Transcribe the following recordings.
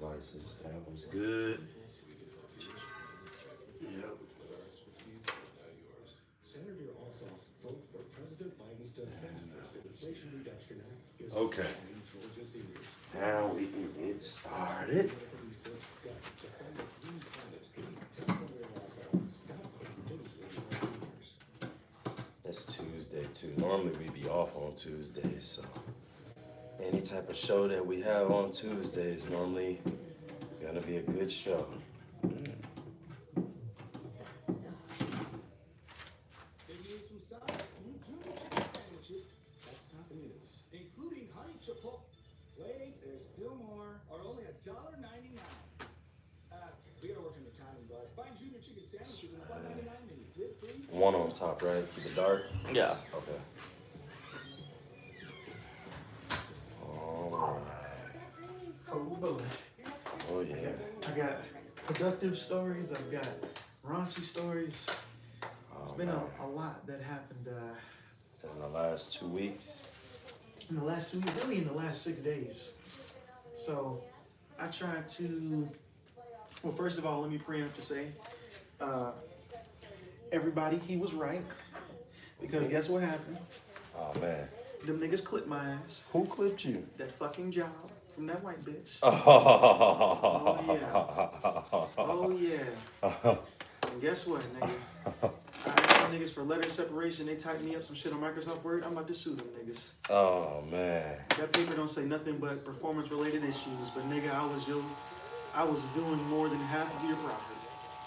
devices. That was good. Yep. Senator Ossoff's vote for President Biden's disastrous Inflation Reduction Act is Okay. Georgia's ears. Now we can get started. It's Tuesday too. Normally we be off on Tuesdays, so any type of show that we have on Tuesday is normally gonna be a good show. Including honey chipotle. Wait, there's still more. Are only $1.99. We gotta work on the timing, bud. Find junior chicken sandwiches in the $1.99 menu. Good, please. One on top, right? Keep it dark? Yeah. Okay. Alright. Oh boy. Oh yeah. I got productive stories. I've got raunchy stories. It's been a lot that happened In the last 2 weeks. in the last 2 weeks, really in the last 6 days. So I tried to, well, first of all, let me preempt to say, everybody, he was right. Because guess what happened? Oh man. Them niggas clipped my ass. Who clipped you? That fucking job from that white bitch. Oh yeah. And guess what, nigga? I asked them niggas for letter separation. They typed me up some shit on Microsoft Word. I'm about to sue them niggas. Oh man. That paper don't say nothing but performance-related issues. But nigga, I was doing more than half of your profit.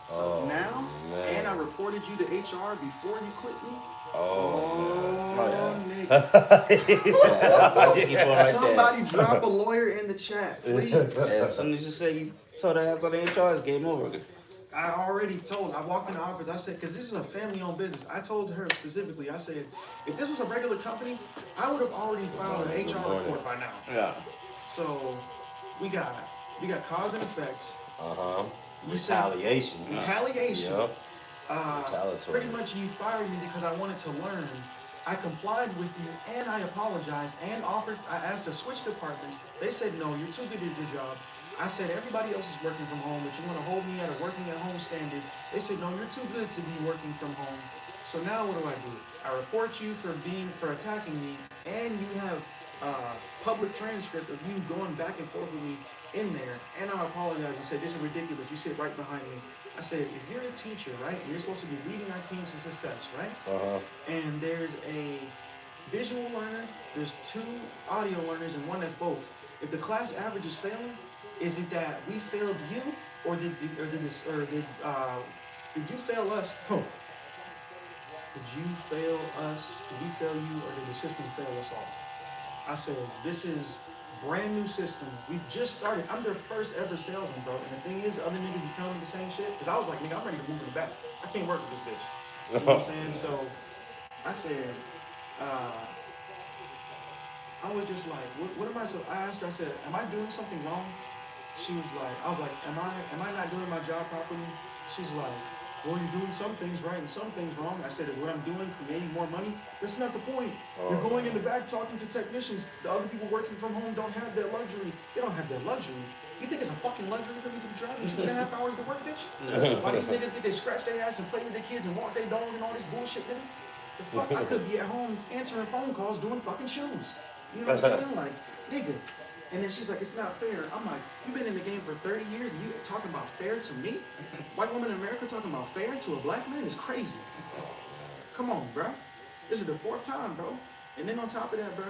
So now, man. and I reported you to HR before you clipped me. Oh, nigga. Somebody drop a lawyer in the chat, please. Yeah, if somebody just say you told her ass on the HR, it's game over. I already told. I walked in the office. I said, because this is a family-owned business. I told her specifically. I said, if this was a regular company, I would have already filed an HR report by now. Yeah. So we got cause and effect. Retaliation. Retaliation. Yep. Pretty much you fired me because I wanted to learn. I complied with you and I apologized and offered. I asked to switch departments. They said no, you're too good at your job. I said everybody else is working from home, but you want to hold me at a working at home standard. They said no, you're too good to be working from home. So now what do? I report you for attacking me, and you have public transcript of you going back and forth with me in there, and I apologize. I said, this is ridiculous. You sit right behind me. I said, if you're a teacher, right, and you're supposed to be leading our teams to success, right? And there's a visual learner, there's 2 audio learners, and one that's both. If the class average is failing, is it that we failed you, or did you fail us? Did you fail us? Did we fail you, or did the system fail us all? I said, this is brand new system. We've just started. I'm their first ever salesman, bro. And the thing is, other niggas be telling me the same shit. Because I was like, nigga, I'm ready to move in the back. I can't work with this bitch. You know what I'm saying? So I said, I was just like, what am I? So I asked her, I said, am I doing something wrong? She was like, I was like, am I not doing my job properly? She's like, well, you're doing some things right and some things wrong. I said, what I'm doing, creating more money, that's not the point. You're going in the back talking to technicians. The other people working from home don't have that luxury. They don't have that luxury. You think it's a fucking luxury for me to be driving 2.5 hours to work, bitch? Why these niggas think they scratch their ass and play with their kids and walk their dog and all this bullshit, nigga? The fuck, I could be at home answering phone calls, doing fucking shoes. You know what I'm saying? Like, nigga. And then she's like, it's not fair. I'm like, you've been in the game for 30 years and you talking about fair to me? White woman in America talking about fair to a black man is crazy. Come on, bro. This is the 4th time, bro. And then on top of that, bro,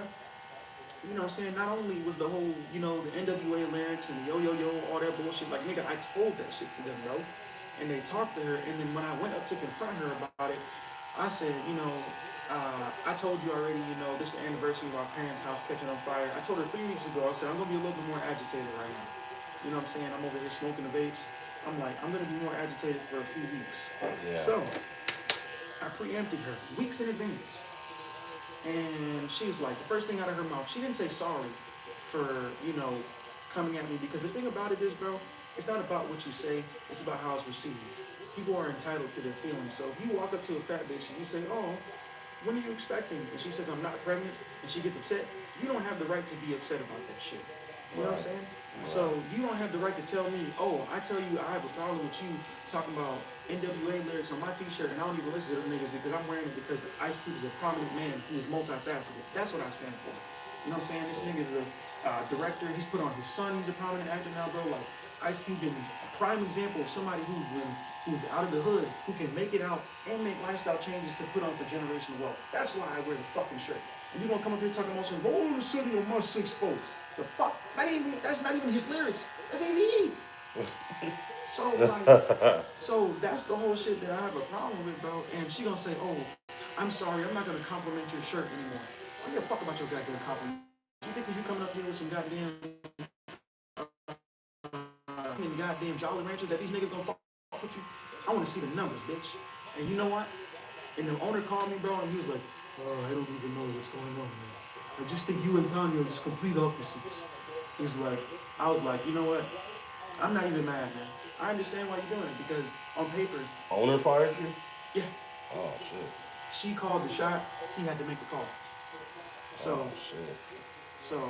you know what I'm saying? Not only was the whole, you know, the NWA lyrics and yo, yo, yo, all that bullshit. Like, nigga, I told that shit to them, bro. And they talked to her. And then when I went up to confront her about it, I said, you know, I told you already, you know, this is the anniversary of our parents' house catching on fire. I told her 3 weeks ago, I said, I'm going to be a little bit more agitated right now. You know what I'm saying? I'm over here smoking the vapes. I'm like, I'm going to be more agitated for a few weeks. Yeah. So, I preempted her weeks in advance. And she was like, the first thing out of her mouth, she didn't say sorry for, you know, coming at me. Because the thing about it is, bro, it's not about what you say. It's about how it's received. People are entitled to their feelings. So if you walk up to a fat bitch and you say, oh, when are you expecting? And she says, I'm not pregnant, and she gets upset, you don't have the right to be upset about that shit. You know what I'm saying? So you don't have the right to tell me, oh, I tell you I have a problem with you talking about NWA lyrics on my t-shirt and I don't even listen to them niggas because I'm wearing it because Ice Cube is a prominent man who is multifaceted. That's what I stand for. You know what I'm saying? This nigga's a director. He's put on his son. He's a prominent actor now, bro. Like, Ice Cube been a prime example of somebody who's out of the hood, who can make it out and make lifestyle changes to put on for generational wealth. That's why I wear the fucking shirt. And you gonna come up here talking about some roll the city on my 6 folks. The fuck? That's not even his lyrics. That's easy. So like, so that's the whole shit that I have a problem with, bro. And she gonna say, oh, I'm sorry, I'm not gonna compliment your shirt anymore. I don't give a fuck about your goddamn compliment. You think you coming up here with some goddamn goddamn Jolly Rancher that these niggas gonna fuck with you? I wanna see the numbers, bitch. And you know what? And the owner called me, bro, and he was like, oh, I don't even know what's going on, man. I just think you and Tanya are just complete opposites. He's like, I was like, you know what? I'm not even mad, man. I understand why you're doing it because on paper. Owner fired you? Yeah. Oh shit. She called the shot. He had to make the call. So. Oh shit. So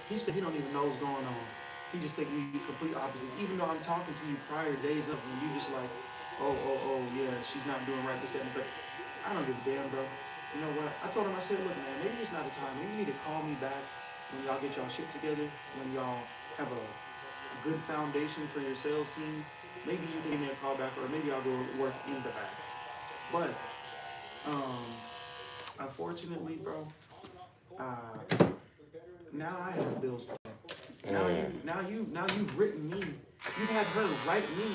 he said he don't even know what's going on. He just think we complete opposites. Even though I'm talking to you prior days of when you just like, oh, yeah, she's not doing right, this, that, and the. I don't give a damn, bro. You know what? I told him, I said, look, man, maybe it's not the time. Maybe you need to call me back when y'all get y'all shit together, when y'all have a good foundation for your sales team. Maybe you can give me a call back, or maybe I'll go work in the back. But, unfortunately, bro, now I have bills to pay. Now you've written me. You've had her write me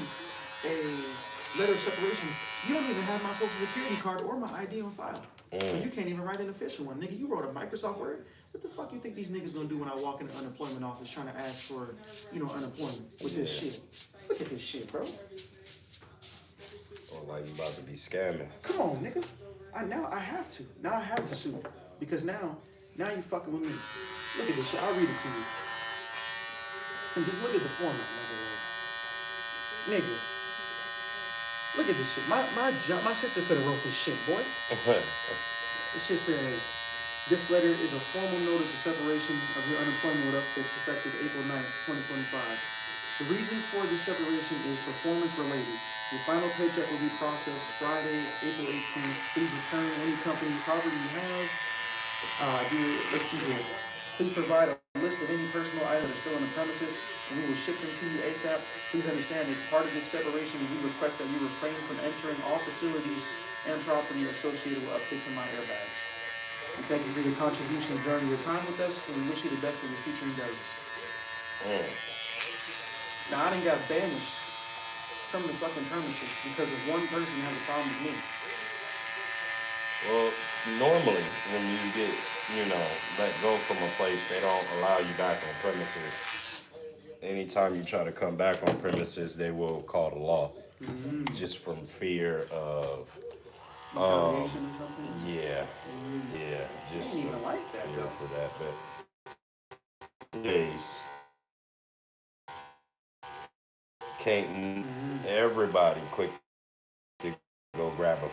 a letter of separation. You don't even have my social security card or my ID on file. So you can't even write an official one. Nigga, you wrote a Microsoft Word? What the fuck you think these niggas gonna do when I walk in the unemployment office trying to ask for, unemployment with this shit? Look at this shit, bro. Oh, like you about to be scamming. Come on, nigga. Now I have to. Now I have to sue. Because now you fucking with me. Look at this shit. I'll read it to you. And just look at the format, nigga. Look at this shit. My sister could have wrote this shit, boy. This shit says, this letter is a formal notice of separation of your unemployment with Upfix effective April 9th, 2025. The reason for this separation is performance related. Your final paycheck will be processed Friday, April 18th. Please return any company property you have. Let's see here. Please provide a list of any personal items that are still on the premises, and we will ship them to you ASAP. Please understand that part of this separation, we request that you refrain from entering all facilities and property associated with Upfix and My Airbags. We thank you for your contributions during your time with us, and we wish you the best in your future endeavors. Now, I done got banished from the fucking premises because of one person who has a problem with me. Well, normally when you get, let go from a place, they don't allow you back on premises. Anytime you try to come back on premises, they will call the law. Just from fear of retaliation or something? Yeah. Just I didn't even like that, fear though. for that, but days. Can't everybody quick to go grab a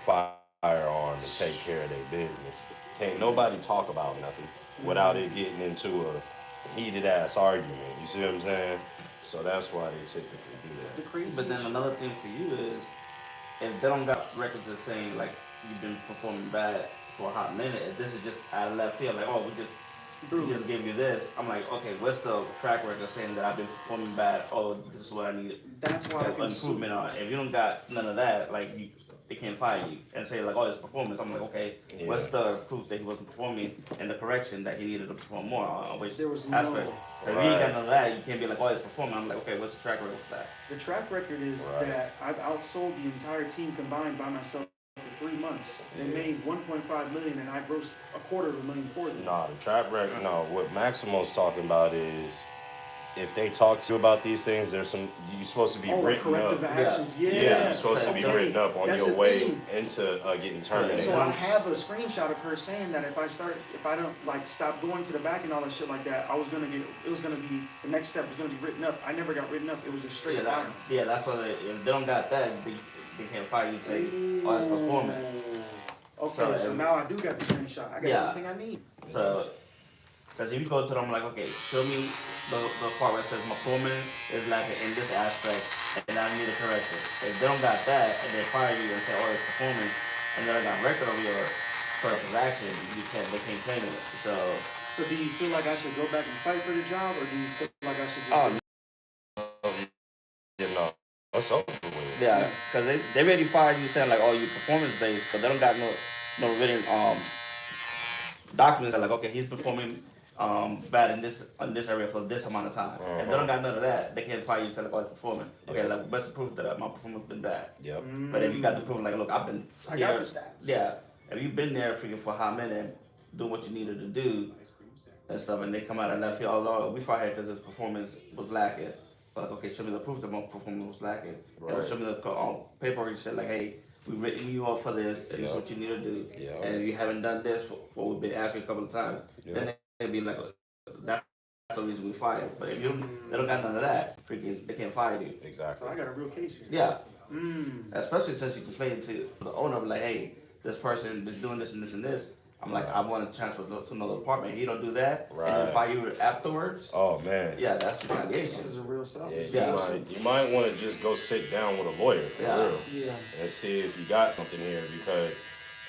firearm and take care of their business. Can't nobody talk about nothing without it getting into a heated ass argument. You see what I'm saying? So that's why they typically do that. The crazy But then shit. another thing for you is, if they don't got records of saying like you've been performing bad for a hot minute, if this is just out of left field, like we just gave you this, I'm like, okay, what's the track record saying that I've been performing bad? Oh, this is what I need. That's why I can improvement on. If you don't got none of that, like they can't fire you and say like, oh, it's performance. I'm like, okay, what's the proof that he wasn't performing and the correction that he needed to perform more on which There was aspect? no. If you ain't got none of that, you can't be like, oh, it's performing. I'm like, okay, what's the track record for that? The track record is that I've outsold the entire team combined by myself for 3 months. They made $1.5 million, and I grossed $250,000 for them. Nah, the trap record. No, what Maximo's talking about is if they talk to you about these things, there's some you're supposed to be written up. corrective actions. Yeah, you're supposed to be written up on your way into getting terminated. So I have a screenshot of her saying that if I don't like stop going to the back and all that shit like that, it was gonna be the next step was gonna be written up. I never got written up. It was just straight fire. That's why if they don't got that, they can't fire you. Say, oh, it's performance. Okay, so now I do got the screenshot. I got everything I need. So Because if you go to them like, okay, show me the part where it says my performance is lacking in this aspect, and I need to correct it. If they don't got that, and they fire you and say, oh, it's performance, and they don't got record of your corrective action, they can't claim it. So, So do you feel like I should go back and fight for the job, or do you feel like I should just? oh You know, that's over with. yeah, because they already fired you saying like, oh, you performance based, but they don't got no written documents that like, okay, he's performing bad in this area for this amount of time. If they don't got none of that, they can't fire you until like, oh, it's performing. Okay, like best proof that my performance been bad. Yep. But if you got the proof, like, look, I've been I here, got the stats. yeah. If you've been there freaking for a hot minute, doing what you needed to do and stuff, and they come out and left you, oh Lord, we fired because his performance was lacking. But like, okay, show me the proof that my performance was lacking. Right. Or show me the paperwork you said like, hey, we written you up for this, and this is what you need to do. Yep. And if you haven't done this for what we've been asking a couple of times, then they'd be like, that's the reason we fired. But if they don't got none of that, freaking, they can't fire you. Exactly. So I got a real case here. Yeah. Especially since you complain to the owner, like, hey, this person is doing this and this and this. I'm like, I want to transfer to another apartment. He don't do that, and then fire you afterwards. Oh man. Yeah, that's retaliation. This is a real stuff. Yeah, you might want to just go sit down with a lawyer for real, and see if you got something here, because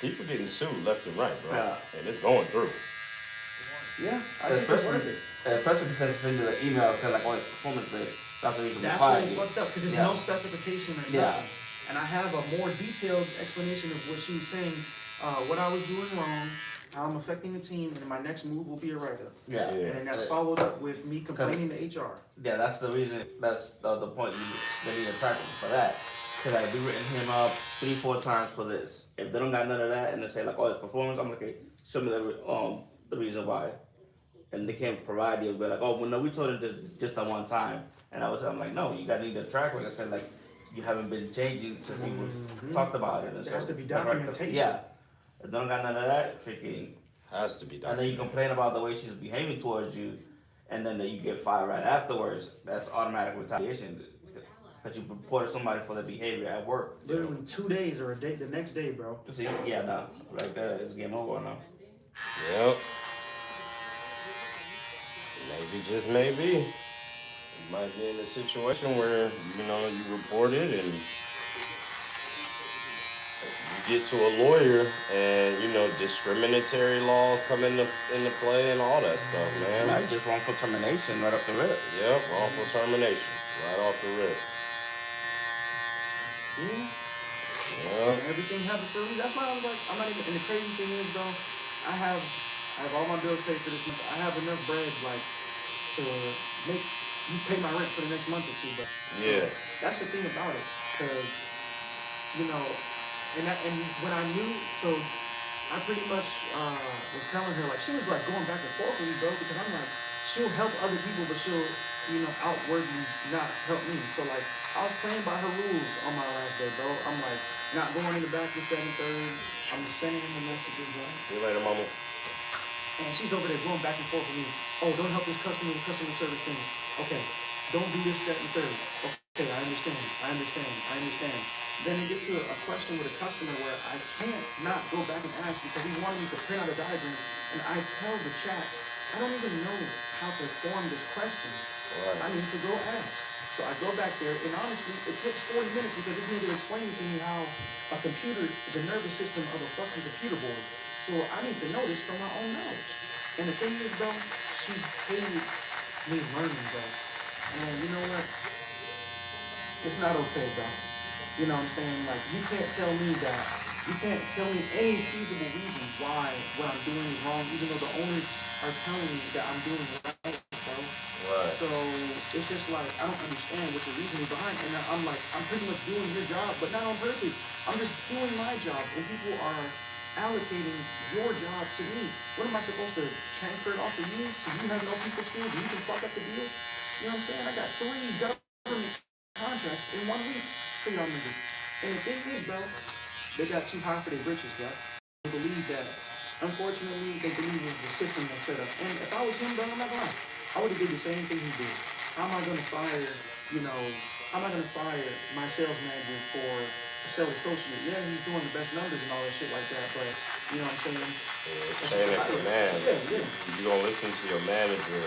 people getting sued left and right, bro, and it's going through. Yeah, I think it's worth it. Especially because they send you the email saying like, oh, it's performance based. That's the reason we That's fired really you. fucked up, because there's no specification or nothing. And I have a more detailed explanation of what she was saying, what I was doing wrong, how I'm affecting the team, and my next move will be a write-up. Yeah. And that followed up with me complaining to HR. Yeah, that's the reason. That's the point. They need to track him for that. Because I've written him up 3-4 times for this. If they don't got none of that, and they say like, oh, it's performance, I'm like, okay, show me the reason why. And they can't provide you. But like, oh, well, no, we told him this just that one time. And I'm like, no, you got to need the track record. I said like, you haven't been changing since we talked about it. And there has to be like, documentation. Yeah. If they don't got none of that, freaking. Has to be done. And then you complain about the way she's behaving towards you, and then you get fired right afterwards. That's automatic retaliation. Because you reported somebody for their behavior at work. Literally 2 days or a day, the next day, bro. See, yeah, no, right there, it's game over now. Yep. Maybe, just maybe, you might be in a situation where, you report it and you get to a lawyer and, discriminatory laws come into play and all that stuff, man. Like just wrongful termination right off the rip. Yep, wrongful termination right off the rip. Yeah. Everything happens for me. That's why I was like, I'm not even, and the crazy thing is, bro, I have all my bills paid for this month. I have enough bread, like, to make you pay my rent for the next month or two, but so that's the thing about it, because and when I knew, so I pretty much was telling her, like, she was like going back and forth with me, bro, because I'm like, she'll help other people, but she'll outwardly not help me. So like, I was playing by her rules on my last day, bro. I'm like, not going in the back, this, that, and third. I'm just sending him the messages, bro. See you later, mama. And she's over there going back and forth with me. Oh, don't help this customer with customer service things. Okay, don't do this, that, and third. Okay, I understand. Then it gets to a question with a customer where I can't not go back and ask because he wanted me to print out a diagram. And I tell the chat, I don't even know how to form this question. Right. I need to go ask. So I go back there, and honestly, it takes 40 minutes because this nigga explained to me how a computer, the nervous system of a fucking computer board. So I need to know this from my own knowledge. And the thing is, bro, she hated me learning, bro. And you know what? It's not okay, bro. You know what I'm saying? Like, you can't tell me any feasible reason why what I'm doing is wrong, even though the owners are telling me that I'm doing right, bro. Right. So it's just like, I don't understand what the reasoning behind it. And I'm like, I'm pretty much doing your job, but not on purpose. I'm just doing my job, and people are allocating your job to me. What am I supposed to transfer it off to you so you have no people skills and you can fuck up the deal? You know what I'm saying? I got 3 government contracts in 1 week for y'all niggas. And the thing is, bro, they got too high for their britches, bro. They believe that. Unfortunately, they believe in the system that's set up. And if I was him, bro, I'm not gonna lie, I would have did the same thing he did. How am I gonna fire my sales manager for sales associate. Yeah, he's doing the best numbers and all that shit like that, but you know what I'm saying? Yeah, it's chain of command. Yeah. You gonna listen to your manager.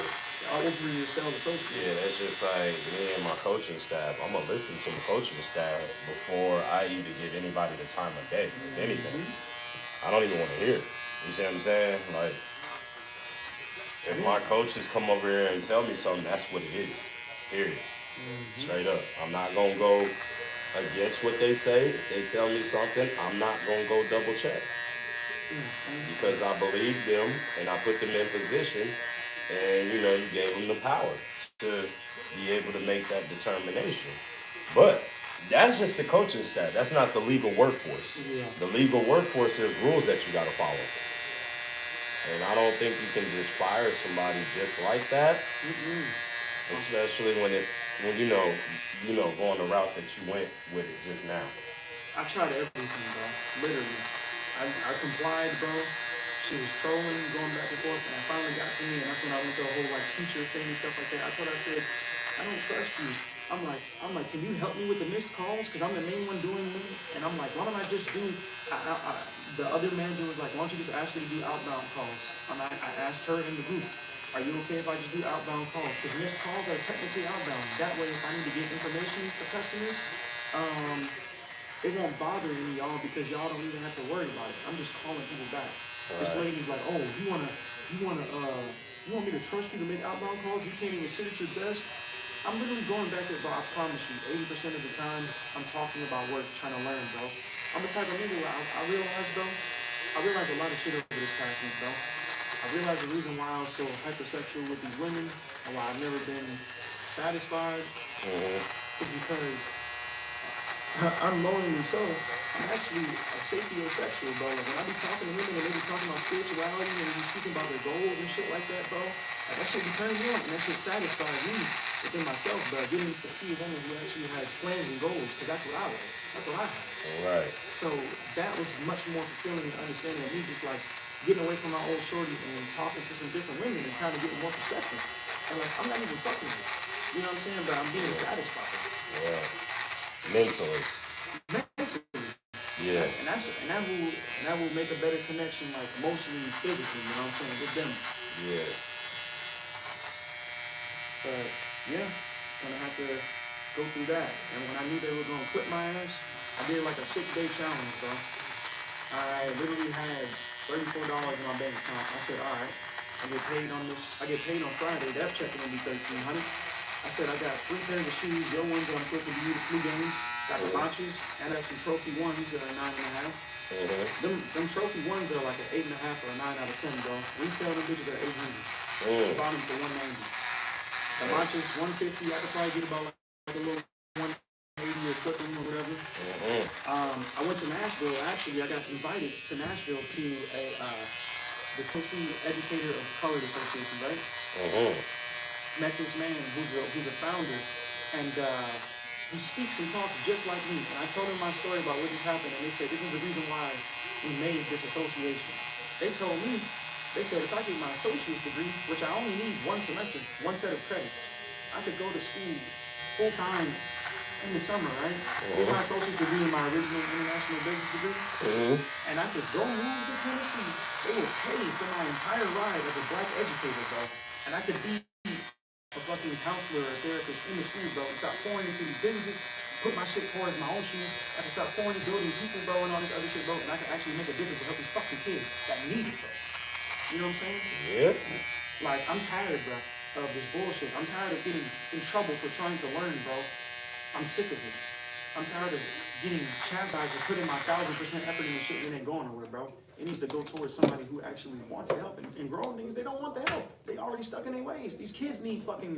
Over your sales associate. Yeah, that's just like me and my coaching staff. I'm gonna listen to the coaching staff before I even give anybody the time of day. If anything, I don't even want to hear it. You see what I'm saying? Like, if my coaches come over here and tell me something, that's what it is. Period. Straight up. I'm not gonna go against what they say. If they tell me something, I'm not gonna go double check. Because I believe them and I put them in position, and you know, you gave them the power to be able to make that determination. But that's just the coaching staff. That's not the legal workforce. Yeah. The legal workforce, there's rules that you gotta follow. And I don't think you can just fire somebody just like that. Especially when you know going the route that you went with it just now. I tried everything, bro. Literally. I complied, bro. She was trolling, going back and forth, and I finally got to me, and that's when I went to a whole like teacher thing and stuff like that. I told her, I said, I don't trust you. I'm like, can you help me with the missed calls? Because I'm the main one doing them. And I'm like, why don't I just do, the other manager was like, why don't you just ask her to do outbound calls? And I asked her in the group, are you okay if I just do outbound calls? Because missed calls are technically outbound. That way, if I need to get information for customers, it won't bother any of y'all because y'all don't even have to worry about it. I'm just calling people back. Right. This lady's like, oh, you want me to trust you to make outbound calls? You can't even sit at your desk. I'm literally going back there, bro. I promise you, 80% of the time, I'm talking about work, trying to learn, bro. I'm the type of nigga where I realized, bro, a lot of shit over this past week, bro. I realized the reason why I was so hypersexual with these women and why I've never been satisfied is because unknowingly so, I'm actually a sapiosexual, bro. Like, when I be talking to women and they be talking about spirituality and they be speaking about their goals and shit like that, bro, like, that shit be turning me on and that shit satisfies me within myself, bro. Getting to see a woman who actually has plans and goals, because that's what I like. That's what I have. Right. So that was much more fulfilling and understanding of me, just like getting away from my old shorty and talking to some different women and kind of getting more perspective. And like, I'm not even fucking with her. You know what I'm saying? But I'm being satisfied. Yeah. Mentally. Yeah. And that will make a better connection, like emotionally and physically, you know what I'm saying, with them. Yeah. But yeah, gonna have to go through that. And when I knew they were gonna clip my ass, I did like a 6-day challenge, bro. I literally had $34 in my bank account. I said, all right, I get paid on Friday. That check is gonna be $1,300. I said, I got 3 pairs of shoes, your ones that I'm flipping to you, the flu games, got the launches, and I got some trophy ones that are 9.5. Them trophy ones are like an 8.5 or a 9 out of 10, bro. Retail them bitches at 800. I bought them for 190. The launches 150. I could probably get about like a little 180 or flipping or whatever. I went to Nashville. Actually, I got invited to Nashville to the Tennessee Educator of Color Association, right? Met this man who's a founder, and he speaks and talks just like me. And I told him my story about what just happened, and they said this is the reason why we made this association. They told me, they said if I get my associate's degree, which I only need 1 semester, 1 set of credits, I could go to school full time in the summer, right? Get my associate's degree in my original international business degree, and I could go move to Tennessee. They would pay for my entire ride as a black educator, bro, and I could be a fucking counselor or therapist in the school, bro, and stop pouring into these businesses, put my shit towards my own shoes. I can stop pouring into building people, bro, and all this other shit, bro, and I can actually make a difference and help these fucking kids that need it, bro. You know what I'm saying? Yeah. Like, I'm tired, bro, of this bullshit. I'm tired of getting in trouble for trying to learn, bro. I'm sick of it. I'm tired of getting chastised for putting my 1,000% effort in the shit and it ain't going nowhere, bro. It needs to go towards somebody who actually wants to help. And grown niggas, they don't want the help. They already stuck in their ways. These kids need fucking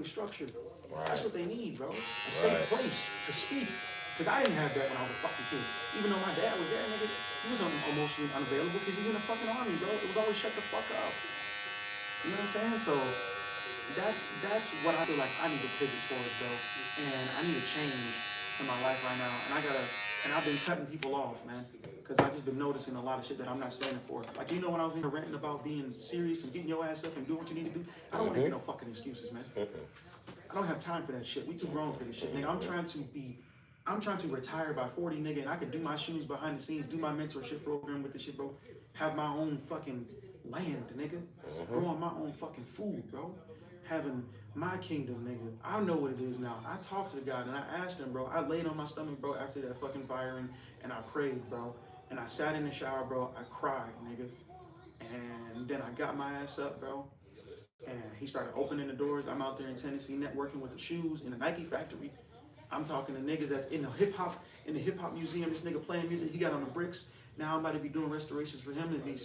structure. Right. That's what they need, bro. A safe place to speak. Because I didn't have that when I was a fucking kid. Even though my dad was there, nigga, he was emotionally unavailable because he's in the fucking army, bro. It was always shut the fuck up. You know what I'm saying? So that's what I feel like I need to pivot towards, bro. And I need a change in my life right now. And I've been cutting people off, man. Because I've just been noticing a lot of shit that I'm not standing for. Like, you know, when I was in here ranting about being serious and getting your ass up and doing what you need to do, I don't want to hear no fucking excuses, man. I don't have time for that shit. We too grown for this shit, nigga. I'm trying to be I'm trying to retire by 40, nigga, and I can do my shoes behind the scenes, do my mentorship program with the shit, bro. Have my own fucking land, nigga. Growing my own fucking food, bro. Having my kingdom, nigga. I know what it is now. I talked to God and I asked him, bro. I laid on my stomach, bro, after that fucking firing, and I prayed, bro. And I sat in the shower, bro. I cried, nigga. And then I got my ass up, bro. And he started opening the doors. I'm out there in Tennessee networking with the shoes in the Nike factory. I'm talking to niggas that's in the hip hop museum. This nigga playing music. He got on the bricks. Now I'm about to be doing restorations for him and be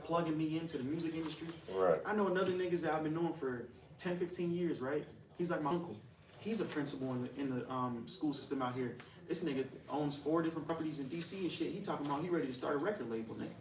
plugging me into the music industry. Right. I know another niggas that I've been knowing for 10, 15 years, right? He's like my uncle. He's a principal in the school system out here. This nigga owns 4 different properties in DC and shit. He talking about he ready to start a record label, nigga.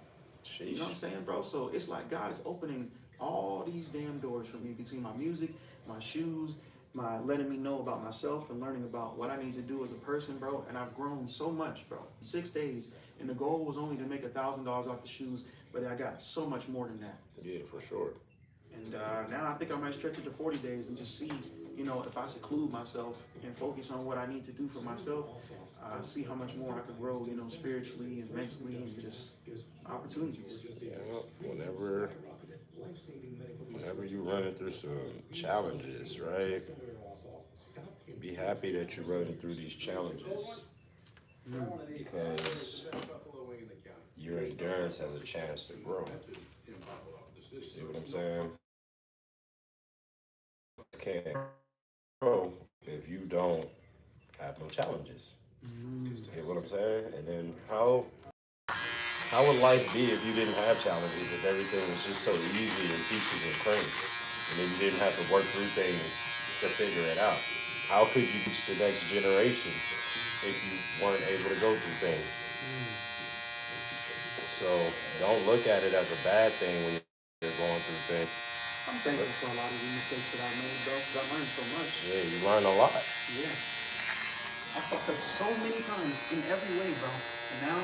Sheesh. You know what I'm saying, bro? So it's like God is opening all these damn doors for me between my music, my shoes, my letting me know about myself and learning about what I need to do as a person, bro. And I've grown so much, bro. 6 days, and the goal was only to make $1,000 off the shoes, but I got so much more than that. Yeah, for sure. And now I think I might stretch it to 40 days and just see, you know, if I seclude myself and focus on what I need to do for myself, see how much more I could grow, you know, spiritually and mentally and just opportunities. Yeah, whenever you running through some challenges, right? Be happy that you're running through these challenges because your endurance has a chance to grow. See what I'm saying? Can't grow if you don't have no challenges. See what I'm saying? And then how would life be if you didn't have challenges, if everything was just so easy and peaches and cream, and then you didn't have to work through things to figure it out? How could you teach the next generation if you weren't able to go through things? So don't look at it as a bad thing when you're going through things. I'm thankful for a lot of the mistakes that I made, bro, because I learned so much. Yeah, you learn a lot. Yeah. I fucked up so many times in every way, bro. And now,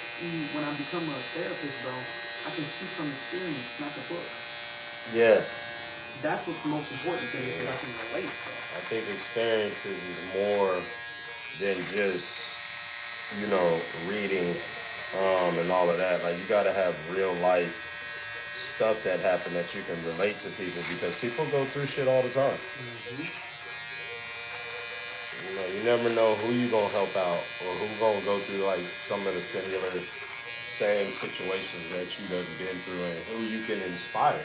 see, when I become a therapist, bro, I can speak from experience, not the book. Yes. That's what's the most important thing, because I can relate, bro. I think experiences is more than just, you know, reading and all of that. Like, you gotta have real life stuff that happened that you can relate to people, because people go through shit all the time. You know, you never know who you gonna help out or who gonna go through like some of the similar same situations that you done been through, and who you can inspire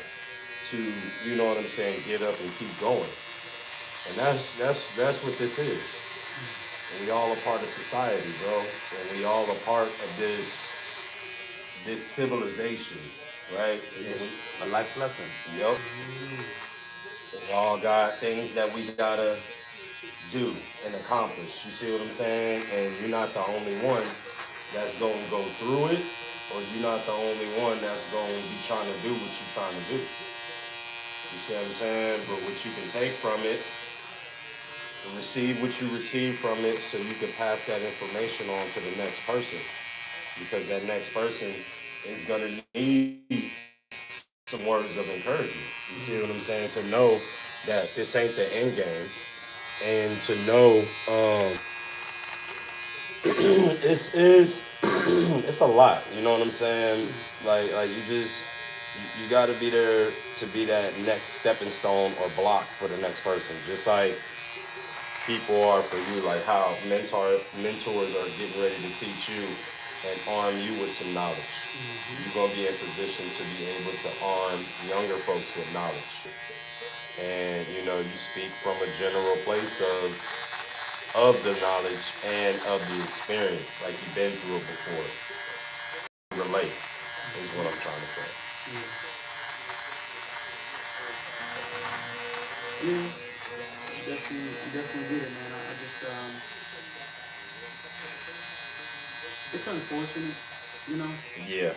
to, you know what I'm saying, get up and keep going. And that's what this is. And we all a part of society, bro. And we all a part of this civilization, right? Yes. A life lesson. Yep. We all got things that we gotta do and accomplish. You see what I'm saying? And you're not the only one that's gonna go through it, or you're not the only one that's gonna be trying to do what you're trying to do. You see what I'm saying? But what you can take from it, receive what you receive from it, so you can pass that information on to the next person. Because that next person is gonna need some words of encouragement. You see what I'm saying? To know that this ain't the end game, and to know it's a lot. You know what I'm saying? Like you got to be there to be that next stepping stone or block for the next person. Just like people are for you, like how mentors are getting ready to teach you and arm you with some knowledge. You're going to be in position to be able to arm younger folks with knowledge. And, you know, you speak from a general place of the knowledge and of the experience, like you've been through it before. Relate is what I'm trying to say. Yeah, definitely get it, man. I just, it's unfortunate, you know? Yeah.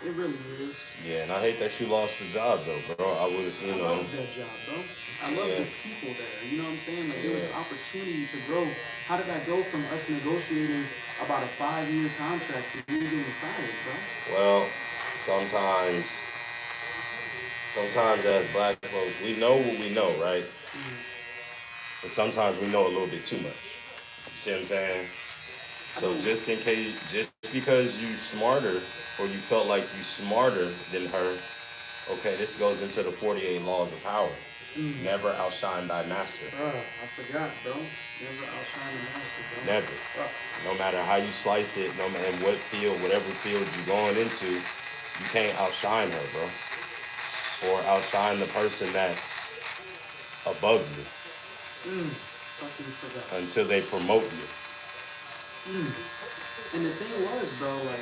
It really is. Yeah, and I hate that you lost the job, though, bro. I would, you know. I love that job, bro. I love the people there. You know what I'm saying? Like, there was an opportunity to grow. How did that go from us negotiating about a 5-year contract to you getting fired, bro? Well, sometimes as black folks, we know what we know, right? But sometimes we know a little bit too much. You see what I'm saying? So just in case, just because you smarter or you felt like you smarter than her, okay, this goes into the 48 laws of power. Never outshine thy master. I forgot, bro. Never outshine the master, bro. Never. No matter how you slice it, no matter in what field, whatever field you're going into, you can't outshine her, bro. Or outshine the person that's above you Fucking forgot. until they promote you. And the thing was, bro, like,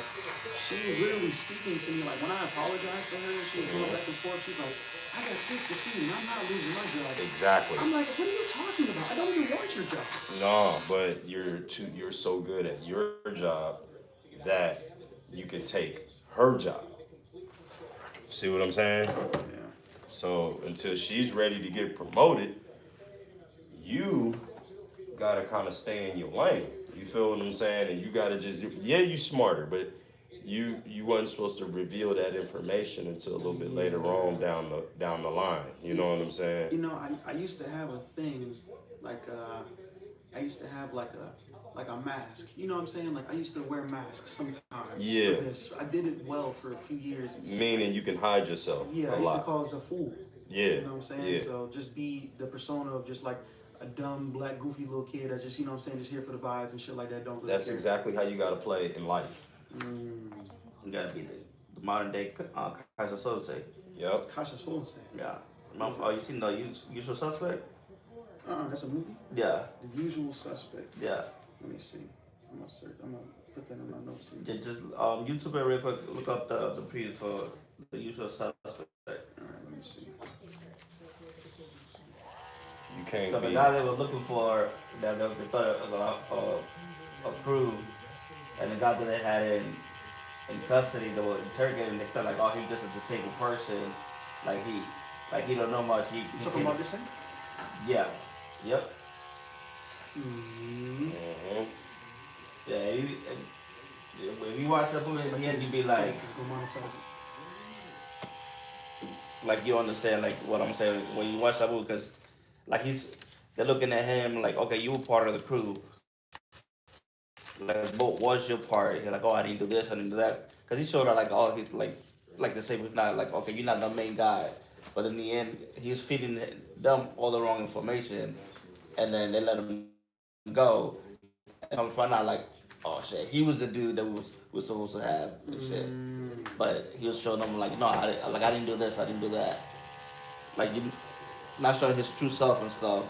she was literally speaking to me, like, when I apologized to her, she was going back and forth, she's like, I got kids to feed, and I'm not losing my job. Exactly. I'm like, what are you talking about? I don't even want your job. No, but you're so good at your job that you can take her job. See what I'm saying? Yeah. So until she's ready to get promoted, you gotta kind of stay in your lane. You feel what I'm saying? And you gotta just you smarter, but you wasn't supposed to reveal that information until a little bit later on down the line. You know what I'm saying? You know, I used to have a thing, like, I used to have like a mask. You know what I'm saying? Like, I used to wear masks sometimes. Yeah. For this. I did it well for a few years. Meaning you can hide yourself. Yeah, a I used lot. to call us a fool. Yeah. You know what I'm saying? Yeah. So just be the persona of just like a dumb, black, goofy little kid that just, you know what I'm saying, just here for the vibes and shit like that. Don't really That's care. exactly how you gotta play in life. You gotta be the modern day Kaiser Sose. Yep. Kasha Solse. Yeah. Oh, you seen the Usual Suspect? That's a movie? Yeah. The Usual Suspect. Yeah. Let me see. I'm gonna search. I'm gonna put that in my notes here. Just YouTube it real quick. Look up the preview for the Usual Suspect. Alright, let me see. You can't So the be. guy they were looking for, that they thought approved, and the guy that they had in custody, they were interrogating. They felt like, oh, he's just a disabled person, like he don't know much. You talking about this thing? Yeah, yep, Mm-hmm. Mhm. yeah. If you watch that movie in the end, you be like, Just go monetize it. like you understand like what I'm saying when you watch that movie, because like they're looking at him like, okay, you were part of the crew. Like, what was your part? He's like, oh, I didn't do this, I didn't do that. Because he showed her like, oh, he's like the same. He's not like, okay, you're not the main guy. But in the end, he was feeding them all the wrong information, and then they let him go. And I'm find out like, oh shit, he was the dude that we was supposed to have and shit. But he was showing them like, no, I didn't do this, I didn't do that. Like, you not showing his true self and stuff,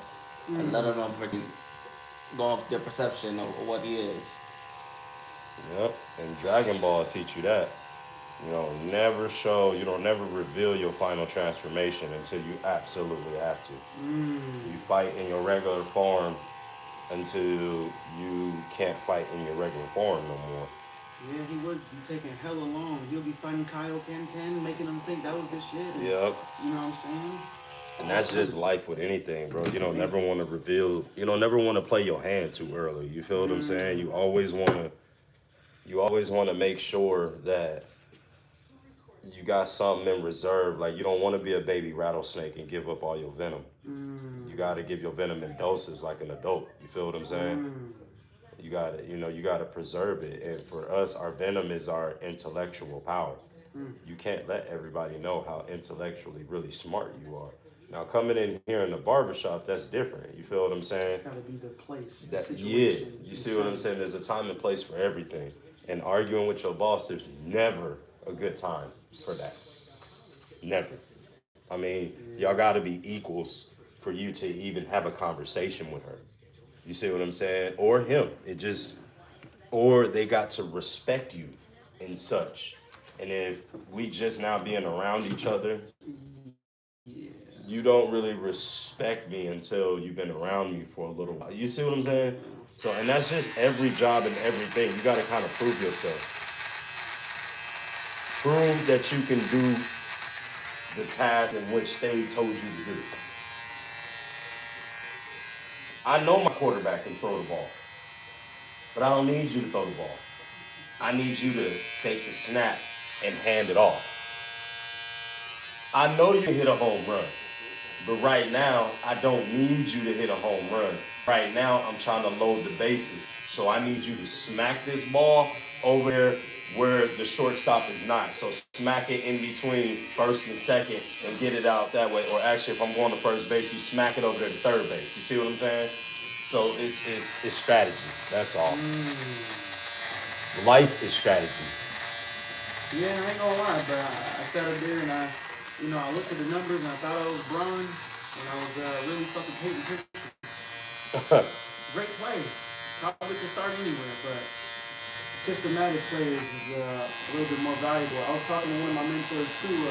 and letting them freaking go off their perception of what he is. Yep. And Dragon Ball teach you that. You don't never reveal your final transformation until you absolutely have to. You fight in your regular form until you can't fight in your regular form no more. Yeah, he would be taking hella long. He'll be fighting Kaioken 10, making them think that was the shit. And, Yep. you know what I'm saying? And that's just life with anything, bro. You don't never want to reveal, you don't never want to play your hand too early. You feel what I'm saying? You always want to make sure that you got something in reserve. Like, you don't want to be a baby rattlesnake and give up all your venom. You got to give your venom in doses like an adult. You feel what I'm saying? You got to, you got to preserve it. And for us, our venom is our intellectual power. You can't let everybody know how intellectually really smart you are. Now, coming in here in the barbershop, that's different. You feel what I'm saying? It's gotta be the place, the Yeah, situation. you see what I'm saying? There's a time and place for everything. And arguing with your boss, there's never a good time for that. Never. I mean, y'all gotta be equals for you to even have a conversation with her. You see what I'm saying? Or him. Or they got to respect you in such. And if we just now being around each other, you don't really respect me until you've been around me for a little while. You see what I'm saying? So, and that's just every job and everything. You got to kind of prove yourself. Prove that you can do the task in which they told you to do. I know my quarterback can throw the ball, but I don't need you to throw the ball. I need you to take the snap and hand it off. I know you can hit a home run, But right now, I don't need you to hit a home run. Right now, I'm trying to load the bases. So I need you to smack this ball over there where the shortstop is not. So smack it in between first and second and get it out that way. Or actually, if I'm going to first base, you smack it over there to third base. You see what I'm saying? So it's strategy. That's all. Life is strategy. Yeah, I ain't gonna lie, but I sat up there and I looked at the numbers and I thought I was Braun, and I was really fucking hating pitching. Great play. Probably could start anywhere, but systematic players is a little bit more valuable. I was talking to one of my mentors too,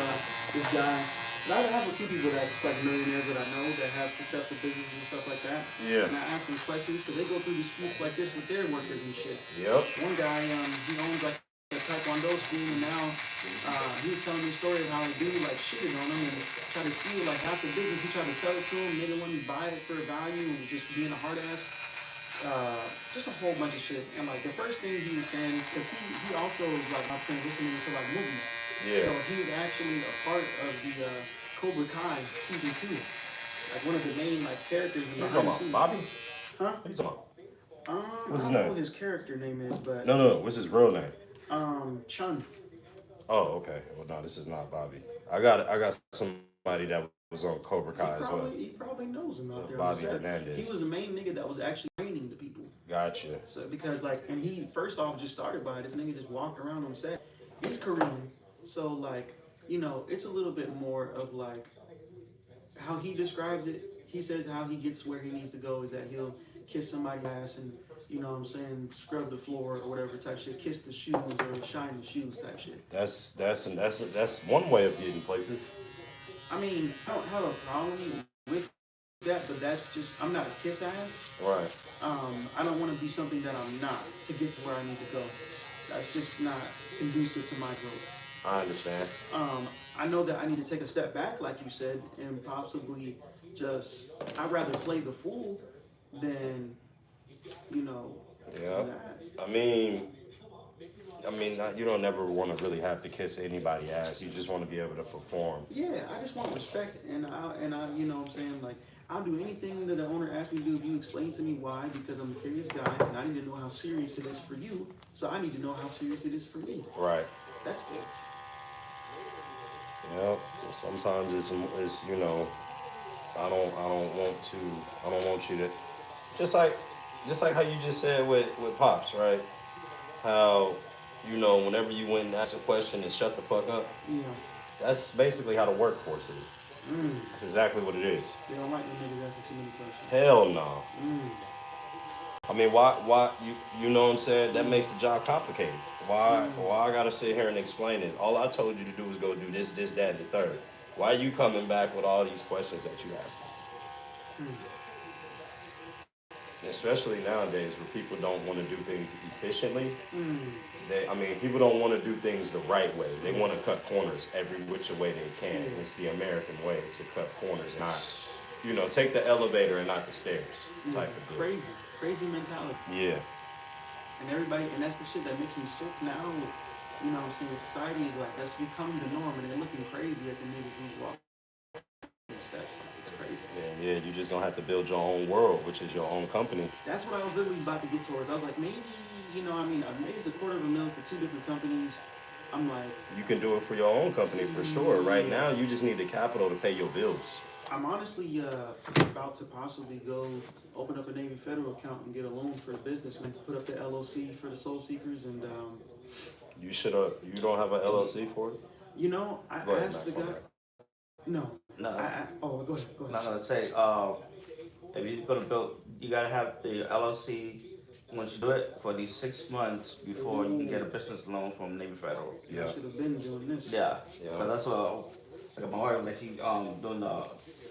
this guy. And I have a few people that's like millionaires that I know that have successful businesses and stuff like that. Yeah. And I ask them questions because they go through disputes like this with their workers and shit. Yep. One guy, he owns like a taekwondo school, and now he was telling me a story of how a dude like shitted on him and tried to steal like half the business. He tried to sell it to him, made him want to buy it for a value, and just being a hard ass. Just a whole bunch of shit. And like the first thing he was saying, because he also is like now transitioning into like movies. Yeah. So he was actually a part of the Cobra Kai season 2, like one of the main like characters in the What you talking about? Bobby? Huh? What you talking about? What's I his don't know name? what his character name is, but No. What's his real name? Chun. Oh, okay. Well, no, this is not Bobby. I got somebody that was on Cobra Kai as well. He probably knows him out there. Bobby Hernandez. He was the main nigga that was actually training the people. Gotcha. So because like, and he first off just started by this nigga just walked around on set. He's Korean, so like, it's a little bit more of like how he describes it. He says how he gets where he needs to go is that he'll kiss somebody's ass and scrub the floor or whatever type shit, kiss the shoes or shine the shoes type shit. That's one way of getting places. I mean, I don't have a problem with that, but that's just, I'm not a kiss ass. Right. I don't want to be something that I'm not to get to where I need to go. That's just not conducive to my growth. I understand. I know that I need to take a step back, like you said, and possibly just, I'd rather play the fool than, Yeah. that. I mean, you don't ever want to really have to kiss anybody's ass. You just want to be able to perform. Yeah, I just want respect, and I, you know what I'm saying, like, I'll do anything that the owner asks me to do if you explain to me why, because I'm a curious guy, and I need to know how serious it is for you, so I need to know how serious it is for me. Right. That's it. Yeah. Sometimes it's I don't want you to, just like how you just said with Pops, right? How, whenever you went and asked a question and shut the fuck up. Yeah. That's basically how the workforce is. That's exactly what it is. They don't like the niggas asking too many questions. Hell no. I mean, why, you know what I'm saying? That makes the job complicated. Why I gotta sit here and explain it? All I told you to do was go do this, that, and the third. Why are you coming back with all these questions that you asking? Especially nowadays where people don't want to do things efficiently. People don't want to do things the right way. They want to cut corners every which way they can. It's the American way to cut corners, not, take the elevator and not the stairs type of deal. Crazy mentality. Yeah. And everybody, and that's the shit that makes me sick now with, society is like, that's becoming the norm, and they're looking crazy at the niggas who walk. It's crazy. Yeah, you just gonna have to build your own world, which is your own company. That's what I was literally about to get towards. I was like, maybe, maybe it's $250,000 for 2 different companies. I'm like, you can do it for your own company for sure. Right now, you just need the capital to pay your bills. I'm honestly about to possibly go open up a Navy Federal account and get a loan for a business, man. Put up the LLC for the Soul Seekers, and you should have. You don't have an LLC for it. I asked the guy. No. No. Go ahead. I'm not gonna say. If you're gonna build, you gotta have the LLC. Once you do it for these 6 months before you can get a business loan from Navy Federal. Yeah. I should have been doing this. Yeah. But that's what. Like my wife, like she doing a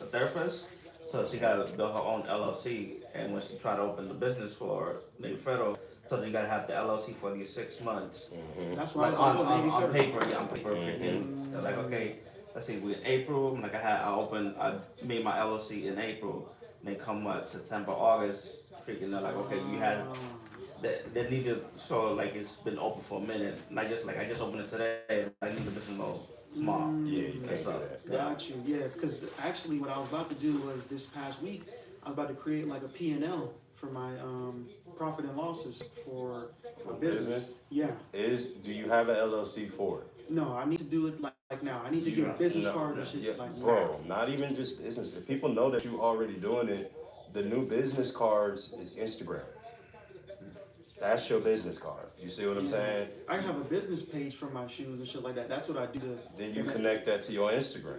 therapist, so she got to build her own LLC. And when she try to open the business for Navy Federal, so they got to have the LLC for these 6 months. That's why like on paper, on paper. They're like, okay, let's see, we in April. Like I made my LLC in April. And then come September, August, freaking they're like, okay, you had. They need to show like it's been open for a minute. Not just like I just opened it today. I need a business loan. small. Yeah, you can't do So, that. Got you. Yeah, because actually what I was about to do was this past week, I was about to create like a P&L for my profit and losses for business. Yeah. Do you have an LLC for it? No, I need to do it like now. I need to get a business card and shit Yeah, like bro, not even just business. If people know that you already doing it, the new business cards is Instagram. That's your business card. You see what I'm saying? I have a business page for my shoes and shit like that. That's what I do to. Then you connect that to your Instagram.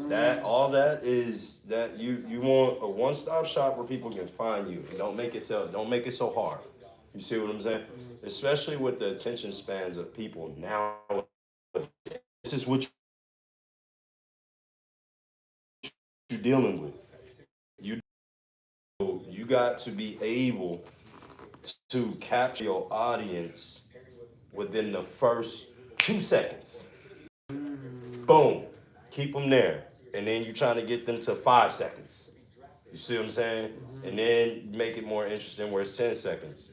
That all that is that you want a one-stop shop where people can find you. And don't make it so hard. You see what I'm saying? Especially with the attention spans of people now. This is what you're dealing with. You got to be able to capture your audience within the first 2 seconds. Boom. Keep them there. And then you're trying to get them to 5 seconds. You see what I'm saying? And then make it more interesting where it's 10 seconds.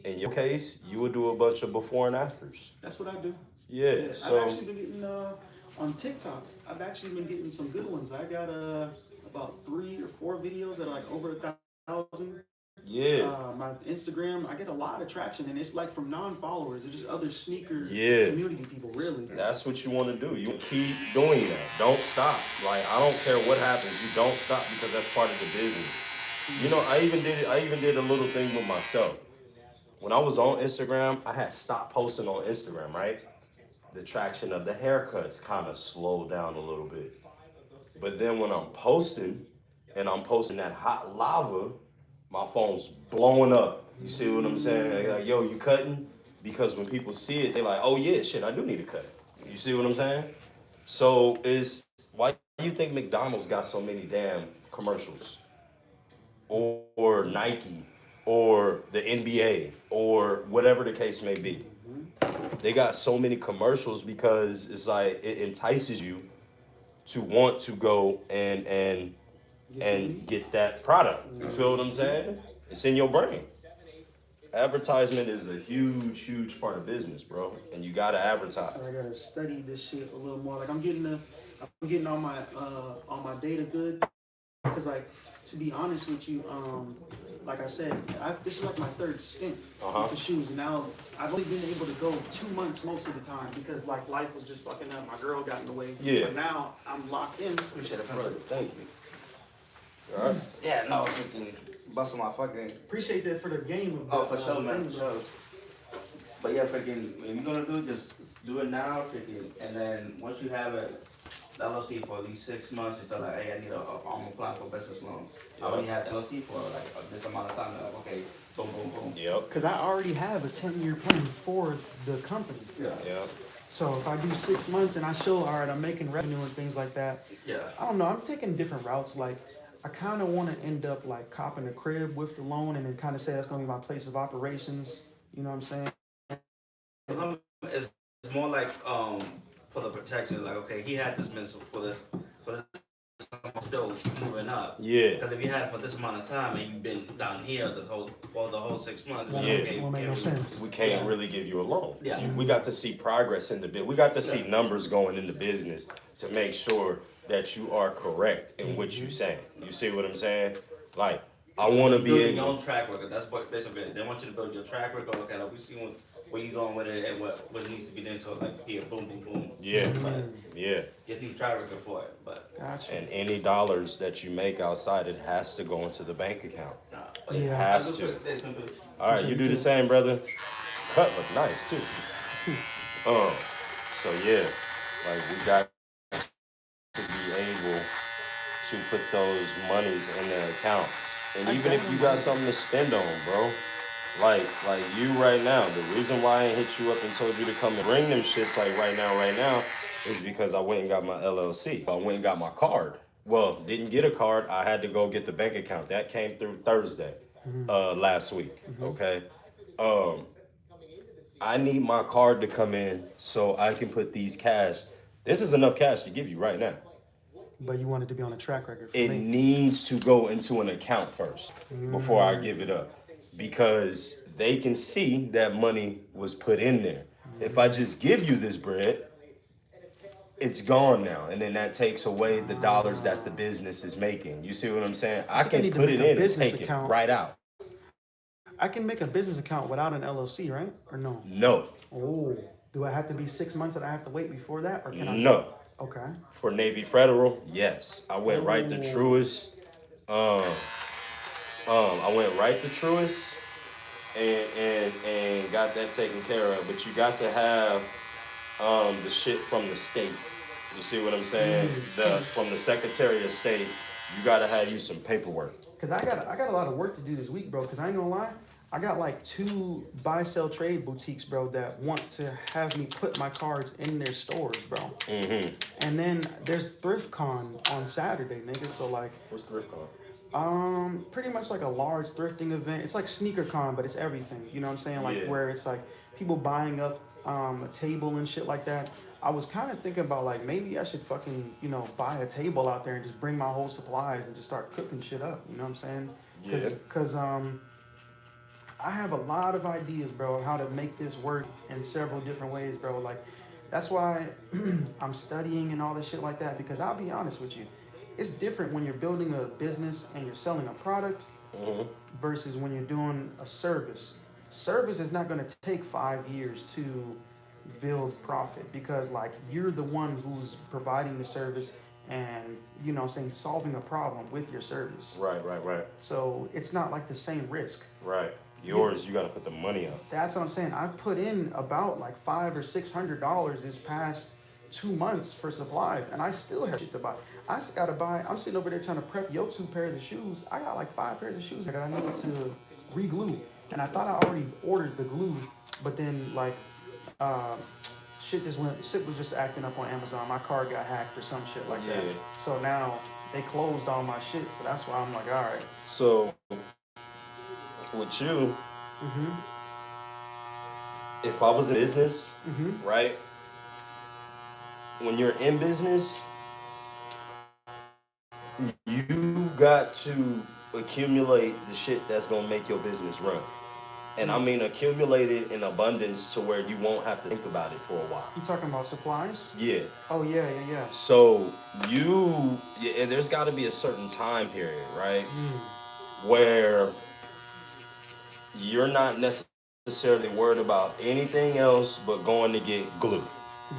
In your case, you would do a bunch of before and afters. That's what I do. Yeah. So I've actually been getting on TikTok. I've actually been getting some good ones. I got about 3 or 4 videos that are like over 1,000. yeah. My Instagram, I get a lot of traction, and it's like from non-followers. It's just other sneaker Yeah. community people, really. That's what you want to do. You keep doing that. Don't stop. Like, I don't care what happens. You don't stop because that's part of the business. You know, I even did a little thing with myself. When I was on Instagram, I had stopped posting on Instagram, right? The traction of the haircuts kind of slowed down a little bit. But then when I'm posting, and I'm posting that hot lava, my phone's blowing up. You see what I'm saying? They're like, yo, you cutting? Because when people see it, they're like, oh yeah, shit, I do need to cut it. You see what I'm saying? So why do you think McDonald's got so many damn commercials? Or Nike, or the NBA, or whatever the case may be. They got so many commercials because it's like it entices you to want to go and get that product. You feel what I'm saying? It's in your brain. Advertisement is a huge part of business, bro, and you gotta advertise. So I gotta study this shit a little more. Like I'm getting all my data good. Because like, to be honest with you, like I said, this is like my 3rd stint with the shoes. And now I've only been able to go 2 months most of the time because like life was just fucking up. My girl got in the way. Yeah. But now I'm locked in. Appreciate it, brother. Thank you. All right. Yeah, no, freaking busting my fucking. Appreciate that for the game. Oh, for sure, man, for sure. But yeah, freaking, if you're gonna do it, just do it now, freaking, and then once you have it, LLC for at least 6 months until like, hey, I need I'm applying for a business loan. I only had the LLC for like this amount of time. Like, okay, boom, boom, boom. Yep. Because I already have a 10-year plan for the company. Yeah. Yep. So if I do 6 months and I show, all right, I'm making revenue and things like that. Yeah. I don't know. I'm taking different routes. Like, I kind of want to end up like copping a crib with the loan and then kind of say that's going to be my place of operations. You know what I'm saying? It's more like for the protection. Like, okay, he had this missile for this still moving up. Yeah. Because if you had it for this amount of time and you've been down here for the whole 6 months, Yeah. okay, Won't make no sense. We can't really give you a loan. Yeah. We got to see progress in the bit. We got to see numbers going in the business to make sure that you are correct in what you saying. You see what I'm saying? Like, I want to be building your able. own track record. That's what basically they want you to build your track record. Okay, like we see where you going with it and what needs to be done. So like here, boom, boom, boom. Yeah. But Yeah. just need track record for it. But Gotcha. And any dollars that you make outside, it has to go into the bank account. nah. It Yeah. has to. All right, you do the same, brother. Cut look nice too. So yeah, like we got to be able to put those monies in the account. And even if you got something to spend on, bro, like you right now, the reason why I ain't hit you up and told you to come and bring them shits like right now, is because I went and got my LLC. I went and got my card. Well, didn't get a card. I had to go get the bank account. That came through Thursday, last week, okay? I need my card to come in so I can put these cash. This is enough cash to give you right now. But you want it to be on a track record for It me. needs to go into an account first before I give it up, because they can see that money was put in there. If I just give you this bread, it's gone now, and then that takes away the dollars that the business is making. You see what I'm saying? I think I can need to put make it a in and business take account. it right out. I can make a business account without an LLC, right? Or no? No, Oh, do I have to be 6 months that I have to wait before that, or can I? no. Okay. For Navy Federal, yes, I went right to Oh. Truist. Um, I went right to Truist and got that taken care of. But you got to have the shit from the state. You see what I'm saying? From the Secretary of State, you gotta have you some paperwork. Cause I got a lot of work to do this week, bro. Cause I ain't gonna lie, I got like 2 buy sell trade boutiques, bro, that want to have me put my cards in their stores, bro. Mm-hmm. And then there's Thrift Con on Saturday, nigga. So like, What's Thrift Con? pretty much like a large thrifting event. It's like Sneaker Con, but it's everything. You know what I'm saying? Like Yeah. where it's like people buying up a table and shit like that. I was kind of thinking about like maybe I should fucking buy a table out there and just bring my whole supplies and just start cooking shit up. You know what I'm saying? Yeah. Cause I have a lot of ideas, bro, of how to make this work in several different ways, bro. Like that's why I'm studying and all this shit like that. Because I'll be honest with you, it's different when you're building a business and you're selling a product versus when you're doing a service. Service is not going to take 5 years to build profit because like you're the one who's providing the service and solving a problem with your service. Right. So it's not like the same risk. Right. Yours, you gotta put the money up. That's what I'm saying. I've put in about like $500 or $600 this past 2 months for supplies, and I still have shit to buy. I just gotta buy. I'm sitting over there trying to prep your 2 pairs of shoes. I got like 5 pairs of shoes that I need to re-glue, and I thought I already ordered the glue, but then like shit was just acting up on Amazon. My card got hacked or some shit like that. So now they closed all my shit. So that's why I'm like, all right. So with you, if I was in business, right? When you're in business, you've got to accumulate the shit that's gonna make your business run. And I mean accumulate it in abundance to where you won't have to think about it for a while. You talking about supplies? Yeah. Oh yeah. So there's got to be a certain time period, right? Where you're not necessarily worried about anything else but going to get glue.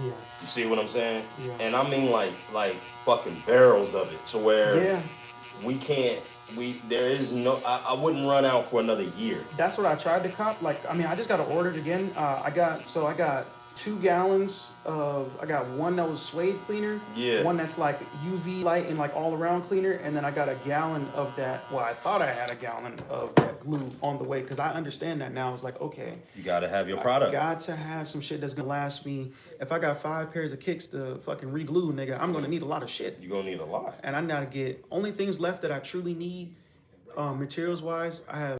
Yeah. You see what I'm saying? Yeah. And I mean like fucking barrels of it to where there is no, I wouldn't run out for another year. That's what I tried to cop. Like, I mean, I just got to order it again. I got 2 gallons I got one that was suede cleaner. Yeah. One that's like UV light and like all around cleaner. And then I got a gallon of that. Well, I thought I had a gallon of that glue on the way. Cause I understand that now. It's like, okay. You got to have your product. I got to have some shit that's going to last me. If I got 5 pairs of kicks to fucking re-glue, nigga, I'm going to need a lot of shit. You're going to need a lot. And I got to get only things left that I truly need materials wise. I have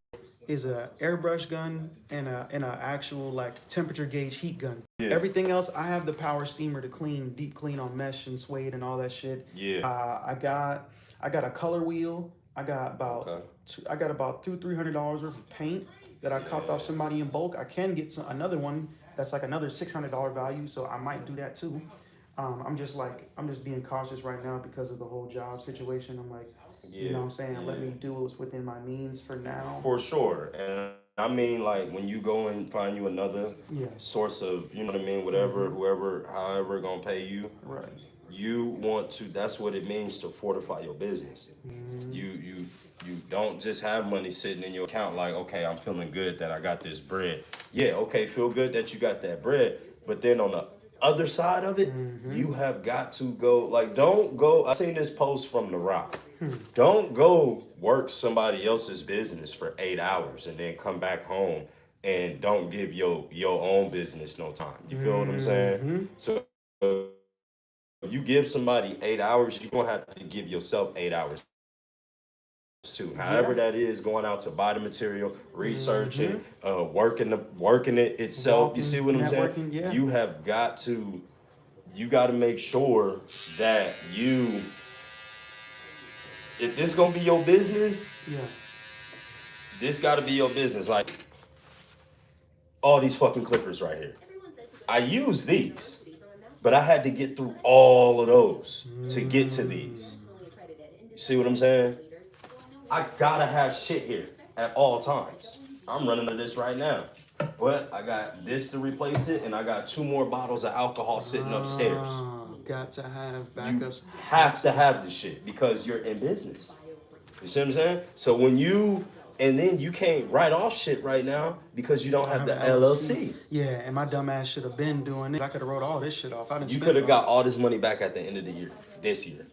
is a airbrush gun and a actual like temperature gauge heat gun. Yeah. Everything else, I have the power steamer to deep clean on mesh and suede and all that shit. Yeah. I got a color wheel. I got about $200-$300 worth of paint that I copped off somebody in bulk. I can get another one that's like another $600 value, so I might do that too. I'm just being cautious right now because of the whole job situation. I'm like, you know what I'm saying? Let me do what's within my means for now. For sure. And I mean, like, when you go and find you another source of, you know what I mean, whatever, whoever, however gonna pay you, right? You want to, that's what it means to fortify your business. You don't just have money sitting in your account like, okay, I'm feeling good that I got this bread. Yeah, okay, feel good that you got that bread, but then on the other side of it, you have got to go, like, don't go, I seen this post from The Rock. Don't go work somebody else's business for 8 hours and then come back home and don't give your own business no time. You feel what I'm saying? So if you give somebody 8 hours, you're gonna have to give yourself 8 hours too. However that is, going out to buy the material, researching, working it itself. You see what I'm saying? Yeah. You got to make sure that if this gonna be your business, this gotta be your business. Like all these fucking clippers right here. I use these. But I had to get through all of those to get to these. You see what I'm saying? I gotta have shit here at all times. I'm running to this right now. But I got this to replace it, and I got 2 more bottles of alcohol sitting upstairs. Got to have You backups. have to have this shit because you're in business. You see what I'm saying? So when you, and then you can't write off shit right now because you don't have the LLC. Yeah, and my dumb ass should have been doing it. I could have wrote all this shit off. I didn't. You could have got all this money back at the end of the year, this year.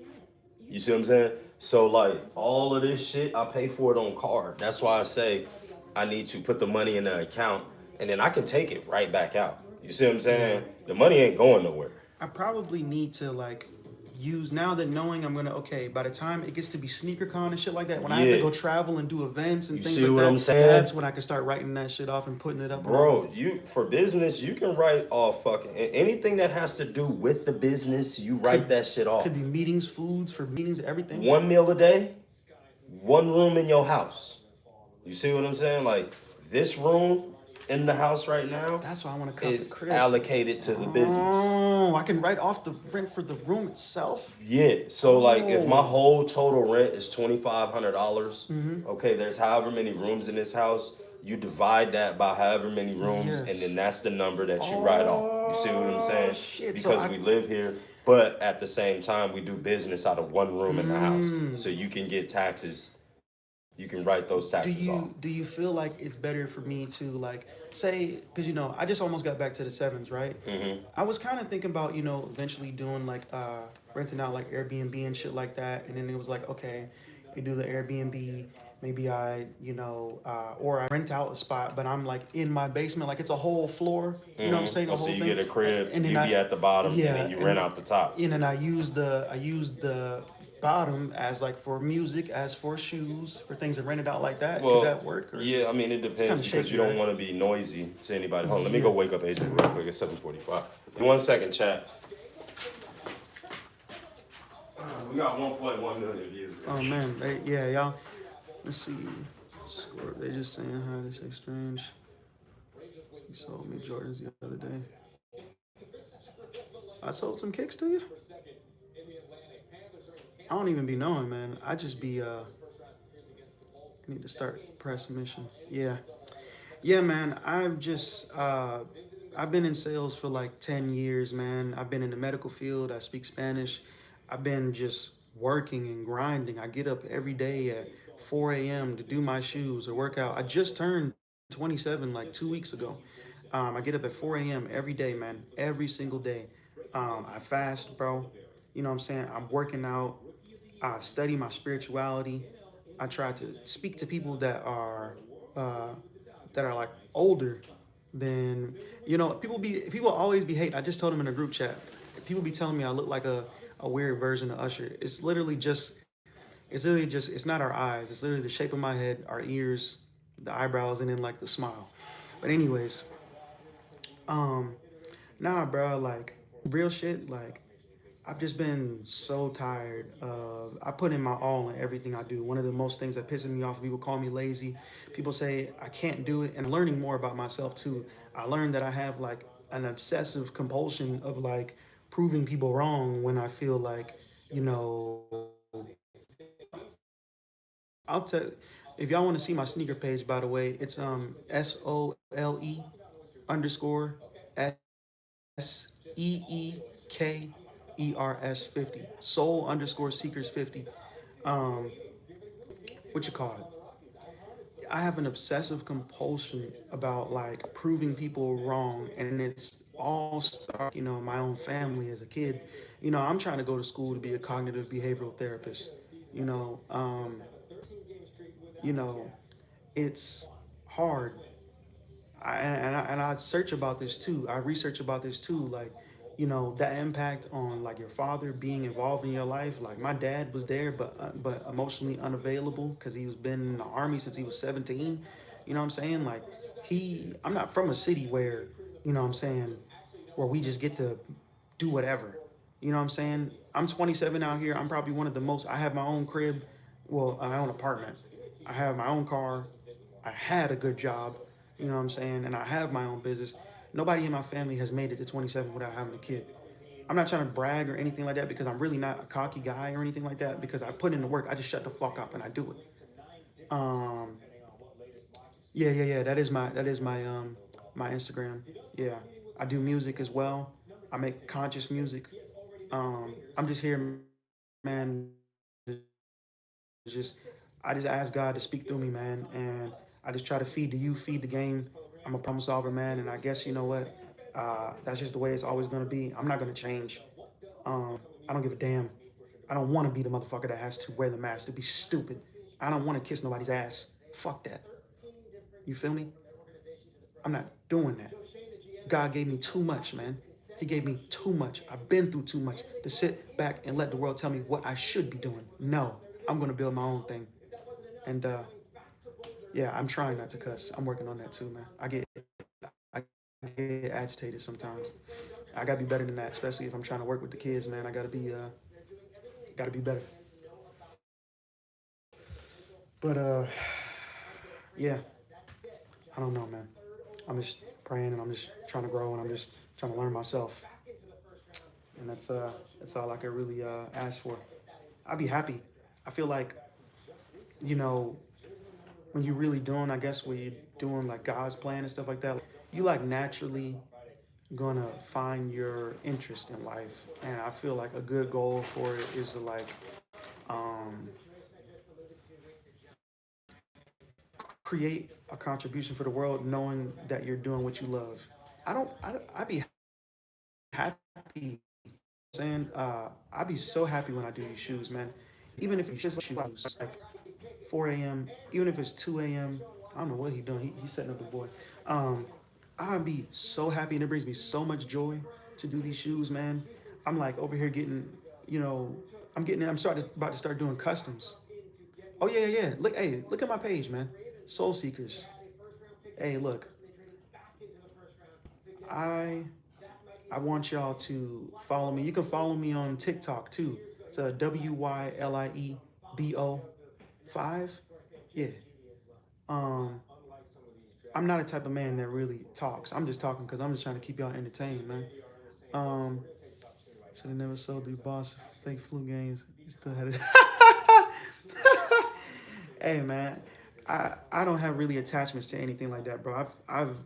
You see what I'm saying? So like all of this shit, I pay for it on card. That's why I say I need to put the money in the account, and then I can take it right back out. You see what I'm saying? The money ain't going nowhere. I probably need to like use now that knowing I'm gonna by the time it gets to be sneaker con and shit like that, when I have to go travel and do events and things see like what that, I'm saying? that's when I can start writing that shit off and putting it up. Bro, you for business, you can write off fucking anything that has to do with the business. You write that shit off. Could be meetings, foods for meetings, everything. 1 meal a day, 1 room in your house. You see what I'm saying? Like this room in the house right now. That's why I want to cut is the crib. allocated to the business. Oh, I can write off the rent for the room itself. Yeah. So like, if my whole total rent is $2,500, okay, there's however many rooms in this house. You divide that by however many rooms, and then that's the number that you write off. You see what I'm saying? Shit. Because we live here, but at the same time, we do business out of 1 room in the house, so you can get taxes. You can write those taxes off. Do you feel like it's better for me to like say, because I just almost got back to the sevens, right? I was kind of thinking about eventually doing like renting out like Airbnb and shit like that, and then it was like, okay, you do the Airbnb, maybe I or I rent out a spot, but I'm like in my basement, like it's a whole floor. You know what I'm saying? So you get a crib, and you be at the bottom, and then you rent out the top. And then I use the bottom as like for music, as for shoes, for things that rented out like that. Could that work? Or yeah, I mean it depends because you don't want to be noisy to anybody. Hold on, let me go wake up AJ real quick. It's 7:45. 1 second, chat. We got 1.1 million views. Oh man, y'all. Let's see. Score. They just saying hi. They say strange. You sold me Jordans the other day. I sold some kicks to you. I don't even be knowing, man. I just be need to start press mission. Yeah, man. I've been in sales for like 10 years, man. I've been in the medical field. I speak Spanish. I've been just working and grinding. I get up every day at 4 a.m. to do my shoes or work out. I just turned 27 like 2 weeks ago. I get up at 4 a.m. every day, man. Every single day. I fast, bro. You know what I'm saying? I'm working out. I study my spirituality. I try to speak to people that are like older than people always be hating. I just told them in a group chat. People be telling me I look like a weird version of Usher. It's literally just it's not our eyes. It's literally the shape of my head, our ears, the eyebrows, and then like the smile. But anyways, nah, bro, like real shit, like I've just been so tired of, I put in my all in everything I do. One of the most things that pisses me off, people call me lazy. People say I can't do it. And learning more about myself too. I learned that I have like an obsessive compulsion of like proving people wrong when I feel like, I'll tell, if y'all want to see my sneaker page, by the way, it's SOLE_SEEKERS 50. What you call it? I have an obsessive compulsion about like proving people wrong, and it's all start, my own family as a kid. I'm trying to go to school to be a cognitive behavioral therapist. It's hard. I search about this too. I research about this too. Like, that impact on like your father being involved in your life. Like my dad was there, but emotionally unavailable because he was been in the army since he was 17. You know what I'm saying? Like I'm not from a city where, where we just get to do whatever. You know what I'm saying? I'm 27 out here. I'm probably one of the most, I have my own crib. Well, my own apartment. I have my own car. I had a good job. And I have my own business. Nobody in my family has made it to 27 without having a kid. I'm not trying to brag or anything like that because I'm really not a cocky guy or anything like that because I put in the work. I just shut the fuck up and I do it. Yeah. That is my my Instagram. Yeah, I do music as well. I make conscious music. I'm just here, man. Just I just ask God to speak through me, man, and I just try to feed the youth, feed the game. I'm a problem solver, man, and I guess you know what? That's just the way it's always gonna be. I'm not gonna change. I don't give a damn. I don't want to be the motherfucker that has to wear the mask. To be stupid. I don't want to kiss nobody's ass. Fuck that. You feel me? I'm not doing that. God gave me too much, man. He gave me too much. I've been through too much to sit back and let the world tell me what I should be doing. No, I'm gonna build my own thing. And yeah, I'm trying not to cuss. I'm working on that too, man. I get agitated sometimes. I gotta be better than that, especially if I'm trying to work with the kids, man. I gotta be better. But yeah, I don't know, man. I'm just praying and I'm just trying to grow and I'm just trying to learn myself. And that's all I could really ask for. I'd be happy. I feel like, you know, when you're really doing, I guess, when you're doing like God's plan and stuff like that, you like naturally gonna find your interest in life. And I feel like a good goal for it is to like um, create a contribution for the world, knowing that you're doing what you love. I'd be happy saying, I'd be so happy when I do these shoes, man. Even if it's just shoes, like 4 a.m., even if it's 2 a.m., I don't know what he's doing. He's setting up the boy. Um, I'd be so happy and it brings me so much joy to do these shoes, man. I'm like over here getting, you know, about to start doing customs. Oh yeah. Look, hey, look at my page, man. Soul Seekers. Hey, look, I I want y'all to follow me. You can follow me on TikTok too. It's a WYLIEBO5. Yeah. Um, I'm not a type of man that really talks. I'm just talking because I'm just trying to keep y'all entertained, man. Um, should have never sold the boss fake flu games. He still had it. Hey, man, I don't have really attachments to anything like that, bro. I've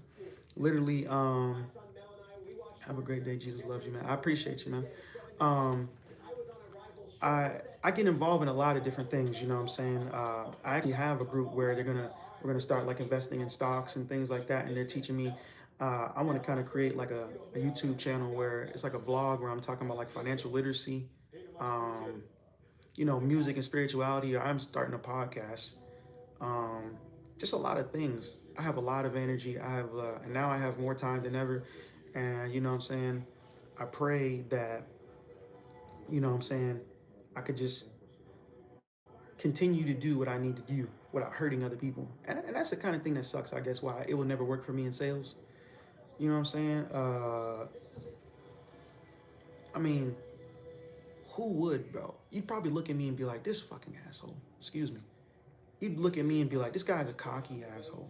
literally have a great day. Jesus loves you, man. I appreciate you, man. Um, I get involved in a lot of different things. You know what I'm saying? I actually have a group where we're gonna start like investing in stocks and things like that, and they're teaching me. I want to kind of create like a YouTube channel where it's like a vlog where I'm talking about like financial literacy, um, you know, music and spirituality. Or I'm starting a podcast. Um, just a lot of things. I have a lot of energy. And now I have more time than ever. And you know what I'm saying? I pray that, you know what I'm saying, I could just continue to do what I need to do without hurting other people. And that's the kind of thing that sucks, I guess, why it will never work for me in sales. You know what I'm saying? I mean, who would, bro? You'd probably look at me and be like, this fucking asshole. Excuse me. You'd look at me and be like, this guy's a cocky asshole.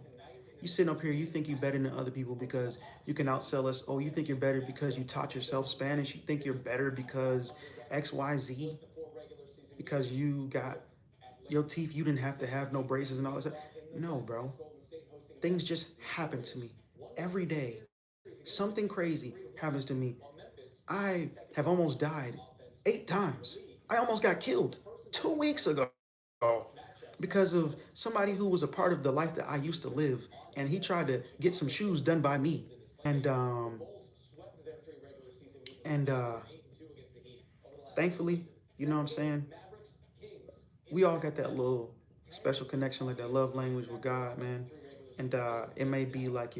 You sitting up here, you think you're better than other people because you can outsell us. Oh, you think you're better because you taught yourself Spanish. You think you're better because XYZ, because you got your teeth, you didn't have to have no braces and all that stuff. No, bro. Things just happen to me every day. Something crazy happens to me. I have almost died 8 times. I almost got killed 2 weeks ago because of somebody who was a part of the life that I used to live, and he tried to get some shoes done by me, and and thankfully, you know what I'm saying, we all got that little special connection, like that love language with God, man. And it may be like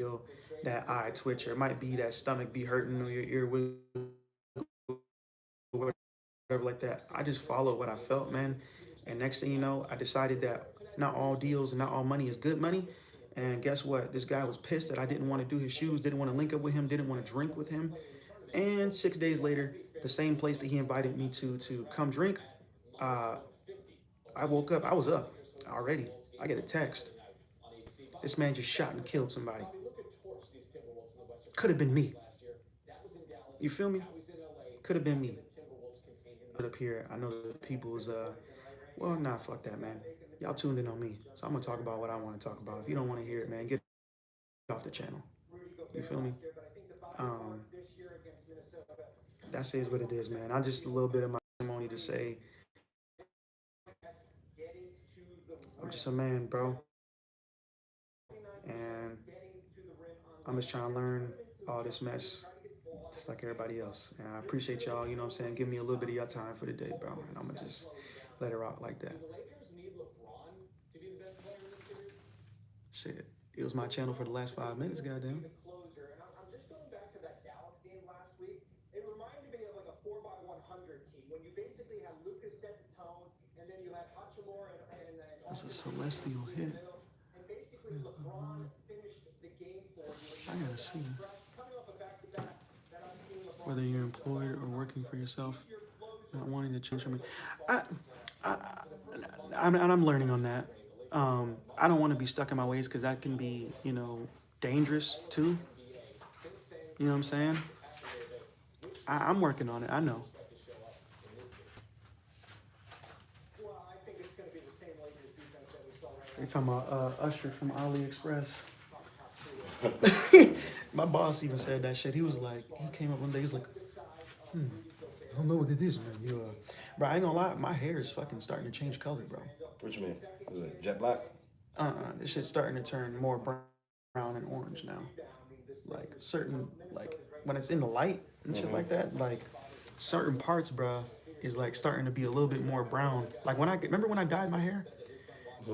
that eye twitch, or it might be that stomach be hurting, or your ear whatever like that. I just followed what I felt, man. And next thing you know, I decided that not all deals and not all money is good money. And guess what? This guy was pissed that I didn't want to do his shoes, didn't want to link up with him, didn't want to drink with him. And 6 days later, the same place that he invited me to come drink, uh, I woke up. I was up already. I get a text. This man just shot and killed somebody. Could have been me. You feel me? Could have been me. Up here, I know that the people is well, nah, fuck that, man. Y'all tuned in on me, so I'm gonna talk about what I want to talk about. If you don't want to hear it, man, get off the channel. You feel me? Um, that is what it is, man. I just a little bit of my testimony to say, I'm just a man, bro, and I'm just trying to learn all this mess, just like everybody else. And I appreciate y'all, you know what I'm saying, give me a little bit of your time for the day, bro, and I'm gonna just let it rock like that. Shit, it was my channel for the last 5 minutes, goddamn. I'm just going back to that Dallas game last week. It reminded me of like a 4x100 team when you basically had Lucas set the tone, and then you had Hachimura and That's a celestial hit. and basically LeBron finished the game for you. I gotta see Coming off a back-to-back that I've seen LeBron. whether you're employed or working for yourself, not wanting to change. I'm learning on that. I don't want to be stuck in my ways because that can be, you know, dangerous too. You know what I'm saying? I'm working on it. I know. Well, I think it's going to be the same Lakers defense that we saw right You're talking about Usher from AliExpress. My boss even said that shit. He was like, he came up one day, he's like, I don't know what it is, man. Bro, I ain't gonna lie, my hair is fucking starting to change color, bro. What you mean? Is it jet black? This shit's starting to turn more brown and orange now. Like certain, like when it's in the light and shit like that, like certain parts, bro, is like starting to be a little bit more brown. Like remember when I dyed my hair?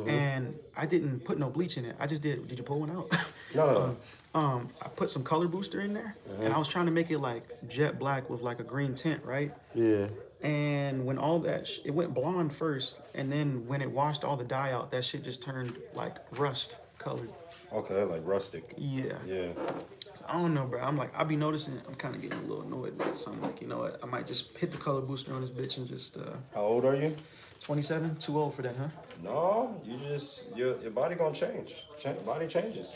And I didn't put no bleach in it. I just did you pull one out? No. I put some color booster in there, and I was trying to make it like jet black with like a green tint, right? Yeah. And when all that, it went blonde first, and then when it washed all the dye out, that shit just turned like rust colored. Okay, like rustic. Yeah. Yeah. So I don't know, bro. I'm like, I be noticing, I'm kind of getting a little annoyed with it. So I'm like, you know what? I might just hit the color booster on this bitch and just, How old are you? 27? Too old for that, huh? No, you just, your body gonna change. Body changes.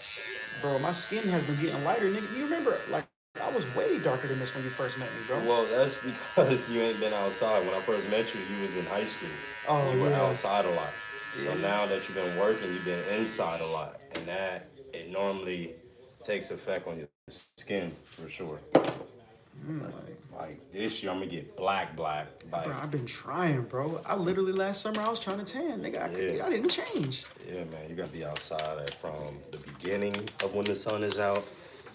Bro, my skin has been getting lighter, nigga. You remember, like, I was way darker than this when you first met me, bro. Well, that's because you ain't been outside. When I first met you, you was in high school. Oh, you were yeah. outside a lot. So Yeah. now that you've been working, you've been inside a lot. And that, it normally takes effect on your skin, for sure. Like this year, I'm gonna get black. Like, Bro, I've been trying, bro. I literally last summer I was trying to tan, nigga. I didn't change. Yeah, man, you gotta be outside from the beginning of when the sun is out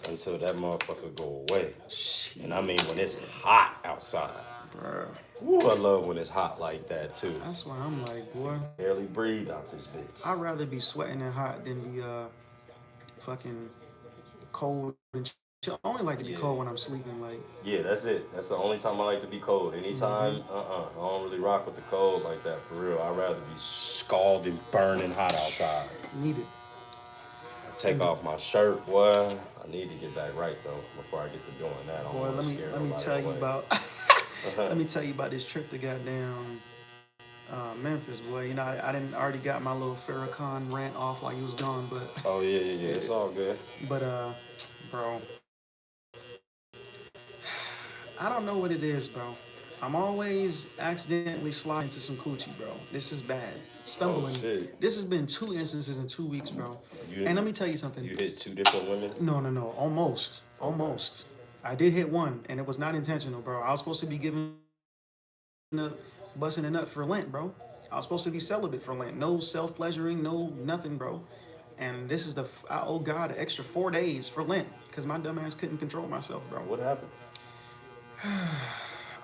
until that motherfucker go away. Shit. And I mean when it's hot outside. Bro. Ooh, I love when it's hot like that too. That's why I'm like, boy, Barely breathe out this bitch. I'd rather be sweating and hot than be fucking cold and chill. I only like to be cold when I'm sleeping, like. Yeah, that's it. That's the only time I like to be cold. Anytime, I don't really rock with the cold like that, for real. I'd rather be scalding, burning hot outside. Need it. I take off my shirt, boy. I need to get back right though before I get to doing that. I don't Boy, wanna let me scare tell you nobody away. about let me tell you about this trip to goddamn Memphis, boy. You know, I didn't already got my little Farrakhan rant off while you was gone, but Oh yeah. It's all good. but bro, I don't know what it is, bro. I'm always accidentally sliding to some coochie, bro. This is bad. Stumbling. Oh, shit. This has been 2 instances in 2 weeks, bro. And let me tell you something. You hit 2 different women? No. Almost. Almost. I did hit one, and it was not intentional, bro. I was supposed to be busting a nut for Lent, bro. I was supposed to be celibate for Lent. No self-pleasuring, no nothing, bro. And this is I owe God an extra 4 days for Lent because my dumb ass couldn't control myself, bro. What happened?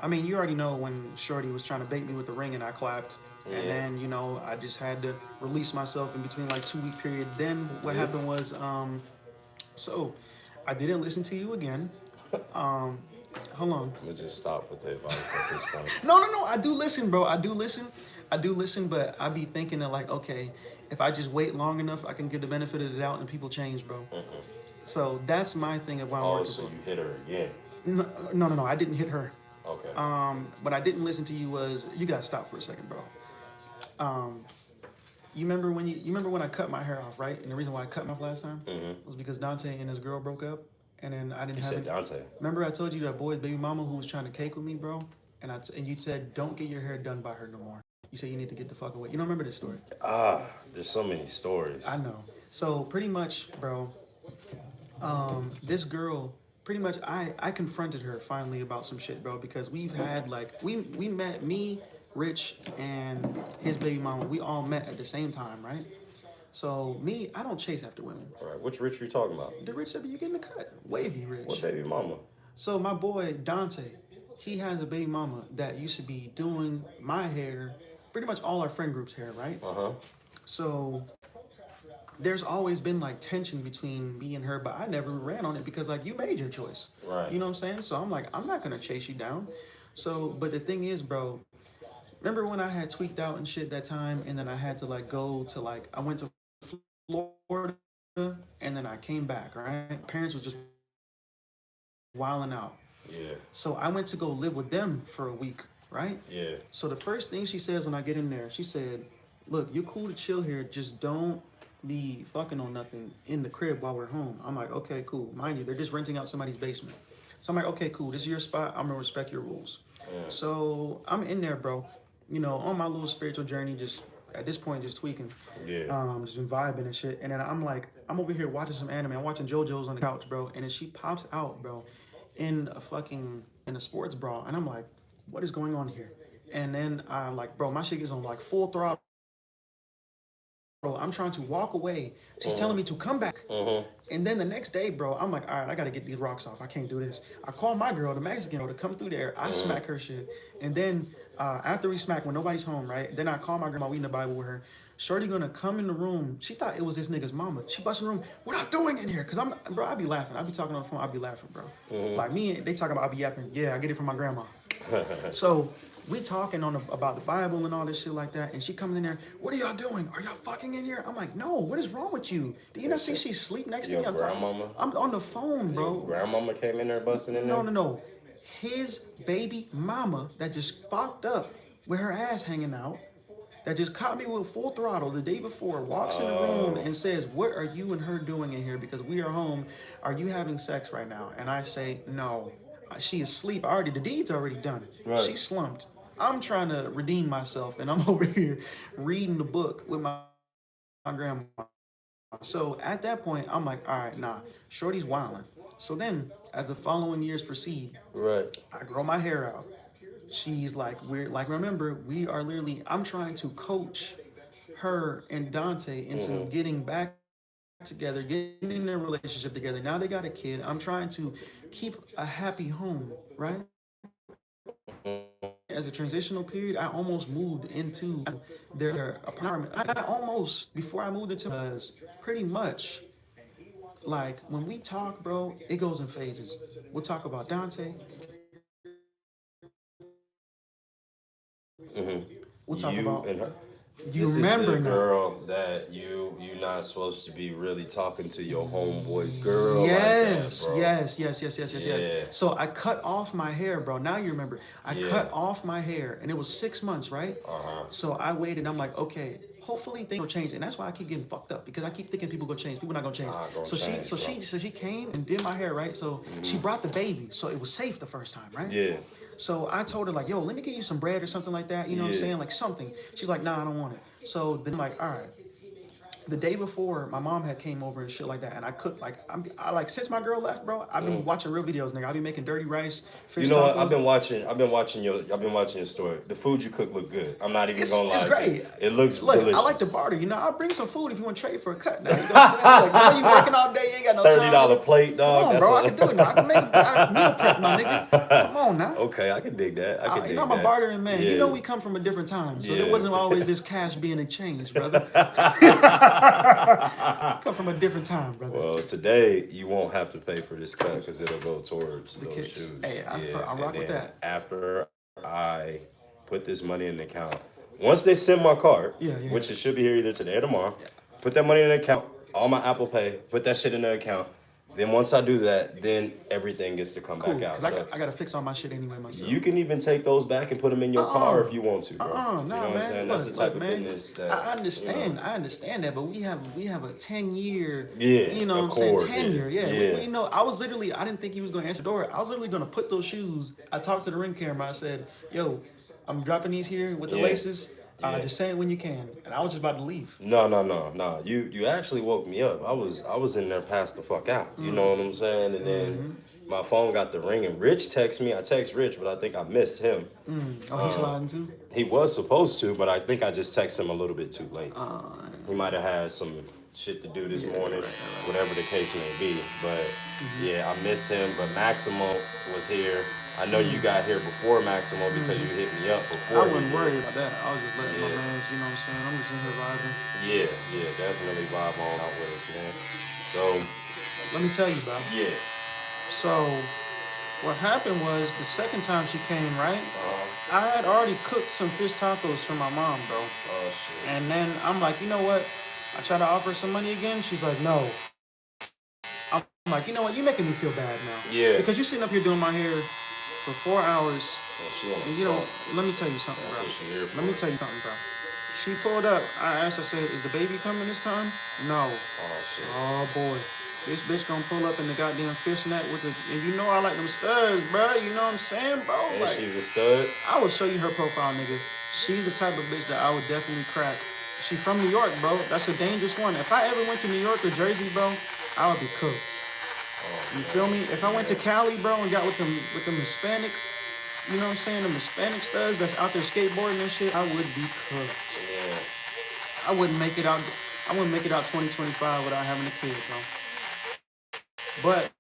I mean, you already know when Shorty was trying to bait me with the ring and I clapped. Yeah. And then, you know, I just had to release myself in between like 2-week period. Then what happened was, so I didn't listen to you again. Hold on. I'm gonna just stop with the advice at this point. No. I do listen, bro. I do listen, but I be thinking that like, okay, if I just wait long enough, I can get the benefit of the doubt and people change, bro. So that's my thing of why I'm working so for. you hit her again? No. I didn't hit her. Okay. What I didn't listen to you was, you gotta stop for a second, bro. You remember when I cut my hair off, right? And the reason why I cut my off last time was because Dante and his girl broke up, and then I didn't You have said it. Dante. Remember I told you that boy's baby mama who was trying to cake with me, bro? And you said don't get your hair done by her no more. You said you need to get the fuck away. You don't remember this story? Ah, there's so many stories. I know. So pretty much, bro, this girl, pretty much I confronted her finally about some shit, bro, because we've had like we met, me, Rich, and his baby mama, we all met at the same time, right? So me, I don't chase after women. All right, which Rich you talking about? The Rich that you getting the cut. Wavy Rich. What baby mama? So my boy Dante, he has a baby mama that used to be doing my hair, pretty much all our friend group's hair, right? Uh-huh. So there's always been like tension between me and her, but I never ran on it because like you made your choice. Right. You know what I'm saying? So I'm like, I'm not gonna chase you down. So, but the thing is, bro, remember when I had tweaked out and shit that time, and then I had to like go to like, I went to Florida, and then I came back, right? Parents was just wilding out. Yeah. So I went to go live with them for a week, right? Yeah. So the first thing she says when I get in there, she said, look, you're cool to chill here, just don't be fucking on nothing in the crib while we're home. I'm like, okay, cool. Mind you, they're just renting out somebody's basement. So I'm like, okay, cool, this is your spot, I'm gonna respect your rules. Yeah. So I'm in there, bro, you know, on my little spiritual journey, just at this point just tweaking. Yeah. Just been vibing and shit. And then I'm like, I'm over here watching some anime. I'm watching JoJo's on the couch, bro. And then she pops out, bro, in a sports bra. And I'm like, what is going on here? And then I'm like, bro, my shit is on like full throttle. Bro, I'm trying to walk away. She's telling me to come back. And then the next day, bro, I'm like, all right, I got to get these rocks off. I can't do this. I call my girl, the Mexican girl, to come through there. I smack her shit. And then after we smack, when nobody's home, right? Then I call my grandma, we in the Bible with her. Shorty gonna come in the room. She thought it was this nigga's mama. She busts in the room. What I doing in here? Cause bro, I be laughing. I be talking on the phone. I be laughing, bro. Like me, they talking about I be yapping. Yeah, I get it from my grandma. So we talking about the Bible and all this shit like that. And she coming in there. What are y'all doing? Are y'all fucking in here? I'm like, no. What is wrong with you? Do you not see she's asleep next to me? Your grandmama? I'm on the phone, bro. Your grandmama came in there busting in there? No. His baby mama that just fucked up with her ass hanging out, that just caught me with full throttle the day before, walks in the room and says, what are you and her doing in here? Because we are home. Are you having sex right now? And I say, no. She is asleep already. The deed's already done. Right. She slumped. I'm trying to redeem myself, and I'm over here reading the book with my grandma. So at that point, I'm like, all right, nah, Shorty's wilding. So then, as the following years proceed, Right. I grow my hair out. She's like, remember, we are literally, I'm trying to coach her and Dante into getting back together, getting in their relationship together. Now they got a kid. I'm trying to keep a happy home, right? As a transitional period, I almost moved into their apartment. I almost, before I moved into, because pretty much, like, when we talk, bro, it goes in phases. We'll talk about Dante. We'll talk about and her. you This remember is the now. girl that you're not supposed to be really talking to your homeboy's girl. Yes, like that, bro. yes. Yeah. So I cut off my hair, bro. Now you remember. I cut off my hair, and it was 6 months, right? So I waited. I'm like, okay, hopefully things will change, and that's why I keep getting fucked up, because I keep thinking people gonna change. People not gonna change. So she came and did my hair, right? So she brought the baby, so it was safe the first time, right? Yeah. So I told her like, yo, let me get you some bread or something like that. You know what I'm saying? Like something. She's like, nah, I don't want it. So then I'm like, all right. The day before, my mom had came over and shit like that, and I cooked like I like since my girl left, bro. I've been watching real videos, nigga. I be making dirty rice. Fish You know what? tacos. I've been watching your story. The food you cook look good. I'm not even gonna lie. It's great. To you. It looks Look, delicious. I like to barter. You know, I'll bring some food if you want to trade for a cut. Now you know what I'm saying? Like, you working all day, you ain't got no time. $30 plate, dog. Come on, bro. I can do it now. I can make meal prep, my nigga. Come on now. Okay, I can dig that. I can dig You know, I'm a that. bartering man. Yeah. You know, we come from a different time, so Yeah. there wasn't always this cash being exchanged, brother. Come from a different time, brother. Well, today you won't have to pay for this cut because it'll go towards those kicks. shoes. Hey, I rock and with then that. After I put this money in the account, once they send my card, which it should be here either today or tomorrow, put that money in the account, all my Apple Pay, put that shit in the account. Then once I do that, then everything gets to come Cool, back out. because So I got to fix all my shit anyway myself. you can even take those back and put them in your car if you want to, bro. Nah, You know what I'm man. saying? That's the type of business that I understand. You know. I understand that, but we have a 10-year, Yeah, you know what I'm accord, saying? Tenure, yeah. yeah. We know. I was literally, I didn't think he was going to answer the door. I was literally going to put those shoes. I talked to the ring camera. I said, "Yo, I'm dropping these here with the laces. Just say it when you can." And I was just about to leave. No. You actually woke me up. I was in there passed the fuck out. You know what I'm saying? And then my phone got the ring and Rich texted me. I text Rich, but I think I missed him. Oh, he's sliding too? He was supposed to, but I think I just texted him a little bit too late. He might have had some shit to do this morning, whatever the case may be. But yeah, I missed him. But Maximo was here. I know you got here before Maximo because you hit me up before. I wasn't worried about that. I was just letting my mans, you know what I'm saying? I'm just in here vibing. Yeah, definitely vibe on out with us, man. So, let me tell you, bro. yeah. So, what happened was the second time she came, right? I had already cooked some fish tacos for my mom, bro. Oh, shit. And then I'm like, you know what? I try to offer her some money again. She's like, no. I'm like, you know what? You're making me feel bad now. Yeah. Because you're sitting up here doing my hair for 4 hours. And you know, let me tell you something, bro. Let me tell you something, bro. She pulled up. I asked her, I said, is the baby coming this time? No. Oh, shit. Oh, boy. This bitch gonna pull up in the goddamn fishnet with the, and you know I like them studs, bro. You know what I'm saying, bro? And like, she's a stud? I will show you her profile, nigga. She's the type of bitch that I would definitely crack. She from New York, bro. That's a dangerous one. If I ever went to New York or Jersey, bro, I would be cooked. You feel me? If I went to Cali, bro, and got with them Hispanic, you know what I'm saying, them Hispanic studs that's out there skateboarding and shit, I would be cooked. Yeah. I wouldn't make it out 2025 without having a kid, bro. But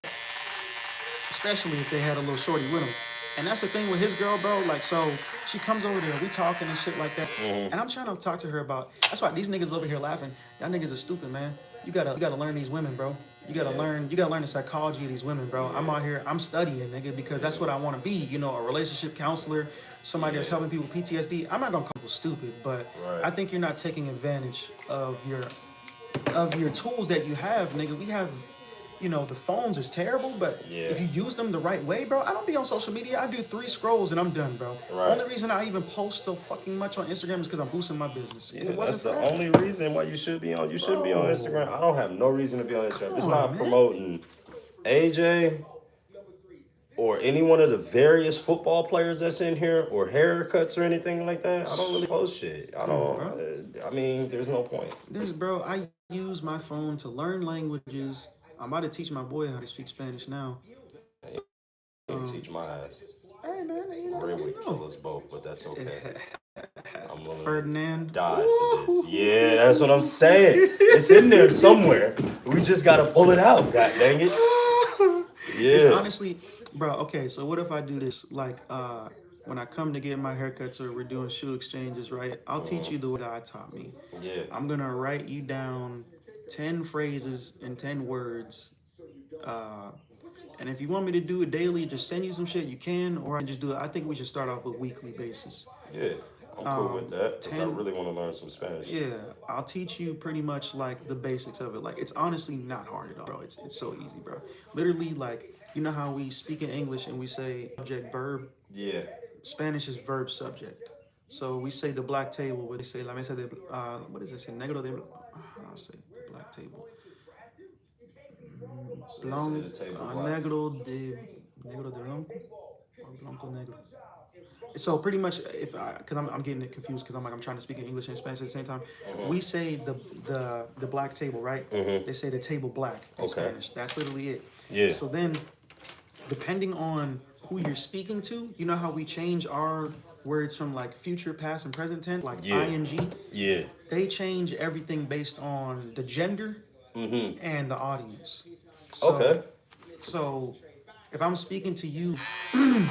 especially if they had a little shorty with them. And that's the thing with his girl, bro. Like, so she comes over there, we talking and shit like that. And I'm trying to talk to her about, that's why these niggas over here laughing. Y'all niggas are stupid, man. You gotta learn these women, bro. You gotta learn the psychology of these women, bro. I'm out here, I'm studying, nigga, because that's what I want to be. You know, a relationship counselor, somebody that's helping people with PTSD. I'm not gonna call people stupid, but I think you're not taking advantage of your tools that you have, nigga. We have, you know, the phones is terrible, but if you use them the right way, bro, I don't be on social media. I do 3 scrolls and I'm done, bro. Right. Only reason I even post so fucking much on Instagram is because I'm boosting my business. Yeah, that's the only reason why you should be on. You shouldn't be on Instagram. I don't have no reason to be on Instagram. It's not promoting AJ or any one of the various football players that's in here or haircuts or anything like that. I don't really post shit. I don't. I mean, there's no point. Bro, I use my phone to learn languages. I'm about to teach my boy how to speak Spanish now. Teach my ass. Hey, man, you know, Ray would kill us both, but that's okay. I'm willing Ferdinand. to die for this. Yeah, that's what I'm saying. It's in there somewhere. We just gotta pull it out. God dang it. Yeah. It's honestly, bro. Okay, so what if I do this? Like, when I come to get my haircuts or we're doing shoe exchanges, right? I'll teach you the way God taught me. Yeah. I'm gonna write you down 10 phrases and 10 words. And if you want me to do it daily, just send you some shit, you can, or I can just do it. I think we should start off with weekly basis. Yeah, I'm cool with that, because I really want to learn some Spanish. Yeah, I'll teach you pretty much like the basics of it. Like, it's honestly not hard at all, bro. It's so easy, bro. Literally, like, you know how we speak in English and we say subject, verb? Yeah. Spanish is verb, subject. So we say the black table, what they say, la mesa de, what does it say? Negro de, I'll say the black table. Negro de blanco or blanco negro. So pretty much, because I'm getting it confused because I'm trying to speak in English and Spanish at the same time. We say the black table, right? They say the table black in Spanish. That's literally it. Yeah. So then, depending on who you're speaking to, you know how we change our words from like future, past, and present tense, like ing. Yeah. They change everything based on the gender and the audience. So, So, if I'm speaking to you, and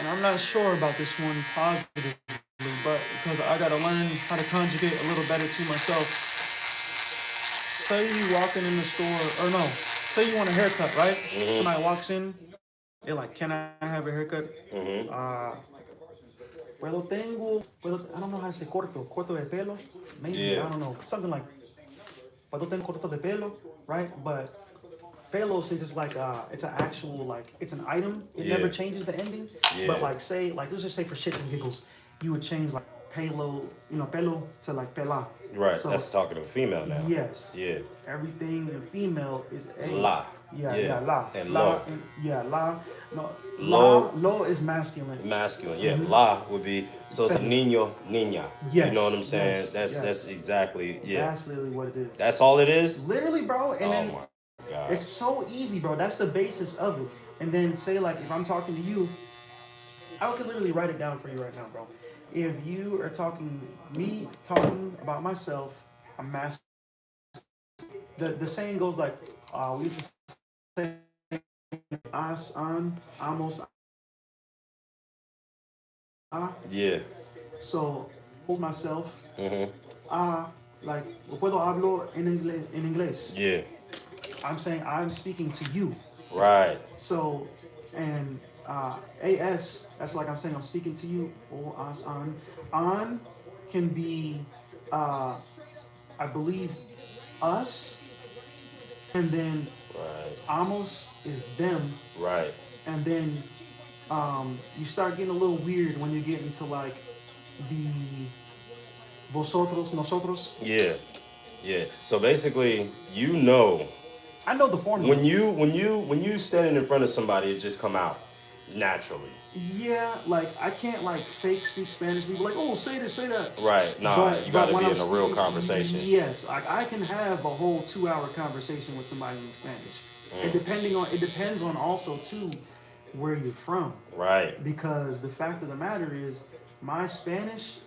I'm not sure about this one positively, but because I gotta learn how to conjugate a little better to myself. Say you walking in the store, or no, say you want a haircut, right? Somebody walks in, they're like, "Can I have a haircut?" I don't know how to say corto de pelo, maybe, Yeah. I don't know, something like, puedo tengo corto de pelo, right? But pelo, since it's like, it's an actual, like, it's an item, it Yeah. never changes the ending. Yeah. But like, say, like, let's just say for shits and giggles, you would change like pelo, pelo to like pela. Right. So, That's talking to a female now. yes. Yeah. Everything in female is a. La. Yeah, la. And la, lo. la. No, Lo. lo is masculine. Masculine. Yeah. La would be, so it's a niño, niña. Yes, You know what I'm saying? yes. That's exactly, yeah. That's literally what it is. That's all it is? Literally, bro. And Oh then my God. it's so easy, bro. That's the basis of it. And then say, like, if I'm talking to you, I could literally write it down for you right now, bro. If you are talking about myself, I'm masculine. The saying goes like, we used to say, as, an, amos, Yeah. So, hold myself, Mm-hmm. like, puedo hablo en inglés. Yeah. I'm saying I'm speaking to you. Right. So, and AS, that's like I'm saying I'm speaking to you. Or as, an can be, I believe, us. And then Right. amos is them. Right. And then you start getting a little weird when you get into like the vosotros, nosotros. Yeah. Yeah. So basically, you know, I know the formula. when you standing in front of somebody, it just come out naturally. Yeah, like I can't like fake speak Spanish. Be like, oh, say this, say that. Right. Nah, But- you but gotta when be I'm in a real speaking- conversation. Yes, like I can have a whole 2-hour conversation with somebody in Spanish. And it depends on also too where you're from. Right. Because the fact of the matter is, my Spanish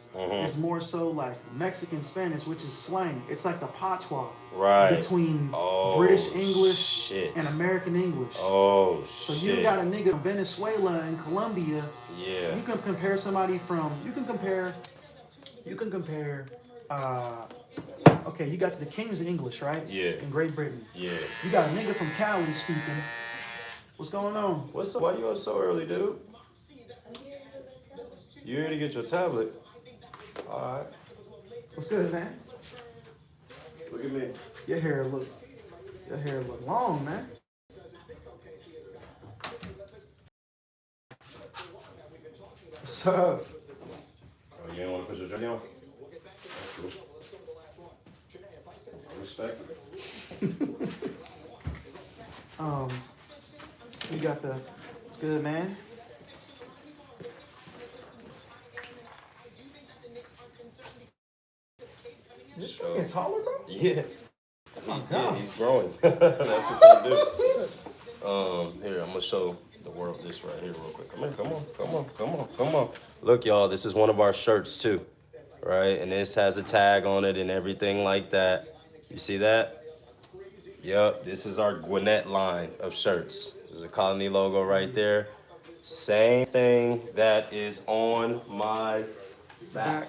is more so like Mexican Spanish, which is slang. It's like the patois Right. between Oh, British English shit. and American English. Oh So shit. you got a nigga from Venezuela and Colombia. Yeah. You can compare somebody from. You can compare. Okay, you got to the King's English, right? Yeah. In Great Britain. Yeah. You got a nigga from Cali speaking. What's going on? What's up? Why you up so early, dude? You here to get your tablet? All right. What's good, man? Look at me. Your hair look long, man. What's up? Oh, you don't want to put your jersey on? That's cool. I respect it. You got the good, man. This So- getting taller, bro? Yeah. Oh, Yeah, God. he's growing. That's what they do. Here, I'm gonna show the world this right here real quick. Come on. Look, y'all, this is one of our shirts too, right? And this has a tag on it and everything like that. You see that? Yep, this is our Gwinnett line of shirts. There's a Colony logo right there. Same thing that is on my back.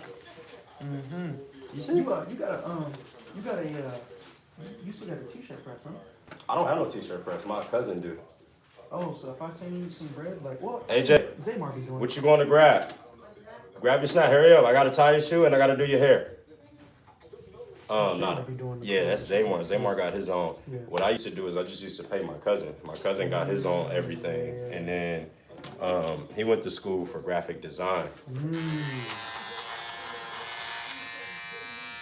You still got a t-shirt press, huh? I don't have no t-shirt press. My cousin do. Oh, so if I send you some bread, like what? AJ, Zaymar be doing. what you going to grab? Grab your snack. Hurry up. I got to tie your shoe and I got to do your hair. Zaymar be doing the Yeah, that's clothes. Zaymar. Zaymar got his own. Yeah. What I used to do is I just used to pay my cousin. My cousin got his own everything. And then he went to school for graphic design.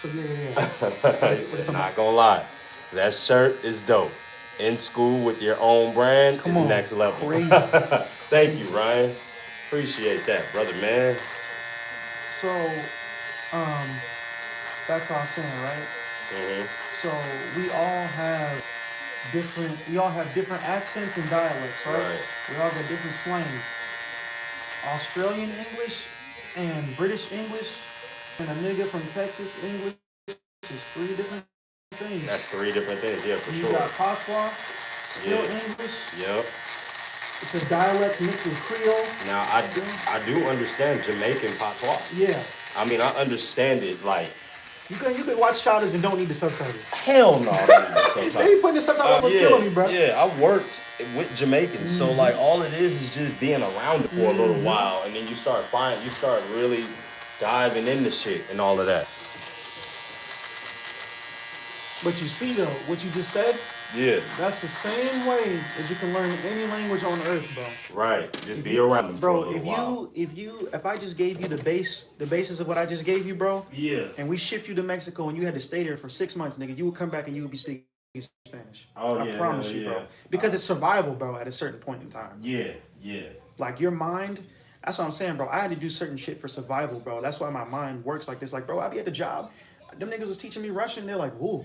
So yeah. He said, not gonna lie, that shirt is dope. In school with your own brand Come is on, next level. crazy. Thank you, Ryan. Appreciate that, brother, man. So, that's what I was saying, right? Mhm. So we all have different accents and dialects, right? Right. We all got different slang. Australian English and British English and a nigga from Texas English is 3 different things. That's 3 different things, yeah, for You sure. got patois, still Yeah. English. Yep. It's a dialect mixed with Creole. Now I do understand Jamaican patois. Yeah. I mean, I understand it like You can watch shouters and don't need the subtitles. Hell no, I don't need the subtitles. They putting the subtitles was killing me, bro. Yeah, I worked with Jamaicans, so like all it is just being around it for a little while, and then you start really diving into shit and all of that. But you see though, what you just said, Yeah, that's the same way that you can learn any language on earth, bro. right. Just be around them for a Bro, little while. if I just gave you the basis of what I just gave you, bro, Yeah. and we shipped you to Mexico and you had to stay there for 6 months, nigga, you would come back and you would be speaking Spanish. Oh, I yeah, promise hell you, yeah. bro. Because it's survival, bro, at a certain point in time. Yeah. Like your mind, that's what I'm saying, bro. I had to do certain shit for survival, bro. That's why my mind works like this. Like, bro, I be at the job, them niggas was teaching me Russian. They're like, whoa,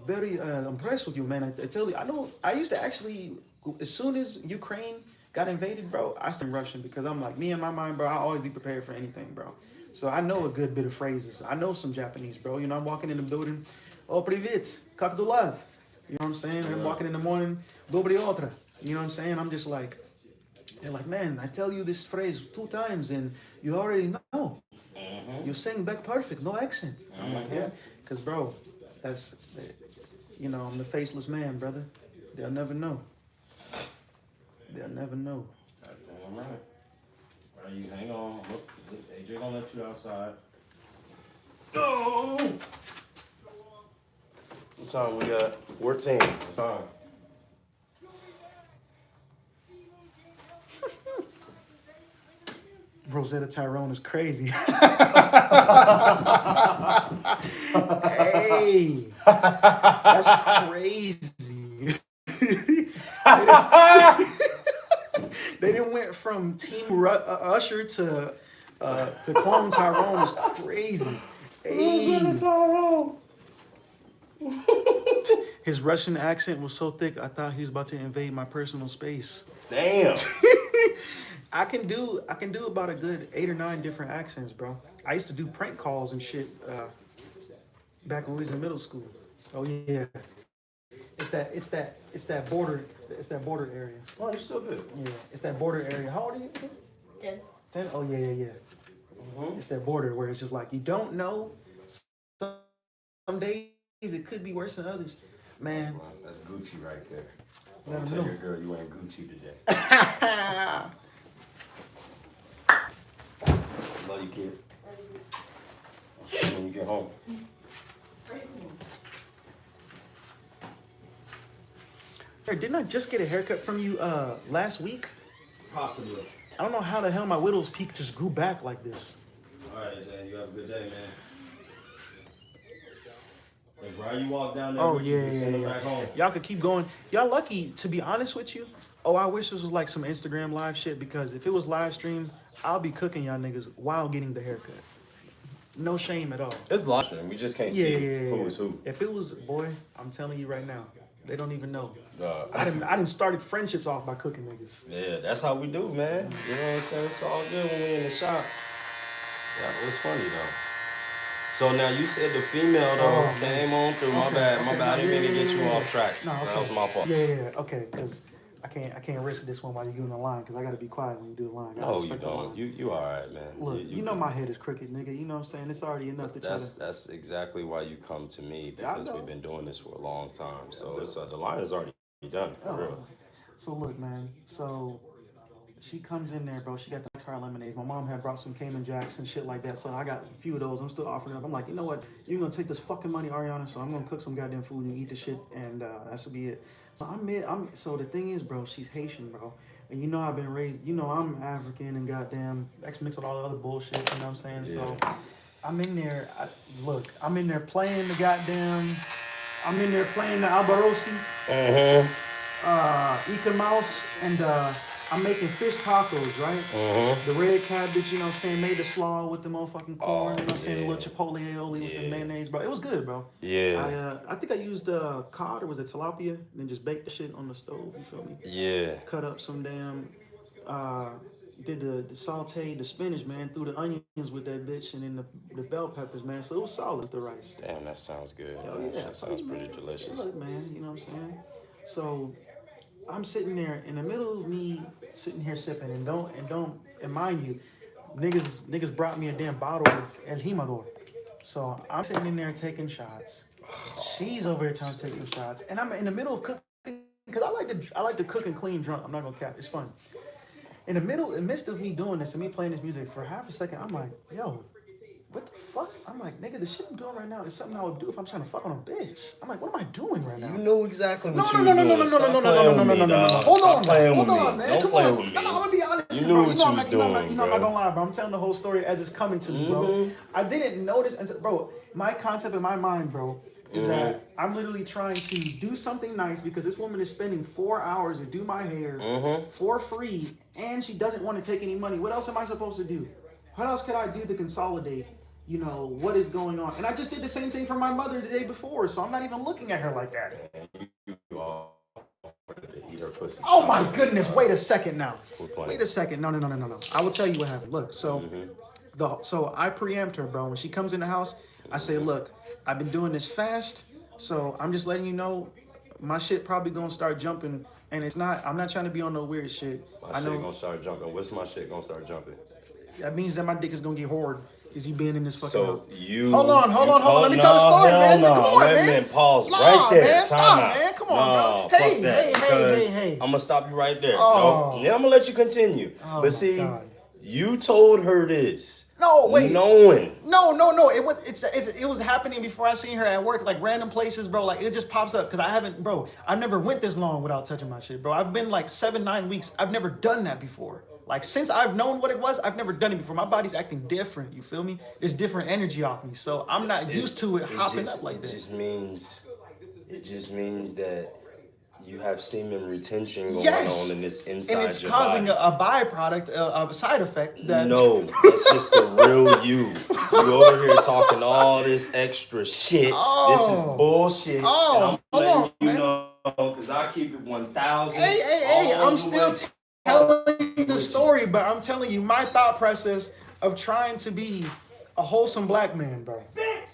very impressed with you, man. I tell you, I used to actually, as soon as Ukraine got invaded, bro, I started Russian because I'm like, me in my mind, bro, I always be prepared for anything, bro. So I know a good bit of phrases. I know some Japanese, bro. You know, I'm walking in the building, oh, привет, как дела? You know what I'm saying? I'm walking in the morning, доброе утро. You know what I'm saying? I'm just like, they're like, man, I tell you this phrase 2 times and you already know. You sing back perfect, no accent. I'm like, yeah, because, bro, that's, you know, I'm the faceless man, brother. They'll never know. They'll never know. All right. All right, you hang on. Look, AJ gonna let you outside. No! What time we got? 14. It's time. Rosetta Tyrone is crazy. Hey, that's crazy. They didn't went from Team Usher to Clone Tyrone is crazy. Hey. Rosetta Tyrone. His Russian accent was so thick, I thought he was about to invade my personal space. Damn. I can do about a good 8 or 9 different accents, bro. I used to do prank calls and shit back when we was in middle school. Oh yeah, it's that border area. Oh, you're still good. Yeah, it's that border area. How old are you? 10. 10? Oh yeah. It's that border where it's just like you don't know. Some days it could be worse than others, man. That's Gucci right there. Let Don't him tell know. your girl you ain't Gucci today. Love you, kid. I'll see you when you get home. Hey, didn't I just get a haircut from you last week? Possibly. I don't know how the hell my widow's peak just grew back like this. All right, Jay, you have a good day, man. If Ryan, you walk down there, Oh with you, yeah, just send her back home. Y'all could keep going. Y'all lucky, to be honest with you. Oh, I wish this was like some Instagram live shit because if it was live stream, I'll be cooking y'all niggas while getting the haircut. No shame at all. It's live stream. We just can't see who is who. If it was, boy, I'm telling you right now, they don't even know. I Uh, didn't started friendships off by cooking niggas. yeah, that's how we do, man. You know what I'm saying? It's all good when we in the shop. Yeah, it was funny though. So now you said the female though came on through. My bad. I didn't mean to get you off track. No, So okay. that was my fault. Yeah, okay, because I can't risk this one while you're doing the line because I gotta be quiet when you do the line. I No, you respect the don't. line. You all right, man. Look, you know my head is crooked, nigga. You know what I'm saying? It's already enough to try to. That's exactly why you come to me because know. we've been doing this for a long time. So it's the line is already done for real. So look, man. So she comes in there, bro. She got the Max Hard lemonades. My mom had brought some Cayman Jacks and shit like that. So I got a few of those. I'm still offering it up. I'm like, you know what? You're gonna take this fucking money, Ariana. So I'm gonna cook some goddamn food and eat the shit, and that's will be it. So So the thing is, bro, she's Haitian, bro. And you know I've been raised. You know I'm African and goddamn mixed with all the other bullshit. You know what I'm saying? So I'm in there. I'm in there playing the goddamn. I'm in there playing the Albarosi. Ika Mouse, and I'm making fish tacos, right? The red cabbage, you know what I'm saying, made the slaw with the motherfucking corn, you know what I'm saying, a little chipotle aioli with the mayonnaise, bro. It was good, bro. Yeah. I think I used cod, or was it tilapia, and then just baked the shit on the stove, you feel me? Yeah. Cut up some damn, did the sauteed the spinach, man, threw the onions with that bitch, and then the bell peppers, man, so it was solid with the rice. Damn, that sounds good. Hell Man. yeah. That sounds pretty delicious. Look, man, you know what I'm saying? So I'm sitting there in the middle of me sitting here sipping and mind you, niggas brought me a damn bottle of El Jimador. So I'm sitting in there taking shots. She's over there trying to take some shots, and I'm in the middle of cooking because I like to cook and clean drunk. I'm not gonna cap. It's fun. In the midst of me doing this and me playing this music for half a second, I'm like, yo, what the fuck? I'm like, nigga, the shit I'm doing right now is something I would do if I'm trying to fuck on a bitch. I'm like, what am I doing right now? You know exactly No, what no, you no, were no, no, doing. no, no, no, no, no, no, no, no, no, no, no. Hold on, hold on, man. Don't play with me. No, no, I'm gonna be honest. You bro. knew what you I'm was not, doing, I'm not gonna lie, bro. I'm telling the whole story as it's coming to me, bro. I didn't notice until, bro. My concept in my mind, bro, is that I'm literally trying to do something nice because this woman is spending 4 hours to do my hair for free, and she doesn't want to take any money. What else am I supposed to do? What else could I do to consolidate? You know, what is going on? And I just did the same thing for my mother the day before, so I'm not even looking at her like that. Oh my goodness, wait a second now. Wait a second. No. I will tell you what happened. Look, so so I preempt her, bro. When she comes in the house, I say, look, I've been doing this fast, so I'm just letting you know my shit probably gonna start jumping, and I'm not trying to be on no weird shit. My shit gonna start jumping. What's my shit gonna start jumping? That means that my dick is gonna get hard. Is you being in this fucking house. Hold on. Let me tell the story, man. Come on, wait man. a minute, pause right there. Man, stop, Time out. man. Come on, bro. Hey. I'm gonna stop you right there. Oh. Now I'm gonna let you continue. Oh, but see, God. you told her this. No, wait. Knowing. No. It was happening before I seen her at work, like random places, bro. Like it just pops up because I never went this long without touching my shit, bro. I've been like 7-9 weeks. I've never done that before. Like, since I've known what it was, I've never done it before. My body's acting different, you feel me? There's different energy off me, so I'm not used to it hopping up like that. It just means that you have semen retention going on in this inside your body. And it's causing a byproduct, a side effect. That No, that's just the real you. You over here talking all this extra shit. This is bullshit. And I'm letting you know, because I keep it 1,000. Hey, I'm still telling the story, but I'm telling you my thought process of trying to be a wholesome black man, bro. Bitch!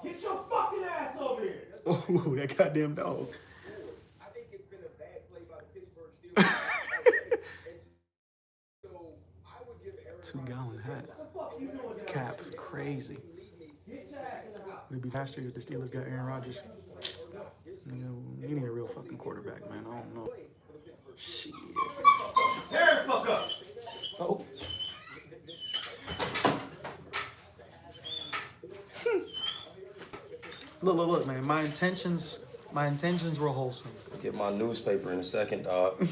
Get your fucking ass over here! Oh, that goddamn dog. I think it's been a bad play by the Pittsburgh Steelers. So I would give Aaron 2-gallon hat. Cap, crazy. Would it be faster if the Steelers got Aaron Rodgers? You need a real fucking quarterback, man. I don't know. Shit. Terrence, fuck up. Oh. Look, man. My intentions were wholesome. Get my newspaper in a second, dog.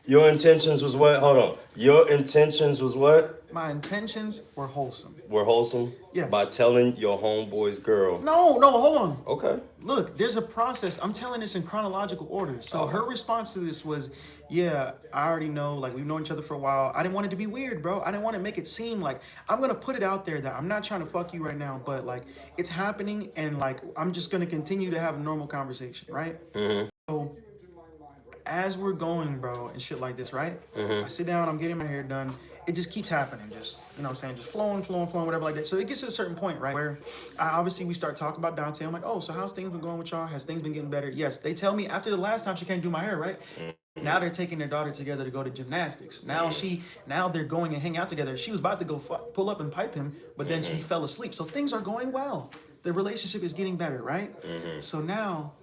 Your intentions was what? Hold on. Your intentions was what? My intentions were wholesome. Were wholesome? Yes. By telling your homeboy's girl. No, hold on. Okay. Look, there's a process. I'm telling this in chronological order. So her response to this was, yeah, I already know, like, we've known each other for a while. I didn't want it to be weird, bro. I didn't want to make it seem like, I'm going to put it out there that I'm not trying to fuck you right now, but, like, it's happening, and, like, I'm just going to continue to have a normal conversation, right? So as we're going, bro, and shit like this, right? I sit down, I'm getting my hair done. It just keeps happening, just, you know what I'm saying, just flowing, whatever like that. So it gets to a certain point, right, where obviously we start talking about Dante. I'm like, oh, so how's things been going with y'all? Has things been getting better? Yes, they tell me after the last time she can't do my hair, right? Now they're taking their daughter together to go to gymnastics. Now they're going and hang out together. She was about to go pull up and pipe him, but then she fell asleep. So things are going well. The relationship is getting better, right? So now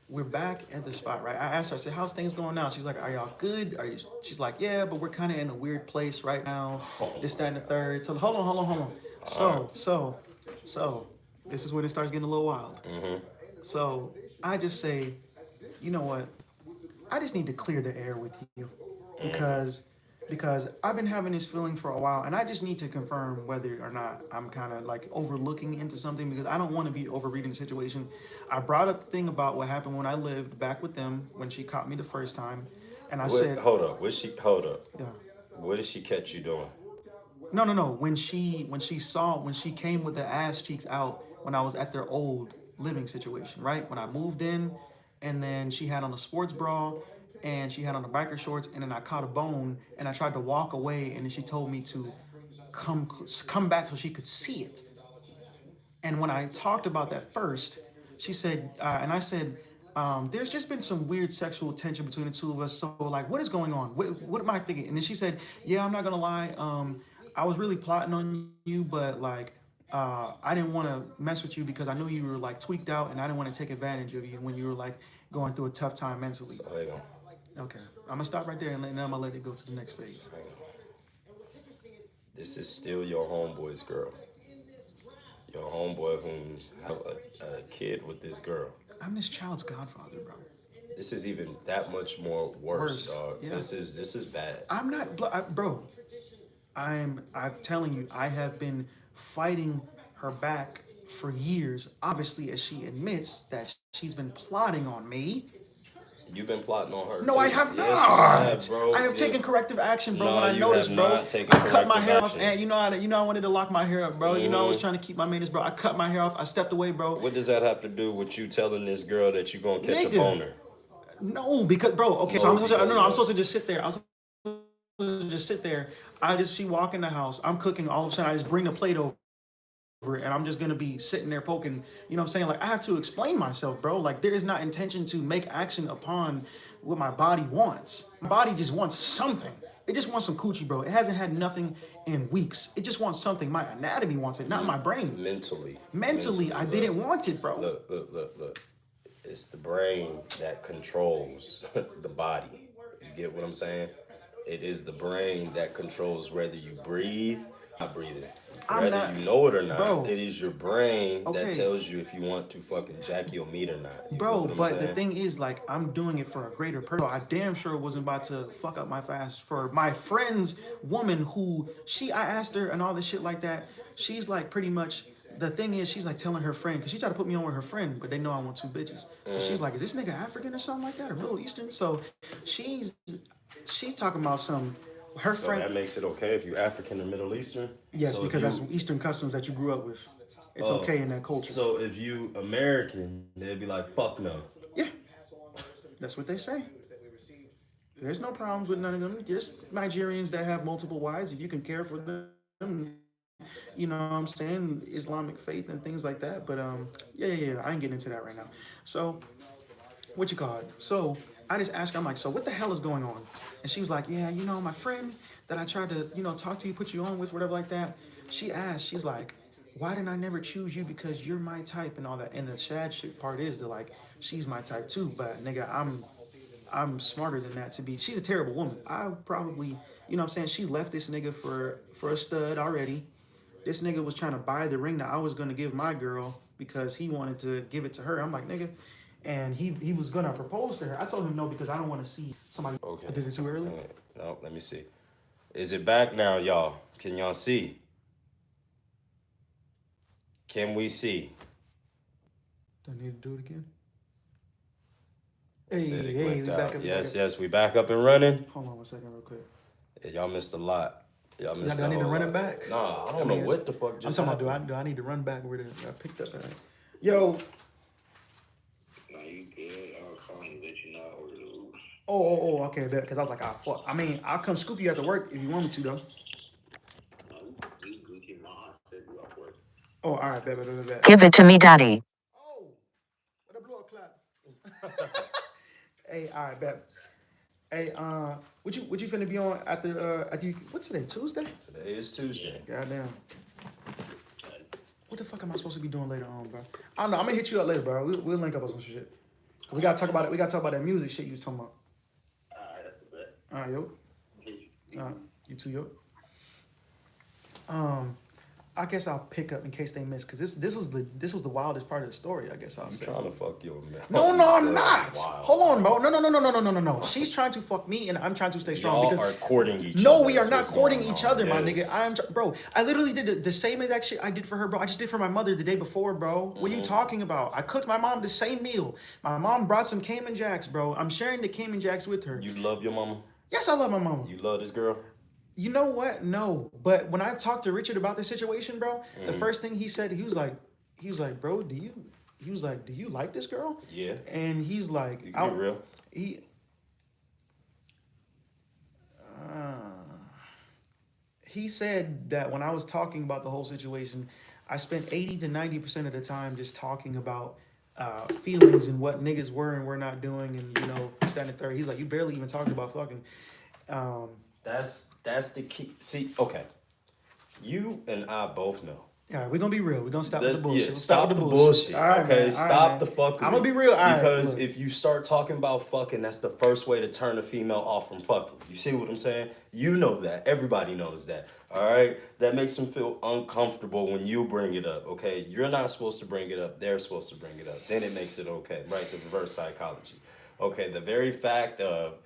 we're back at the spot, right? I asked her, I said, how's things going now? She's like, are y'all good? She's like, yeah, but we're kind of in a weird place right now. This, that, and the third. So hold on. So this is when it starts getting a little wild. So I just say, you know what? I just need to clear the air with you because I've been having this feeling for a while, and I just need to confirm whether or not I'm kind of like overlooking into something, because I don't want to be overreading the situation. I brought up the thing about what happened when I lived back with them when she caught me the first time, and I said, hold up. Yeah. What did she catch you doing? No. When she came with the ass cheeks out when I was at their old living situation, right? When I moved in, and then she had on a sports bra, and she had on the biker shorts, and then I caught a bone, and I tried to walk away, and then she told me to come back so she could see it. And when I talked about that first, she said, and I said, there's just been some weird sexual tension between the two of us. So, like, what is going on? What am I thinking? And then she said, yeah, I'm not gonna lie. I was really plotting on you, but like, I didn't want to mess with you because I knew you were like tweaked out, and I didn't want to take advantage of you when you were like going through a tough time mentally. So hang on. Okay, I'm gonna stop right there, and then I'm gonna let it go to the next phase. Hang on. This is still your homeboy's girl. Your homeboy who's have a kid with this girl. I'm this child's godfather, bro. This is even that much more worse, dog. Yeah. This is bad. I'm not, bro. I'm telling you, I have been fighting her back for years. Obviously, as she admits that she's been plotting on me. You've been plotting on her. No, too. I have Yes, not. you have, bro. I have taken corrective action, bro. No, when I you noticed, have bro, not taken I cut my corrective hair action. off, and you know I wanted to lock my hair up, bro. You know I was trying to keep my maintenance, bro. I cut my hair off. I stepped away, bro. What does that have to do with you telling this girl that you're gonna catch a Nigga. boner? No, because, bro. Okay, so No, I'm supposed to. because- No, I'm supposed to just sit there. I'm supposed to just sit there. She walk in the house. I'm cooking. All of a sudden, I just bring the plate over. And I'm just gonna be sitting there poking, you know what I'm saying? Like, I have to explain myself, bro. Like, there is not intention to make action upon what my body wants. My body just wants something. It just wants some coochie, bro. It hasn't had nothing in weeks. It just wants something. My anatomy wants it, not my brain. Mentally, I didn't want it, bro. Look. It's the brain that controls the body. You get what I'm saying? It is the brain that controls whether you breathe, not breathing. Whether you know it or not, bro. it is your brain Okay. that tells you if you want to fucking jack your meat or not. You Bro, feel what I'm but the saying? thing is, like, I'm doing it for a greater purpose. I damn sure wasn't about to fuck up my fast for my friend's woman who I asked her and all this shit like that. She's like pretty much, the thing is, she's like telling her friend, because she tried to put me on with her friend, but they know I want two bitches. So she's like, is this nigga African or something like that, or Middle Eastern? So she's talking about her So friend. that makes it okay if you're African or Middle Eastern? Yes, So because if that's Eastern customs that you grew up with. It's okay in that culture. So if you American, they'd be like, fuck no. Yeah, that's what they say. There's no problems with none of them. There's Nigerians that have multiple wives. If you can care for them, you know what I'm saying, Islamic faith and things like that. But yeah, I ain't getting into that right now. So, what you call it? So I just asked her, I'm like, so what the hell is going on? And she was like, yeah, you know, my friend that I tried to, you know, talk to you, put you on with, whatever like that. She asked, she's like, why didn't I never choose you? Because you're my type and all that. And the sad shit part is that, like, she's my type too, but nigga, I'm smarter than that to be. She's a terrible woman. I probably, you know what I'm saying? She left this nigga for a stud already. This nigga was trying to buy the ring that I was gonna give my girl because he wanted to give it to her. I'm like, nigga. And he was gonna propose to her. I told him no because I don't want to see somebody. Okay. I did it too early. No, let me see. Is it back now, y'all? Can y'all see? Can we see? Do I need to do it again? Said it Hey, clicked we out. back up. Yes, we back up and running. Hold on 1 second real quick. Yeah, y'all missed a lot. Y'all missed Do I a need to whole run lot. it back? Nah, I don't I know mean, what the fuck I'm just talking happened. about, do I need to run back where I picked up at? Yo. No, you good. I was calling to let you know I ordered the Uber. Oh, okay, because I was like, fuck. I mean, I'll come scoop you after work if you want me to, though. No, you Gucci mom. I said you off work. Oh, all right, bet. Give it to me, daddy. Oh, what a blow up clap. Hey, all right, bet. Hey, what you finna be on after what's today, Tuesday? Today is Tuesday. Goddamn. What the fuck am I supposed to be doing later on, bro? I don't know. I'm gonna hit you up later, bro. We'll link up on some shit. We gotta talk about it. We gotta talk about that music shit you was talking about. Alright, that's the bet. All right, yo. Peace. You too, yo. I guess I'll pick up in case they miss, because this was the wildest part of the story. I guess I'll I'm say. trying to fuck your man. No, I'm Girl, not. wild. Hold on, bro. No. She's trying to fuck me, and I'm trying to stay strong. Y'all because are courting each other. no, we are That's not what's courting going each on. other, my Yes. nigga. Bro, I literally did the same exact shit I did for her, bro. I just did for my mother the day before, bro. What are you talking about? I cooked my mom the same meal. My mom brought some Cayman Jacks, bro. I'm sharing the Cayman Jacks with her. You love your mama? Yes, I love my mama. You love this girl? You know what? No. But when I talked to Richard about the situation, bro, the first thing he said, he was like, bro, do you like this girl? Yeah. And he's like, You can be real. He said that when I was talking about the whole situation, I spent 80 to 90% of the time just talking about feelings and what niggas were and were not doing, and you know, this, that, and the third. He's like, you barely even talked about fucking. That's the key. See, okay. You and I both know. All right, we're gonna be real. We're gonna stop with the bullshit. Yeah, We'll stop the bullshit. All right, Okay, man. All stop right, the man. fuckery. I'm gonna be real. All right, because look. if you start talking about fucking, that's the first way to turn a female off from fucking. You see what I'm saying? You know that. Everybody knows that. All right? That makes them feel uncomfortable when you bring it up, okay? You're not supposed to bring it up. They're supposed to bring it up. Then it makes it okay, right? The reverse psychology. Okay, the very fact of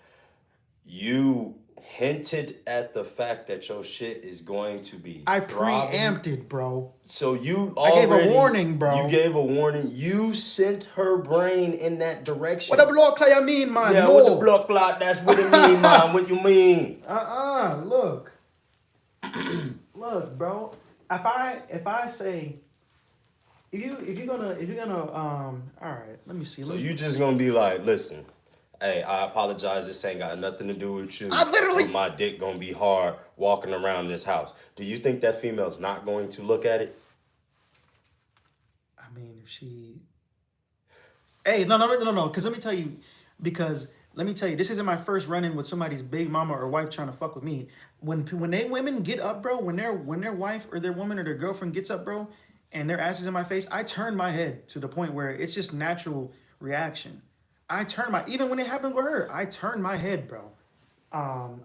you hinted at the fact that your shit is going to be I throbbing. preempted, bro. So you I gave a already, warning, bro. You gave a warning. You sent her brain in that direction. What the block clot you mean, man? Yeah, no. what the block clot? That's what it mean, man. What you mean? Look. Look, bro. If I say if you're gonna all right, let me see. So you just gonna be like, listen, hey, I apologize. This ain't got nothing to do with you. I literally- But my dick gonna be hard walking around this house. Do you think that female's not going to look at it? I mean, if she Hey, no, because let me tell you, this isn't my first run-in with somebody's big mama or wife trying to fuck with me. When they women get up, bro, when their wife or their woman or their girlfriend gets up, bro, and their ass is in my face, I turn my head to the point where it's just natural reaction. Even when it happened with her, I turned my head, bro.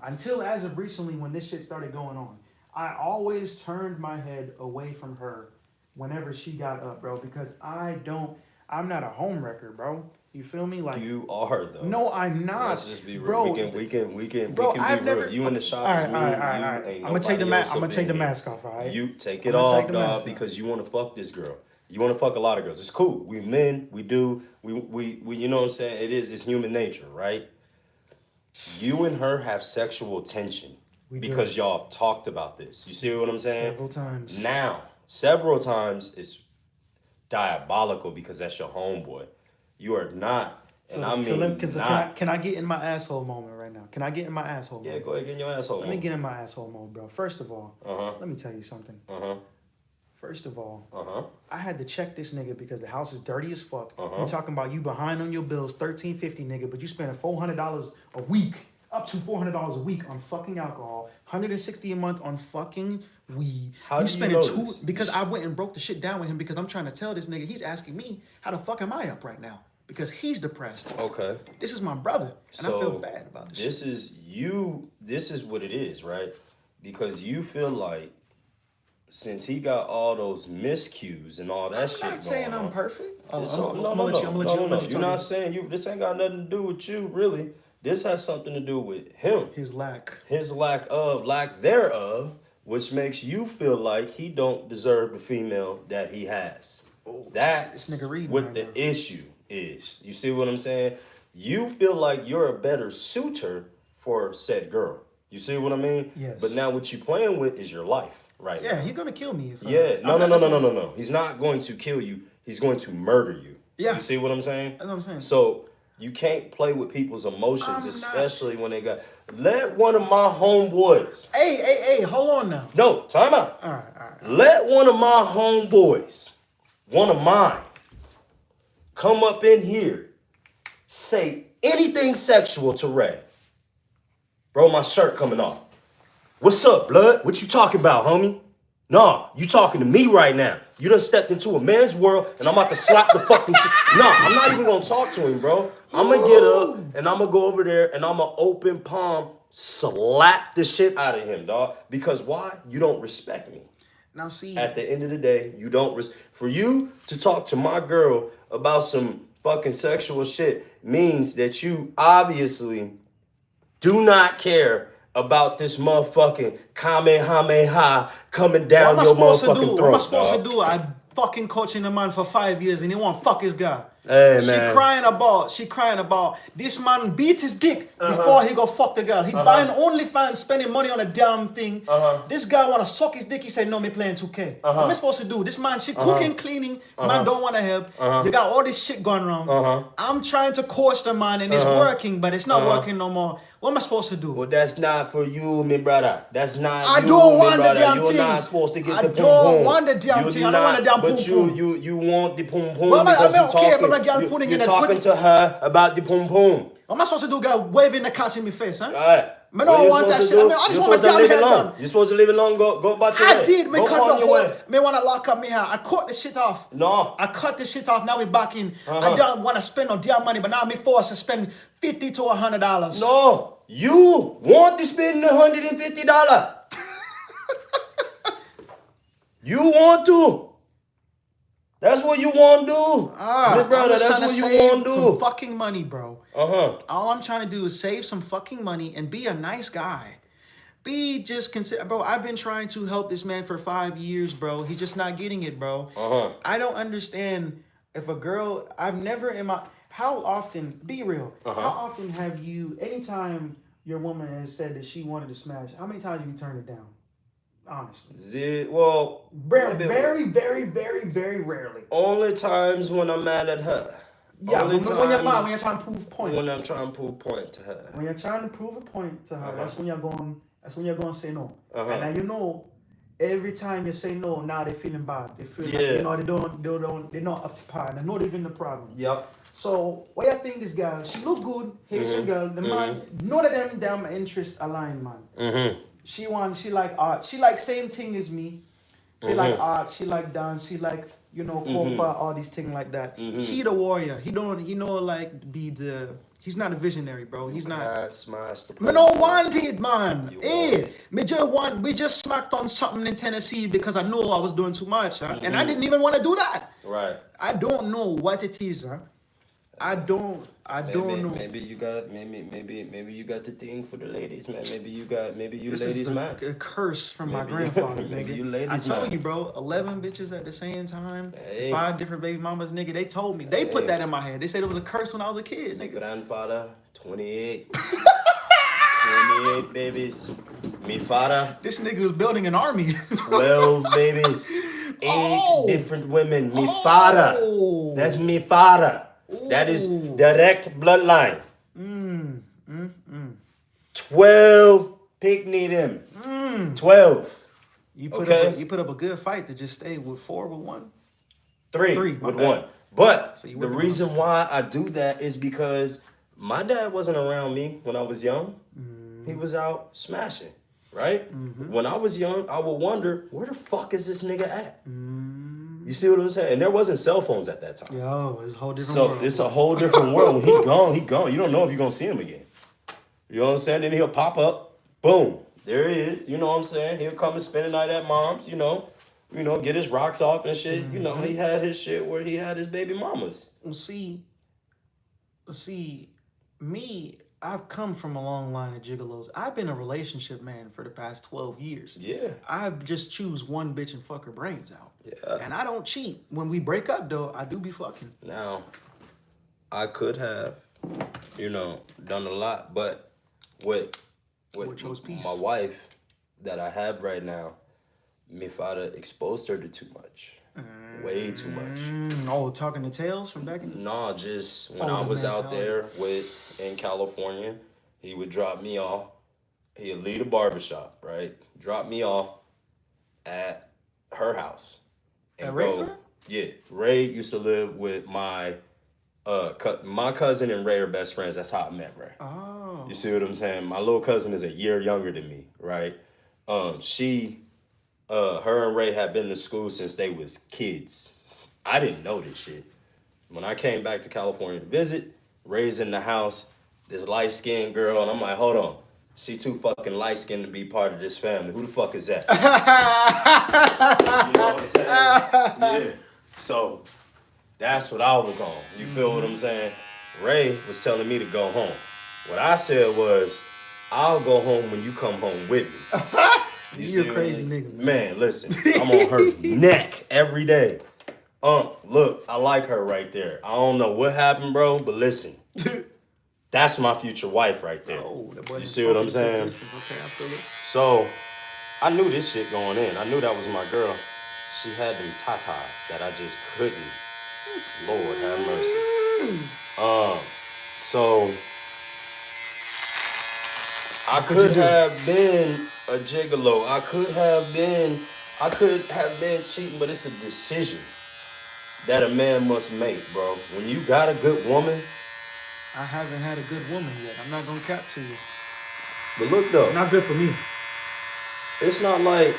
Until as of recently when this shit started going on, I always turned my head away from her whenever she got up, bro, because I'm not a home wrecker, bro. You feel me? Like You are though. no, I'm not. Let's just be real. Bro, We can bro, be I've real. never. You in the shop All is right, me. all right. Ain't I'm gonna take the nobody else I'm gonna up take the in here. mask off. All right. You take it I'm gonna off, take the mask dog, off. because you want to fuck this girl. You want to fuck a lot of girls. It's cool. We men. We do. We you know what I'm saying? It's human nature, right? You and her have sexual tension because y'all have talked about this. You see what I'm saying? Several times. Now, several times it's diabolical because that's your homeboy. You are not. And I mean, can I get in my asshole moment right now? Can I get in my asshole Yeah, mode? go ahead, get in your asshole. Let me get in my asshole mode, bro. First of all, let me tell you something. First of all, I had to check this nigga because the house is dirty as fuck. You talking about you behind on your bills, $1,350, nigga, but you spending $400 a week, up to $400 a week on fucking alcohol, $160 a month on fucking weed. How do you know this? Because I went and broke the shit down with him because I'm trying to tell this nigga, he's asking me, how the fuck am I up right now? Because he's depressed. Okay. This is my brother, and I feel bad about this shit. This is what it is, right? Because you feel like since he got all those miscues and all that shit going on. I'm not saying I'm perfect. No. You're not saying this ain't got nothing to do with you, really. This has something to do with him. His lack thereof, which makes you feel like he don't deserve the female that he has. That's this nigga reading what right the now. issue is. You see what I'm saying? You feel like you're a better suitor for said girl. You see what I mean? Yes. But now what you playing with is your life right now. Yeah, he's gonna kill me. No. He's not going to kill you. He's going to murder you. Yeah. You see what I'm saying? That's what I'm saying. So you can't play with people's emotions, especially when they got. Let one of my homeboys. Hey, hold on now. No, time out. All right. Let one of my homeboys, one of mine, come up in here, say anything sexual to Ray. Bro, my shirt coming off. What's up, blood? What you talking about, homie? Nah, you talking to me right now. You done stepped into a man's world, and I'm about to slap the fucking shit. Nah, I'm not even gonna talk to him, bro. I'm gonna get up, and I'm gonna go over there, and I'm gonna open palm slap the shit out of him, dog. Because why? You don't respect me. Now see, At the end of the day, you don't for you to talk to my girl about some fucking sexual shit means that you obviously do not care about this motherfucking Kamehameha coming down your motherfucking throat. What am I supposed to do? I fucking coaching the man for 5 years and he won't fuck his guy. Hey, She man. crying about this man beat his dick before he go fuck the girl. He buying OnlyFans, spending money on a damn thing. This guy wanna suck his dick. He said, no, me playing 2K. What am I supposed to do? This man, she cooking, cleaning. Man don't wanna help. You got all this shit going wrong. I'm trying to coach the man and it's working, but it's not working no more. What am I supposed to do? Well, that's not for you, me brother. That's not I you, don't me want the brother. damn You're thing. not supposed to get I the pum don't pum. want the damn You thing. do I don't want the damn but pum you want the pum pum Well, because I'm you're okay, talking. but my girl putting You're in a talking put- to her about the pum pum. What am I supposed to do, guy? Waving the couch in my face, huh? All right. I What don't you want that supposed shit. to I do? mean, I You're just want supposed my to damn leave it hair long. done. You're supposed to leave it long. Go about your I way. did. Me Go cut the on your whole. way. Me wanna lock up me hair. I cut the shit off. No. I cut the shit off. Now we back in. I Uh-huh. don't want to spend no damn money, but now me forced to spend $50 to $100. No. You want to spend $150. You want to. That's what you want to do. I'm brother, just that's trying to what you save want to some do. fucking money, bro. All I'm trying to do is save some fucking money and be a nice guy. Be just consider, bro. I've been trying to help this man for 5 years, bro. He's just not getting it, bro. I don't understand if a girl. I've never in my. How often? Be real. How often have you? Anytime your woman has said that she wanted to smash, how many times have you turned it down? Honestly. Well, very, very, very, very, very rarely. Only times when I'm mad at her. Yeah, Only when you're mad, when you're trying to prove a point. When I'm trying to prove a point to her. When you're trying to prove a point to her, that's when you're going. That's when you're going to say no. And now you know, every time you say no, now they're feeling bad. They feel like, they're not up to par. They're not even the problem. Yep. So, what you think this girl? She look good, Haitian girl. The man, none of them damn interests align, man. She like art. She like same thing as me. She like art. She like dance. She like compa, all these things like that. He the warrior. He don't like be the. He's not a visionary, bro. He's not. Smash the. Me don't want it, man. Hey, we just smacked on something in Tennessee because I knew I was doing too much, and I didn't even want to do that. Right. I don't know what it is, huh? I don't know. Maybe you got you got the thing for the ladies, man. Maybe you ladies man. A curse from my grandfather, maybe nigga. you ladies I told man. you, bro. 11 bitches at the same time. Hey. 5 different baby mamas, nigga. They told me. They put that in my head. They said it was a curse when I was a kid, nigga. Grandfather, 28. 28 babies. Me father. This nigga was building an army. 12 babies. 8 different women. Me father. That's me father. That is direct bloodline. 12 picnic them. 12. You put up a good fight to just stay with 4 with 1. 3 with 1. But the reason why I do that is because my dad wasn't around me when I was young. He was out smashing, right? When I was young, I would wonder, where the fuck is this nigga at? You see what I'm saying? And there wasn't cell phones at that time. Yo, it's a whole different world. So it's a whole different world. When he gone. You don't know if you're going to see him again. You know what I'm saying? Then he'll pop up. Boom. There he is. You know what I'm saying? He'll come and spend the night at mom's, get his rocks off and shit. He had his shit where he had his baby mamas. See, me, I've come from a long line of gigolos. I've been a relationship man for the past 12 years. Yeah. I just choose one bitch and fuck her brains out. Yeah. And I don't cheat. When we break up, though, I do be fucking. Now, I could have, done a lot, but with my wife that I have right now, my father exposed her to too much. Way too much. Talking the tales from back in? No, just when I was out there in California, he would drop me off. He'd leave a barbershop, right? Drop me off at her house. And Ray? Yeah. Ray used to live with my cousin and Ray are best friends. That's how I met Ray. Oh. You see what I'm saying? My little cousin is a year younger than me, right? Her and Ray had been to school since they was kids. I didn't know this shit. When I came back to California to visit, Ray's in the house, this light-skinned girl, and I'm like, hold on. She too fucking light-skinned to be part of this family. Who the fuck is that? You know what I'm saying? Yeah. So, that's what I was on. You feel what I'm saying? Ray was telling me to go home. What I said was, I'll go home when you come home with me. You're a crazy nigga. Man, listen, I'm on her neck every day. Look, I like her right there. I don't know what happened, bro, but listen. That's my future wife right there. You see what I'm saying? Okay, I feel it. So, I knew this shit going in. I knew that was my girl. She had them tatas that I just couldn't. Lord have mercy. So, I could have been a gigolo. I could have been cheating, but it's a decision that a man must make, bro. When you got a good woman, I haven't had a good woman yet. I'm not gonna cap to you. But look though, Not good for me. it's not like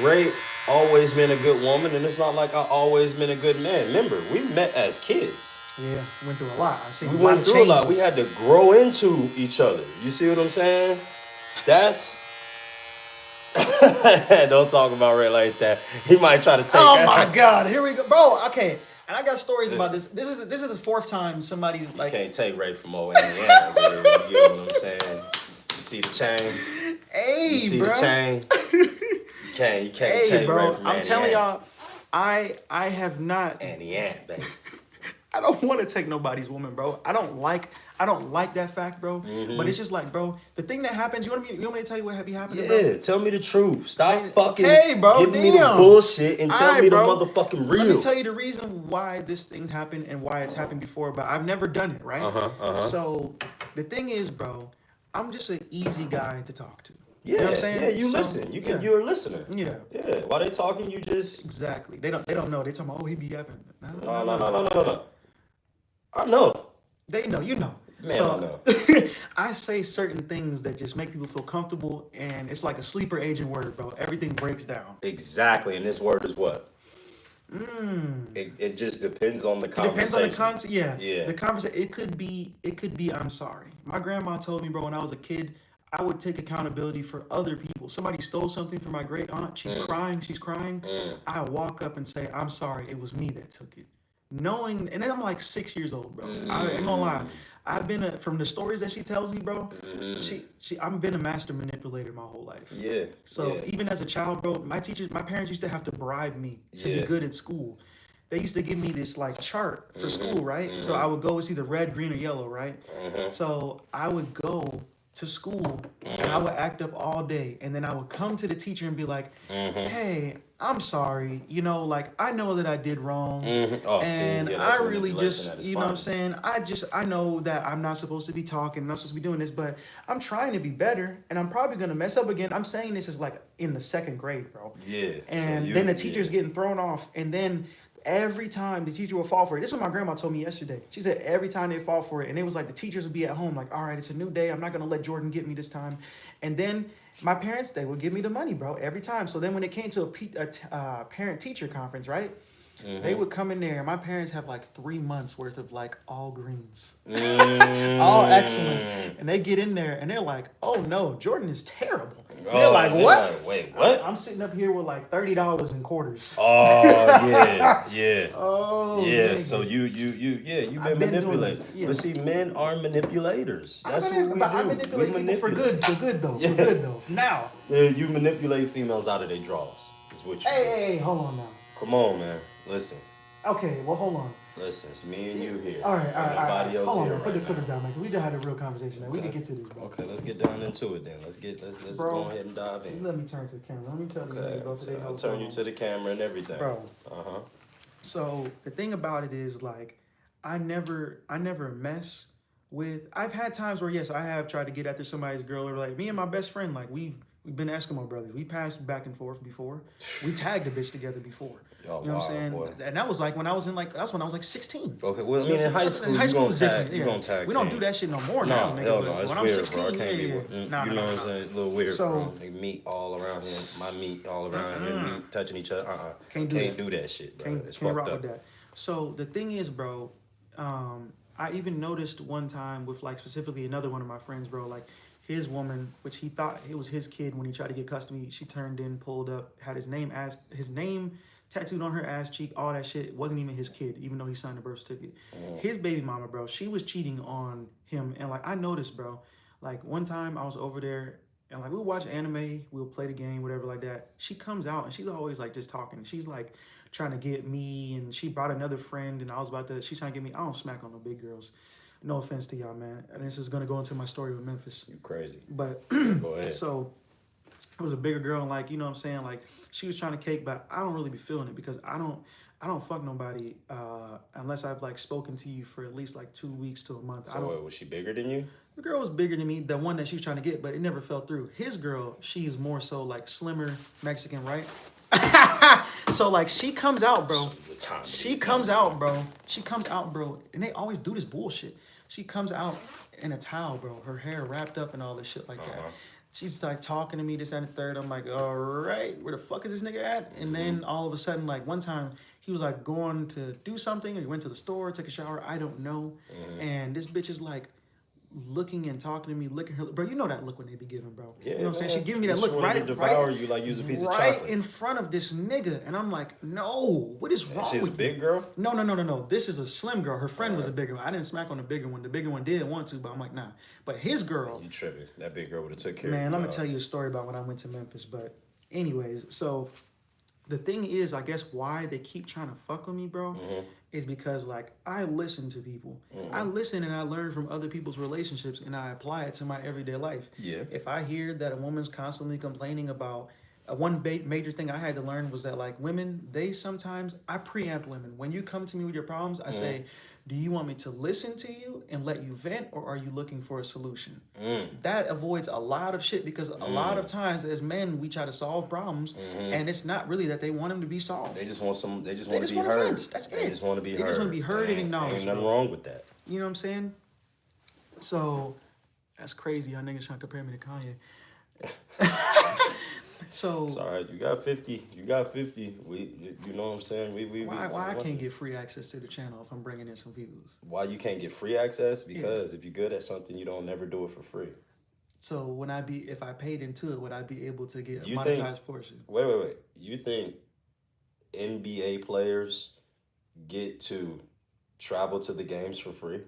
Ray always been a good woman, and it's not like I always been a good man. Remember, we met as kids. Yeah, went through a lot. I seen We a lot went of through a lot. We changes. had to grow into each other. You see what I'm saying? That's don't talk about Ray like that. He might try to take. Oh my God, here we go, bro. Okay, and I got stories about Listen. this. This is the fourth time somebody's You like, can't take Ray from old Indiana. You get what I'm saying? You see the chain? "Hey, You see bro." the chain? You can't Hey, take Ray bro. from I'm telling Indiana. y'all, I have not. Indiana, baby. I don't want to take nobody's woman, bro. I don't like that fact, bro. Mm-hmm. But it's just like, bro, the thing that happens. You want me to tell you what happened, Yeah, bro? tell me the truth. Stop fucking Okay, bro, giving me the damn. bullshit and tell Alright, me the bro. motherfucking real. Let me tell you the reason why this thing happened and why it's happened before, but I've never done it, right? So the thing is, bro, I'm just an easy guy to talk to. Yeah, You know what I'm saying? yeah, you So, listen. yeah. You're a listener. Yeah. Yeah. While they talking, you just Exactly. They don't know. They talking about, oh, he be yapping. no. I know. They know, you know. Man, So, I know. I say certain things that just make people feel comfortable, and it's like a sleeper agent word, bro. Everything breaks down. Exactly. And this word is what? It just depends on the It conversation. depends on the content. Yeah. Yeah. The conversation. It could be. I'm sorry. My grandma told me, bro, when I was a kid, I would take accountability for other people. Somebody stole something from my great aunt. She's crying. I walk up and say, I'm sorry. It was me that took it. Knowing, and then I'm like 6 years old, bro. I ain't gonna lie. I've been from the stories that she tells me, bro. I've been a master manipulator my whole life. Yeah. So yeah. even as a child, bro, my parents used to have to bribe me to be good at school. They used to give me this like chart for school, right? So I would go, it's either red, green, or yellow, right? So I would go to school and I would act up all day, and then I would come to the teacher and be like, hey, I'm sorry, like I know that I did wrong, Oh, and see, yeah, I that's really manipulation just, at its you know what I'm saying, I know that I'm not supposed to be talking, I'm not supposed to be doing this, but I'm trying to be better, and I'm probably gonna mess up again. I'm saying this is like in the 2nd grade, bro. Yeah. And then the teacher's getting thrown off, and then every time the teacher would fall for it. This is what my grandma told me yesterday. She said every time they fall for it, and it was like the teachers would be at home like, all right, it's a new day. I'm not going to let Jordan get me this time. And then my parents, they would give me the money, bro, every time. So then when it came to a parent-teacher conference, right? They would come in there, and my parents have like 3 months worth of like all greens, all excellent. And they get in there, and they're like, oh no, Jordan is terrible. And they're like, what? Like, wait, what? I'm sitting up here with like $30 in quarters. Oh yeah. Oh yeah. nigga. So you've I've been been doing manipulated. this, yeah. But see, men are manipulators. That's what we do. I manipulate people for good though. Yeah. For good though. Now. Yeah, you manipulate females out of their drawers. Is what you do. Hey, hold on now. Come on, man. Listen. Okay, well, hold on. Listen, it's me and you here. All right. Nobody else Hold on, here man. Put right the now. down, man. We just had a real conversation, man. We Okay. can get to this, bro. Okay, let's get down into it then. Let's Bro, go ahead and dive in. Let me turn to the camera. Let me tell you, Okay, bro. Today, I'll turn you to the camera and everything. Bro. Uh-huh. So the thing about it is, like, I never mess with. I've had times where yes, I have tried to get after somebody's girl, or like me and my best friend, like we've been Eskimo brothers. We passed back and forth before. We tagged a bitch together before. Oh, You know what I'm wow, saying? boy. And that was like when I was like 16. Okay, well, I You know mean, in what high I'm school, saying? High you school gonna was tag, different. you Yeah. gonna tag We don't team. do that shit no more now, No, nigga. hell but no, it's when I'm weird, 16, bro. I can't be yeah. with, Nah, you nah, know what I'm nah. saying? A little weird, So- bro. They meet all around here, my meat all around here, meat touching each other. Can't do that shit, bro. Can't It's rock fucked with up. that. So the thing is, bro, I even noticed one time with like specifically another one of my friends, bro, like his woman, which he thought it was his kid when he tried to get custody, she turned in, pulled up, had his name tattooed on her ass cheek, all that shit. It wasn't even his kid, even though he signed the birth certificate. His baby mama, bro, she was cheating on him. And like I noticed, bro, like one time I was over there and like we would watch anime, we'll play the game, whatever like that. She comes out and she's always like just talking. She's like trying to get me, and she brought another friend, and she's trying to get me. I don't smack on no big girls. No offense to y'all, man. And this is gonna go into my story with Memphis. You crazy. But Go ahead. so it was a bigger girl, and like, you know what I'm saying? Like she was trying to cake, but I don't really be feeling it because I don't fuck nobody unless I've like spoken to you for at least like 2 weeks to a month. So what, was she bigger than you? The girl was bigger than me, the one that she was trying to get, but it never fell through. His girl, she's more so like slimmer Mexican, right? So like she comes out, bro. She comes out, bro. And they always do this bullshit. She comes out in a towel, bro. Her hair wrapped up and all this shit like that. She's like talking to me, this and the third. I'm like, all right, where the fuck is this nigga at? And then all of a sudden, like one time, he was like going to do something, or he went to the store, take a shower. I don't know. And this bitch is like looking and talking to me, licking her, bro. You know that look when they be giving, bro. Yeah, you know what I'm saying? She man. giving me that look Right, devour you like use a piece of chocolate. in front of this nigga, and I'm like, no, what is wrong She's with a big you? girl? No. This is a slim girl. Her friend was a bigger one. I didn't smack on the bigger one. The bigger one did want to, but I'm like, nah. But his girl, You tripping. That big girl would have took care of you. man, I'm gonna tell you a story about when I went to Memphis. But anyways, so the thing is, I guess why they keep trying to fuck with me, bro, is because like I listen to people. I listen and I learn from other people's relationships and I apply it to my everyday life. Yeah. If I hear that a woman's constantly complaining about one major thing I had to learn was that like women, they sometimes, I preempt women. When you come to me with your problems, I say, do you want me to listen to you and let you vent, or are you looking for a solution? That avoids a lot of shit, because a lot of times as men, we try to solve problems and it's not really that they want them to be solved. They just want to just be wanna heard. vent. That's They it. just want to be They heard. just wanna be heard and acknowledged, Ain't nothing bro. wrong with that. You know what I'm saying? So that's crazy. Y'all niggas trying to compare me to Kanye. So It's all right. You got 50. You got 50. You know what I'm saying? why I can't get free access to the channel if I'm bringing in some views? Why you can't get free access? Because if you're good at something, you don't never do it for free. So if I paid into it, would I be able to get a You monetized portion? Wait. You think NBA players get to travel to the games for free?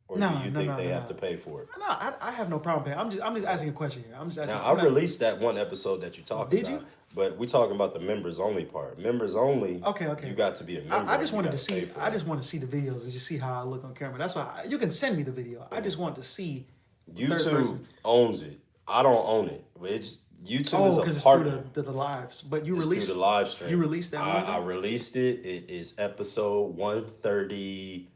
Or do you think they have to pay for it? No, I have no problem paying. I'm just asking a question here. I'm just asking. Now, I released that one episode that you talked about. Did you? But we talking about the members only part. Members only. Okay. You got to be a member. I just wanted to to see. I just want to see the videos and just see how I look on camera. That's why you can send me the video. I just want to see. YouTube owns it. I don't own it. It's YouTube Oh, is because a it's partner. through the lives. But you It's released through the live stream. You released that one? I released it. It is episode 132.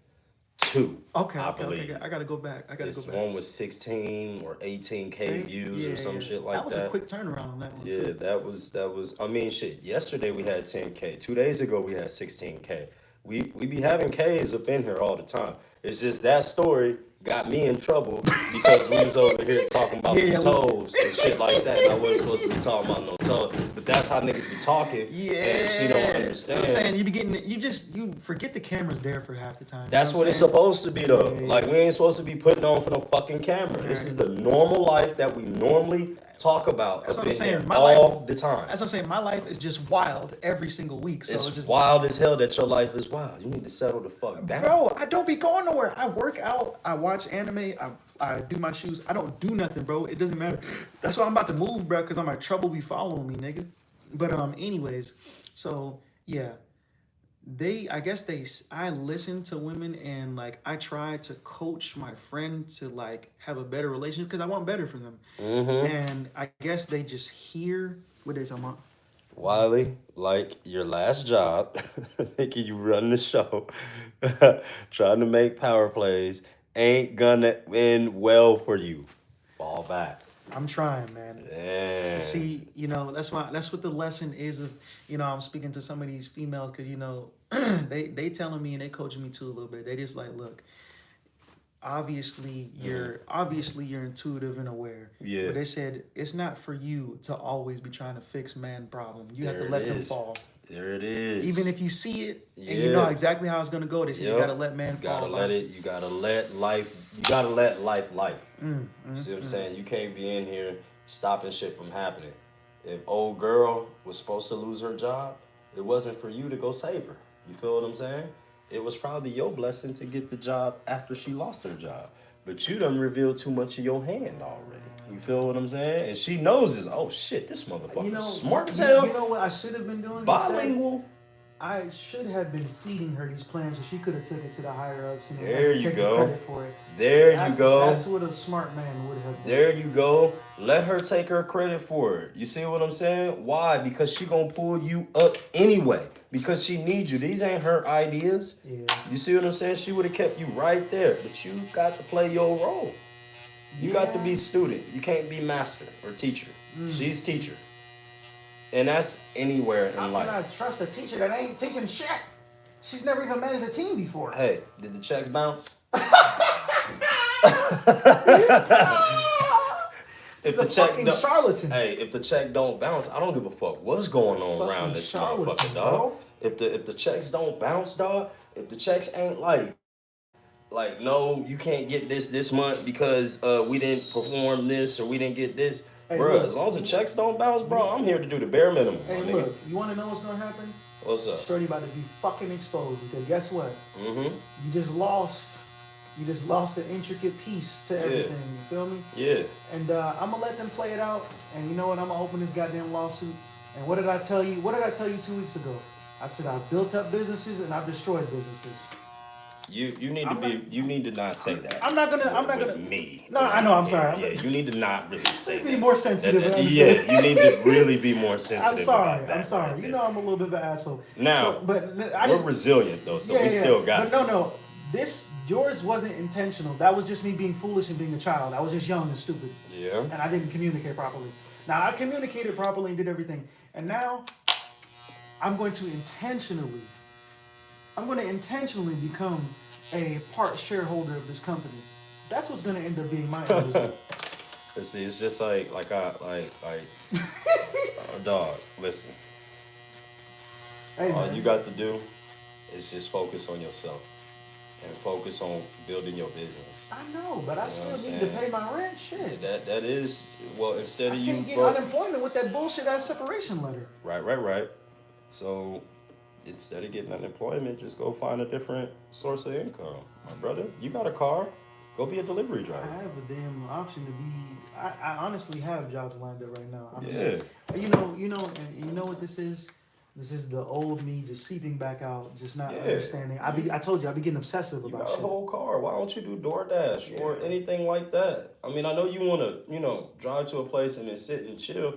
Okay. I believe. I gotta go back. This one was 16 or 18K views or some shit like that. That was a quick turnaround on that one. Yeah, too. that was. I mean, shit. Yesterday we had 10K. 2 days ago we had 16K. We be having Ks up in here all the time. It's just that story got me in trouble because we was over here talking about some toes and shit like that. And I wasn't supposed to be talking about no toes. But that's how niggas be talking. Yeah. And she don't understand. I'm saying you be getting you forget the camera's there for half the time. That's what it's supposed to be though. Like we ain't supposed to be putting on for no fucking camera. This is the normal life that we normally talk about. That's up what I'm in saying. here My all life, the time. That's what I'm saying. My life is just wild every single week. So It's just wild as hell that your life is wild. You need to settle the fuck down. Bro, I don't be going nowhere. I work out. I watch anime. I do my shoes. I don't do nothing, bro. It doesn't matter. That's why I'm about to move, bro, because I'm like, trouble be following me, nigga. But anyways, so yeah, I listen to women and like I try to coach my friend to like have a better relationship because I want better for them. And I guess they just hear what they talking about. Wylie, like your last job, thinking you run the show, trying to make power plays, ain't gonna end well for you. Fall back. I'm trying, man. Yeah. See, that's what the lesson is of, I'm speaking to some of these females because, they telling me and they coaching me too a little bit. They just like, look, obviously you're intuitive and aware. Yeah. But they said it's not for you to always be trying to fix man problem. You have There to let it them is. fall. There it is. Even if you see it and you Yeah. know exactly how it's gonna go, they say you Yep. gotta let man You gotta fall. let it. You gotta let life. You gotta let life. You see what I'm saying? You can't be in here stopping shit from happening. If old girl was supposed to lose her job, it wasn't for you to go save her. You feel what I'm saying? It was probably your blessing to get the job after she lost her job. But you done revealed too much of your hand already. You feel what I'm saying? And she knows this. Oh shit, this motherfucker smart as hell. You know what I should have been doing? Bilingual. I should have been feeding her these plans, so she could have took it to the higher ups. There you take go. The credit for it. There you go. That's what a smart man would have done. There you go. Let her take her credit for it. You see what I'm saying? Why? Because she gonna pull you up anyway. Because she needs you. These ain't her ideas. Yeah. You see what I'm saying? She would have kept you right there. But you got to play your role. You got to be student. You can't be master or teacher. She's teacher. And that's anywhere in How life. can I trust a teacher that ain't teaching shit? She's never even managed a team before. Hey, did the checks bounce? If He's a the check fucking don't, charlatan. hey, if the check don't bounce, I don't give a fuck what's going on Fucking around this charlatan, motherfucker, dog. bro. If the checks don't bounce, dog, if the checks ain't like no, you can't get this month because we didn't perform this or we didn't get this, Hey, bro. look. As long as the checks don't bounce, bro, I'm here to do the bare minimum, Hey, my nigga. look, you want to know what's gonna happen? What's up? Shorty about to be fucking exposed because guess what? Mm-hmm. You just lost an intricate piece to everything. You feel me? Yeah. And I'm gonna let them play it out. And you know what? I'm gonna open this goddamn lawsuit. And what did I tell you? What did I tell you 2 weeks ago? I said I've built up businesses and I've destroyed businesses. You need to not say that. I'm not gonna. with me. No, I know. I'm sorry. Yeah, you need to not really say Be that. more sensitive. Yeah, you need to really be more sensitive. I'm sorry. About that I'm sorry. right You there. know I'm a little bit of an asshole. Now, So, but I we're didn't. resilient though, so we still got it. But no. Yours wasn't intentional. That was just me being foolish and being a child. I was just young and stupid. Yeah. And I didn't communicate properly. Now I communicated properly and did everything. And now I'm going to intentionally become a part shareholder of this company. That's what's going to end up being my end result. See, it's just like dog. Listen, Hey, all man. you got to do is just focus on yourself and focus on building your business. I know, but I You know still what need I'm to pay my rent. Shit. That is well. Instead I of you, can't get bro, unemployment with that bullshit ass separation letter. right. So instead of getting unemployment, just go find a different source of income, my brother. You got a car, go be a delivery I driver. have a damn option to be. I honestly have jobs lined up right now. Yeah. You know, and you know what this is? This is the old me just seeping back out, just not understanding. I told you, I be getting obsessive You about got a shit. whole car. Why don't you do DoorDash or anything like that? I mean, I know you want to, drive to a place and then sit and chill.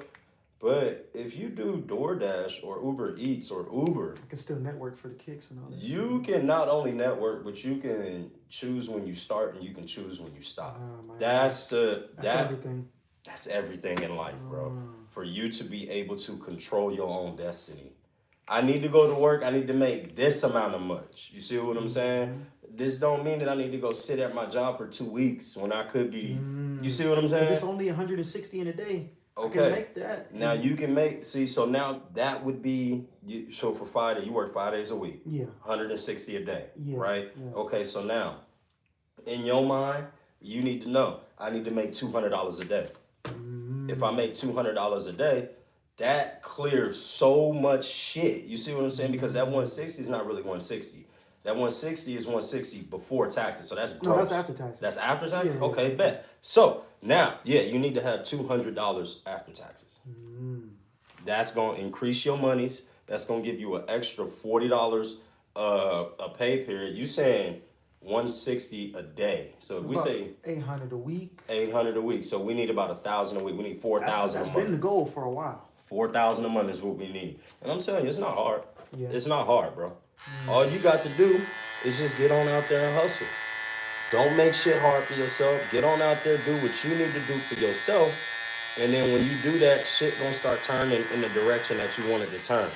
But if you do DoorDash or Uber Eats or Uber, I can still network for the kicks and all that. you can not only network, but you can choose when you start and you can choose when you stop. That's everything. That's everything in life, bro. For you to be able to control your own destiny. I need to go to work. I need to make this amount of much. You see what I'm saying? This don't mean that I need to go sit at my job for 2 weeks when I could be. You see what I'm saying? It's only 160 in a day. Okay. I can make that. Now you can make. See, so now that would be. So for 5 days, you work 5 days a week. Yeah. 160 a day. Yeah. Right. Yeah. Okay. So now, in your mind, you need to know. I need to make $200 a day. If I make $200 a day, that clears so much shit. You see what I'm saying? Because that 160 is not really 160. That 160 is 160 before taxes. So that's gross. No, that's after taxes. That's after taxes? Yeah. Okay, bet. So now, you need to have $200 after taxes. That's going to increase your monies. That's going to give you an extra $40 a pay period. You saying 160 a day. So if we say 800 a week. 800 a week. So we need about 1,000 a week. We need 4,000 a That's month. been the goal for a while. 4,000 a month is what we need. And I'm telling you, it's not hard. Yeah. It's not hard, bro. All you got to do is just get on out there and hustle. Don't make shit hard for yourself. Get on out there, do what you need to do for yourself. And then when you do that, shit gonna start turning in the direction that you want it to turn.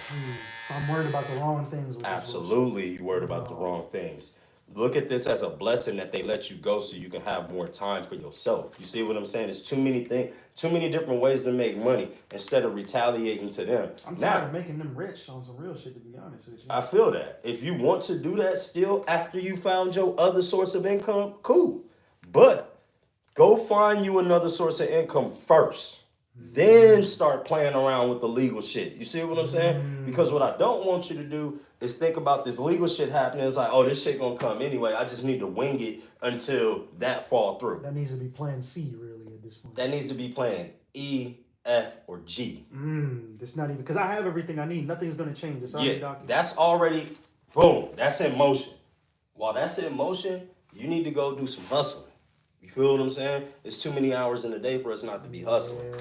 So I'm worried about the wrong things. With Absolutely, you worried about the wrong things. Look at this as a blessing that they let you go so you can have more time for yourself. You see what I'm saying? It's too many things, too many different ways to make money instead of retaliating to them. I'm tired of making them rich on some real shit, to be honest with you. I feel that. If you want to do that still after you found your other source of income, cool. But go find you another source of income first. Then start playing around with the legal shit. You see what I'm saying? Because what I don't want you to do is think about this legal shit happening. It's like, oh, this shit gonna come anyway. I just need to wing it until that fall through. That needs to be plan C, really, at this point. That needs to be plan E, F, or G. That's not even, because I have everything I need. Nothing's gonna change. It's already documented. That's already, boom, that's in motion. While that's in motion, you need to go do some hustling. You feel what I'm saying? It's too many hours in the day for us not to be hustling. Yeah.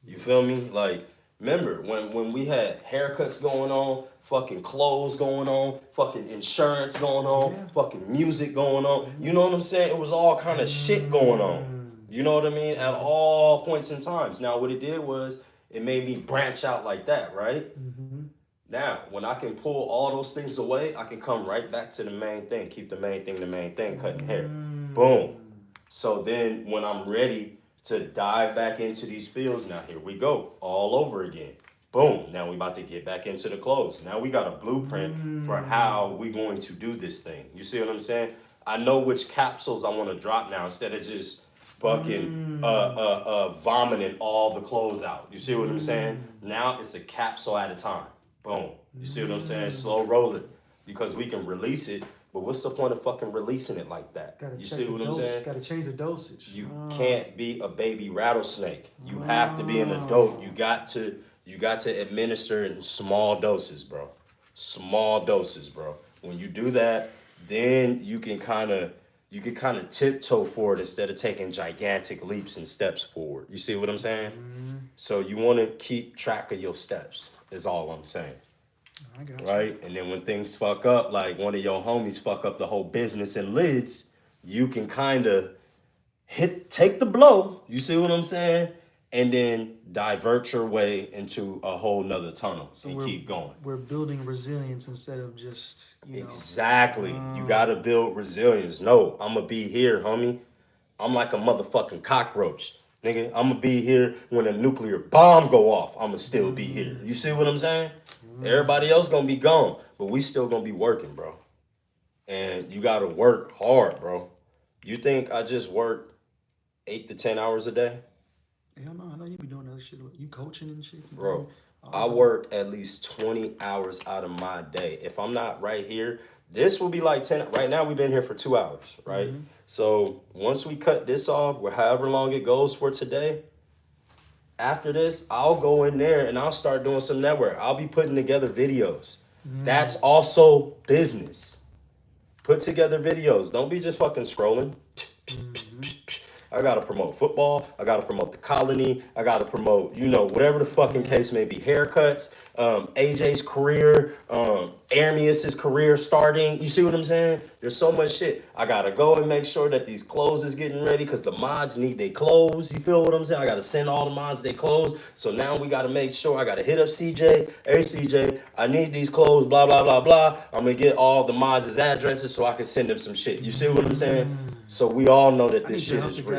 You feel me? Like, remember when we had haircuts going on, fucking clothes going on, fucking insurance going on, fucking music going on. You know what I'm saying? It was all kind of shit going on. You know what I mean? At all points in times. Now, what it did was it made me branch out like that, right? Now, when I can pull all those things away, I can come right back to the main thing. Keep the main thing, cutting hair. Boom. So then when I'm ready to dive back into these fields, now here we go, all over again. Boom, now we about to get back into the clothes. Now we got a blueprint for how we going to do this thing. You see what I'm saying? I know which capsules I want to drop now instead of just fucking vomiting all the clothes out. You see what I'm saying? Now it's a capsule at a time. Boom. You see what I'm saying? Slow roll it because we can release it. But what's the point of fucking releasing it like that? Gotta You check see the what I'm dose, saying? Gotta change the dosage. You can't be a baby rattlesnake. You have to be an adult. You got to administer it in small doses, bro. Small doses, bro. When you do that, then you can kind of tiptoe forward instead of taking gigantic leaps and steps forward. You see what I'm saying? So you want to keep track of your steps. Is all I'm saying. I got you. Right? And then when things fuck up, like one of your homies fuck up the whole business and lids, you can kind of take the blow, you see what I'm saying? And then divert your way into a whole nother tunnel and keep going. We're building resilience instead of just, Exactly. You gotta build resilience. No, I'ma be here, homie. I'm like a motherfucking cockroach. Nigga, I'ma be here when a nuclear bomb go off. I'ma still be here. You see what I'm saying? Everybody else gonna be gone, but we still gonna be working, bro. And you gotta work hard, bro. You think I just work 8 to 10 hours a day? Hell no, I know you be doing other shit. You coaching and shit. Bro, I work at least 20 hours out of my day. If I'm not right here, this will be like 10. Right now, we've been here for 2 hours, right? So once we cut this off, or however long it goes for today, after this, I'll go in there and I'll start doing some network. I'll be putting together videos. That's also business. Put together videos. Don't be just fucking scrolling. I gotta promote football. I gotta promote the colony. I gotta promote, whatever the fucking case may be. Haircuts, AJ's career, Armius's career starting. You see what I'm saying? There's so much shit. I gotta go and make sure that these clothes is getting ready because the mods need their clothes. You feel what I'm saying? I gotta send all the mods their clothes. So now we gotta make sure I gotta hit up CJ. Hey CJ, I need these clothes, blah, blah, blah, blah. I'm gonna get all the mods' addresses so I can send them some shit. You see what I'm saying? So we all know that this shit is real.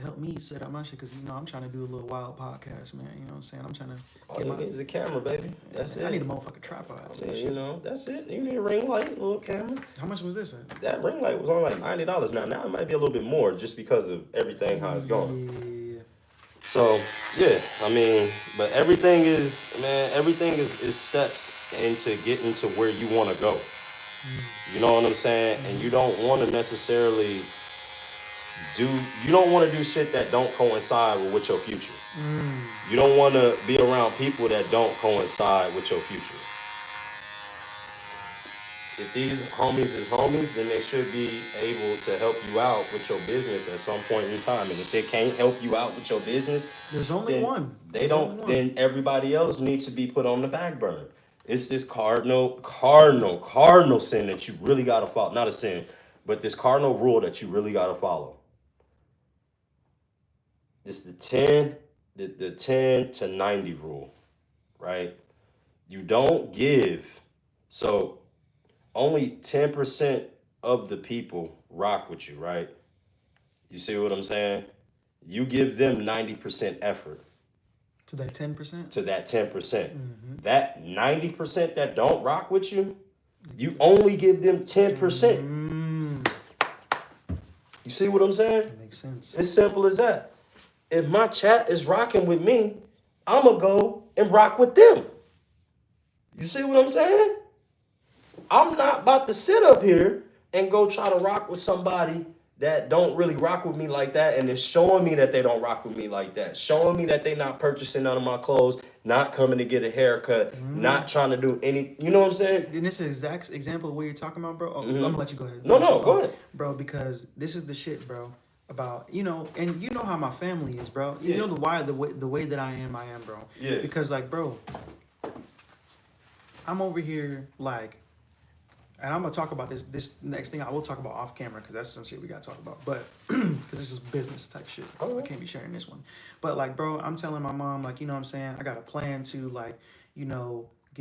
Help me set up my shit because I'm trying to do a little wild podcast, man. You know what I'm saying? I'm trying to. All you need is a camera, baby. That's it. I need a motherfucking tripod. That's it. You need a ring light, a little camera. How much was this? That ring light was on like $90. Now it might be a little bit more just because of everything how it's going. Yeah. So yeah, but everything is steps into getting to where you want to go. You know what I'm saying? And you don't want to necessarily you don't want to do shit that don't coincide with your future. You don't want to be around people that don't coincide with your future. If these homies is homies, then they should be able to help you out with your business at some point in time. And if they can't help you out with your business, there's only one. Then everybody else needs to be put on the back burner. It's this cardinal sin that you really gotta follow. Not a sin, but this cardinal rule that you really gotta follow. It's the 10 to 90 rule, right? You don't give. So only 10% of the people rock with you, right? You see what I'm saying? You give them 90% effort. To that 10%? To that 10%. That 90% that don't rock with you, you only give them 10%. You see what I'm saying? That makes sense. It's simple as that. If my chat is rocking with me, I'm going to go and rock with them. You see what I'm saying? I'm not about to sit up here and go try to rock with somebody that don't really rock with me like that, and is showing me that they don't rock with me like that, showing me that they not purchasing none of my clothes, not coming to get a haircut, not trying to do any, you know what I'm saying? And this is an exact example of what you're talking about, bro. I'm gonna let you go ahead. No, go ahead. Bro, because this is the shit, bro. About, and you know how my family is, bro. You know the way that I am, bro. Yeah. Because, like, bro, I'm over here, like, and I'm gonna talk about this next thing. I will talk about off camera because that's some shit we gotta talk about. But because this is business type shit, I can't be sharing this one. But like, bro, I'm telling my mom, like, you know what I'm saying, I got a plan to, like,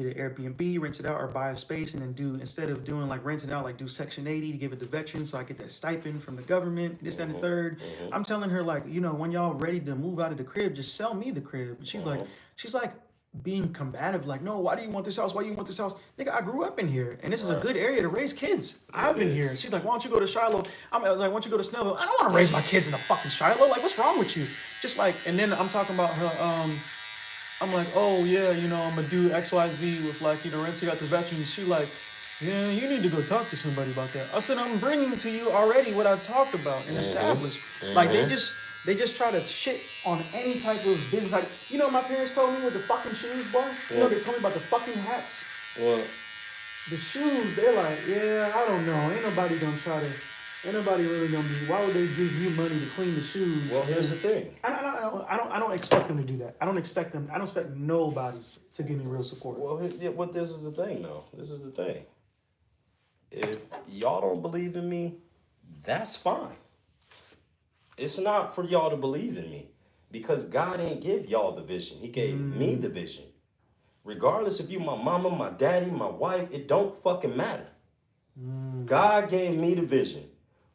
get an Airbnb, rent it out, or buy a space, and then instead of doing like renting out, like do Section 80 to give it to veterans, so I get that stipend from the government, this, that, and the third. I'm telling her, like, you know, when y'all ready to move out of the crib, just sell me the crib. She's like being combative, like, no, why do you want this house? Why do you want this house? Nigga, I grew up in here, and this is a good area to raise kids. I've been here. She's like, why don't you go to Shiloh? I'm like, why don't you go to Snellville? I don't want to raise my kids in a fucking Shiloh. Like, what's wrong with you? Just like, and then I'm talking about her, I'm like, oh yeah, you know, I'm gonna do XYZ with like, you know, renting out the veterans. She like, yeah, you need to go talk to somebody about that. I said, I'm bringing to you already what I've talked about and established. Like they just try to shit on any type of business. Like, you know, my parents told me with the fucking shoes, boy. You know, they told me about the fucking hats. What? The shoes, they're like, yeah, I don't know. Ain't nobody really gonna be. Why would they give you money to clean the shoes? Well, here's the thing. I don't expect them to do that. I don't expect nobody to give me real support. Well, this is the thing, though. This is the thing. If y'all don't believe in me, that's fine. It's not for y'all to believe in me, because God ain't give y'all the vision. He gave me the vision. Regardless if you my mama, my daddy, my wife, it don't fucking matter. God gave me the vision.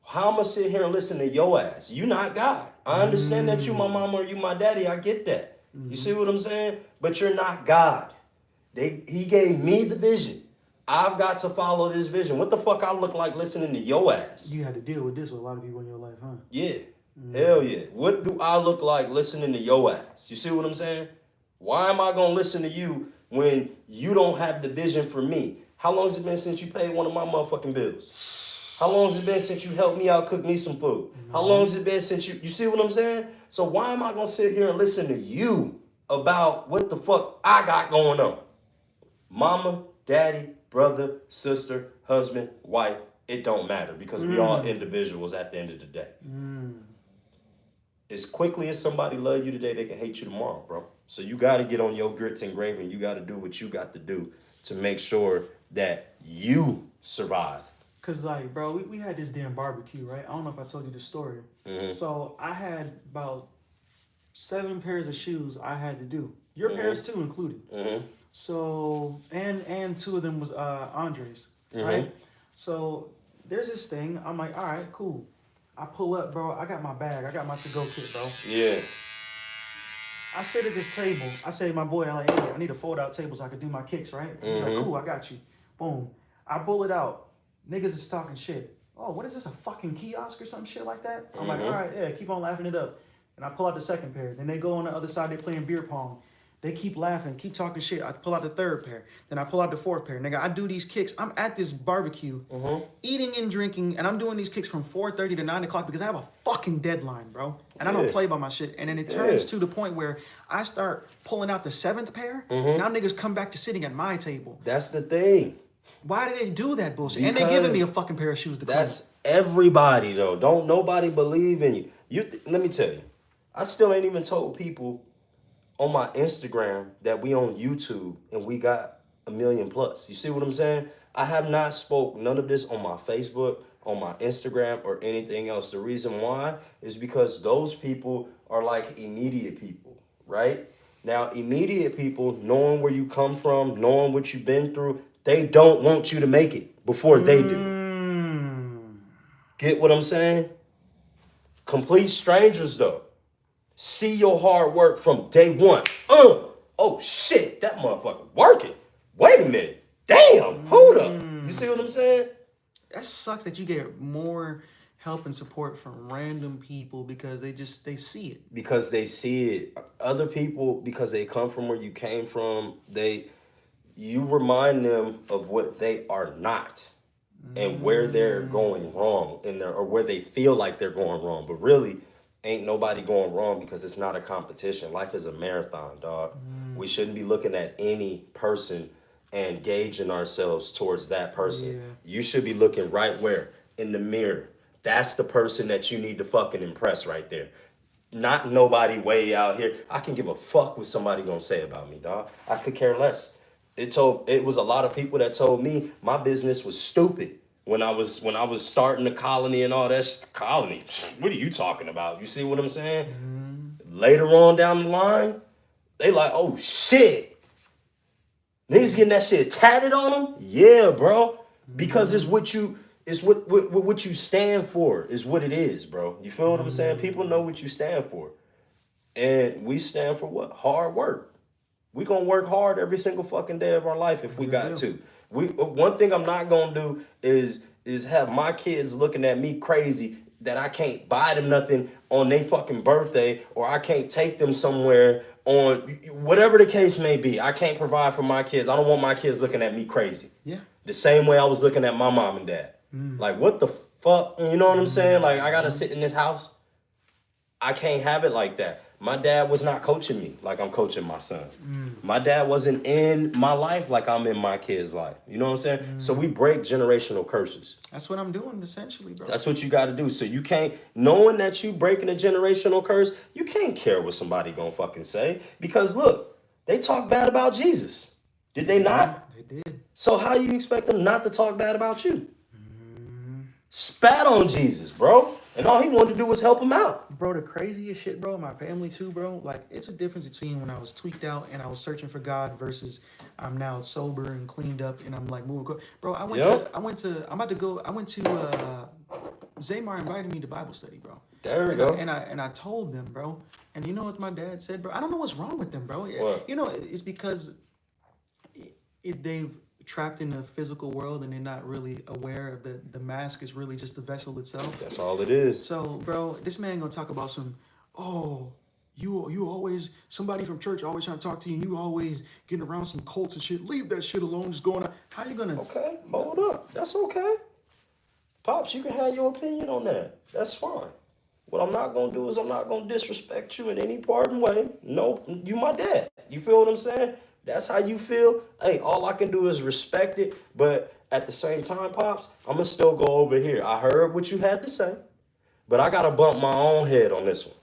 How I'm gonna sit here and listen to your ass? You not God. I understand that you my mama or you my daddy. I get that. You see what I'm saying? But you're not God. He gave me the vision. I've got to follow this vision. What the fuck I look like listening to your ass? You had to deal with this with a lot of people in your life, huh? Yeah. Hell yeah. What do I look like listening to your ass? You see what I'm saying? Why am I going to listen to you when you don't have the vision for me? How long has it been since you paid one of my motherfucking bills? How long has it been since you helped me out cook me some food? How long has it been since you see what I'm saying? So why am I going to sit here and listen to you about what the fuck I got going on? Mama, daddy, brother, sister, husband, wife, it don't matter, because we all individuals at the end of the day. As quickly as somebody love you today, they can hate you tomorrow, bro. So you got to get on your grits and gravy, and you got to do what you got to do to make sure that you survive. Cause like, bro, we had this damn barbecue, right? I don't know if I told you the story. So I had about 7 pairs of shoes I had to do. Your pairs too included. So and 2 of them was Andre's, right? So there's this thing. I'm like, all right, cool. I pull up, bro. I got my bag. I got my to-go kit, bro. Yeah. I sit at this table. I say to my boy, I'm like, hey, I need a fold-out table so I can do my kicks, right? He's like, cool, I got you. Boom. I pull it out. Niggas is talking shit. Oh, what is this, a fucking kiosk or some shit like that? I'm like, all right, yeah, keep on laughing it up. And I pull out the second pair. Then they go on the other side, they're playing beer pong. They keep laughing, keep talking shit. I pull out the third pair. Then I pull out the fourth pair. Nigga, I do these kicks. I'm at this barbecue, eating and drinking, and I'm doing these kicks from 4:30 to 9 o'clock because I have a fucking deadline, bro. And I don't play by my shit. And then it turns to the point where I start pulling out the 7th pair. Now niggas come back to sitting at my table. That's the thing. Why did they do that bullshit? Because and they giving me a fucking pair of shoes to clean. That's everybody, though. Don't nobody believe in you. Let me tell you, I still ain't even told people on my Instagram that we on YouTube and we got 1 million plus. You see what I'm saying? I have not spoke none of this on my Facebook, on my Instagram, or anything else. The reason why is because those people are like immediate people, right? Now, immediate people, knowing where you come from, knowing what you've been through, they don't want you to make it before they do. Get what I'm saying? Complete strangers, though, see your hard work from day one. Oh shit, that motherfucker working. Wait a minute. Damn, hold up. You see what I'm saying? That sucks that you get more help and support from random people because they see it. Because they see it. Other people, because they come from where you came from, you remind them of what they are not and where they're going wrong or where they feel like they're going wrong. But really, ain't nobody going wrong because it's not a competition. Life is a marathon, dog. We shouldn't be looking at any person and gauging ourselves towards that person. You should be looking right where? In the mirror. That's the person that you need to fucking impress right there. Not nobody way out here. I can give a fuck what somebody gonna say about me, dog. I could care less. It was a lot of people that told me my business was stupid. When I was starting the colony and all that shit. Colony, what are you talking about? You see what I'm saying? Later on down the line, they like, oh shit, Niggas getting that shit tatted on them? Yeah, bro. Because it's what you what you stand for is what it is, bro. You feel what I'm saying? People know what you stand for. And we stand for what? Hard work. We gonna work hard every single fucking day of our life if we got to. One thing I'm not gonna do is have my kids looking at me crazy that I can't buy them nothing on their fucking birthday, or I can't take them somewhere on whatever the case may be. I can't provide for my kids. I don't want my kids looking at me crazy. Yeah. The same way I was looking at my mom and dad. Like, what the fuck? You know what I'm saying? Like, I gotta sit in this house. I can't have it like that. My dad was not coaching me like I'm coaching my son. My dad wasn't in my life like I'm in my kid's life. You know what I'm saying? So we break generational curses. That's what I'm doing, essentially, bro. That's what you got to do. So you can't, knowing that you breaking a generational curse, you can't care what somebody gonna fucking say. Because look, they talk bad about Jesus. Did they not? They did. So how you expect them not to talk bad about you? Spat on Jesus, bro. And all he wanted to do was help him out. Bro, the craziest shit, bro, my family too, bro. Like, it's a difference between when I was tweaked out and I was searching for God versus I'm now sober and cleaned up and I'm like moving. Bro, I went to Zaymar invited me to Bible study, bro. There we go. And I told them, bro. And you know what my dad said, bro? I don't know what's wrong with them, bro. What? You know, it's because they've trapped in the physical world and they're not really aware of the mask is really just the vessel itself. That's all it is. So, bro, this man gonna talk about some, you always, somebody from church always trying to talk to you and you always getting around some cults and shit. Leave that shit alone, just going on. How you gonna... Okay, hold up. That's okay. Pops, you can have your opinion on that. That's fine. What I'm not gonna do is I'm not gonna disrespect you in any pardon way. No, you my dad. You feel what I'm saying? That's how you feel. Hey, all I can do is respect it. But at the same time, Pops, I'm going to still go over here. I heard what you had to say, but I got to bump my own head on this one.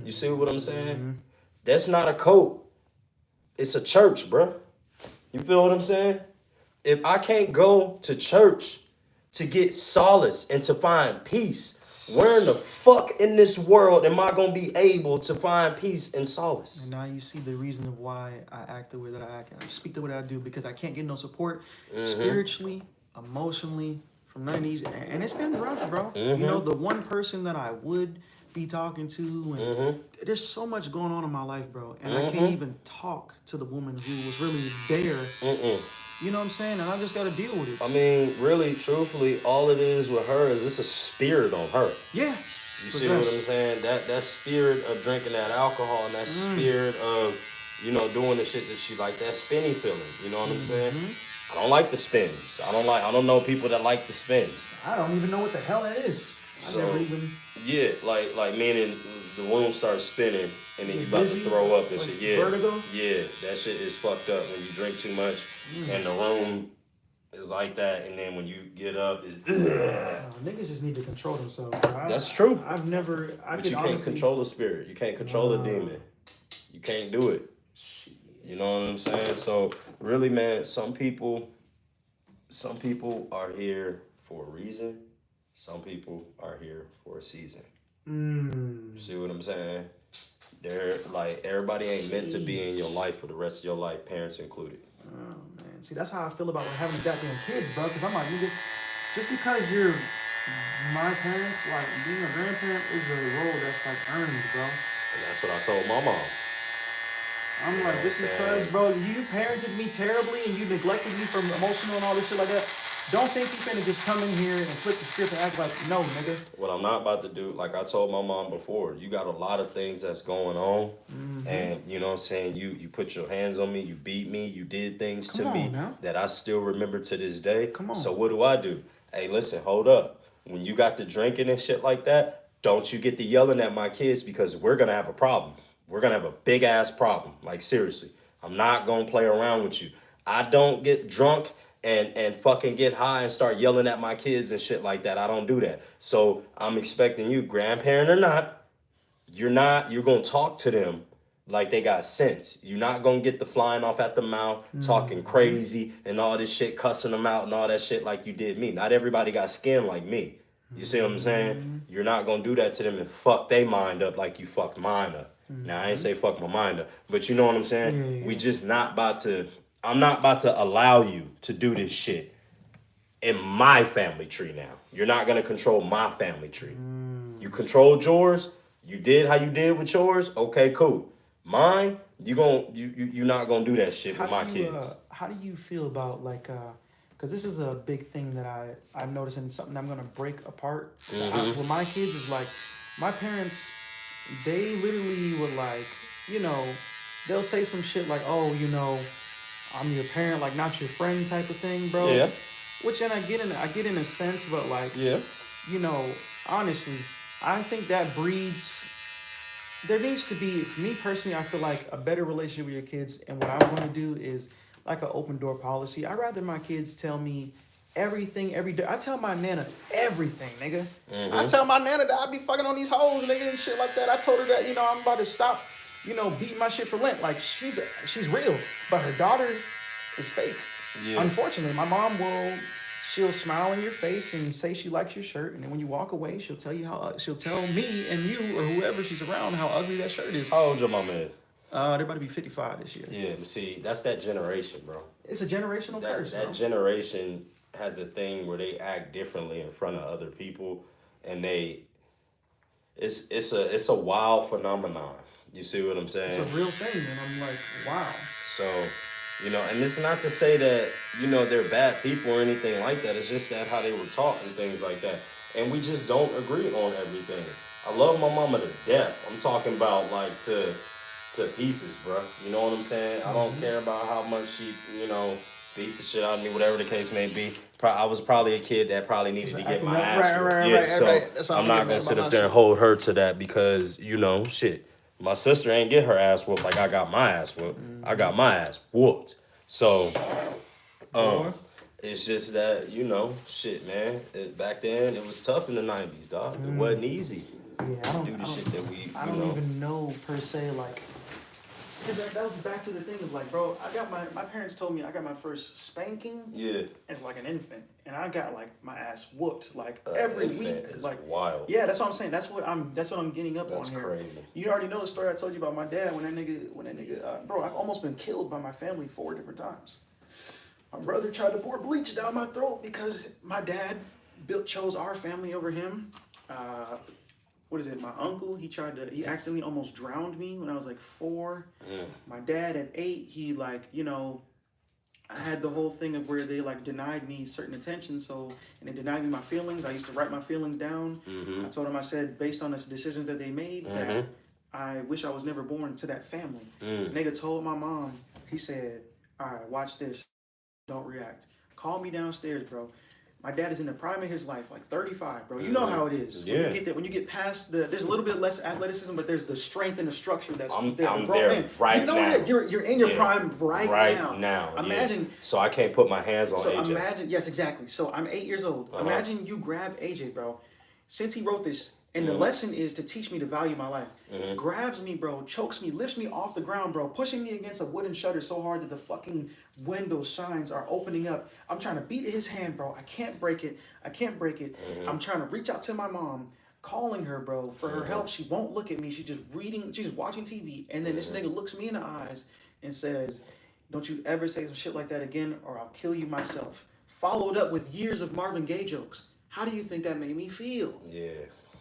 You see what I'm saying? That's not a cult. It's a church, bro. You feel what I'm saying? If I can't go to church to get solace and to find peace, where in the fuck in this world am I going to be able to find peace and solace? And now you see the reason of why I act the way that I act. I speak the way that I do because I can't get no support spiritually, emotionally, from none of these. And it's been rough, bro. You know, the one person that I would be talking to, and there's so much going on in my life, bro. And I can't even talk to the woman who was really there. You know what I'm saying? And I just got to deal with it. I mean, really, truthfully, all it is with her is it's a spirit on her. Yeah. You see what I'm saying? That spirit of drinking that alcohol and that spirit of, you know, doing the shit that she like, that spinny feeling. You know what I'm saying? I don't like the spins. I don't know people that like the spins. I don't even know what the hell that is. So, I never even... Yeah, like meaning the room starts spinning and then you about to throw up and like shit. Yeah. Vertigo? Yeah, that shit is fucked up when you drink too much and the room is like that, and then when you get up, it's niggas just need to control themselves. Bro. That's true. I've never... But you can't control the spirit. You can't control a demon. You can't do it. You know what I'm saying? So really, man, some people are here for a reason. Some people are here for a season. See what I'm saying? They're like, everybody ain't meant to be in your life for the rest of your life, parents included. Oh, man. See, that's how I feel about having goddamn kids, bro. Because I'm like, nigga, just because you're my parents, like, being a grandparent is a role that's, like, earned, bro. And that's what I told my mom. I'm like, just because, bro, you parented me terribly and you neglected me from emotional and all this shit like that. Don't think you finna just come in here and flip the script and act like, no, nigga. What I'm not about to do, like I told my mom before, you got a lot of things that's going on. And, you know what I'm saying, you put your hands on me, you beat me, you did things to me that I still remember to this day. Come on. So what do? Hey, listen, hold up. When you got the drinking and shit like that, don't you get to yelling at my kids, because we're going to have a problem. We're going to have a big ass problem. Like, seriously, I'm not going to play around with you. I don't get drunk and fucking get high and start yelling at my kids and shit like that. I don't do that. So I'm expecting you, grandparent or not, you're going to talk to them like they got sense. You're not going to get the flying off at the mouth, talking crazy and all this shit, cussing them out and all that shit like you did me. Not everybody got skin like me. You see what I'm saying? You're not going to do that to them and fuck their mind up like you fucked mine up. Now, I ain't say fuck my mind up, but you know what I'm saying? We just not about to I'm not about to allow you to do this shit in my family tree now. You're not gonna control my family tree. You controlled yours. You did how you did with yours. Okay, cool. Mine, you're not gonna do that shit with my kids. How do you feel about like because this is a big thing that I'm noticing, something I'm gonna break apart with my kids is like my parents, they literally would like, you know, they'll say some shit like, oh, you know, I'm your parent, like not your friend type of thing, bro. Yeah. Which and I get in a sense, but like, Yeah. you know, honestly, I think that breeds. There needs to be, me personally, I feel like a better relationship with your kids. And what I'm going to do is like an open door policy. I'd rather my kids tell me everything every day. I tell my nana everything, nigga. I tell my nana that I be fucking on these hoes, nigga, and shit like that. I told her that, you know, I'm about to stop, you know, beating my shit for Lent. Like, she's real. But her daughter is fake. Yeah. Unfortunately, my mom she'll smile in your face and say she likes your shirt, and then when you walk away, she'll tell me and you or whoever she's around how ugly that shirt is. How old your mama is? They're about to be 55 this year. Yeah, but see, that's that generation, bro. It's a generational curse. That generation has a thing where they act differently in front of other people, and it's a wild phenomenon. You see what I'm saying? It's a real thing, and I'm like, wow. So, you know, and it's not to say that, you know, they're bad people or anything like that. It's just that how they were taught and things like that. And we just don't agree on everything. I love my mama to death. I'm talking about like to pieces, bro. You know what I'm saying? I don't care about how much she, you know, beat the shit out of me, whatever the case may be. I was probably a kid that probably needed to get my ass whooped. So I'm not going to sit up there and hold her to that because, you know, shit. My sister ain't get her ass whooped like I got my ass whooped. I got my ass whooped. So, it's just that, you know, shit, man. Back then, it was tough in the 90s, dog. It wasn't easy to do the shit that we, I don't even know, per se, like, because that was back to the thing of like, bro, I got my parents told me I got my first spanking as like an infant, and I got like my ass whooped like every week. Like wild. Yeah, that's what I'm saying. That's what I'm getting up on here. That's crazy. You already know the story I told you about my dad when that nigga, bro, I've almost been killed by my family 4 different times. My brother tried to pour bleach down my throat because my dad chose our family over him. My uncle, he accidentally almost drowned me when I was like 4. My dad at 8, he like, you know, I had the whole thing of where they like denied me certain attention, and they denied me my feelings. I used to write my feelings down. I told him, I said, based on the decisions that they made, that I wish I was never born to that family. Nigga told my mom, he said, all right, watch this, don't react. Call me downstairs, bro. My dad is in the prime of his life, like 35, bro. You know how it is. Yeah. When you get past there's a little bit less athleticism, but there's the strength and the structure that's there. I'm there right you know now. That you're in your prime right now. Imagine. So I can't put my hands on AJ. Imagine, yes, exactly. So I'm 8 years old. Imagine you grab AJ, bro. Since he wrote this, and the lesson is to teach me to value my life. Grabs me, bro, chokes me, lifts me off the ground, bro, pushing me against a wooden shutter so hard that the fucking window signs are opening up. I'm trying to beat his hand, bro. I can't break it. I'm trying to reach out to my mom, calling her, bro, for her help. She won't look at me. She's just watching TV. And then this nigga looks me in the eyes and says, don't you ever say some shit like that again or I'll kill you myself. Followed up with years of Marvin Gaye jokes. How do you think that made me feel? Yeah.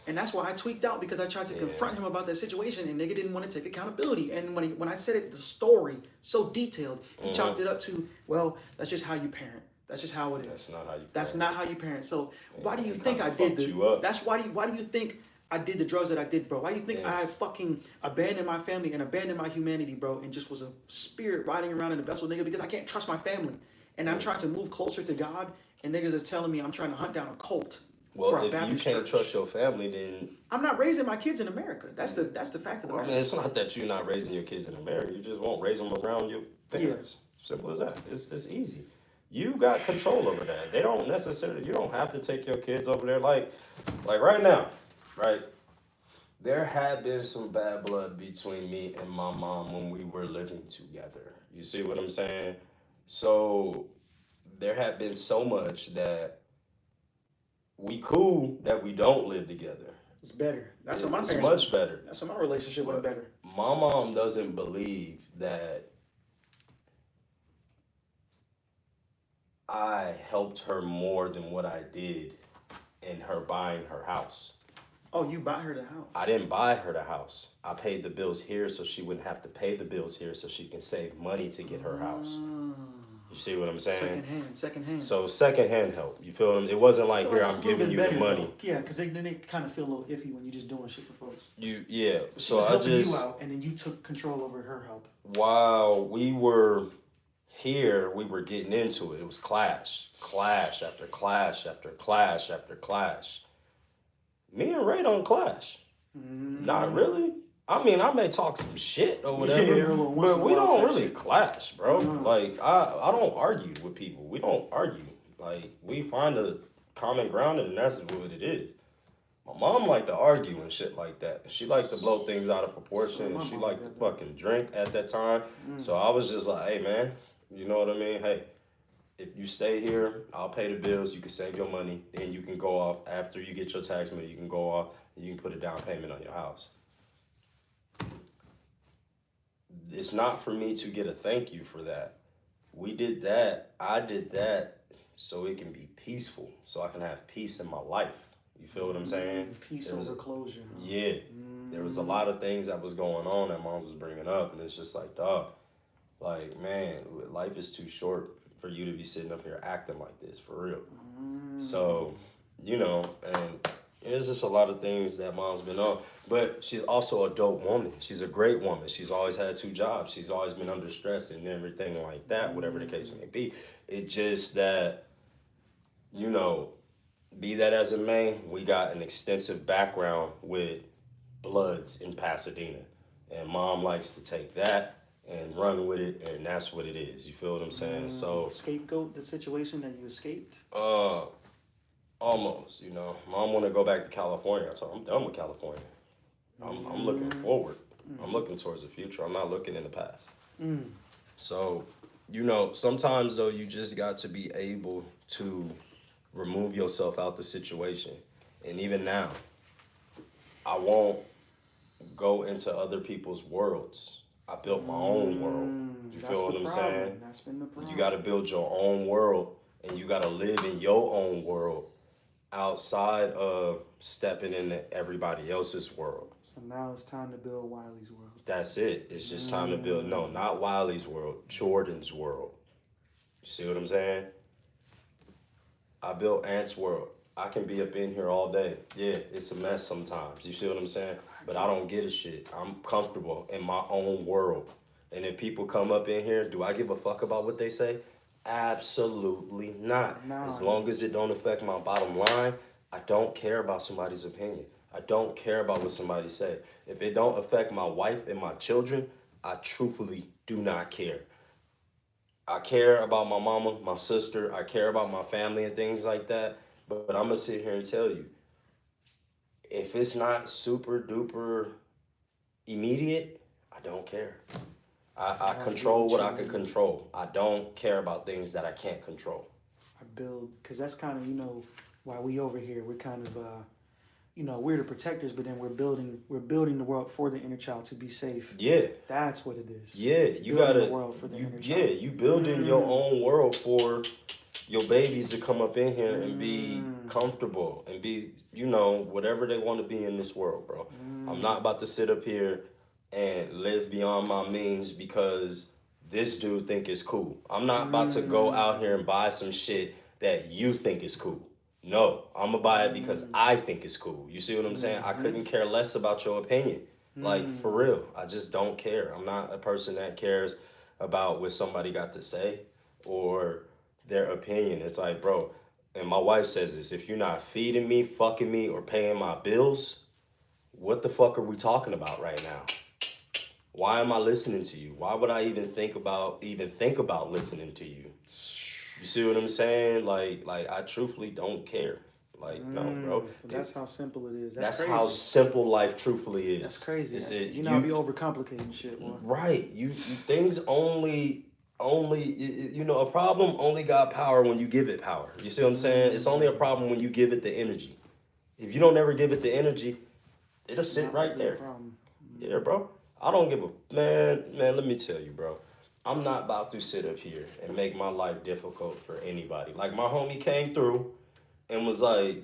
And that's why I tweaked out, because I tried to confront him about that situation, and nigga didn't want to take accountability. And when I said it, the story so detailed, he chalked it up to, well, that's just how you parent. That's just how it is. That's not how you parent. So why do you think I did why do you think I did the drugs that I did, bro? Why do you think I fucking abandoned my family and abandoned my humanity, bro, and just was a spirit riding around in a vessel, nigga? Because I can't trust my family, and I'm trying to move closer to God, and niggas is telling me I'm trying to hunt down a cult. Well, if you can't trust your family, then I'm not raising my kids in America. That's the fact of the matter. I mean, it's not that you're not raising your kids in America. You just won't raise them around your parents. Simple as that. It's easy. You got control over that. They don't necessarily. You don't have to take your kids over there. Like right now, right? There had been some bad blood between me and my mom when we were living together. You see what I'm saying? So there had been so much that we cool that we don't live together. It's better. That's what my parents. It's much better. That's what my relationship was better. My mom doesn't believe that I helped her more than what I did in her buying her house. Oh, you bought her the house. I didn't buy her the house. I paid the bills here so she wouldn't have to pay the bills here so she can save money to get her house. You see what I'm saying? Second hand. So secondhand help. You feel them? It wasn't like here I'm giving you the money. Though. Yeah, because then they kind of feel a little iffy when you're just doing shit for folks. Yeah. She So was I helping just you out, and then you took control over her help. while we were here, we were getting into it. It was clash after clash after clash after clash. Me and Ray don't clash. Not really. I mean, I may talk some shit or whatever, Yeah, once in but a we while don't type really shit. clash, bro. Like, I don't argue with people. We don't argue. Like, we find a common ground, and that's what it is. My mom liked to argue and shit like that. She liked to blow things out of proportion, and she liked to fucking drink at that time. So I was just like, hey, man, you know what I mean? Hey, if you stay here, I'll pay the bills. You can save your money. Then you can go off after you get your tax money. You can go off and you can put a down payment on your house. It's not for me to get a thank you for that. We did that. I did that so it can be peaceful, so I can have peace in my life. You feel what I'm saying? Peace over closure. Huh? Yeah. There was a lot of things that was going on that mom was bringing up, and it's just like, dog, like, man, life is too short for you to be sitting up here acting like this, for real. So, you know, and there's just a lot of things that mom's been on. But she's also a dope woman. She's a great woman. She's always had 2 jobs. She's always been under stress and everything like that, whatever the case may be. It's just that, you know, be that as it may, we got an extensive background with Bloods in Pasadena. And mom likes to take that and run with it, and that's what it is. You feel what I'm saying? So Scapegoat the situation that you escaped? almost, you know. Mom want to go back to California. I told her I'm done with California. I'm looking forward. I'm looking towards the future. I'm not looking in the past. So, you know, sometimes though you just got to be able to remove yourself out the situation. And even now, I won't go into other people's worlds. I built my own world. You feel what I'm saying? That's been the problem. You got to build your own world, and you got to live in your own world outside of stepping into everybody else's world. So now it's time to build Wylie's world. That's it. It's just time to build, no, not Wylie's world, Jordan's world. You see what I'm saying? I built Ant's world. I can be up in here all day. Yeah, it's a mess sometimes. You see what I'm saying? But I don't give a shit. I'm comfortable in my own world. And if people come up in here, do I give a fuck about what they say? Absolutely not. No. As long as it don't affect my bottom line, I don't care about somebody's opinion. I don't care about what somebody say. If it don't affect my wife and my children, I truthfully do not care. I care about my mama, my sister. I care about my family and things like that. But I'm going to sit here and tell you, if it's not super duper immediate, I don't care. I control what I can control. I don't care about things that I can't control. I build, because that's kind of, you know, why we over here, we're kind of, you know, we're the protectors, but then we're building the world for the inner child to be safe. Yeah. That's what it is. Yeah, you Building gotta. the world for the inner child. Yeah, you building your own world for your babies to come up in here and be comfortable and be, you know, whatever they want to be in this world, bro. I'm not about to sit up here and live beyond my means because this dude think it's cool. I'm not about to go out here and buy some shit that you think is cool. No, I'm gonna buy it because I think it's cool. You see what I'm saying? I couldn't care less about your opinion. Like, for real. I just don't care. I'm not a person that cares about what somebody got to say or their opinion. It's like, bro, and my wife says this, if you're not feeding me, fucking me, or paying my bills, what the fuck are we talking about right now? Why am I listening to you? Why would I even think about listening to you? You see what I'm saying? Like I truthfully don't care. Like, no, bro. So that's how simple it is. That's crazy. how simple life truthfully is. That's crazy. It's it, you know, be overcomplicating shit, boy. Right. You things only you know, a problem only got power when you give it power. You see what I'm saying? It's only a problem when you give it the energy. If you don't ever give it the energy, it'll sit right there. Yeah, bro. I don't give a man, let me tell you, bro. I'm not about to sit up here and make my life difficult for anybody. Like my homie came through and was like,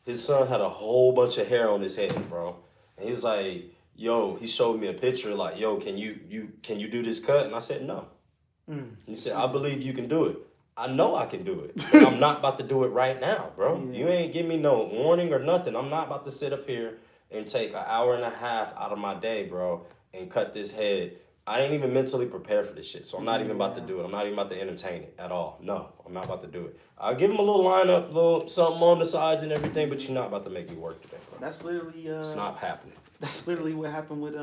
his son had a whole bunch of hair on his head, bro. And he's like, yo, he showed me a picture like, yo, can you do this cut? And I said, no. He said, I believe you can do it. I know I can do it. But I'm not about to do it right now, bro. Yeah. You ain't give me no warning or nothing. I'm not about to sit up here and take an hour and a half out of my day, bro, and cut this head. I ain't even mentally prepared for this shit, so I'm not even about to do it. I'm not even about to entertain it at all. No, I'm not about to do it. I'll give him a little lineup, little something on the sides and everything, but you're not about to make me work today, bro. That's literally It's not happening. That's literally what happened with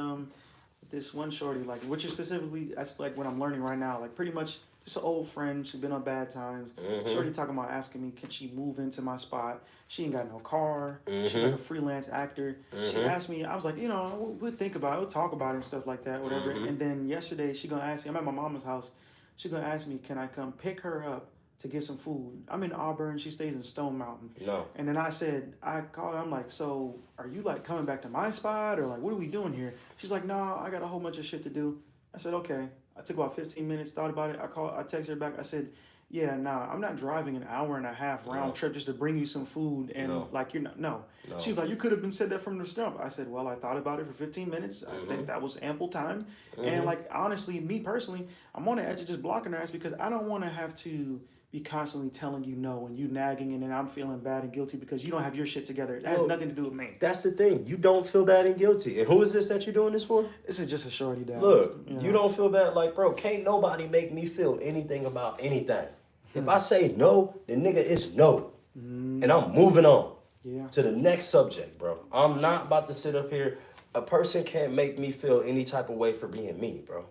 this one shorty, like, which is specifically, that's like what I'm learning right now. Like, pretty much just an old friend. She's been on bad times. Shorty talking about asking me, can she move into my spot? She ain't got no car. She's like a freelance actor. She asked me, I was like, you know, we'll think about it, we'll talk about it and stuff like that, whatever. And then yesterday, she gonna ask me, I'm at my mama's house. She gonna ask me, can I come pick her up to get some food? I'm in Auburn. She stays in Stone Mountain. No. And then I called her. I'm like, so are you like coming back to my spot or like what are we doing here? She's like, no, I got a whole bunch of shit to do. I said, okay. I took about 15 minutes, thought about it. I texted her back. I said, yeah, nah, I'm not driving an hour and a half round trip just to bring you some food and like you're not. No. She was like, you could have been said that from the jump. I said, well, I thought about it for 15 minutes. I think that was ample time. And like honestly, me personally, I'm on the edge of just blocking her ass because I don't want to have to be constantly telling you no and you nagging and then I'm feeling bad and guilty because you don't have your shit together. It has nothing to do with me. That's the thing. You don't feel bad and guilty. And who is this that you're doing this for? This is just a shorty down. Look, you don't feel bad. Like, bro, can't nobody make me feel anything about anything. If I say no, then nigga, it's no. And I'm moving on to the next subject, bro. I'm not about to sit up here. A person can't make me feel any type of way for being me, bro.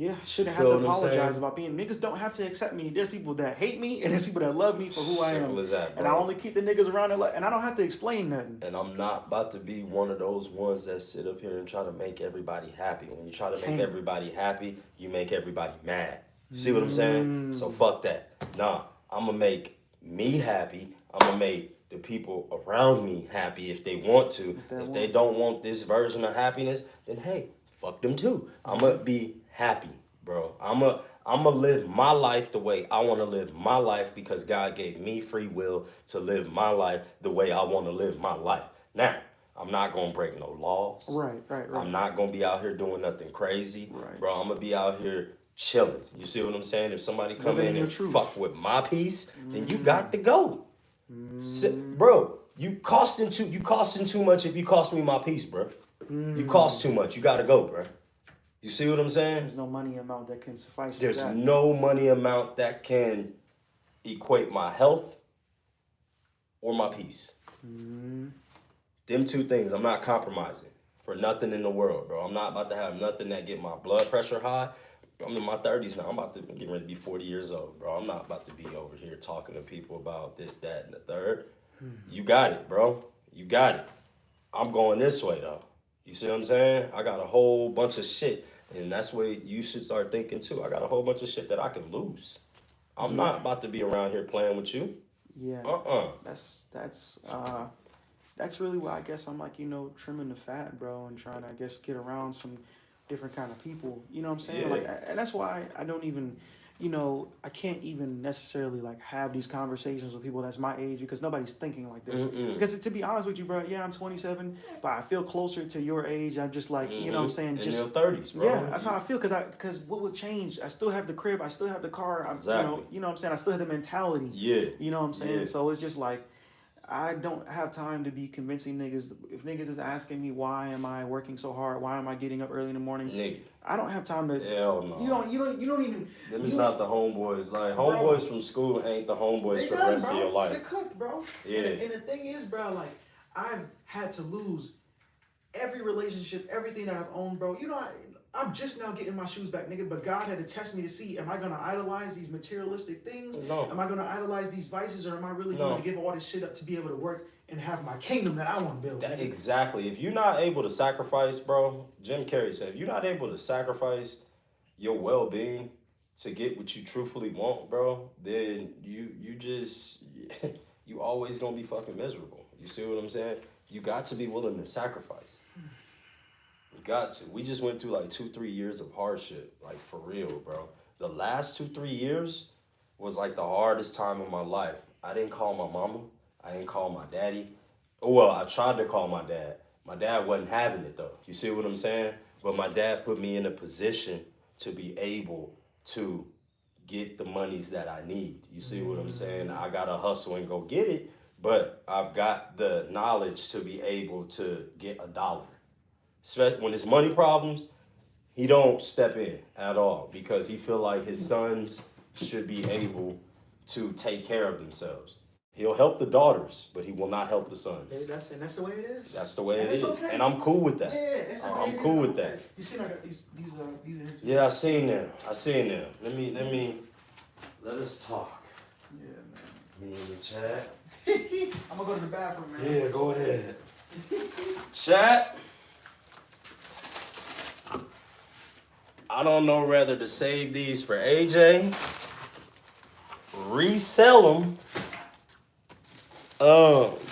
Yeah, shouldn't have to apologize about being. Niggas don't have to accept me. There's people that hate me, and there's people that love me for who I am. Simple as that, bro. And I only keep the niggas around, and I don't have to explain nothing. And I'm not about to be one of those ones that sit up here and try to make everybody happy. When you try to make everybody happy, you make everybody mad. You see what I'm saying? So fuck that. Nah, I'm going to make me happy. I'm going to make the people around me happy if they want to. If they don't want this version of happiness, then hey, fuck them too. I'm going to be happy, bro. I'm gonna live my life the way I want to live my life because God gave me free will to live my life the way I want to live my life. Now, I'm not gonna break no laws. Right. I'm not gonna be out here doing nothing crazy. Right. Bro, I'm gonna be out here chilling. You see what I'm saying? If somebody come in and fuck with my peace, then you got to go. Bro, you costing too much if you cost me my peace, bro. You cost too much. You gotta go, bro. You see what I'm saying? There's no money amount that can suffice for There's that. no money amount that can equate my health or my peace. Them two things, I'm not compromising for nothing in the world, bro. I'm not about to have nothing that get my blood pressure high. I'm in my 30s now. I'm about to get ready to be 40 years old, bro. I'm not about to be over here talking to people about this, that, and the third. You got it, bro. You got it. I'm going this way, though. You see what I'm saying? I got a whole bunch of shit. And that's where you should start thinking, too. I got a whole bunch of shit that I can lose. I'm not about to be around here playing with you. Yeah. That's really why I guess I'm like, trimming the fat, bro, and trying to, I guess, get around some different kind of people. You know what I'm saying? Yeah. Like, and that's why I don't even, I can't even necessarily like have these conversations with people that's my age because nobody's thinking like this. Because to be honest with you, bro, yeah, I'm 27, but I feel closer to your age. I'm just like, you know what I'm saying? In your 30s, bro. Yeah, that's how I feel. Because what would change? I still have the crib. I still have the car. Exactly. You know what I'm saying? I still have the mentality. Yeah. You know what I'm saying? Yeah. So it's just like, I don't have time to be convincing niggas. If niggas is asking me why am I working so hard, why am I getting up early in the morning, Nigga. I don't have time to. Hell no. You don't even. Them is not the homeboys. Like homeboys from school ain't the homeboys for the rest of your life. They're cooked, bro. Yeah. And the thing is, bro, like I've had to lose every relationship, everything that I've owned, bro. I'm just now getting my shoes back, nigga. But God had to test me to see, am I gonna idolize these materialistic things? No. Am I gonna idolize these vices, or am I really gonna give all this shit up to be able to work and have my kingdom that I want to build? Exactly. If you're not able to sacrifice, bro, Jim Carrey said, if you're not able to sacrifice your well-being to get what you truthfully want, bro, then you always gonna be fucking miserable. You see what I'm saying? You got to be willing to sacrifice. You got to. We just went through like 2-3 years of hardship, like for real, bro. the last 2-3 years was like the hardest time of my life. I didn't call my mama. I didn't call my daddy. Well, I tried to call my dad. My dad wasn't having it though. You see what I'm saying? But my dad put me in a position to be able to get the monies that I need. You see what I'm saying? I gotta hustle and go get it, but I've got the knowledge to be able to get $1. When it's money problems, he don't step in at all because he feel like his sons should be able to take care of themselves. He'll help the daughters, but he will not help the sons. That's the way it is. That's the way And it is, okay. and I'm cool with that. Yeah, it's okay. I'm cool with that. You see, I got these are here too. Yeah, I seen them. Let us talk. Yeah, man. Me and the chat. I'm gonna go to the bathroom, man. Yeah, go ahead. Chat. I don't know whether to save these for AJ, resell them.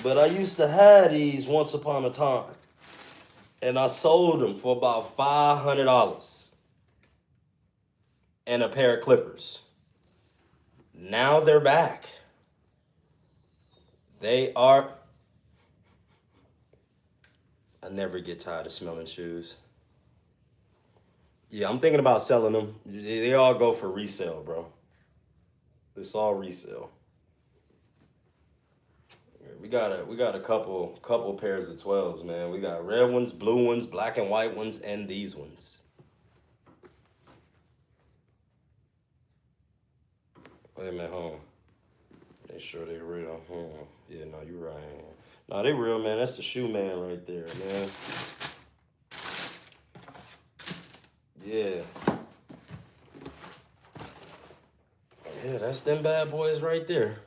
But I used to have these once upon a time, and I sold them for about $500 and a pair of clippers. Now they're back. They are. I never get tired of smelling shoes. Yeah, I'm thinking about selling them. They all go for resale, bro. It's all resale. We got a couple pairs of 12s, man. We got red ones, blue ones, black and white ones, and these ones. Wait a minute, hold on. Make sure they real. Hold on. Yeah, no, you're right. No, they real, man. That's the shoe man right there, man. Yeah. Yeah, that's them bad boys right there.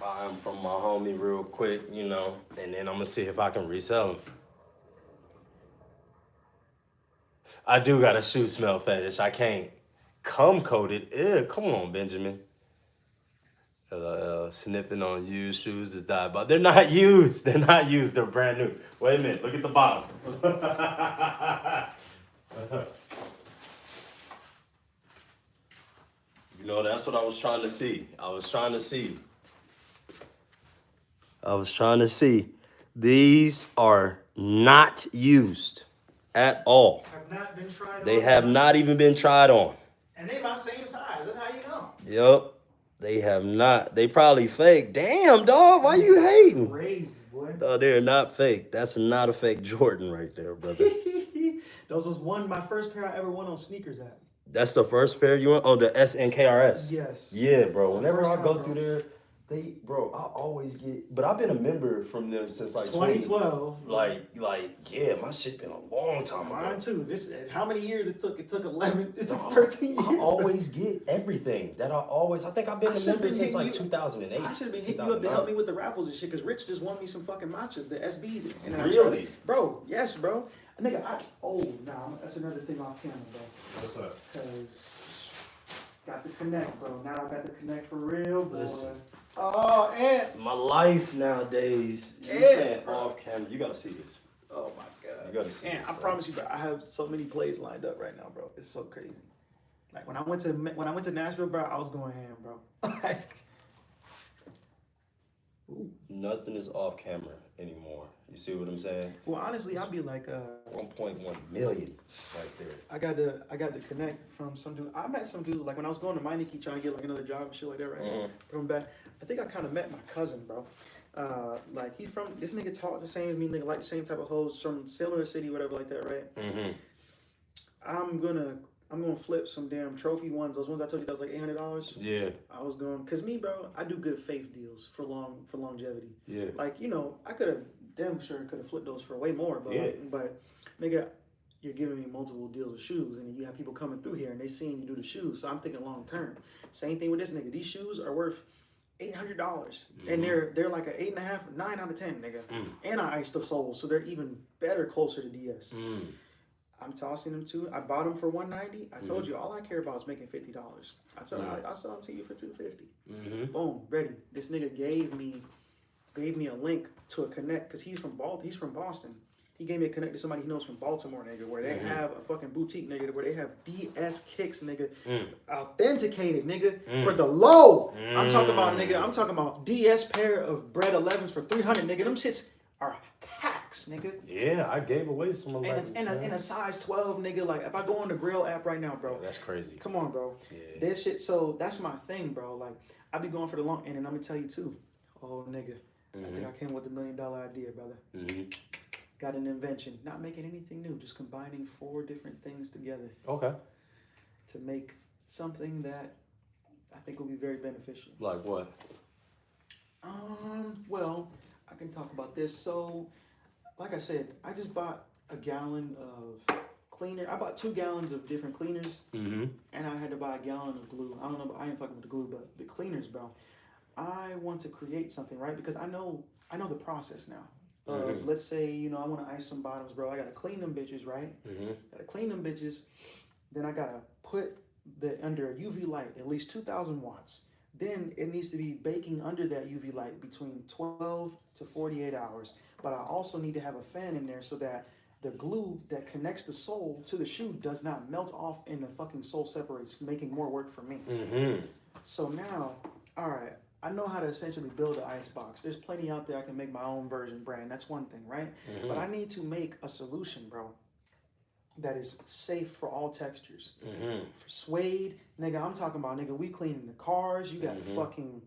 Buy them from my homie real quick, you know, and then I'm gonna see if I can resell them. I do got a shoe smell fetish. I can't cum coated. Ew, come on, Benjamin. Sniffing on used shoes is diabolical. They're not used. They're not used. They're brand new. Wait a minute. Look at the bottom. You know, that's what I was trying to see. I was trying to see. These are not used at all. Have not been tried. They have not even been tried on. And they my same size. That's how you know. Yep. They have not. They probably fake. Damn, dog. Why you hating? Crazy, boy. No, they're not fake. That's not a fake Jordan right there, brother. Those was my first pair I ever won on sneakers at. That's the first pair you want? Oh, the SNKRS. Yes. Yeah, bro. Whenever I go time, through there, I always get. But I've been a member from them since like 2012. Yeah, my shit been a long time ago. Mine too. How many years it took? It took 11. It took Dog, 13 years. I always get everything. I think I've been a member since like 2008. I should have been hitting you up to help me with the raffles and shit, because Rich just won me some fucking matchas, the SBs. And Really? Bro, yes, bro. Nigga, that's another thing off camera, bro. What's up? Because got the connect, bro. Now I got the connect for real, boy. Listen. Oh, and My life nowadays. You Yeah, saying bro. off camera. You gotta see this. oh my god. You gotta see And this, I bro. promise you, bro, I have so many plays lined up right now, bro. It's so crazy. Like when I went to Nashville, bro, I was going ham, bro. Like, Nothing is off camera anymore. You see what I'm saying? well, honestly, I'd be like, 1.1 million right there. I got the connect from some dude. I met some dude like when I was going to Meineke trying to get like another job and shit like that, right? Mhm. From back, I think I kind of met my cousin, bro. Like he's from this nigga talk the same as me, nigga like the same type of hoes from similar city, whatever like that, right? Mm-hmm. I'm gonna flip some damn trophy ones. Those ones I told you that was like $800. Yeah, I was going, cause me, bro, I do good faith deals for longevity. yeah. Like, you know, I could have damn sure could have flipped those for way more, but Yeah. but nigga, you're giving me multiple deals of shoes, and you have people coming through here and they seeing you do the shoes. So I'm thinking long term. Same thing with this nigga. These shoes are worth $800, and they're like a 8.5, 9 out of 10, nigga. And I iced the soles, so they're even better, closer to DS. I'm tossing them to. I bought them for $190. I told you all I care about is making $50. I told I'll sell them to you for $250. Boom, ready. This nigga gave me a link to a connect because he's from Boston. He gave me a connect to somebody he knows from Baltimore, nigga, where they have a fucking boutique, nigga, where they have DS kicks, nigga, authenticated, nigga, for the low. I'm talking about DS pair of bread 11s for $300, nigga. Them shits are hacks, nigga. Yeah, I gave away some of and it's in a size 12, nigga. Like if I go on the Grill app right now, bro. Yeah, that's crazy. Come on, bro. Yeah. This shit. So that's my thing, bro. Like I be going for the long end, and I'm gonna tell you too. Oh, nigga. I think I came with the $1 million idea, brother. Got an invention. Not making anything new, just combining 4 different things together. Okay. To make something that I think will be very beneficial. Like what? Well, I can talk about this. So, like I said, I just bought a gallon of cleaner. I bought 2 gallons of different cleaners, and I had to buy a gallon of glue. I don't know, I ain't fucking with the glue, but the cleaners, bro. I want to create something, right? Because I know the process now. Let's say, you know, I want to ice some bottoms, bro. I got to clean them bitches, right? Got to clean them bitches. Then I got to put under a UV light, at least 2,000 watts. Then it needs to be baking under that UV light between 12 to 48 hours. But I also need to have a fan in there so that the glue that connects the sole to the shoe does not melt off and the fucking sole separates, making more work for me. So now, all right, I know how to essentially build an ice box. There's plenty out there. I can make my own version brand. That's one thing, right? But I need to make a solution, bro, that is safe for all textures. For suede, nigga, I'm talking about, nigga, we cleaning the cars. You got fucking.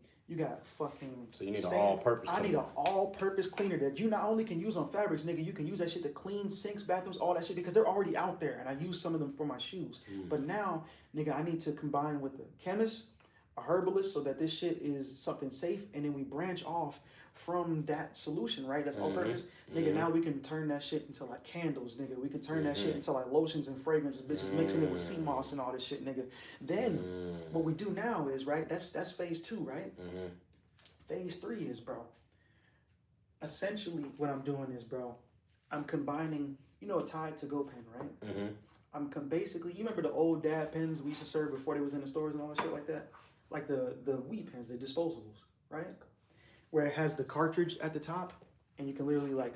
So you need an all-purpose cleaner. I need an all-purpose cleaner that you not only can use on fabrics, nigga, you can use that shit to clean sinks, bathrooms, all that shit, because they're already out there, and I use some of them for my shoes. But now, nigga, I need to combine with a chemist, a herbalist, so that this shit is something safe, and then we branch off from that solution, right? That's all purpose. Nigga, now we can turn that shit into like candles, nigga. We can turn that shit into like lotions and fragrances, bitches mixing it with sea moss and all this shit, nigga. Then what we do now is, right, that's phase 2, right? Phase 3 is, bro, essentially what I'm doing is, bro, I'm combining, you know, a Tide to Go pen, right? I'm basically, you remember the old dad pens we used to serve before they was in the stores and all that shit like that? Like the weed pens, the disposables, right? Where it has the cartridge at the top, and you can literally like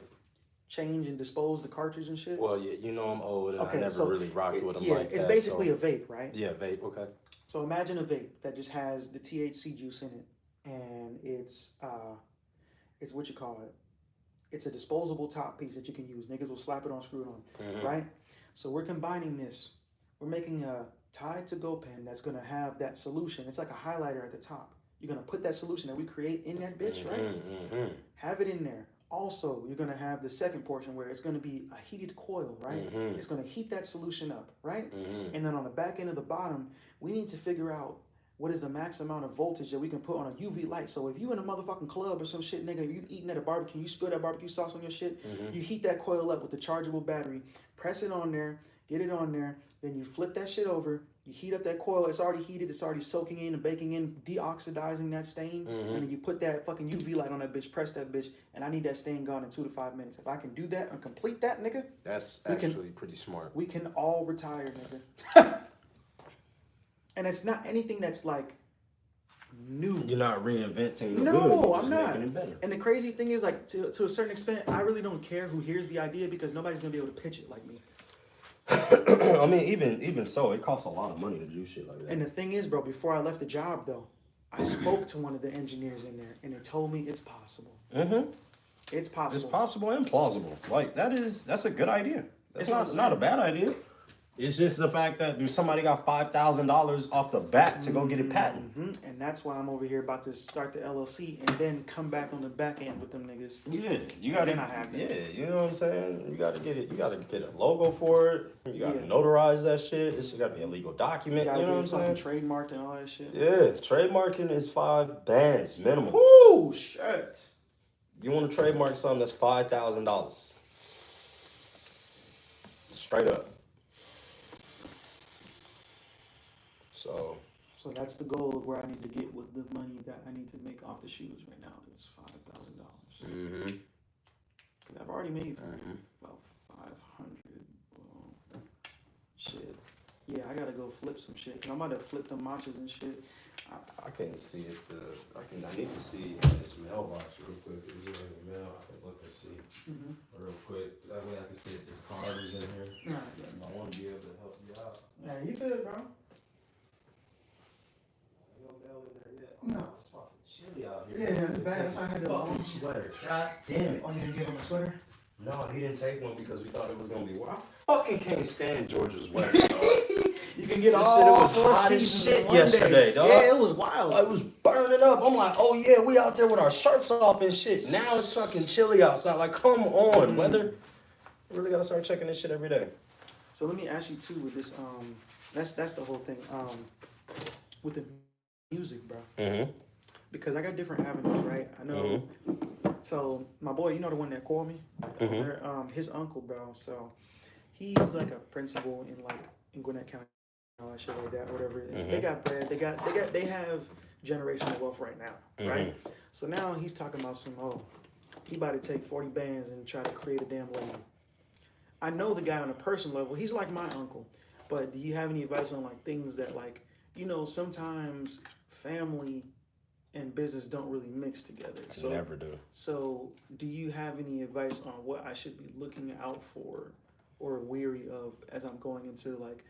change and dispose the cartridge and shit. Well, yeah, you know I'm old, and okay, I never really rocked with them like that. It's basically a vape, right? Yeah, vape, okay. So imagine a vape that just has the THC juice in it, and it's what you call it. It's a disposable top piece that you can use. Niggas will slap it on, screw it on, right? So we're combining this. We're making a Tide to Go pen that's gonna have that solution. It's like a highlighter at the top. You're gonna put that solution that we create in that bitch, right? Have it in there. Also, you're gonna have the second portion where it's gonna be a heated coil, right? It's gonna heat that solution up, right? And then on the back end of the bottom, we need to figure out what is the max amount of voltage that we can put on a UV light. So if you in a motherfucking club or some shit, nigga, you eating at a barbecue, you spill that barbecue sauce on your shit, you heat that coil up with the chargeable battery, press it on there, get it on there, then you flip that shit over, you heat up that coil, it's already heated, it's already soaking in and baking in, deoxidizing that stain, and then you put that fucking UV light on that bitch, press that bitch, and I need that stain gone in 2 to 5 minutes. If I can do that and complete that, nigga, that's actually pretty smart. We can all retire, nigga. And it's not anything that's like new. You're not reinventing the No, I'm not. Making it better. And the crazy thing is, like, to a certain extent, I really don't care who hears the idea because nobody's gonna be able to pitch it like me. I mean, even so, it costs a lot of money to do shit like that. And the thing is, bro, before I left the job, though, I spoke to one of the engineers in there, and they told me it's possible. It's possible. It's possible and plausible. Like, that's a good idea. That's not a bad idea. It's just the fact that somebody got $5,000 off the bat to go get it patented. And that's why I'm over here about to start the LLC and then come back on the back end with them niggas. Yeah, you gotta. Yeah, you know what I'm saying. You gotta get it. You gotta get a logo for it. You gotta notarize that shit. It's gotta be a legal document. You know what I'm saying? Trademarked and all that shit. Yeah, trademarking is 5 bands minimum. Woo, shit. You want to trademark something that's $5,000? Straight up. So that's the goal of where I need to get with the money that I need to make off the shoes right now is $5,000. Because I've already made about 500. Yeah, I gotta go flip some shit. I'm about to flip them matchas and shit. I can't see if I need to see this mailbox real quick. Is there any mail? I can look and see real quick. That way I can see if this card is in here. Nah, I want to be able to help you out. yeah, you good, bro. Ain't no mail in there yet. No. It's fucking chilly out here. Yeah, it's bad. That's why I had to fucking sweater. God damn it. Oh, you didn't give him a sweater? No, he didn't take one because we thought it was gonna be warm. I fucking can't stand Georgia's weather, dog. You can get This all shit, it was four hot as seasons shit in one yesterday, day. dog. Yeah, it was wild. I was burning up. I'm like, oh yeah, we out there with our shirts off and shit. Now it's fucking chilly outside. Like, come on, weather. We really gotta start checking this shit every day. So let me ask you too with this. That's the whole thing. With the music, bro. Mm-hmm. Because I got different avenues, right? I know. So my boy, you know the one that called me, his uncle, bro. So he's like a principal in Gwinnett County, all that shit like that, whatever. They got bread. They have generational wealth right now, right? So now he's talking about he about to take 40 bands and try to create a damn label. I know the guy on a personal level. He's like my uncle. But do you have any advice on like things that like, sometimes family and business don't really mix together. So Never do. So do you have any advice on what I should be looking out for or weary of as I'm going into like,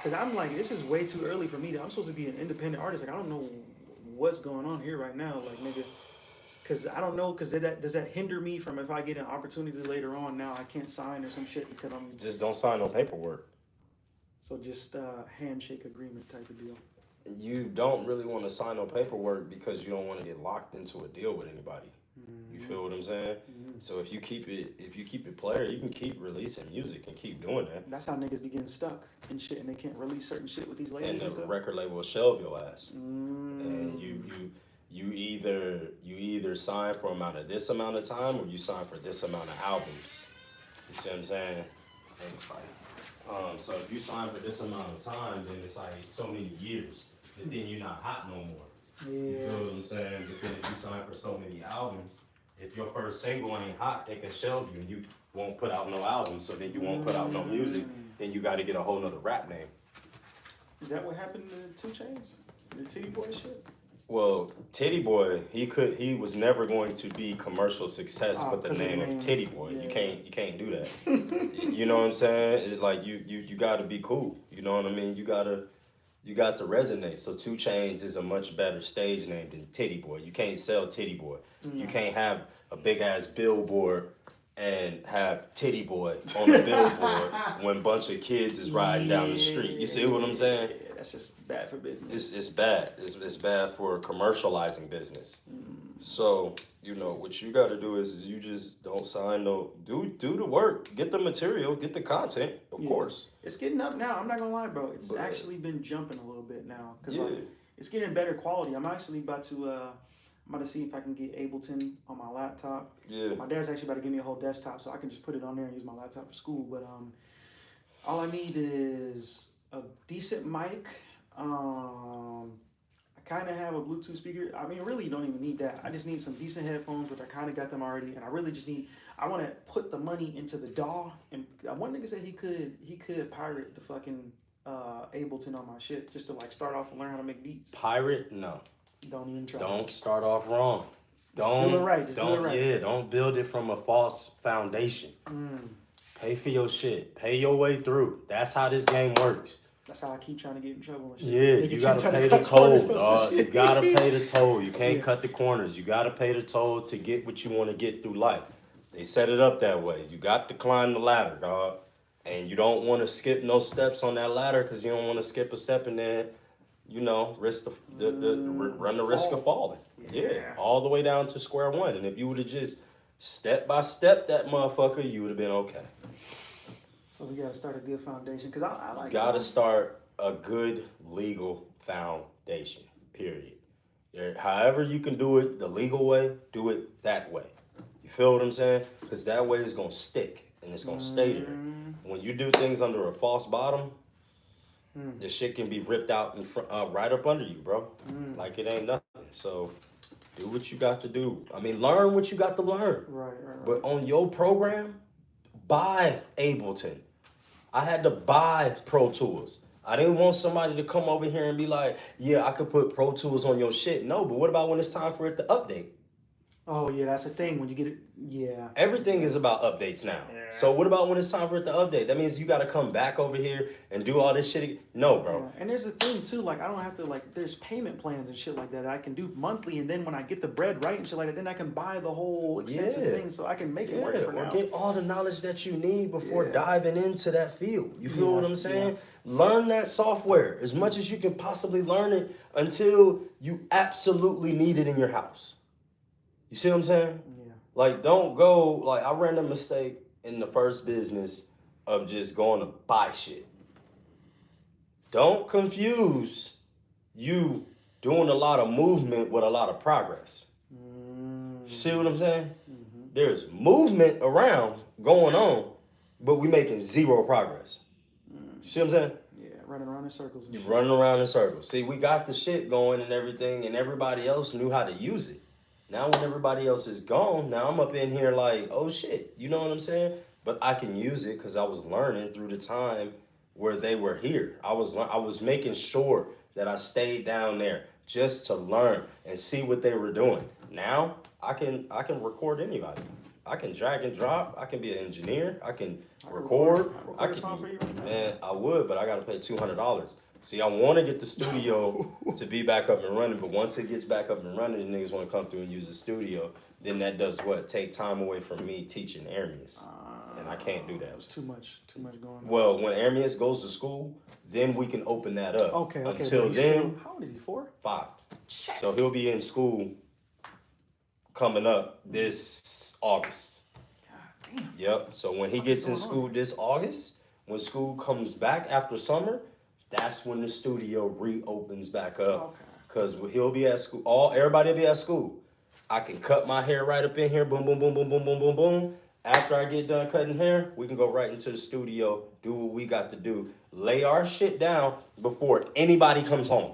because I'm like, this is way too early for me. I'm supposed to be an independent artist. Like I don't know what's going on here right now. Like nigga, because I don't know, because does that hinder me from if I get an opportunity later on now I can't sign or some shit because I'm Just don't sign no paperwork. so just handshake agreement type of deal. You don't really want to sign no paperwork because you don't want to get locked into a deal with anybody. You feel what I'm saying? So if you keep it player, you can keep releasing music and keep doing that. That's how niggas be getting stuck and shit, and they can't release certain shit with these labels And and the stuff. record label will shelve your ass. And you either sign for this amount of time or you sign for this amount of albums. You see what I'm saying? So if you sign for this amount of time, then it's like so many years. And then you're not hot no more. You feel what I'm saying? But then if you sign for so many albums, if your first single ain't hot, they can shelve you and you won't put out no album. So then you won't put out no music. Then you got to get a whole nother rap name. Is that what happened to 2 Chainz? The Titty Boy shit? Well, Titty Boy, he was never going to be commercial success with the name of Titty Boy. Yeah. You can't do that. You know what I'm saying? Like you got to be cool. You know what I mean? You got to resonate. So 2 Chainz is a much better stage name than Titty Boy. You can't sell Titty Boy. You can't have a big ass billboard and have Titty Boy on the billboard when a bunch of kids is riding down the street. You see what I'm saying? Yeah, that's just bad for business. It's bad. It's bad for commercializing business. So, what you got to do is you just don't sign do the work, get the material, get the content, of course. It's getting up now. I'm not gonna lie, bro. It's actually been jumping a little bit now because it's getting better quality. I'm actually about to see if I can get Ableton on my laptop. Yeah. My dad's actually about to give me a whole desktop so I can just put it on there and use my laptop for school. But all I need is a decent mic. I kind of have a Bluetooth speaker. I mean, really, you don't even need that. I just need some decent headphones, which I kind of got them already. And I really just I want to put the money into the DAW. And one nigga said he could pirate the fucking Ableton on my shit just to like start off and learn how to make beats. Pirate? No. Don't even try. Don't start off wrong. Do it right. Do it right. Yeah, don't build it from a false foundation. Pay for your shit. Pay your way through. That's how this game works. That's how I keep trying to get in trouble and shit. Yeah, you gotta pay the toll, dog. You gotta pay the toll. You can't cut the corners. You gotta pay the toll to get what you want to get through life. They set it up that way. You got to climb the ladder, dog. And you don't want to skip no steps on that ladder because you don't want to skip a step and then, risk run the risk of falling. Yeah, all the way down to square one. And if you would have just step by step that motherfucker, you would have been okay. So we gotta start a good foundation because I like. Gotta start a good legal foundation. Period. However you can do it the legal way, do it that way. You feel what I'm saying? Because that way it's gonna stick and it's gonna stay there. When you do things under a false bottom, the shit can be ripped out in front, right up under you, bro. Like it ain't nothing. So do what you got to do. I mean, learn what you got to learn. Right. But on your program, buy Ableton. I had to buy Pro Tools. I didn't want somebody to come over here and be like, yeah, I could put Pro Tools on your shit. No, but what about when it's time for it to update? Oh yeah, that's the thing. When you get it, yeah. Everything is about updates now. Yeah. So what about when it's time for it to update? That means you got to come back over here and do all this shit. No, bro. Yeah. And there's a thing too, like I don't have to like. There's payment plans and shit like that I can do monthly, and then when I get the bread right and shit like that, then I can buy the whole extensive thing, so I can make it work for now. Or get all the knowledge that you need before Yeah. diving into that field. You feel Yeah, what I'm saying? yeah. Learn that software as much as you can possibly learn it until you absolutely need it in your house. You see what I'm saying? Yeah. Like, don't go, like, I ran a mistake in the first business of just going to buy shit. Don't confuse you doing a lot of movement with a lot of progress. You see what I'm saying? Mm-hmm. There's movement around going on, but we making zero progress. You see what I'm saying? Yeah, running around in circles. And You're shit. running around in circles. See, we got the shit going and everything, and everybody else knew how to use it. Now when everybody else is gone, now I'm up in here like, oh shit, you know what I'm saying? But I can use it because I was learning through the time where they were here. I was making sure that I stayed down there just to learn and see what they were doing. Now I can record anybody. I can drag and drop. I can be an engineer. I can record. a song for you right now. Man, I would, but I gotta pay $200. See, I want to get the studio to be back up and running, but once it gets back up and running, the niggas want to come through and use the studio. Then that does what? Take time away from me teaching Armius, and I can't do that. It's too much going on. Well, when Armius goes to school, then we can open that up. Okay. Until but he's then, still, how old is he? 4? 5. So he'll be in school coming up this August. God damn. Yep. So when he gets in school this August, when school comes back after summer, that's when the studio reopens back up. Okay. Cause he'll be at school. Everybody will be at school. I can cut my hair right up in here. Boom, boom, boom, boom, boom, boom, boom, boom. After I get done cutting hair, we can go right into the studio, do what we got to do, lay our shit down before anybody comes home.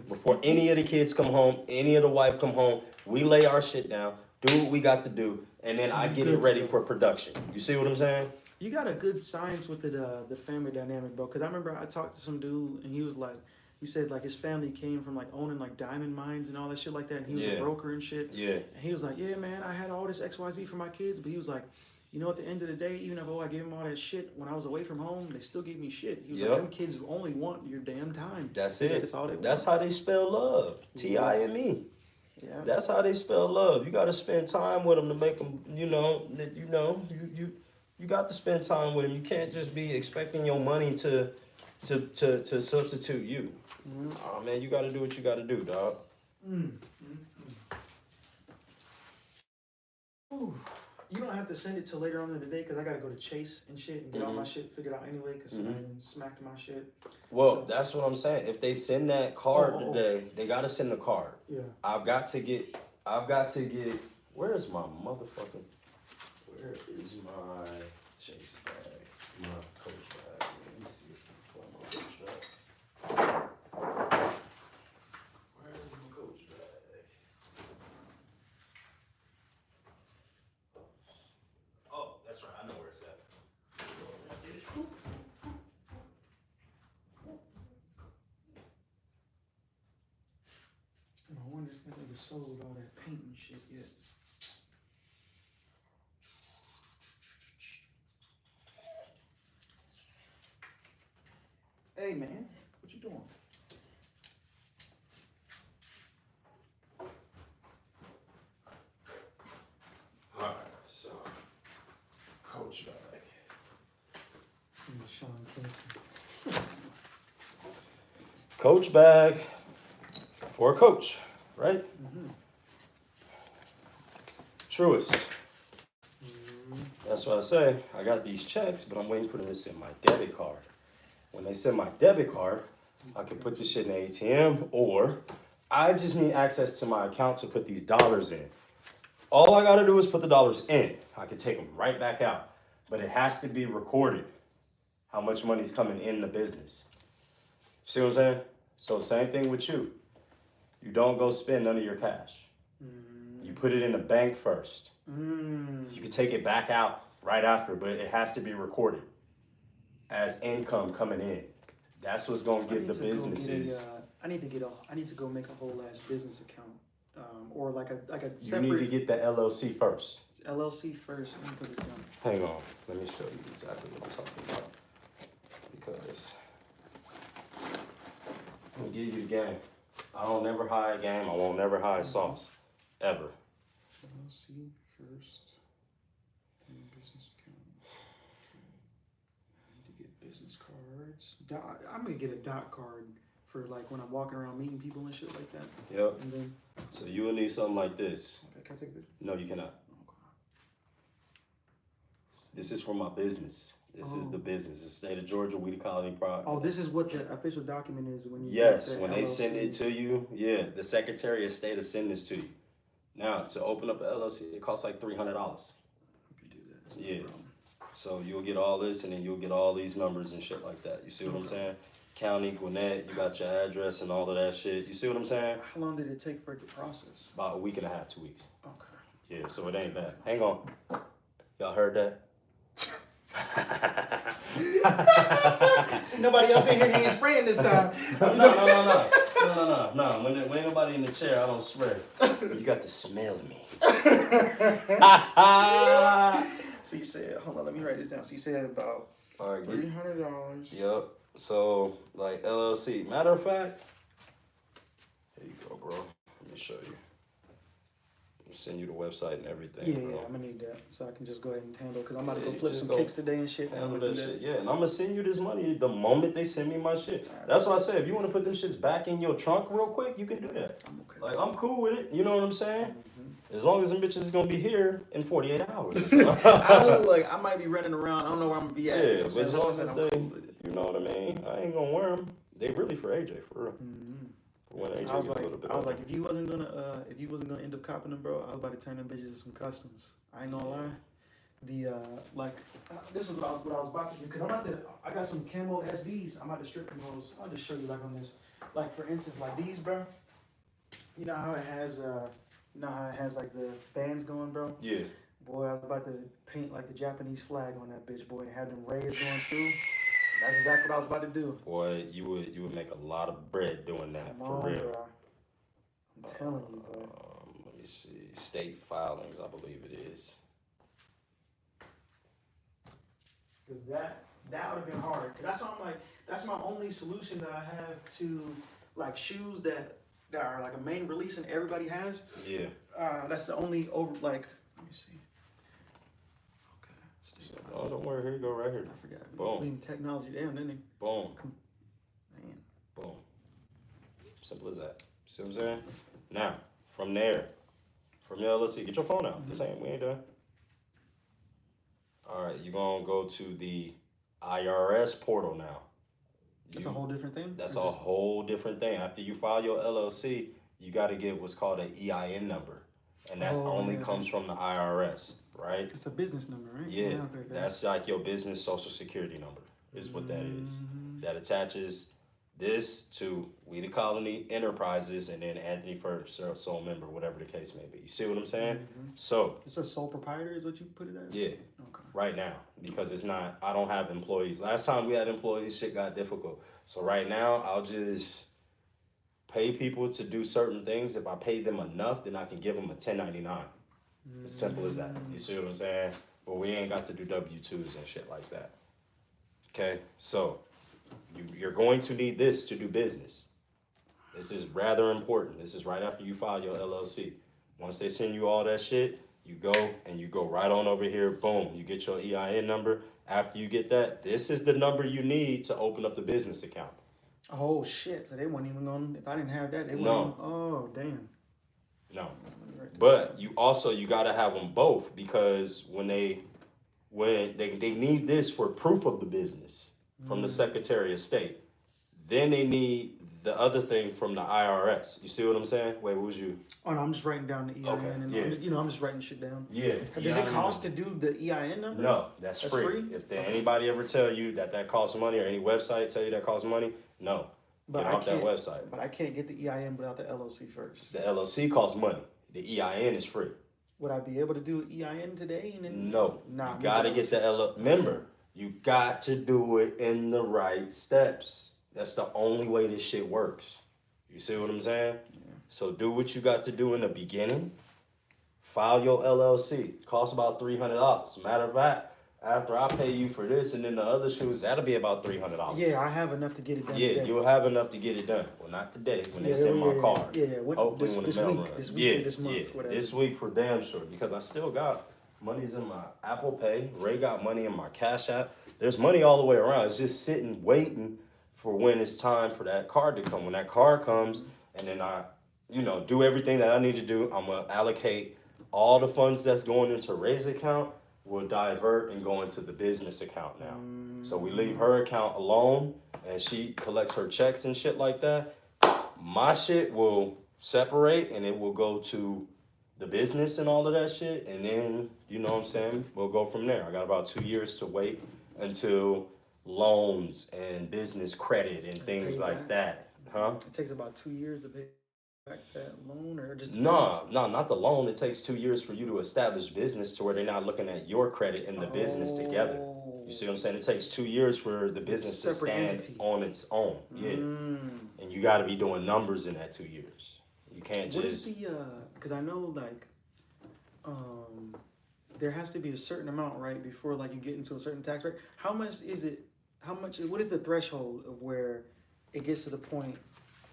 Before any of the kids come home, any of the wife come home, we lay our shit down, do what we got to do, and then I get it ready for production. You see what I'm saying? You got a good science with the family dynamic, bro. Because I remember I talked to some dude, and he was like, he said like his family came from like owning like diamond mines and all that shit like that, and he was a broker and shit. Yeah. And he was like, yeah, man, I had all this XYZ for my kids, but he was like, you know, at the end of the day, even if I gave them all that shit when I was away from home, they still gave me shit. He was like, them kids only want your damn time. That's He's it. like, that's all they That's want. how they spell love. T-I-M-E. Yeah. That's how they spell love. You got to spend time with them to make them, you got to spend time with them. You can't just be expecting your money to substitute you. Oh man, you got to do what you got to do, dog. Ooh. You don't have to send it till later on in the day because I got to go to Chase and shit and get all my shit figured out anyway because I smacked my shit. Well, So- that's what I'm saying. If they send that card today, they got to send the card. Yeah. I've got to get, where is my motherfucking, where is my Chase bag? My coach bag. Let me see. My coach bag. Where's my coach bag? Oh, that's right. I know where it's at. I wonder if that nigga sold all that paint and shit yet. Hey man, what you doing? Alright, so coach bag. Sean Kingston. Coach bag for a coach, right? Truest. That's what I say. I got these checks, but I'm waiting for them to send my debit card. When they send my debit card, I can put this shit in the ATM, or I just need access to my account to put these dollars in. All I gotta do is put the dollars in. I can take them right back out, but it has to be recorded how much money's coming in the business. See what I'm saying? So same thing with you. You don't go spend none of your cash. You put it in the bank first. You can take it back out right after, but it has to be recorded as income coming in. That's what's gonna give the businesses. I need to go make a whole ass business account, or like a You separate. need to get the LLC first. LLC first. Let me put this down. Hang on, let me show you exactly what I'm talking about. Because I'm gonna give you the game. I don't never hide game. I won't never hide sauce, ever. LLC first. Then business account. I need to get business cards. I'm gonna get a dot card for like when I'm walking around meeting people and shit like that. Yep. And then, So you will need something like this. okay, can I take a picture? No, you cannot. This is for my business. This is the business. The state of Georgia, we the colony product. Oh, this is what the official document is when you. Yes, get the when they send LLC. it to you, yeah, the Secretary of State will send this to you. Now, to open up an LLC, it costs like $300. If you do that, it's no Yeah. problem. So you'll get all this, and then you'll get all these numbers and shit like that. You see what I'm saying? County, Gwinnett, you got your address and all of that shit. You see what I'm saying? How long did it take for it to process? About a week and a half, 2 weeks. Okay. Yeah, so it ain't bad. Hang on. Y'all heard that? See, nobody else in here ain't spraying this time. No. When ain't nobody in the chair, I don't swear. You got the smell of me. So you said, hold on, let me write this down. So you said about All right, get, $300. yep. So, like LLC. Matter of fact, here you go, bro. Let me show you. I'll send you the website and everything, Yeah, bro. I'm gonna need that so I can just go ahead and handle because I'm about to Yeah, go you flip just some go kicks today and shit. Handle I'm gonna that do shit, yeah. And I'm gonna send you this money the moment they send me my shit. That's why I said if you want to put them shits back in your trunk real quick, you can do that. I'm okay. Like I'm cool with it. You know what I'm saying? As long as them bitches is gonna be here in 48 hours. I don't, like I might be running around. I don't know where I'm gonna be at. Yeah, but as long as I'm they, cool with it. you know what I mean? I ain't gonna wear them. They really for AJ, for real. For when AJ I was gets like, a little bit I was older. like, if you wasn't gonna end up copping them, bro, I was about to turn them bitches to some customs. I ain't gonna lie. This is what I was about to do because I got some camo SBs. I'm about to strip them those. I'll just show you like on this. Like for instance, like these, bro. You know how it has like the bands going, bro. Yeah. Boy, I was about to paint like the Japanese flag on that bitch, boy, and have them rays going through. That's exactly what I was about to do. Boy, you would make a lot of bread doing that, Come for on, real. bro. I'm telling you, bro. Let me see. State filings, I believe it is. Cause that would have been hard. Cause that's why I'm like, that's my only solution that I have to like shoes that are like a main release and everybody has. Yeah. That's the only let me see. Okay. Oh, don't worry. Here you go, right here. I forgot. Boom. I mean, technology, damn, didn't he? Boom. Man. Boom. Simple as that. See what I'm saying? Now, from there, from your LLC, get your phone out. This ain't, we ain't done. All right, you're gonna go to the IRS portal now. That's a whole different thing? That's a whole different thing. After you file your LLC, you got to get what's called an EIN number, and that only comes from the IRS, right? It's a business number, right? Yeah, Okay, that's like your business social security number is what that is. That attaches this to We the Colony Enterprises and then Anthony First, sole member, whatever the case may be. You see what I'm saying? So it's a sole proprietor is what you put it as? yeah, Okay. right now, because it's not, I don't have employees. Last time we had employees, shit got difficult. So right now, I'll just pay people to do certain things. If I pay them enough, then I can give them a 1099. As simple as that. You see what I'm saying? But we ain't got to do W-2s and shit like that. Okay, so you're going to need this to do business. This is rather important. This is right after you file your LLC. Once they send you all that shit, you go and you go right on over here. Boom, you get your EIN number. After you get that, this is the number you need to open up the business account. Oh shit! So they weren't even going. If I didn't have that, they wouldn't. No. Oh damn. No, but you gotta have them both because when they need this for proof of the business from the Secretary of State, then they need the other thing from the IRS. You see what I'm saying? Wait, what was you? Oh no, I'm just writing down the EIN Okay, and yeah. I'm just writing shit down. Yeah. Does it cost to do the EIN number? No, that's free. If anybody ever tell you that costs money or any website tell you that costs money, no. But Get off that website. But I can't get the EIN without the LLC first. The LLC costs money. The EIN is free. Would I be able to do EIN today? And then, No. Nah, you gotta get the LLC. Remember, you got to do it in the right steps. That's the only way this shit works. You see what I'm saying? Yeah. So do what you got to do in the beginning. File your LLC. Costs about $300. Matter of fact, after I pay you for this and then the other shoes, that'll be about $300. Yeah, I have enough to get it done. Yeah, today. you'll have enough to get it done. Well, not today when they send my card. Yeah. Hopefully This when week, the mail runs. this week, this month, whatever. This week for damn sure because I still got money's in my Apple Pay. Ray got money in my Cash App. There's money all the way around. It's just sitting waiting for when it's time for that card to come. When that card comes, and then I, do everything that I need to do. I'm gonna allocate all the funds that's going into Ray's account. Will divert and go into the business account now. So we leave her account alone, and she collects her checks and shit like that. My shit will separate, and it will go to the business and all of that shit, and then, you know what I'm saying, we'll go from there. I got about 2 years to wait until loans and business credit and things like that. Huh? It takes about 2 years to pay back that loan, or just No, not the loan. It takes 2 years for you to establish business to where they're not looking at your credit and the business together. You see what I'm saying? It takes 2 years for the business to stand on its own. Yeah. And you got to be doing numbers in that 2 years. You can't just... What is the, because I know, like, there has to be a certain amount, right, before, like, you get into a certain tax rate. How much is it, what is the threshold of where it gets to the point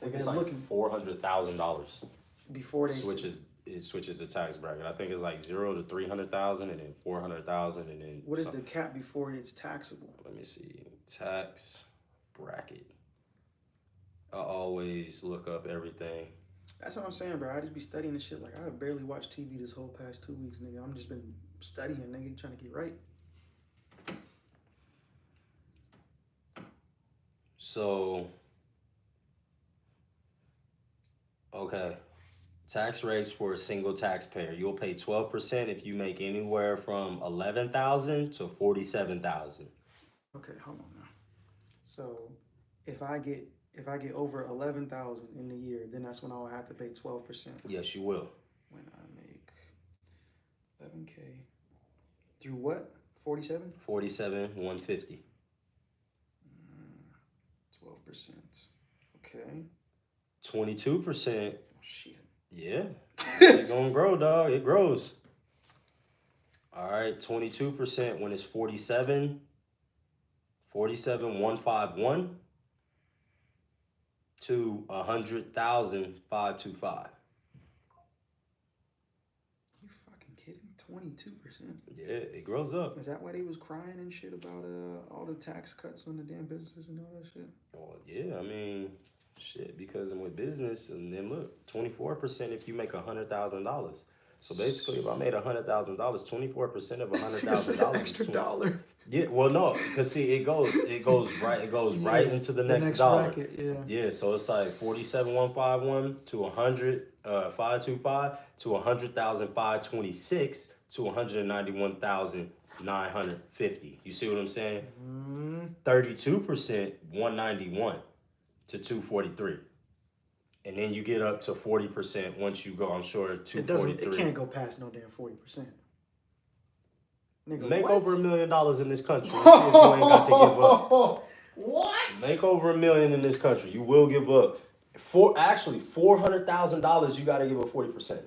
I think it's like $400,000 before they switches the tax bracket. I think it's like 0 to 300,000 and then 400,000 and then what is the cap before it's taxable? Let me see. Tax bracket. I always look up everything. That's what I'm saying, bro. I just be studying this shit. Like, I have barely watched TV this whole past 2 weeks, nigga. I'm just been studying, nigga, trying to get right. So, okay. Tax rates for a single taxpayer. You'll pay 12% if you make anywhere from $11,000 to $47,000. Okay, hold on now. So, if I get over 11,000 in the year, then that's when I will have to pay 12%. Yes, you will. When I make 11K through what? 47? 47,150. 12%. Okay. 22%. Oh, shit. Yeah. It's gonna grow, dog. It grows. All right, 22% when it's 47,151 to 100,525. You fucking kidding? 22%. Yeah, it grows up. Is that why they was crying and shit about all the tax cuts on the damn businesses and all that shit? Well, yeah, I mean, shit, because with business, and then look, 24% if you make $100,000. So basically, if I made $100,000, 24% of $100,000 extra dollar. Yeah, well, no, because see, it goes right into the next dollar. Bracket, yeah. So it's like 47,151 to 525 to 100,526 to 191,950. You see what I'm saying? 32%, 191 to 243. And then you get up to 40% once you go, I'm sure, 243. It can't go past no damn 40%. Nigga, Make what? over $1 million in this country. And see if you ain't got to give up. What? Make over $1 million in this country. You will give up. $400,000, you got to give up 40%.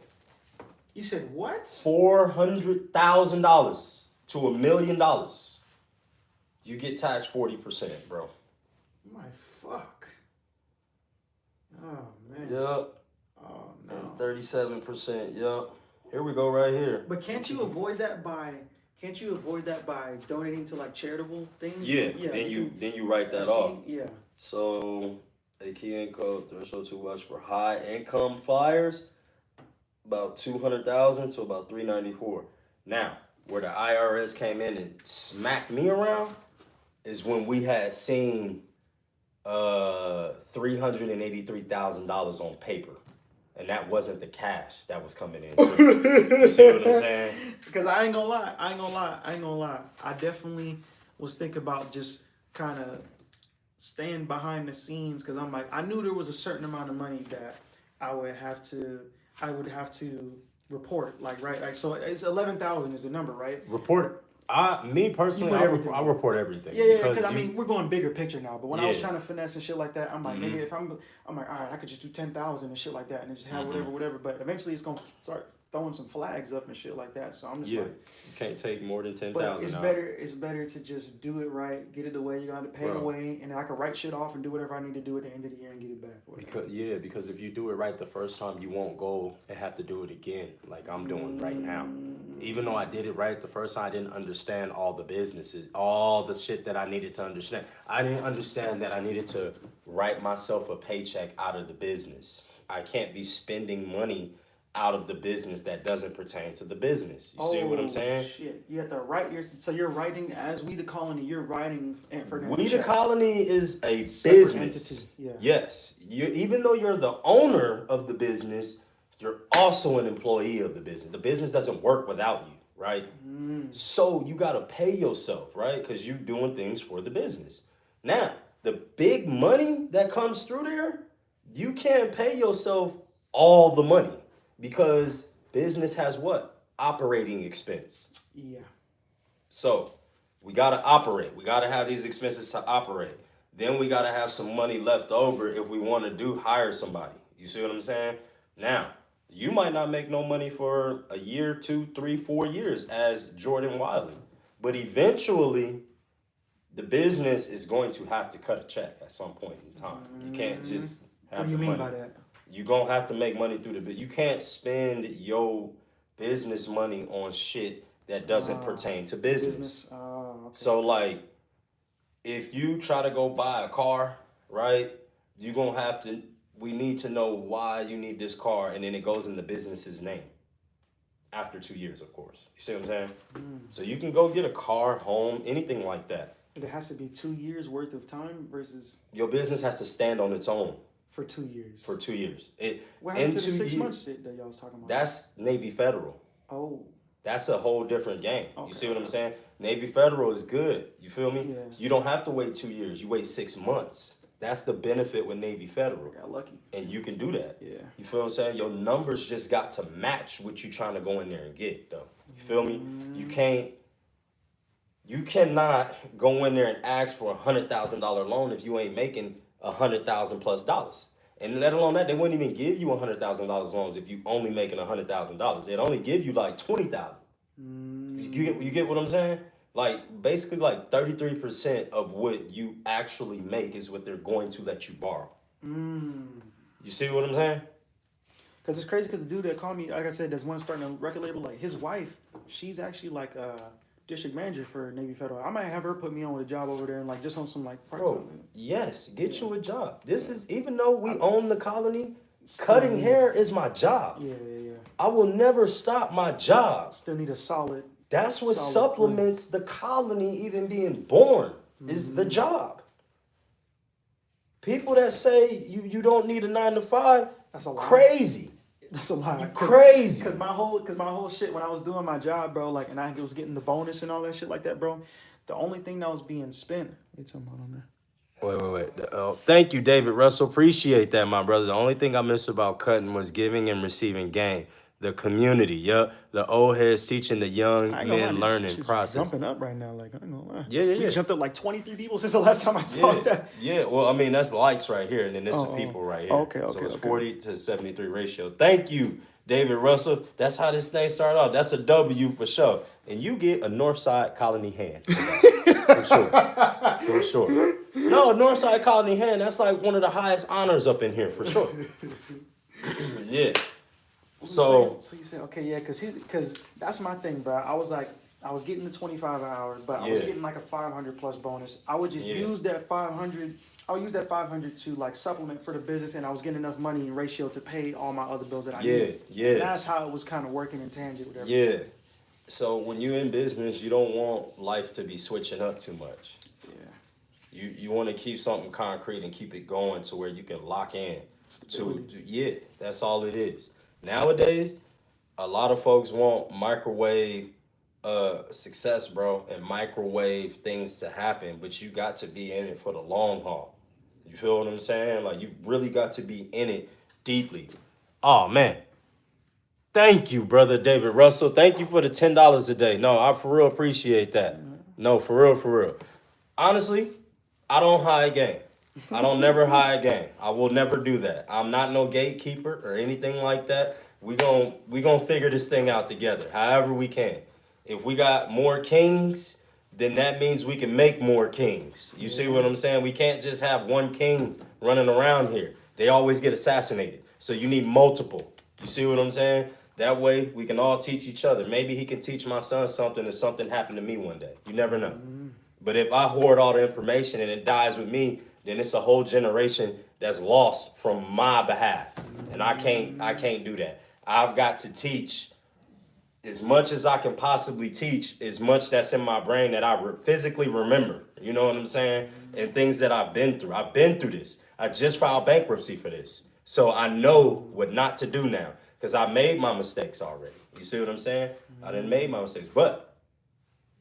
You said what? $400,000 to $1 million. You get taxed 40%, bro. My fuck. Oh man. Yup. Oh no. And 37%. Yup. Here we go right here. But can't you avoid that by donating to like charitable things? Yeah. Then you write that off. Yeah. So a key income threshold too much for high income flyers, about 200,000 to about 394. Now, where the IRS came in and smacked me around is when we had seen $383,000 on paper. And that wasn't the cash that was coming in. You see what I'm saying? Because I ain't gonna lie. I definitely was thinking about just kind of staying behind the scenes because I'm like, I knew there was a certain amount of money that I would have to report. Like, right? Like, so it's 11,000 is the number, right? Report it. Me personally, put everything. I report everything. Yeah, because I mean, we're going bigger picture now. But when I was Yeah. trying to finesse and shit like that, I'm like, nigga, if I'm like, all right, I could just do 10,000 and shit like that, and then just have whatever. But eventually, it's gonna start throwing some flags up and shit like that. So I'm just like, you can't take more than 10,000. but it's better to just do it right, get it the way you got to pay the way, and then I can write shit off and do whatever I need to do at the end of the year and get it back. Because if you do it right the first time, you won't go and have to do it again, like I'm doing right now. Even though I did it right the first time, I didn't understand all the businesses, all the shit that I needed to understand. I didn't understand that I needed to write myself a paycheck out of the business. I can't be spending money out of the business that doesn't pertain to the business. You see what I'm saying? Shit. You have to write so you're writing as We the Colony, you're writing for them. We the Colony is a business. Entity. Yeah. Yes. Even though you're the owner of the business, you're also an employee of the business. The business doesn't work without you, right? So you got to pay yourself, right? Because you're doing things for the business. Now, the big money that comes through there, you can't pay yourself all the money. Because business has what? Operating expense. Yeah. So we got to operate. We got to have these expenses to operate. Then we got to have some money left over if we want to hire somebody. You see what I'm saying? Now, you might not make no money for a year, 2, 3, 4 years as Jordan Wylie. But eventually, the business is going to have to cut a check at some point in time. You can't just have What do you mean money. by that? You're going to have to make money through the bit. You can't spend your business money on shit that doesn't pertain to business. Okay. So, like, if you try to go buy a car, right, you're going to have to, we need to know why you need this car, and then it goes in the business's name. After 2 years, of course. You see what I'm saying? So you can go get a car, home, anything like that. But it has to be 2 years worth of time versus... Your business has to stand on its own. For 2 years. For 2 years. What happened to the 6 months shit that y'all was talking about? That's Navy Federal. Oh. That's a whole different game. Okay. You see what I'm saying? Navy Federal is good. You feel me? Yeah. You don't have to wait 2 years. You wait 6 months. That's the benefit with Navy Federal. Got lucky. And you can do that. Yeah. You feel what I'm saying? Your numbers just got to match what you're trying to go in there and get, though. You feel me? You cannot go in there and ask for $100,000 loan if you ain't making $100,000 plus dollars. And let alone that, they wouldn't even give you $100,000 loans if you only making $100,000. They'd only give you like $20,000. You get what I'm saying? Like basically like 33% of what you actually make is what they're going to let you borrow. You see what I'm saying? Because it's crazy because the dude that called me, like I said, there's one starting a record label. Like his wife, she's actually like a district manager for Navy Federal. I might have her put me on with a job over there and like just on some like part-time. Bro, yes, get you a job. This is, even though we own the colony, cutting hair is my job. Yeah. I will never stop my job. Still need a solid. That's what supplements the colony even being born, is the job. People that say you don't need a 9 to 5, that's a lie. Crazy. That's a lie. Crazy. Cause my whole shit when I was doing my job, bro, like, and I was getting the bonus and all that shit like that, bro. The only thing that was being spent. Wait, talking about on there. Wait. Thank you, David Russell. Appreciate that, my brother. The only thing I miss about cutting was giving and receiving gain. The community, the old heads teaching the young men learning process. Jumping up right now, like I ain't gonna lie. Yeah. We jumped up like 23 people since the last time I talked. Yeah. Well, I mean that's likes right here, and then this is people right here. Okay. So it's 40 to 73 ratio. Thank you, David Russell. That's how this thing started off. That's a W for sure. And you get a Northside Colony hand. For sure. No, Northside Colony hand. That's like one of the highest honors up in here for sure. Yeah. So you say, okay, yeah, because that's my thing, bro. I was getting the 25 hours, but I was getting like a 500 plus bonus. I would just use that 500. I would use that 500 to like supplement for the business, and I was getting enough money in ratio to pay all my other bills that I needed. Yeah. And that's how it was kind of working in tangent with everything. Yeah. So when you're in business, you don't want life to be switching up too much. Yeah. You want to keep something concrete and keep it going to where you can lock in. That's all it is. Nowadays, a lot of folks want microwave success, bro, and microwave things to happen, but you got to be in it for the long haul. You feel what I'm saying? Like, you really got to be in it deeply. Oh, man. Thank you, brother David Russell. Thank you for the $10 a day. No, I for real appreciate that. No, for real, for real. Honestly, I don't hide game. I don't never hide game. I will never do that. I'm not no gatekeeper or anything like that. We gon' figure this thing out together, however we can. If we got more kings, then that means we can make more kings. You see what I'm saying? We can't just have one king running around here. They always get assassinated. So you need multiple. You see what I'm saying? That way we can all teach each other. Maybe he can teach my son something if something happened to me one day. You never know. But if I hoard all the information and it dies with me, then it's a whole generation that's lost from my behalf. And I can't do that. I've got to teach as much as I can possibly teach, as much that's in my brain that I physically remember. You know what I'm saying? And things that I've been through. I've been through this. I just filed bankruptcy for this. So I know what not to do now because I made my mistakes already. You see what I'm saying? I done made my mistakes. But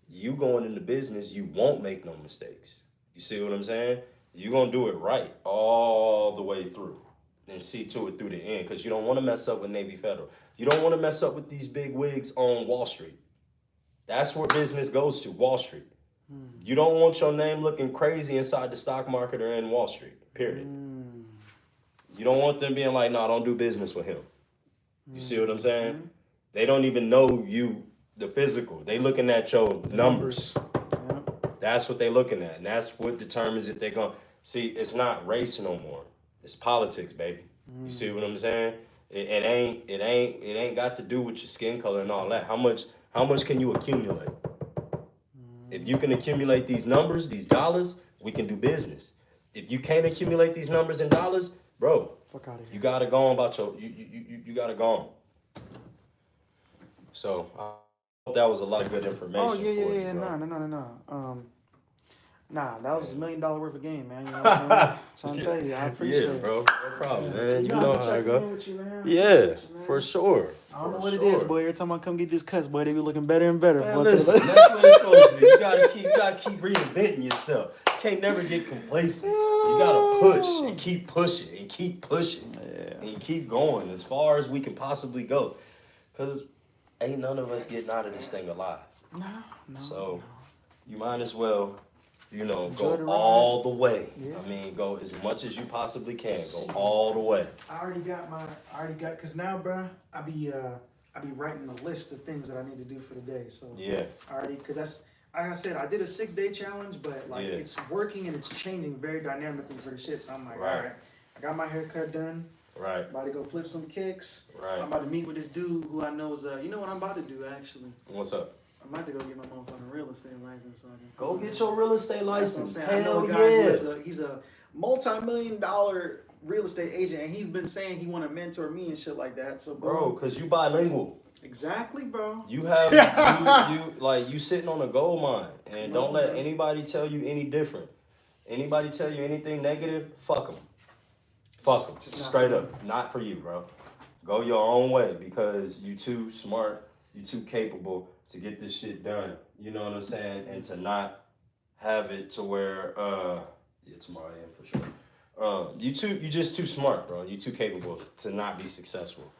you going into business, you won't make no mistakes. You see what I'm saying? You're going to do it right all the way through and see to it through the end because you don't want to mess up with Navy Federal. You don't want to mess up with these big wigs on Wall Street. That's where business goes to, Wall Street. You don't want your name looking crazy inside the stock market or in Wall Street, period. You don't want them being like, no, don't do business with him. You see what I'm saying? They don't even know you, the physical. They looking at your numbers. That's what they looking at. And that's what determines if they're going to. See, it's not race no more. It's politics, baby. You see what I'm saying? It ain't got to do with your skin color and all that. How much can you accumulate? If you can accumulate these numbers, these dollars, we can do business. If you can't accumulate these numbers and dollars, bro, Fuck out of here. you gotta go on about your you gotta go on. So I hope that was a lot of good information. Oh yeah, for you, yeah. bro. Nah, that was $1 million worth of game, man. You know what I'm saying? Trying to tell you, I appreciate Yeah, it. bro. No problem, man. You I'm know gonna how I check go. in with you, man. Yeah, Appreciate you, man. for sure. I don't know For what it sure. is, boy. Every time I come get these cuts, boy, they be looking better and better. Man, boy. listen, that's what it's supposed to be. You gotta keep reinventing yourself. You can't never get complacent. You gotta push and keep pushing and keep pushing and keep going as far as we can possibly go. Cause ain't none of us getting out of this thing alive. No. So you might as well, Enjoy go the ride. all the way. Yeah. I mean, go as much as you possibly can. Go all the way. I already got, cause now, bruh, I be writing a list of things that I need to do for the day. So Yeah. cause that's, like I said, I did a 6-day challenge, but like Yeah. it's working and it's changing very dynamically for the shit. So I'm like, Right. all right, I got my haircut done. Right. About to go flip some kicks. Right. I'm about to meet with this dude who I know is, you know what I'm about to do actually? What's up? I'm about to go get my motherfucking real estate license. So I can Go get your real estate That's what I'm license. saying. I know Hell a guy yeah. he's a multi-million-dollar real estate agent, and he's been saying he want to mentor me and shit like that. So, Bro, cause you bilingual. exactly, bro. You have you sitting on a gold mine, and don't let anybody tell you any different. Anybody tell you anything negative, fuck them. Fuck them. Just not Straight for up, not for you, bro. Go your own way because you too smart, you too capable to get this shit done. You know what I'm saying? And to not have it to where tomorrow I am for sure. You just too smart, bro. You too capable to not be successful.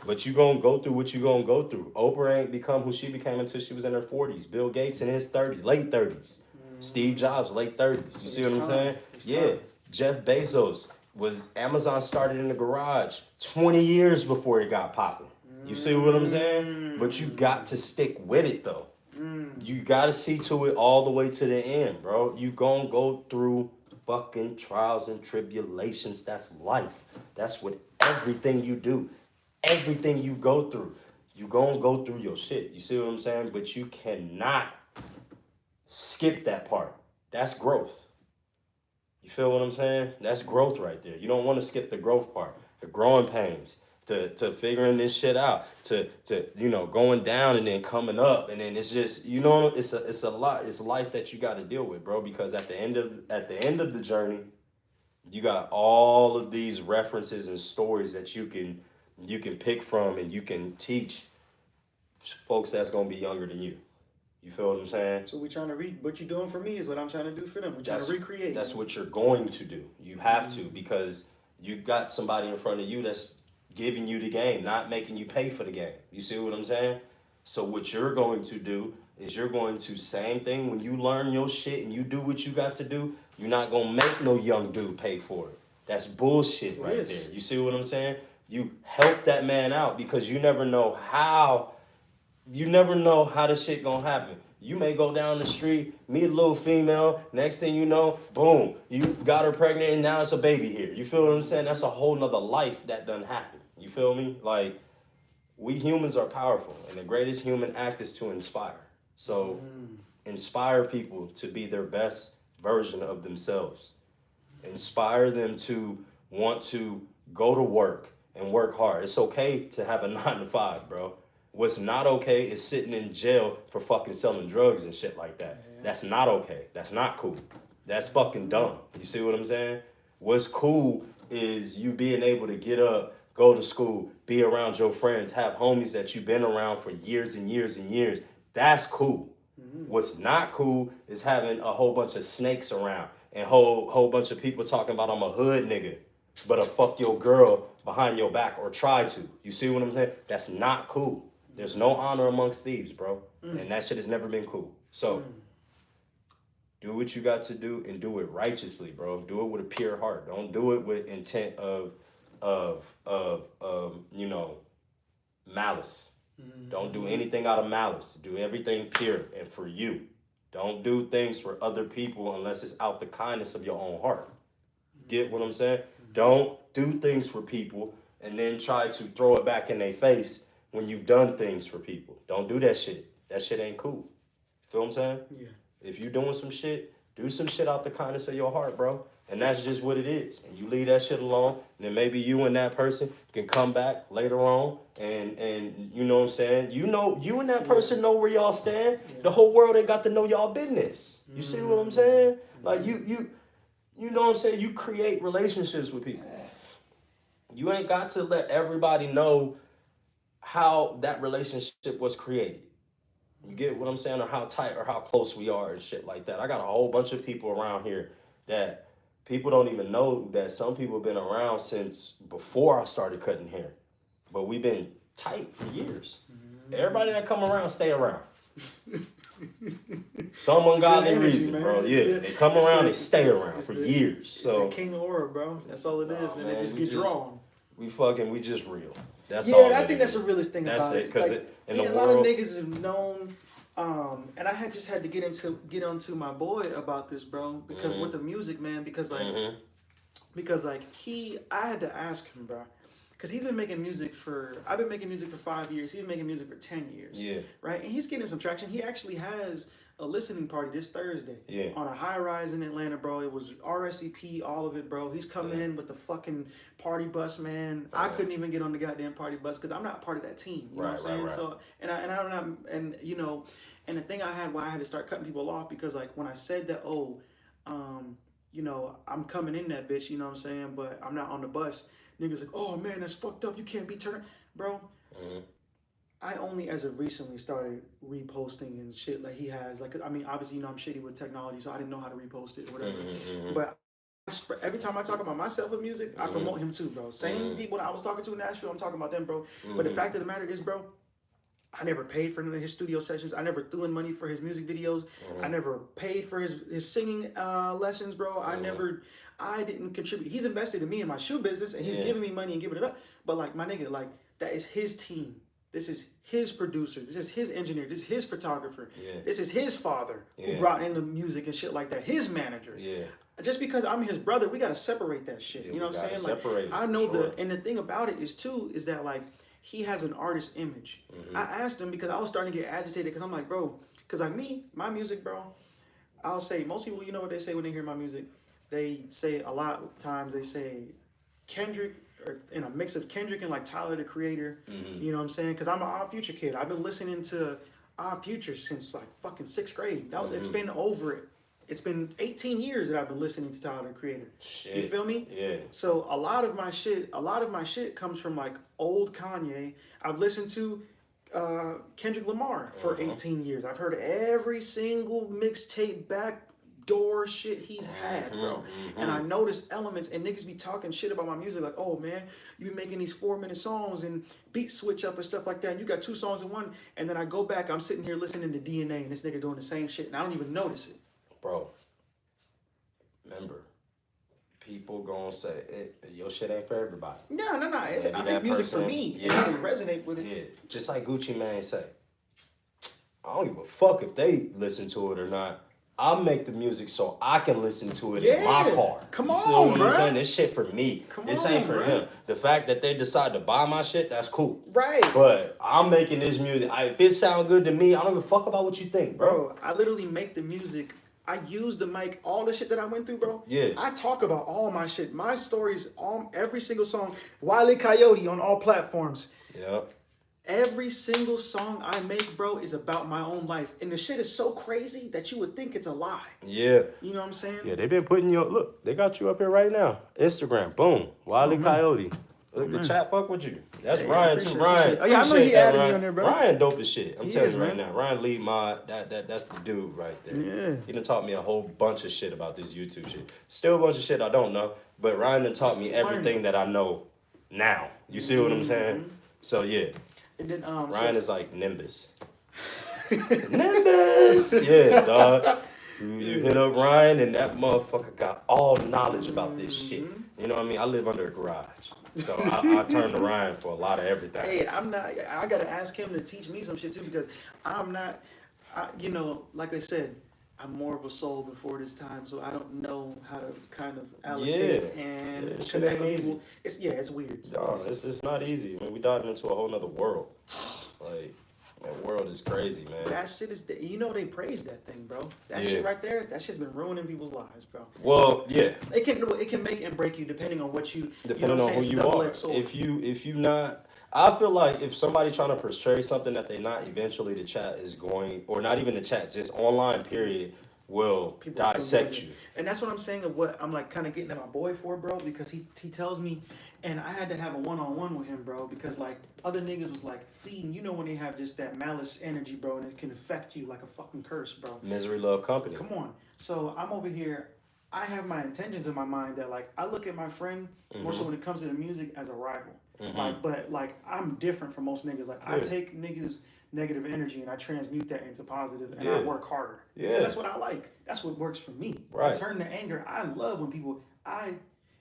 But you gonna go through what you gonna go through. Oprah ain't become who she became until she was in her 40s. Bill Gates in his 30s, late 30s. Steve Jobs, late 30s. You see what I'm saying? Yeah. Jeff Bezos Amazon started in the garage 20 years before it got popping. You see what I'm saying? But you got to stick with it though. You got to see to it all the way to the end, bro. You gonna go through fucking trials and tribulations. That's life. That's what everything you do, everything you go through, you gonna go through your shit. You see what I'm saying? But you cannot skip that part. That's growth. You feel what I'm saying? That's growth right there. You don't want to skip the growth part, the growing pains, to figuring this shit out, to going down and then coming up, and then it's just it's a lot. It's life that you got to deal with, bro. Because at the end of the journey, you got all of these references and stories that you can pick from and you can teach folks that's gonna be younger than you. You feel what I'm saying? So we trying to what you're doing for me is what I'm trying to do for them. We're trying to recreate. That's what you're going to do. You have to, because you got somebody in front of you that's giving you the game, not making you pay for the game. You see what I'm saying? So what you're going to do is you're going to same thing when you learn your shit and you do what you got to do, you're not gonna make no young dude pay for it. That's bullshit right there. You see what I'm saying? You help that man out because you never know how this shit gonna happen. You may go down the street, meet a little female, next thing you know, boom, you got her pregnant and now it's a baby here. You feel what I'm saying? That's a whole nother life that done happened. You feel me? Like, we humans are powerful, and the greatest human act is to inspire. So inspire people to be their best version of themselves. Inspire them to want to go to work and work hard. It's okay to have a 9 to 5, bro. What's not okay is sitting in jail for fucking selling drugs and shit like that. That's not okay. That's not cool. That's fucking dumb. You see what I'm saying? What's cool is you being able to get up, go to school, be around your friends, have homies that you've been around for years and years and years. That's cool. What's not cool is having a whole bunch of snakes around and whole bunch of people talking about I'm a hood nigga, but fuck your girl behind your back or try to. You see what I'm saying? That's not cool. There's no honor amongst thieves, bro. And that shit has never been cool. So do what you got to do and do it righteously, bro. Do it with a pure heart. Don't do it with intent of you know, malice. Don't do anything out of malice. Do everything pure and for you. Don't do things for other people unless it's out the kindness of your own heart. Get what I'm saying? Don't do things for people and then try to throw it back in their face when you've done things for people. Don't do that shit. That shit ain't cool. Feel what I'm saying? Yeah. If you doing some shit, do some shit out the kindness of your heart, bro. And that's just what it is. And you leave that shit alone, and then maybe you and that person can come back later on and you know what I'm saying? You know, you and that person know where y'all stand. The whole world ain't got to know y'all business. You see what I'm saying? Like you know what I'm saying? You create relationships with people. You ain't got to let everybody know how that relationship was created. You get what I'm saying? Or how tight or how close we are and shit like that. I got a whole bunch of people around here that people don't even know that some people have been around since before I started cutting hair. But we've been tight for years. Everybody that come around, stay around. Some ungodly reason, man. Bro. They come around, they stay around for years. So the king aura, bro. That's all it is, and man, it just gets drawn. We just real. That's all. Yeah, I think that's the realest thing about it. Because like, in the a world, lot of niggas have known, and I had to get onto my boy about this, bro, because with the music, man, because like I had to ask him, bro, because he's been making music I've been making music for 5 years. He's been making music for 10 years. Yeah. Right, and he's getting some traction. He actually has a listening party this Thursday on a high rise in Atlanta, bro. It was RSVP, all of it, bro. He's coming in with the fucking party bus, man. I couldn't even get on the goddamn party bus because I'm not part of that team. You know what I'm saying? Right. So I'm not, and you know, and the thing I had why I had to start cutting people off because like when I said that, you know, I'm coming in that bitch, you know what I'm saying, but I'm not on the bus. Niggas like, oh man, that's fucked up. You can't be turned, bro. I only as of recently started reposting and shit like he has. Like, I mean, obviously, you know, I'm shitty with technology, so I didn't know how to repost it or whatever. But every time I talk about myself with music, I promote him too, bro. Same people that I was talking to in Nashville, I'm talking about them, bro. But the fact of the matter is, bro, I never paid for none of his studio sessions. I never threw in money for his music videos. I never paid for his singing lessons, bro. I didn't contribute. He's invested in me in my shoe business, and he's giving me money and giving it up. But like, my nigga, like, that is his team. This is his producer. This is his engineer. This is his photographer. This is his father who brought in the music and shit like that. His manager. Just because I'm his brother, we gotta separate that shit. You know what I'm saying? Like, I know and the thing about it is too, is that like, he has an artist image. I asked him because I was starting to get agitated because I'm like, bro, because like my music, bro, I'll say, most people, you know what they say when they hear my music? They say a lot of times, they say Kendrick, or in a mix of Kendrick and like Tyler the Creator, you know what I'm saying? Because I'm an Odd Future kid. I've been listening to Odd Future since like fucking 6th grade. That was it's been 18 years that I've been listening to Tyler the Creator. Shit. You feel me? Yeah. So a lot of my shit comes from like old Kanye. I've listened to Kendrick Lamar for 18 years. I've heard every single mixtape back outdoor shit he's had, bro. And I noticed elements, and niggas be talking shit about my music, like, oh man, you be making these 4-minute songs and beat switch up and stuff like that. And you got 2 songs in one, and then I go back, I'm sitting here listening to DNA, and this nigga doing the same shit, and I don't even notice it. Bro, remember, people gonna say, your shit ain't for everybody. No. Maybe I that make music for person- me, yeah. and they resonate with it. Yeah, just like Gucci Mane say, I don't give a fuck if they listen to it or not. I make the music so I can listen to it in my car. Come you feel on, what bruh. I'm saying? This shit for me. This ain't for him. The fact that they decide to buy my shit, that's cool. Right. But I'm making this music. If it sound good to me, I don't give a fuck about what you think, bro. Bro, I literally make the music. I use the mic, all the shit that I went through, bro. Yeah. I talk about all my shit. My stories on every single song. Wile E. Coyote on all platforms. Yep. Every single song I make, bro, is about my own life. And the shit is so crazy that you would think it's a lie. Yeah. You know what I'm saying? Yeah, they've been putting you, look, they got you up here right now. Instagram, boom. Wile E. Coyote. Look, the chat fuck with you. That's Hey, Ryan appreciate too. it, Ryan. appreciate it. Oh, yeah, I know appreciate he that, added me Ryan. on there, bro. Ryan dope as shit. I'm He telling is, you right man. now. Ryan lead mod. That's the dude right there. Yeah. He done taught me a whole bunch of shit about this YouTube shit. Still a bunch of shit I don't know, but Ryan done taught me everything that I know now. You see what I'm saying? So yeah, And then, Ryan is like Nimbus. Nimbus. Yeah, dog. You hit up Ryan and that motherfucker got all the knowledge about this shit. You know what I mean? I live under a garage. So I turn to Ryan for a lot of everything. Hey, I gotta ask him to teach me some shit too, because I'm not, you know, like I said, I'm more of a soul before this time, so I don't know how to kind of allocate and shit connect ain't with easy. people. It's weird. No, it's not easy. I mean, we diving into a whole nother world. Like, that world is crazy, man. That shit is, you know, they praise that thing, bro. That Yeah. shit right there, that shit's been ruining people's lives, bro. Well, yeah. It can make and break you depending on what you, Depending you know what on I'm who saying? you It's a are. double-edged sword. If you not, I feel like if somebody trying to portray something that they not, eventually the chat is going, or not even the chat, just online period, will People dissect feel you. And that's what I'm saying of what I'm like kind of getting at my boy for, bro, because he tells me, and I had to have a one-on-one with him, bro, because like other niggas was like feeding, you know, when they have just that malice energy, bro, and it can affect you like a fucking curse, bro. Misery love company. Come on. So I'm over here, I have my intentions in my mind that like I look at my friend more so when it comes to the music as a rival. Like, but like I'm different from most niggas. Like I take niggas' negative energy and I transmute that into positive, and I work harder. Because that's what I like. That's what works for me. Right. I turn to anger. I love when people,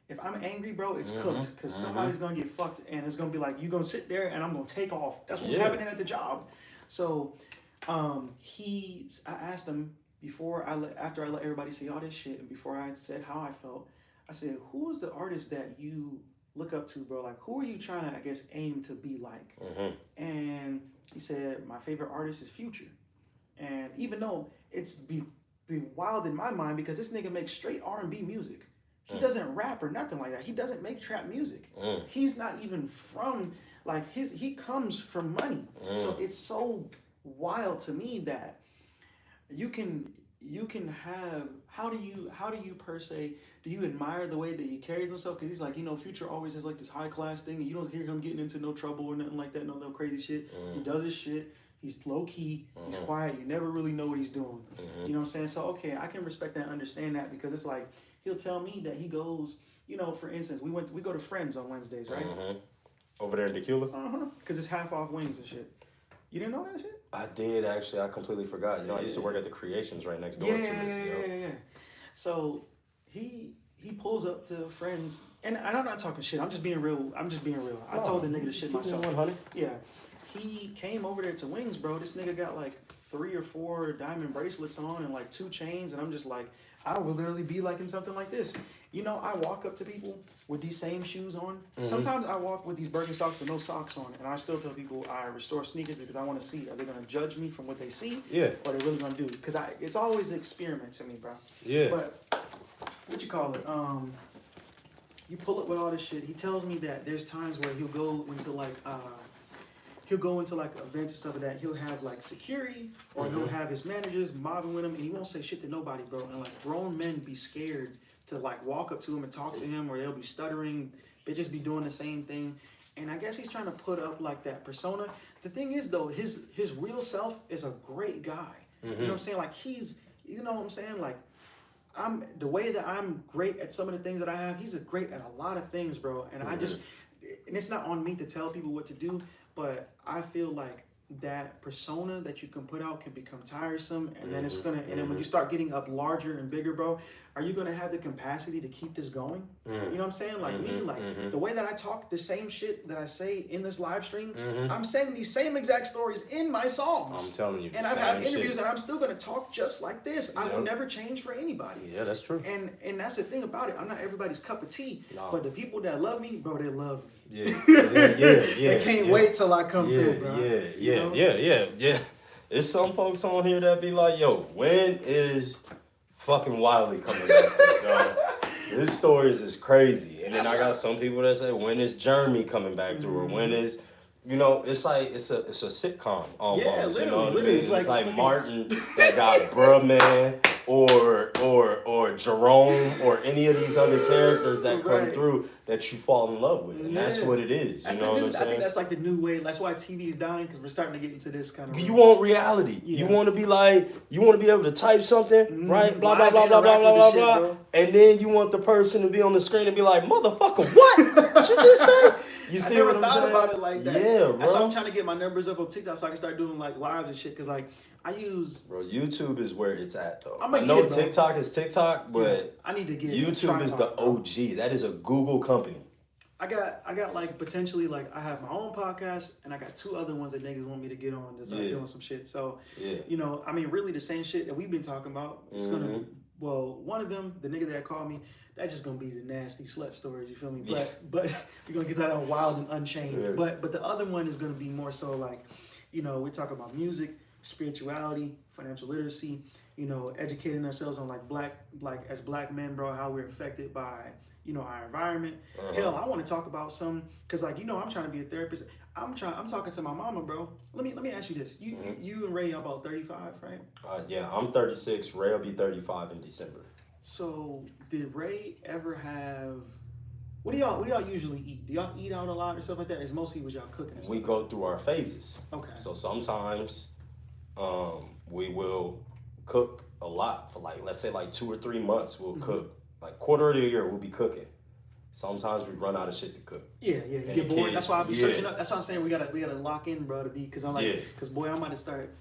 if I'm angry, bro, it's cooked, because somebody's gonna get fucked, and it's gonna be like, you gonna sit there and I'm gonna take off. That's what's happening at the job. So I asked him after I let everybody see all this shit, and before I had said how I felt, I said, who is the artist that you look up to, bro? Like, who are you trying to, I guess, aim to be like? And he said, my favorite artist is Future. And even though it's be wild in my mind, because this nigga makes straight R&B music. He doesn't rap or nothing like that. He doesn't make trap music. He's not even from, like, he comes from money. So it's so wild to me that you can have, how do you per se, do you admire the way that he carries himself? Because he's like, you know, Future always has like this high class thing, and you don't hear him getting into no trouble or nothing like that, no crazy shit. He does his shit. He's low key. He's quiet. You never really know what he's doing. You know what I'm saying? So okay, I can respect that and understand that, because it's like he'll tell me that he goes, you know, for instance, we go to Friends on Wednesdays, right? Over there in Tequila? Because it's half off wings and shit. You didn't know that shit? I did, actually. I completely forgot. You know, I used to work at the Creations right next door to it. Yeah. So he pulls up to Friends, and I'm not talking shit. I'm just being real. I told the nigga to shit myself. Yeah. He came over there to Wings, bro. This nigga got like 3 or 4 diamond bracelets on and like 2 chains, and I'm just like, I would literally be like in something like this. You know, I walk up to people with these same shoes on. Sometimes I walk with these Birkenstocks with no socks on, and I still tell people I restore sneakers because I want to see, are they going to judge me from what they see? Yeah. Or are they really going to do? Because it's always an experiment to me, bro. Yeah. But, what you call it? You pull up with all this shit. He tells me that there's times where he'll go into like events and stuff like that. He'll have like security, or he'll have his managers mobbing with him, and he won't say shit to nobody, bro. And like grown men be scared to like walk up to him and talk to him, or they'll be stuttering. They just be doing the same thing. And I guess he's trying to put up like that persona. The thing is though, his real self is a great guy. You know what I'm saying? Like he's, you know what I'm saying? Like the way that I'm great at some of the things that I have, he's great at a lot of things, bro. And I just, and it's not on me to tell people what to do, but I feel like that persona that you can put out can become tiresome, and then it's gonna, and then when you start getting up larger and bigger, bro, are you gonna have the capacity to keep this going? You know what I'm saying? Like me, like the way that I talk the same shit that I say in this live stream, I'm saying these same exact stories in my songs. I'm telling you. And I've had interviews and I'm still gonna talk just like this. I will never change for anybody. Yeah, that's true. And that's the thing about it. I'm not everybody's cup of tea, but the people that love me, bro, they love me. Yeah. They can't wait till I come through, bro. Yeah. There's some folks on here that be like, yo, when is fucking Wylie coming back, dog? This story is crazy. And then I got some people that say, when is Jeremy coming back through? Or when is, you know, it's like, it's a sitcom almost. Yeah, you know what I mean? literally. It's like Martin that got Bruh Man or Jerome or any of these other characters that come through that you fall in love with. And that's what it is. You know what I'm saying? I think that's like the new way. That's why TV is dying, because we're starting to get into this kind of. You want reality. Yeah. You want to be like, you want to be able to type something, right? Blah, blah, blah, blah, blah, blah, blah, blah. And then you want the person to be on the screen and be like, motherfucker, what? What you just say? You see what I'm saying? I never thought about it like that. Yeah, bro. That's why I'm trying to get my numbers up on TikTok so I can start doing like lives and shit. Because like, I use... Bro, YouTube is where it's at, though. I know TikTok is TikTok, but I need to get YouTube is the OG. That is a Google company. I got like potentially like I have my own podcast and I got 2 other ones that niggas want me to get on that's like doing some shit. So you know, I mean, really the same shit that we've been talking about. It's gonna, well, one of them, the nigga that called me, that's just gonna be the nasty slut stories. You feel me? But we're gonna get that on Wild and Unchained. Yeah. But the other one is gonna be more so like, you know, we talk about music, spirituality, financial literacy, you know, educating ourselves on like as black men, bro, how we're affected by, you know, our environment. Hell, I want to talk about some, cause like, you know, I'm trying to be a therapist. I'm talking to my mama, bro. Let me ask you this. You and Ray are about 35, right? Yeah, I'm 36. Ray will be 35 in December. So did Ray ever have? What do y'all usually eat? Do y'all eat out a lot or stuff like that? It's mostly was y'all cooking? We go through our phases. Okay. So sometimes, we will cook a lot for like, let's say like 2 or 3 months. We'll cook. Like quarter of the year, we'll be cooking. Sometimes we run out of shit to cook. Yeah, you get bored. That's why I'll be searching up. That's why I'm saying we gotta lock in, bro, to be, cause I'm like, cause boy, I'm about to start.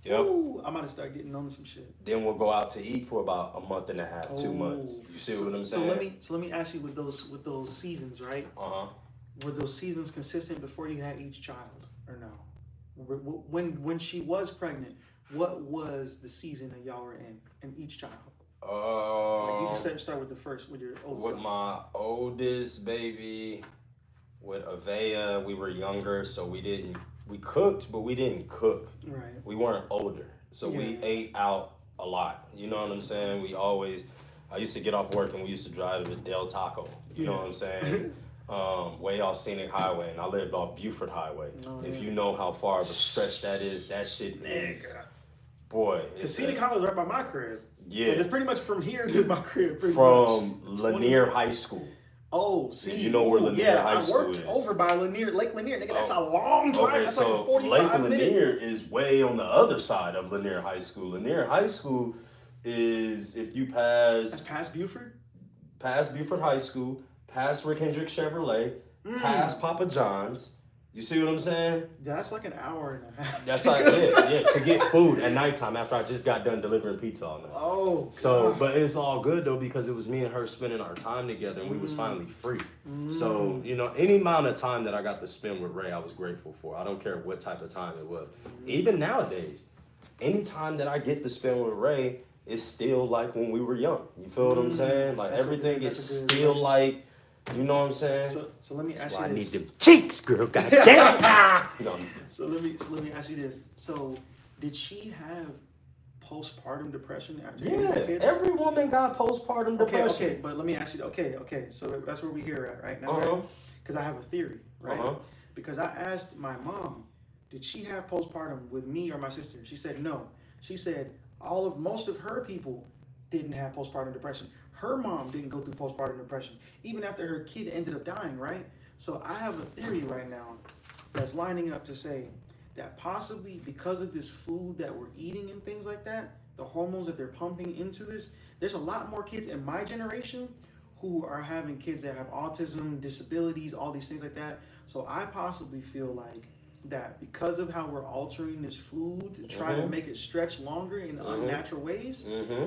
Yep. Ooh, I'm about to start getting on some shit. Then we'll go out to eat for about a month and a half, 2 months. You see what I'm saying? So let me ask you with those seasons, right? Were those seasons consistent before you had each child, or no? When she was pregnant, what was the season that y'all were in each child? Like you can start with your oldest. With my oldest baby, with Avea, we were younger, so we cooked, but we didn't cook. Right. We weren't older, so we ate out a lot. You know what I'm saying? I used to get off work and we used to drive to Del Taco. You know what I'm saying? Way off Scenic Highway, and I lived off Buford Highway. If you know how far of a stretch that is, that shit is, boy. Because Scenic Highway was right by my crib. Yeah. So it's pretty much from here to my crib. From Lanier High School. Oh, see. You know where Lanier High School is. I worked over by Lake Lanier. Nigga, that's a long drive. Okay, that's so like a 45 Lake Lanier is way on the other side of Lanier High School. Lanier High School is, if you pass... That's past Buford? Past Buford High School, past Rick Hendrick Chevrolet, past Papa John's. You see what I'm saying? Yeah, that's like an hour and a half. That's like, to get food at nighttime after I just got done delivering pizza all night. Oh, so, God. But it's all good though, because it was me and her spending our time together and we was finally free. So, you know, any amount of time that I got to spend with Ray, I was grateful for. I don't care what type of time it was. Even nowadays, any time that I get to spend with Ray, it's still like when we were young. You feel what I'm saying? Like everything is still like, you know what I'm saying? So let me ask you this. I need them cheeks, girl. Goddamn. So let me ask you this. So did she have postpartum depression after having kids? Every woman got postpartum depression. Okay, but let me ask you. Okay. So that's where we here at right now, Because I have a theory, right? Because I asked my mom, did she have postpartum with me or my sister? She said no. She said most of her people didn't have postpartum depression. Her mom didn't go through postpartum depression, even after her kid ended up dying, right? So I have a theory right now that's lining up to say that possibly because of this food that we're eating and things like that, the hormones that they're pumping into this, there's a lot more kids in my generation who are having kids that have autism, disabilities, all these things like that. So I possibly feel like that because of how we're altering this food to try to make it stretch longer in unnatural ways,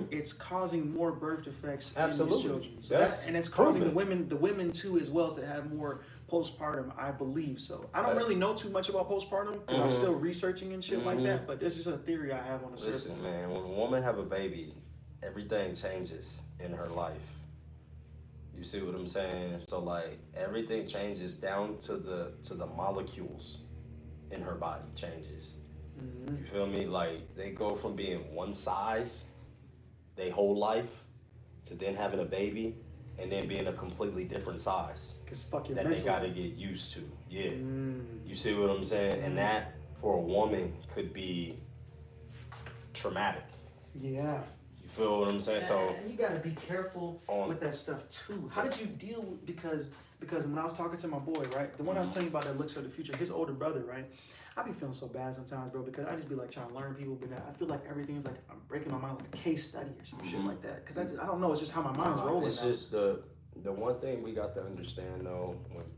it's causing more birth defects in these children. So and it's causing the women too as well to have more postpartum, I believe. So I don't really know too much about postpartum because I'm still researching and shit like that. But this is a theory I have on the surface. Listen, man, when a woman have a baby, everything changes in her life. You see what I'm saying? So like everything changes down to the molecules in her body changes. You feel me? Like they go from being one size their whole life to then having a baby and then being a completely different size that they gotta get used to. Yeah. You see what I'm saying? And that for a woman could be traumatic. Yeah. You feel what I'm saying? So and you gotta be careful with that stuff too. How did you deal with because when I was talking to my boy, right, the one I was telling you about that looks for the future, his older brother, right, I be feeling so bad sometimes, bro, because I just be like trying to learn people, but I feel like everything's like I'm breaking my mind like a case study or some shit like that, because I don't know, it's just how my mind's rolling. It's just the one thing we got to understand though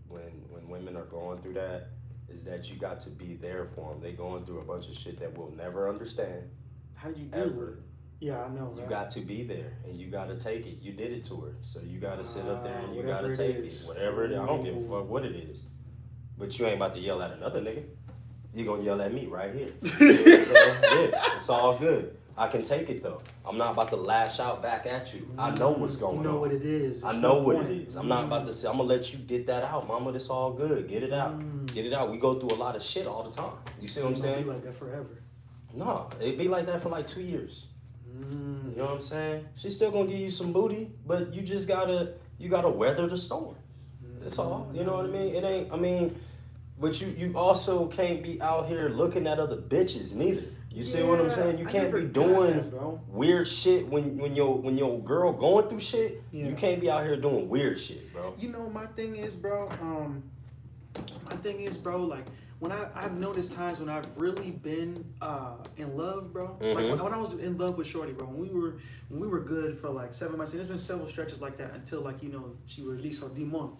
when women are going through that is that you got to be there for them. They going through a bunch of shit that we'll never understand. How do you deal with it? Yeah, I know. You got to be there and you got to take it. You did it to her, so you got to sit up there and you got to take it. Whatever it is, I don't give a fuck what it is. But you ain't about to yell at another nigga. You gonna yell at me right here. You know what I'm saying? Yeah, it's all good. I can take it though. I'm not about to lash out back at you. I know what's going on. You know what it is. I know what it is. I'm not about to say, I'm gonna let you get that out, mama. It's all good. Get it out. Get it out. We go through a lot of shit all the time. You see what I'm saying? Be like that forever. No, it'd be like that for like 2 years. You know what I'm saying? She's still gonna give you some booty, but you just gotta weather the storm. That's all. You know what I mean? It ain't. But you also can't be out here looking at other bitches neither. You see what I'm saying? You can't be doing weird shit when your girl going through shit. You can't be out here doing weird shit, bro. You know my thing is, bro. Like when I've noticed times when I've really been in love, bro. Like when I was in love with Shorty, bro. When we were good for like 7 months, and there's been several stretches like that until like she released her demon.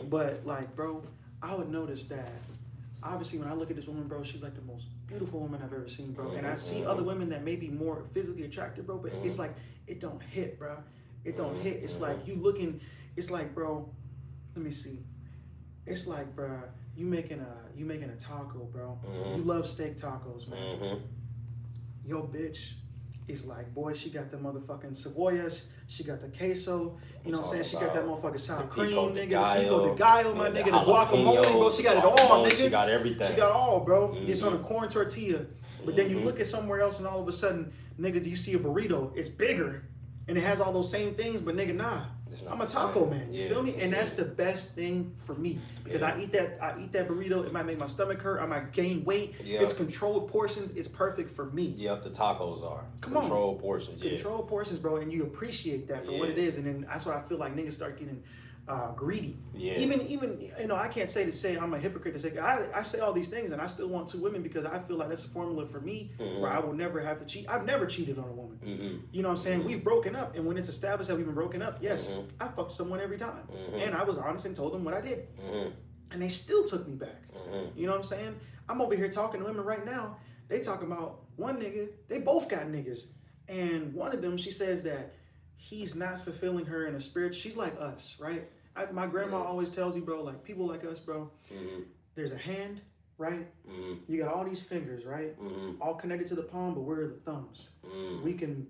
But like, bro, I would notice that obviously when I look at this woman, bro, she's like the most beautiful woman I've ever seen, bro. And I see other women that may be more physically attractive, bro, but it's like it don't hit, bro. It don't hit. It's like you looking. It's like, bro. Let me see. It's like, bro, you making a taco, bro. You love steak tacos, man. Your bitch is like, boy, she got the motherfucking cebollas. She got the queso. You know what I'm saying? She got that motherfucking sour cream, nigga. The pico de gallo, my nigga. The guacamole, bro. She got it all, nigga. She got everything. She got all, bro. It's on a corn tortilla. But then you look at somewhere else and all of a sudden, nigga, you see a burrito. It's bigger. And it has all those same things, but nigga, nah. I'm a taco man, you feel me? And that's the best thing for me because I eat that burrito. It might make my stomach hurt. I might gain weight. It's controlled portions. It's perfect for me. Yep, the tacos are controlled portions. Controlled portions, bro, and you appreciate that for what it is. And then that's why I feel like niggas start getting greedy. Even I can't say I'm a hypocrite to say I say all these things and I still want 2 women because I feel like that's a formula for me where I will never have to cheat. I've never cheated on a woman. You know what I'm saying? We've broken up, and when it's established that we've been broken up, yes, I fucked someone every time, and I was honest and told them what I did, and they still took me back. You know what I'm saying? I'm over here talking to women right now. They talking about one nigga. They both got niggas, and one of them, she says that he's not fulfilling her in a spirit. She's like us, right? My grandma always tells you, bro, like people like us, bro, there's a hand, right? You got all these fingers, right? All connected to the palm, but we're the thumbs. We can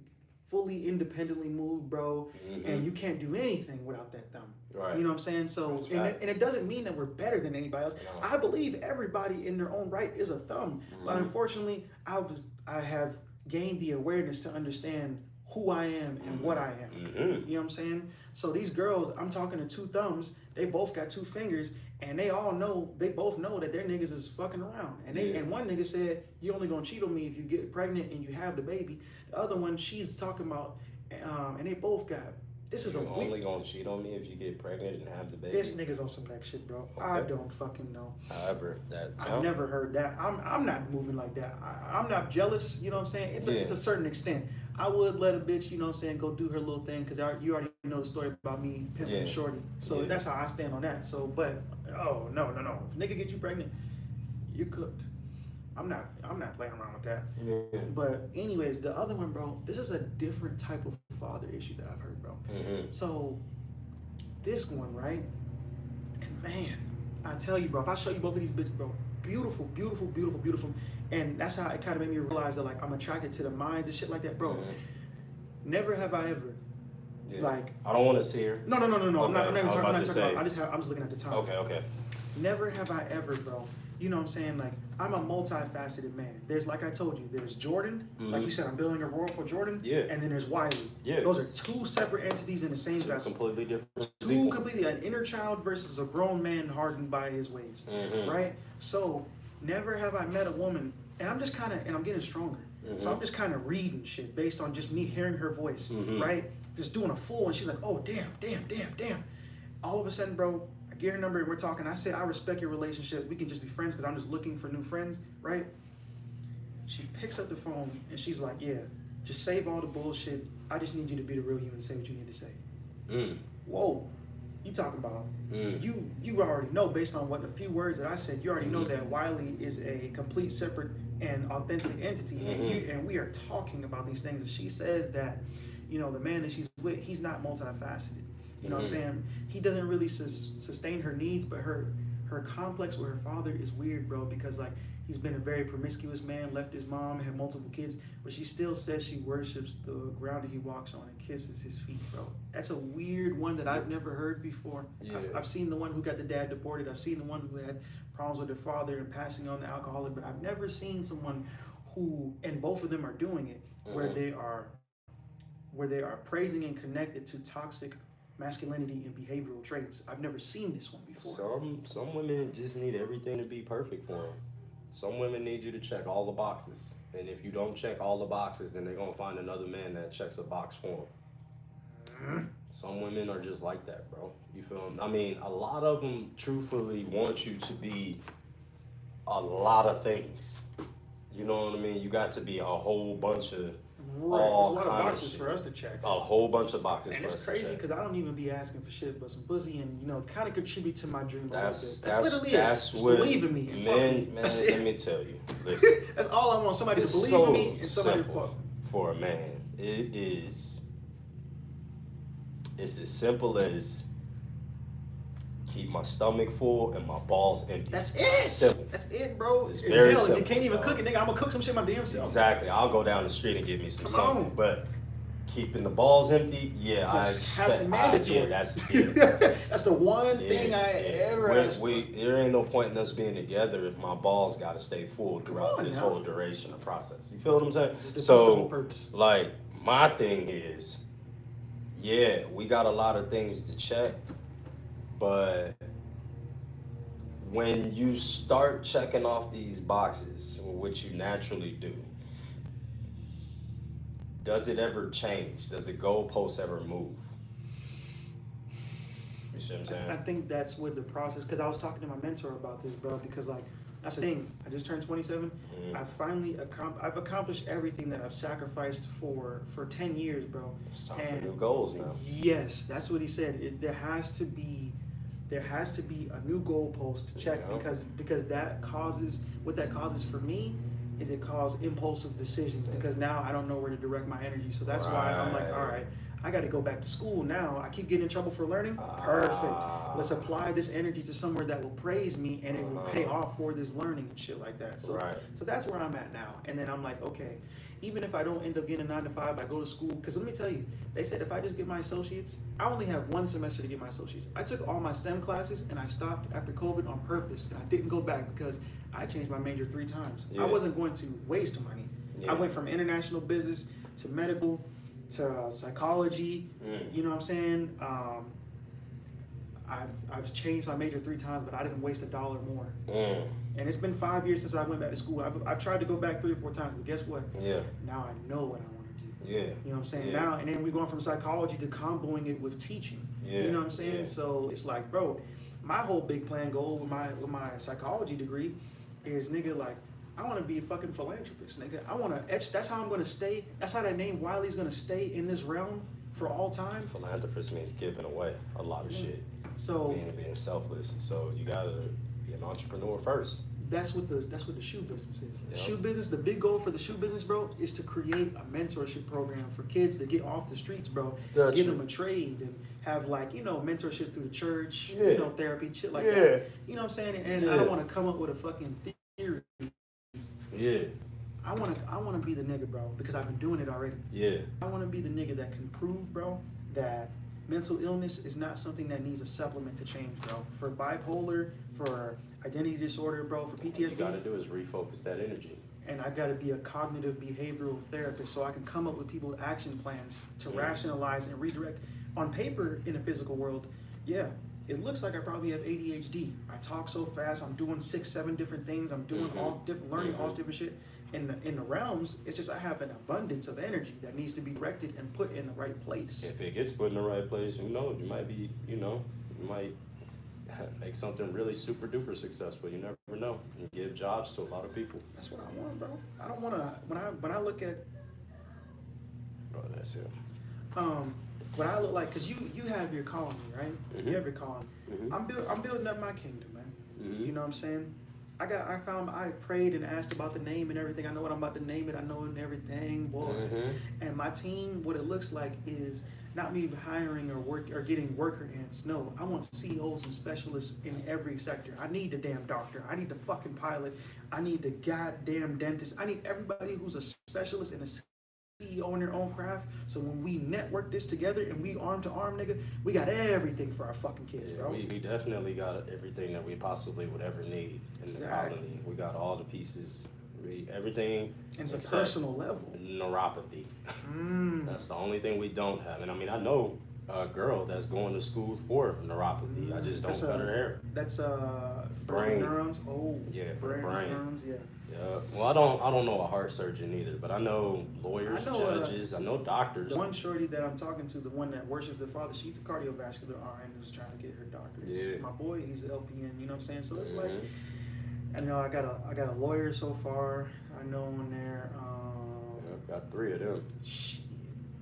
fully independently move, bro, and you can't do anything without that thumb. Right. You know what I'm saying? So, and it doesn't mean that we're better than anybody else. No. I believe everybody in their own right is a thumb, but unfortunately, I have gained the awareness to understand who I am and what I am. You know what I'm saying? So these girls, I'm talking to 2 thumbs, they both got 2 fingers, and they both know that their niggas is fucking around. And and one nigga said, you only gonna cheat on me if you get pregnant and you have the baby. The other one, she's talking about, and they both got, this is only gonna cheat on me if you get pregnant and have the baby. This nigga's on some next shit, bro. Okay. I don't fucking know. However, I've never heard that. I'm not moving like that. I'm not jealous. You know what I'm saying? It's a certain extent. I would let a bitch, you know what I'm saying, go do her little thing because you already know the story about me pimping Yeah. shorty. So Yeah. that's how I stand on that. So, but oh no. If a nigga get you pregnant, you're cooked. I'm not playing around with that. Yeah. But anyways, the other one, bro, this is a different type of father issue that I've heard, bro. Mm-hmm. So this one, right? And man, I tell you, bro, if I show you both of these bitches, bro, beautiful, beautiful, beautiful, beautiful. And that's how it kind of made me realize that like I'm attracted to the minds and shit like that, bro. Mm-hmm. Never have I ever, Yeah. like, I don't want to see her. no. I'm Okay, not even I was talking about about. to say. I'm just looking at the time. Okay. Never have I ever, bro. You know what I'm saying? Like, I'm a multifaceted man. There's, like I told you, there's Jordan. Like you said, I'm building a world for Jordan. Yeah. And then there's Wylie. Yeah. Those are two separate entities in the same vessel. Completely different. Two completely, an inner child versus a grown man hardened by his ways. Mm-hmm. Right? So, never have I met a woman, and I'm just kind of, and I'm getting stronger. So I'm just kind of reading shit based on just me hearing her voice, right? Just doing a full, and she's like, oh, damn. All of a sudden, bro, I get her number and we're talking. I say, I respect your relationship. We can just be friends because I'm just looking for new friends, right? She picks up the phone and she's like, yeah, just save all the bullshit. I just need you to be the real you and say what you need to say. Whoa, you talking about? You already know based on what a few words that I said. You already know that Wylie is a complete separate and authentic entity, and we are talking about these things. And she says that, you know, the man that she's with, he's not multifaceted. You know what I'm saying? He doesn't really sustain her needs, but her complex with her father is weird, bro, because like he's been a very promiscuous man, left his mom, had multiple kids, but she still says she worships the ground that he walks on and kisses his feet, bro. That's a weird one that I've never heard before. Yeah. I've seen the one who got the dad deported. I've seen the one who had problems with their father and passing on the alcoholic, but I've never seen someone who, and both of them are doing it, where they are praising and connected to toxic masculinity and behavioral traits. I've never seen this one before. Some women just need everything to be perfect for them. Some women need you to check all the boxes, and if you don't check all the boxes, then they're gonna find another man that checks a box for them. Some women are just like that, bro. You feel me? I mean, a lot of them truthfully want you to be a lot of things. You know what I mean? You got to be a whole bunch of Right, there's a lot of boxes for us to check. A whole bunch of boxes. And it's crazy because I don't even be asking for shit but some pussy and, you know, kind of contribute to my dream. That's literally that's it. what, believe in me. And man, let me tell you. Listen, that's all I want. Somebody to believe so in me and somebody to simple fuck. For a man. It's as simple as keep my stomach full and my balls empty. That's it. Simple. That's it, bro. It's very simple. You can't even cook it, nigga. I'm gonna cook some shit my damn self. Exactly. I'll go down the street and get me some Come something. on. But keeping the balls empty, yeah, That's mandatory. Yeah, that's it. That's the one thing I ever asked for. There ain't no point in us being together if my balls gotta stay full throughout on this now. whole duration of process. You feel what I'm saying? This is the So, purpose. like, my thing is, yeah, we got a lot of things to check, but when you start checking off these boxes, which you naturally do, does it ever change? Does the goalpost ever move? You see what I'm saying? I think that's what the process, because I was talking to my mentor about this, bro, because like, that's the thing. I just turned 27. I finally I've accomplished everything that I've sacrificed for 10 years, bro. It's time for new goals now. Yes, that's what he said. There has to be a new goalpost to check, Yeah. because that causes, what that causes for me is it causes impulsive decisions, because now I don't know where to direct my energy. So that's why I'm like, all right, I got to go back to school now. I keep getting in trouble for learning. Perfect. Let's apply this energy to somewhere that will praise me and it will pay off for this learning and shit like that. So, so that's where I'm at now. And then I'm like, okay, even if I don't end up getting a 9 to 5, I go to school. Because let me tell you, they said if I just get my associates, I only have 1 semester to get my associates. I took all my STEM classes and I stopped after COVID on purpose. And I didn't go back because I changed my major 3 times. I wasn't going to waste money. I went from international business to medical to psychology. You know what I'm saying? I've changed my major 3 times, but I didn't waste $1 more. And it's been 5 years since I went back to school. I've tried to go back 3 or 4 times, but guess what? Now I know what I want to do. You know what I'm saying? Now, and then we're going from psychology to comboing it with teaching. You know what I'm saying? So it's like, bro, my whole big plan goal with my psychology degree is, nigga, like, I want to be a fucking philanthropist, nigga. I want to etch. That's how I'm gonna stay. That's how that name Wylie's gonna stay in this realm for all time. Philanthropist means giving away a lot of shit. So being selfless. So you gotta be an entrepreneur first. that's what the shoe business is. The Yep. shoe business, the big goal for the shoe business, bro, is to create a mentorship program for kids to get off the streets, bro. Gotcha. Give them a trade and have like, you know, mentorship through the church, Yeah. you know, therapy, shit like Yeah. that. You know what I'm saying? And I Yeah. don't want to come up with a fucking theory. Yeah. I want to be the nigga, bro, because I've been doing it already. Yeah. I want to be the nigga that can prove, bro, that mental illness is not something that needs a supplement to change, bro. For bipolar, for identity disorder, bro, for What you PTSD. gotta do is refocus that energy. And I got to be a cognitive behavioral therapist so I can come up with people action plans to rationalize and redirect. On paper, in the physical world, yeah, it looks like I probably have ADHD. I talk so fast. I'm doing 6, 7 different things. I'm doing all different, learning all different shit. In the realms, it's just I have an abundance of energy that needs to be directed and put in the right place. If it gets put in the right place, who knows? You might be, you might make something really super duper successful. You never know. And give jobs to a lot of people. That's what I want, bro. I don't want to. When I look at Oh, that's it. what I look like, cause you have your colony, right? You have your colony. Mhm. I'm building up my kingdom, man. Mhm. You know what I'm saying? I prayed and asked about the name and everything. I know what I'm about to name it. I know and everything, boy. Mhm. And my team, what it looks like is not me hiring or getting worker ants. No, I want CEOs and specialists in every sector. I need the damn doctor. I need the fucking pilot. I need the goddamn dentist. I need everybody who's a specialist and a CEO in their own craft. So when we network this together and we arm to arm, nigga, we got everything for our fucking kids, Yeah, bro. we definitely got everything that we possibly would ever need in the Exactly. colony. We got all the pieces, everything And it's a except personal level. neuropathy. Mm. That's the only thing we don't have. And I mean, I know a girl that's going to school for neuropathy. I just don't cut her hair. That's for Brain. neurons. Oh, Yeah, for the brains, brain. neurons. Yeah. Yeah. Well, I don't know a heart surgeon either, but I know lawyers, I know, judges, I know doctors. The one shorty that I'm talking to, the one that worships their father, she's a cardiovascular RN who's trying to get her doctorate. Yeah. My boy, he's an LPN. You know what I'm saying? So it's like, Mhm. I know I got a lawyer so far. I know in there. Yeah, got 3 of them. Shit,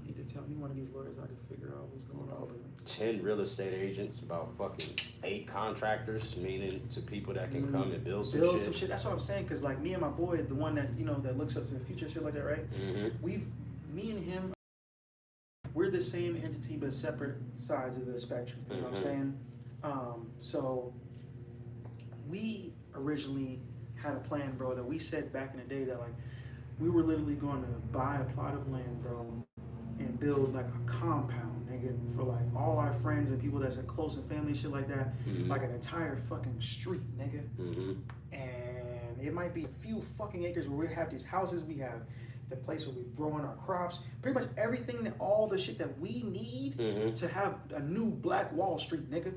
you need to tell me one of these lawyers I can figure out what's going on. 10 real estate agents, about fucking 8 contractors, meaning to people that can come and build some shit. That's what I'm saying. Cause like me and my boy, the one that that looks up to the future, shit like that, right? Mm-hmm. Me and him, we're the same entity but separate sides of the spectrum. You know what I'm saying? So we originally had a plan, bro, that we said back in the day that like we were literally going to buy a plot of land, bro, and build like a compound, nigga, for like all our friends and people that's close and family, shit like that, like an entire fucking street, nigga. And it might be a few fucking acres where we have these houses, we have the place where we're growing our crops, pretty much everything, all the shit that we need to have a new Black Wall Street, nigga.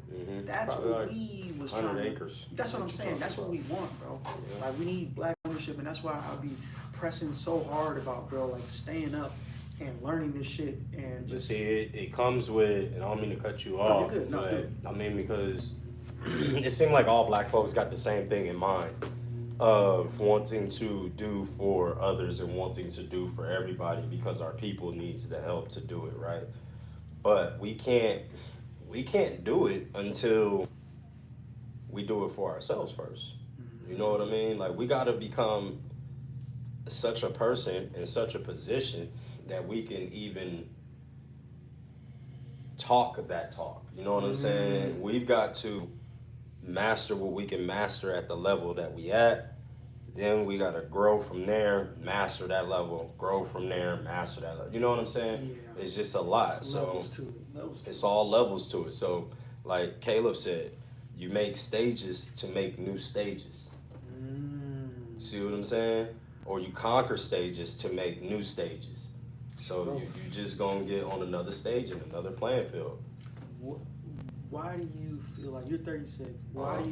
That's Probably what like we was 100 trying to. acres. That's what I'm saying. That's what we want, bro. Yeah. Like we need black ownership, and that's why I'll be pressing so hard about, bro, like staying up and learning this shit and But just. see, it comes with, and I don't mean to cut you off, you're good. No, but good. I mean because it seemed like all black folks got the same thing in mind of wanting to do for others and wanting to do for everybody because our people needs the help to do it, right? But we can't do it until we do it for ourselves first. You know what I mean? Like we gotta become such a person in such a position that we can even talk that talk. You know what I'm saying? We've got to master what we can master at the level that we at. Then we gotta grow from there, master that level, grow from there, master that level. You know what I'm saying? Yeah. It's just a lot. It's So levels to it. Levels to it's it. all levels to it. So like Caleb said, you make stages to make new stages. See what I'm saying? Or you conquer stages to make new stages. So you just gonna get on another stage in another playing field. Why do you feel like you're 36? Why do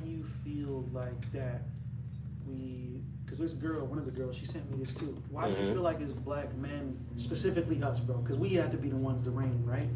you feel like that? Because this girl, one of the girls, she sent me this too. Why do you feel like as black men, specifically us, bro? Because we had to be the ones to reign, right?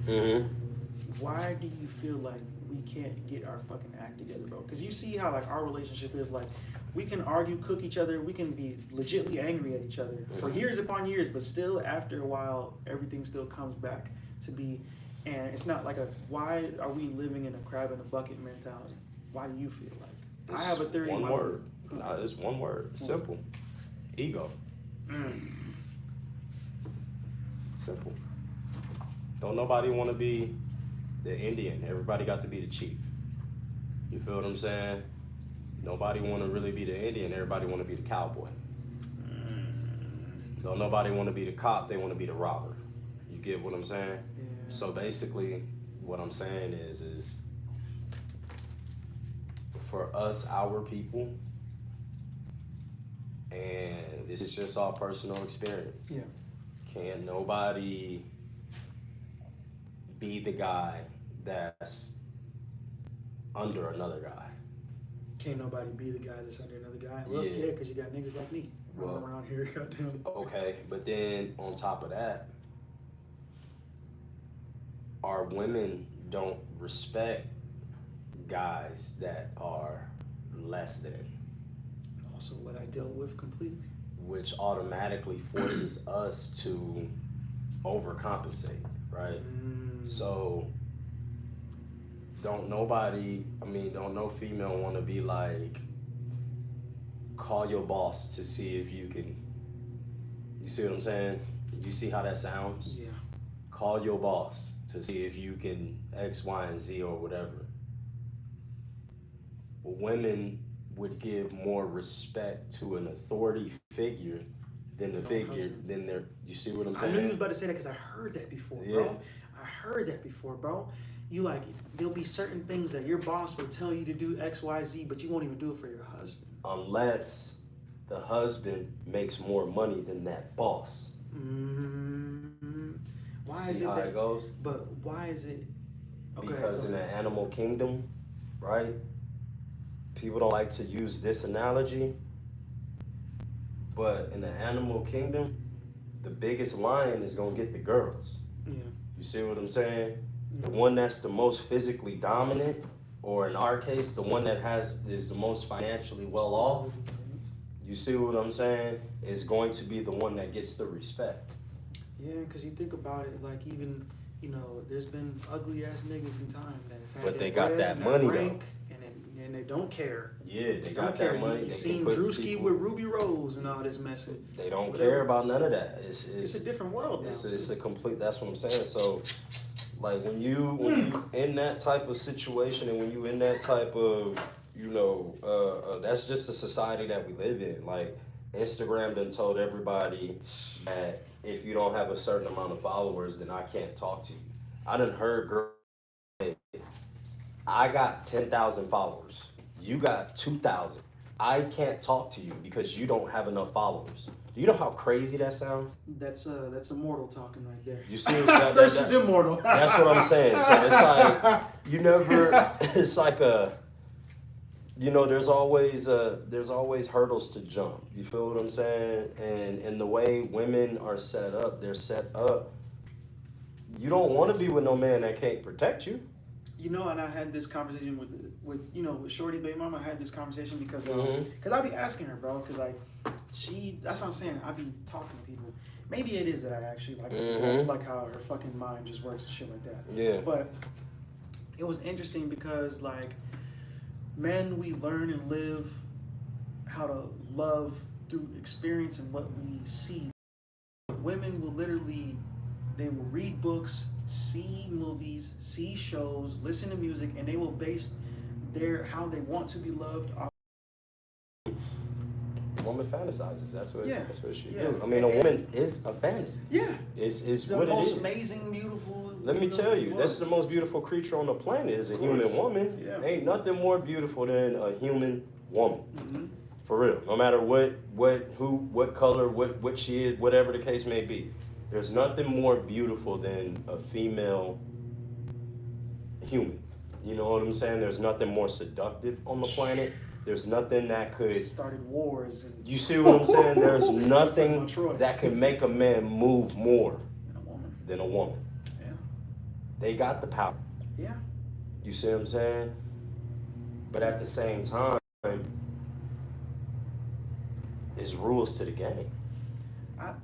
Why do you feel like we can't get our fucking act together, bro. Because you see how like our relationship is like, we can argue, cook each other, we can be legitly angry at each other for years upon years, but still after a while, everything still comes back to be, and it's not like a, why are we living in a crab in a bucket mentality? Why do you feel like? I have a theory. One word. No, it's one word. Simple. Ego. Simple. Don't nobody want to be the Indian. Everybody got to be the chief. You feel what I'm saying? Nobody want to really be the Indian. Everybody want to be the cowboy. Don't nobody want to be the cop. They want to be the robber. You get what I'm saying? Yeah. So basically, what I'm saying is for us, our people, and this is just our personal experience. Yeah. Can't nobody be the guy that's under another guy. Can't nobody be the guy that's under another guy. Well, yeah, because you got niggas like me running around here, goddamn. Okay, but then on top of that, our women don't respect guys that are less than. Also, what I dealt with completely. Which automatically forces us to overcompensate, right? So don't no female want to be like, call your boss to see if you can, you see what I'm saying? You see how that sounds? Yeah. Call your boss to see if you can X, Y, and Z or whatever. Women would give more respect to an authority figure than the figure, than their, you see what I'm saying? I knew you was about to say that because I heard that before, bro. I heard that before, bro. You like, there'll be certain things that your boss will tell you to do X, Y, Z, but you won't even do it for your husband. Unless the husband makes more money than that boss. Why See is it how that, it goes? But why is it? Okay, because in the animal kingdom, right? People don't like to use this analogy, but in the animal kingdom, the biggest lion is gonna get the girls. Yeah. You see what I'm saying? The one that's the most physically dominant, or in our case, the one that is the most financially well off, you see what I'm saying, is going to be the one that gets the respect. Yeah, because you think about it, like even, you know, there's been ugly ass niggas in time that have had But they that got bread that and money, rank, and they don't care. Yeah, they got care. that money. You They seen can put Drewski people- with Ruby Rose and all this message. They don't Whatever. care about none of that. It's It's a different world now. It's a complete. That's what I'm saying. So, like when you in that type of situation, and when you in that type of, you know, that's just the society that we live in. Like Instagram done told everybody that if you don't have a certain amount of followers, then I can't talk to you. I done heard girls say, I got 10,000 followers. You got 2,000. I can't talk to you because you don't have enough followers. Do you know how crazy that sounds? That's immortal talking right there. You see, that, Versus immortal. That's what I'm saying. So it's like you never. It's like you know, there's always hurdles to jump. You feel what I'm saying? And the way women are set up, they're set up. You don't want to be with no man that can't protect you. You know, and I had this conversation with you know, with Shorty baby mama. I had this conversation because I be asking her, bro, because like that's what I'm saying. I be talking to people. Maybe it is that I actually like her. It's like how her fucking mind just works and shit like that. Yeah. But it was interesting because like men, we learn and live how to love through experience and what we see. Women will literally, they will read books, see movies, see shows, listen to music, and they will base how they want to be loved off. Woman fantasizes. That's what she do. I Yeah. mean, a woman is a fantasy. Yeah. It's The what it most is. amazing, beautiful. Let me tell you, that's the most beautiful creature on the planet is a human woman. Yeah. Ain't nothing more beautiful than a human woman. Mm-hmm. For real. No matter what color, what she is, whatever the case may be. There's nothing more beautiful than a female human. You know what I'm saying? There's nothing more seductive on the planet. There's nothing that could Started wars and. You see what I'm saying? There's nothing that can make a man move more And a woman. than a woman. Yeah. They got the power. Yeah. You see what I'm saying? But at the same time, there's rules to the game.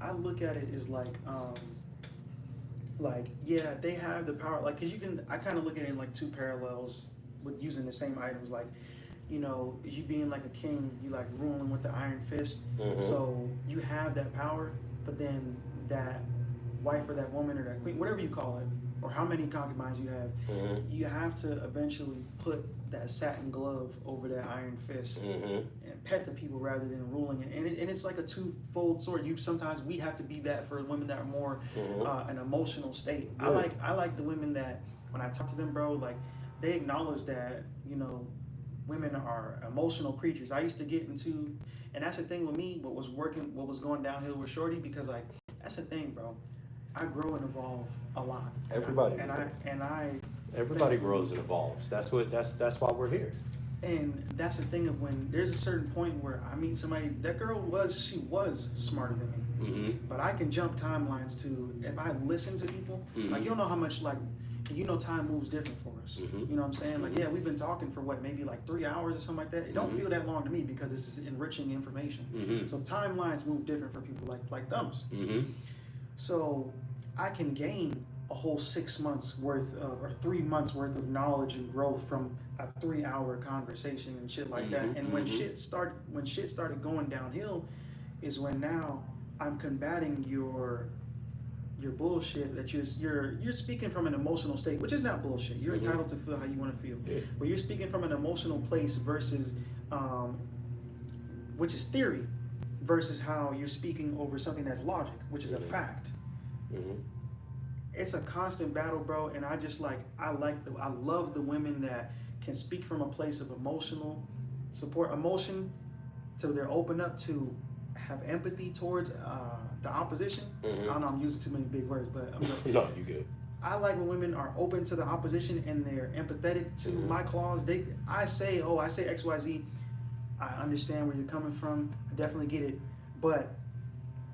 I look at it as like yeah, they have the power, like, because you can, I kind of look at it in like two parallels with using the same items, like, you know, you being like a king, you like ruling with the iron fist, so you have that power, but then that wife or that woman or that queen, whatever you call it, or how many concubines you have to eventually put that satin glove over that iron fist and pet the people rather than ruling it. And it's like a two-fold sword. Sometimes we have to be that for women that are more an emotional state. Yeah. I like the women that when I talk to them, bro, like they acknowledge that, you know, women are emotional creatures. I used to get into, and that's the thing with me, what was going downhill with Shorty, because like that's the thing, bro. I grow and evolve a lot. Everybody. Everybody think, grows and evolves. That's why we're here. And that's the thing of when there's a certain point where I meet somebody, that girl was smarter than me. But I can jump timelines to, if I listen to people, like you don't know how much, like, you know, time moves different for us. You know what I'm saying? Like, yeah, we've been talking for what, maybe like 3 hours or something like that. It don't feel that long to me because this is enriching information. So timelines move different for people like thumbs. So I can gain a whole 6 months worth of, or 3 months worth of knowledge and growth from a 3-hour conversation and shit like that. And when shit started going downhill is when now I'm combating your bullshit that you're speaking from an emotional state, which is not bullshit. You're entitled to feel how you want to feel. But you're speaking from an emotional place versus which is theory, versus how you're speaking over something that's logic, which is a fact. It's a constant battle, bro, and I just like, I love the women that can speak from a place of emotional support, emotion, till they're open up to have empathy towards the opposition. I don't know, I'm using too many big words, but No, you good. I like when women are open to the opposition and they're empathetic to my clause. I say XYZ, I understand where you're coming from, I definitely get it, but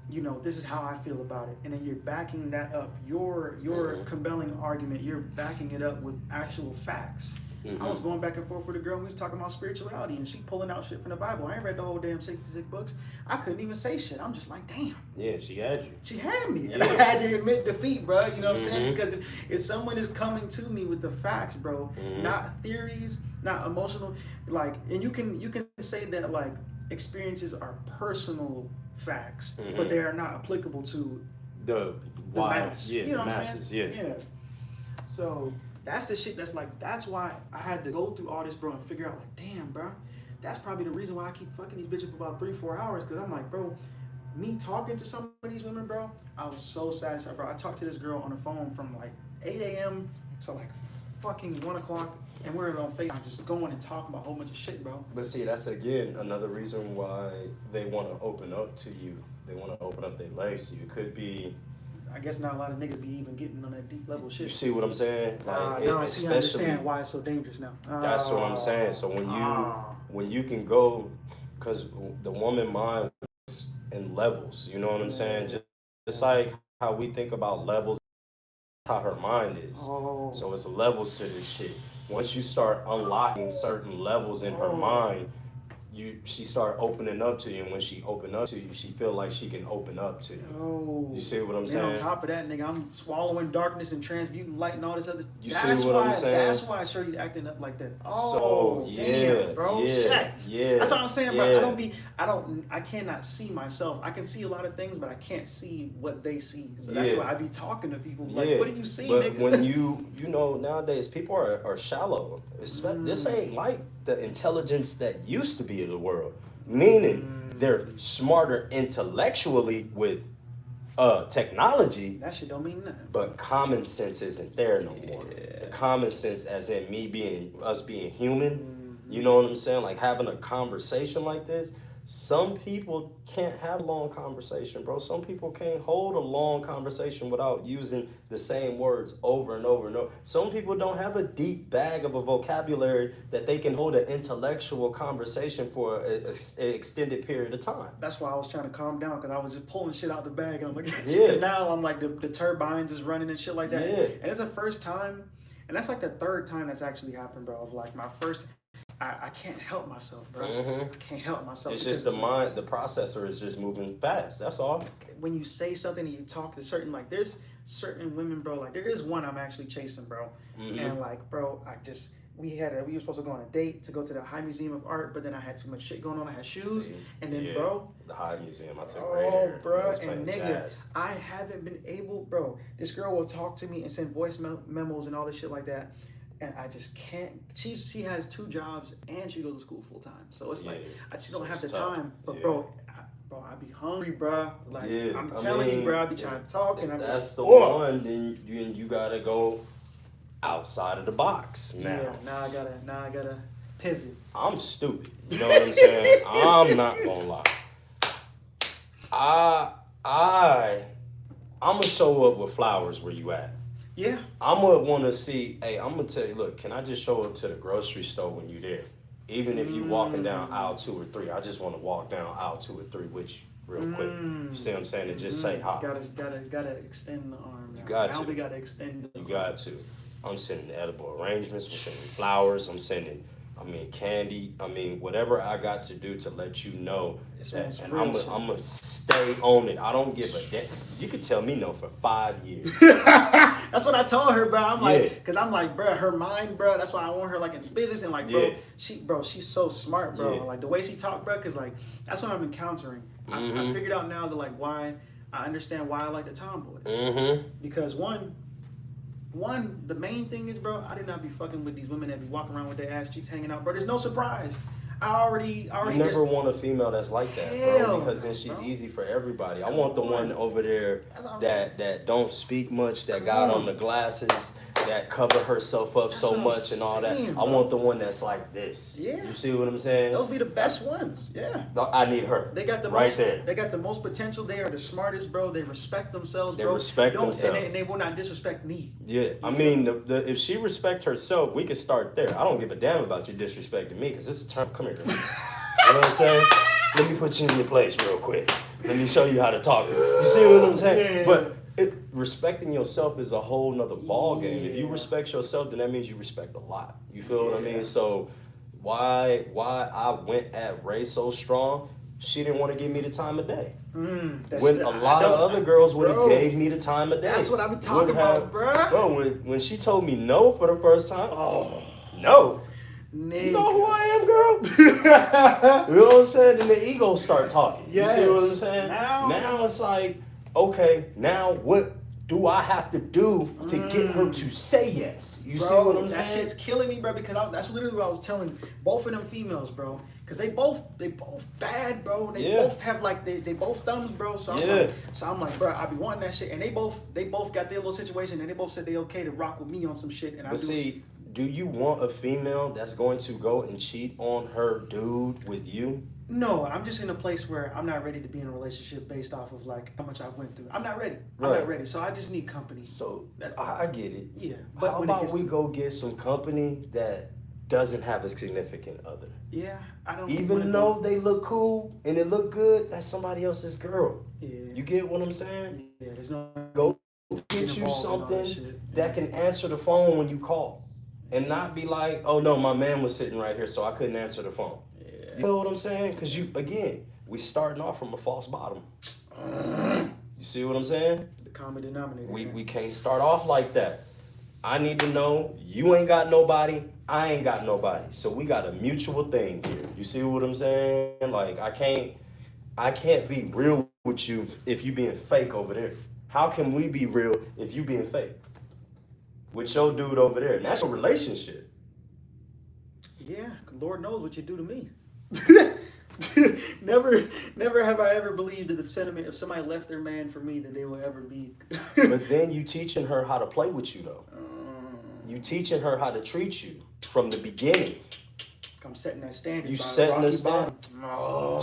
you know, this is how I feel about it. And then you're backing that up. Your compelling argument, you're backing it up with actual facts. I was going back and forth with a girl and we was talking about spirituality and she pulling out shit from the Bible. I ain't read the whole damn 66 books. I couldn't even say shit. I'm just like, damn. Yeah, she had you. She had me. And I had to admit defeat, bro. You know what I'm saying? Because if someone is coming to me with the facts, bro, not theories, not emotional, like, and you can say that like experiences are personal facts, but they are not applicable to the mass. Yeah, you know the what I'm masses, saying? Yeah. So that's the shit that's like, that's why I had to go through all this, bro, and figure out like, damn, bro, that's probably the reason why I keep fucking these bitches for about 3-4 hours, because I'm like, bro, me talking to some of these women, bro, I was so satisfied, bro. I talked to this girl on the phone from like 8 a.m. to like fucking 1 o'clock, and we're on FaceTime just going and talking about a whole bunch of shit, bro. But see, that's again another reason why they want to open up to you. They want to open up their legs to you. It could be, I guess not a lot of niggas be even getting on that deep level shit. you see what I'm saying? Like, now I understand why it's so dangerous now. That's what I'm saying. So when you can go, because the woman mind is in levels, you know what I'm saying? Just like how we think about levels, that's how her mind is. So it's levels to this shit. Once you start unlocking certain levels in her mind, she start opening up to you, and when she open up to you, she feel like she can open up to you. You see what I'm saying? On top of that, nigga, I'm swallowing darkness and transmuting light and all this other. You see what I'm saying? That's why Shorty acting up like that. Yeah, bro, shit. Yeah, that's what I'm saying, bro. I cannot see myself. I can see a lot of things, but I can't see what they see. So that's why I be talking to people like, what do you see, but nigga? When you know, nowadays people are shallow. This ain't like the intelligence that used to be in the world, meaning they're smarter intellectually with technology. That shit don't mean nothing. But common sense isn't there no more. The common sense, as in us being human, you know what I'm saying? Like having a conversation like this. Some people can't have a long conversation, bro. Some people can't hold a long conversation without using the same words over and over and over. Some people don't have a deep bag of a vocabulary that they can hold an intellectual conversation for an extended period of time. That's why I was trying to calm down, because I was just pulling shit out the bag. And I'm like, because now I'm like, the turbines is running and shit like that. And it's the first time And that's like the third time that's actually happened, bro. Of like my first, I can't help myself, bro. I can't help myself. It's just the mind, the processor is just moving fast. That's all. When you say something and you talk to certain, like there's certain women, bro. Like there is one I'm actually chasing, bro. And like, bro, we were supposed to go on a date to go to the High Museum of Art, but then I had too much shit going on. I had shoes, and then, bro, the High Museum, I took right here. Bro, and nigga, I haven't been able, bro. This girl will talk to me and send voice memos and all this shit like that, and I just can't. She has 2 jobs and she goes to school full time, so it's like I just don't have the time. But bro, I be hungry, bro. Like I'm telling you, bro, I be trying to talk, and that's the one. Then you gotta go outside of the box now. Yeah, now I gotta pivot. I'm stupid. You know what I'm saying? I'm not gonna lie. I'm gonna show up with flowers where you at. Yeah. I'm gonna want to see. Hey, I'm gonna tell you. Look, can I just show up to the grocery store when you there? Even if you walking down aisle 2 or 3, I just want to walk down aisle 2 or 3 with you real quick. You see what I'm saying? And just say hi. Gotta extend the arm. You got to. Now we gotta extend. You got to. I'm sending edible arrangements. I'm sending flowers. I'm sending, candy. Whatever I got to do to let you know that. And I'm gonna stay on it. I don't give a damn. You could tell me no for 5 years. That's what I told her, bro. I'm like, cause I'm like, bro, her mind, bro. That's why I want her like in business and like, bro, she's so smart, bro. Like the way she talk, bro. Cause like that's what I'm encountering. I figured out now that like why I understand why I like the tomboys. Because one, the main thing is, bro, I did not be fucking with these women that be walking around with their ass cheeks hanging out, bro. There's no surprise. I already. You never want a female that's like that, bro, because then she's easy for everybody. I want the one over there that don't speak much, that got on the glasses, that cover herself up so much and all that. I want the one that's like this. Yeah. You see what I'm saying? Those be the best ones. Yeah. I need her. They got the right most, there. They got the most potential. They are the smartest, bro. They respect themselves, bro. They respect themselves. And they will not disrespect me. Yeah. I mean, if she respect herself, we could start there. I don't give a damn about you disrespecting me, because this is a term. Come here. You know what I'm saying? Let me put you in your place real quick. Let me show you how to talk. You see what I'm saying? Yeah. But respecting yourself is a whole nother ball game. If you respect yourself, then that means you respect a lot. You feel what I mean? So why I went at Ray so strong? She didn't want to give me the time of day. When a lot of other girls would have gave me the time of day. That's what I've been talking about, bro. Bro, when she told me no for the first time, no. Nigga. You know who I am, girl? You know what I'm saying? And the ego start talking. Yes. You see what I'm saying? Now it's like, okay, now what do I have to do to get her to say yes? You see what I'm saying? That shit's killing me, bro, because that's literally what I was telling both of them females, bro. Because they both bad, bro. They both have like they both thumbs, bro. So I'm like, bro, I be wanting that shit. And they both got their little situation, and they both said they okay to rock with me on some shit. And do you want a female that's going to go and cheat on her dude with you? No, I'm just in a place where I'm not ready to be in a relationship based off of like how much I went through. I'm not ready. I'm not ready. So I just need company. So I get it. Yeah. But how about we go get some company that doesn't have a significant other? Yeah, I don't. Even though they look cool and it look good, that's somebody else's girl. Yeah. You get what I'm saying? Yeah. There's no go get you something that can answer the phone when you call. And not be like, oh no, my man was sitting right here, so I couldn't answer the phone. Yeah. You know what I'm saying? Because we starting off from a false bottom. You see what I'm saying? The common denominator. We can't start off like that. I need to know you ain't got nobody, I ain't got nobody. So we got a mutual thing here. You see what I'm saying? Like I can't be real with you if you being fake over there. How can we be real if you being fake? With your dude over there. And that's a relationship. Yeah, Lord knows what you do to me. Never have I ever believed that the sentiment if somebody left their man for me that they will ever be. But then you teaching her how to play with you though. You teaching her how to treat you from the beginning. I'm setting that standard. You setting the standard.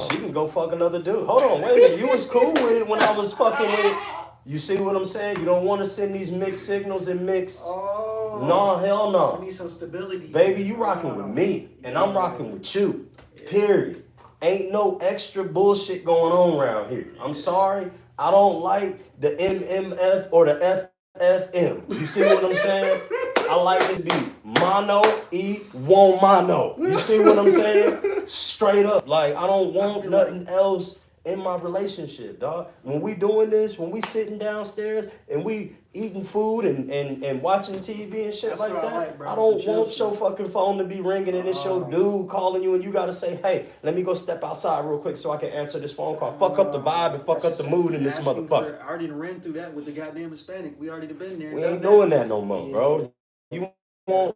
She can go fuck another dude. Hold on, wait a minute. You was cool with it when I was fucking with it. You see what I'm saying? You don't want to send these mixed signals and mixed. No, hell no. I need some stability. Baby, you rocking with me, and I'm rocking with you. Period. Ain't no extra bullshit going on around here. I'm sorry. I don't like the MMF or the FFM. You see what I'm saying? I like to be mono y woman. You see what I'm saying? Straight up. Like, I don't want nothing else in my relationship, dog. When we doing this, when we sitting downstairs and we eating food and watching TV and shit That's like what I that, like, bro. I don't Some want chill your fucking phone to be ringing and it's your dude calling you and you gotta say, hey, let me go step outside real quick so I can answer this phone call. Fuck up the vibe and fuck up the mood in this motherfucker. I already ran through that with the goddamn Hispanic. We already been there. We ain't doing that no more, bro. You want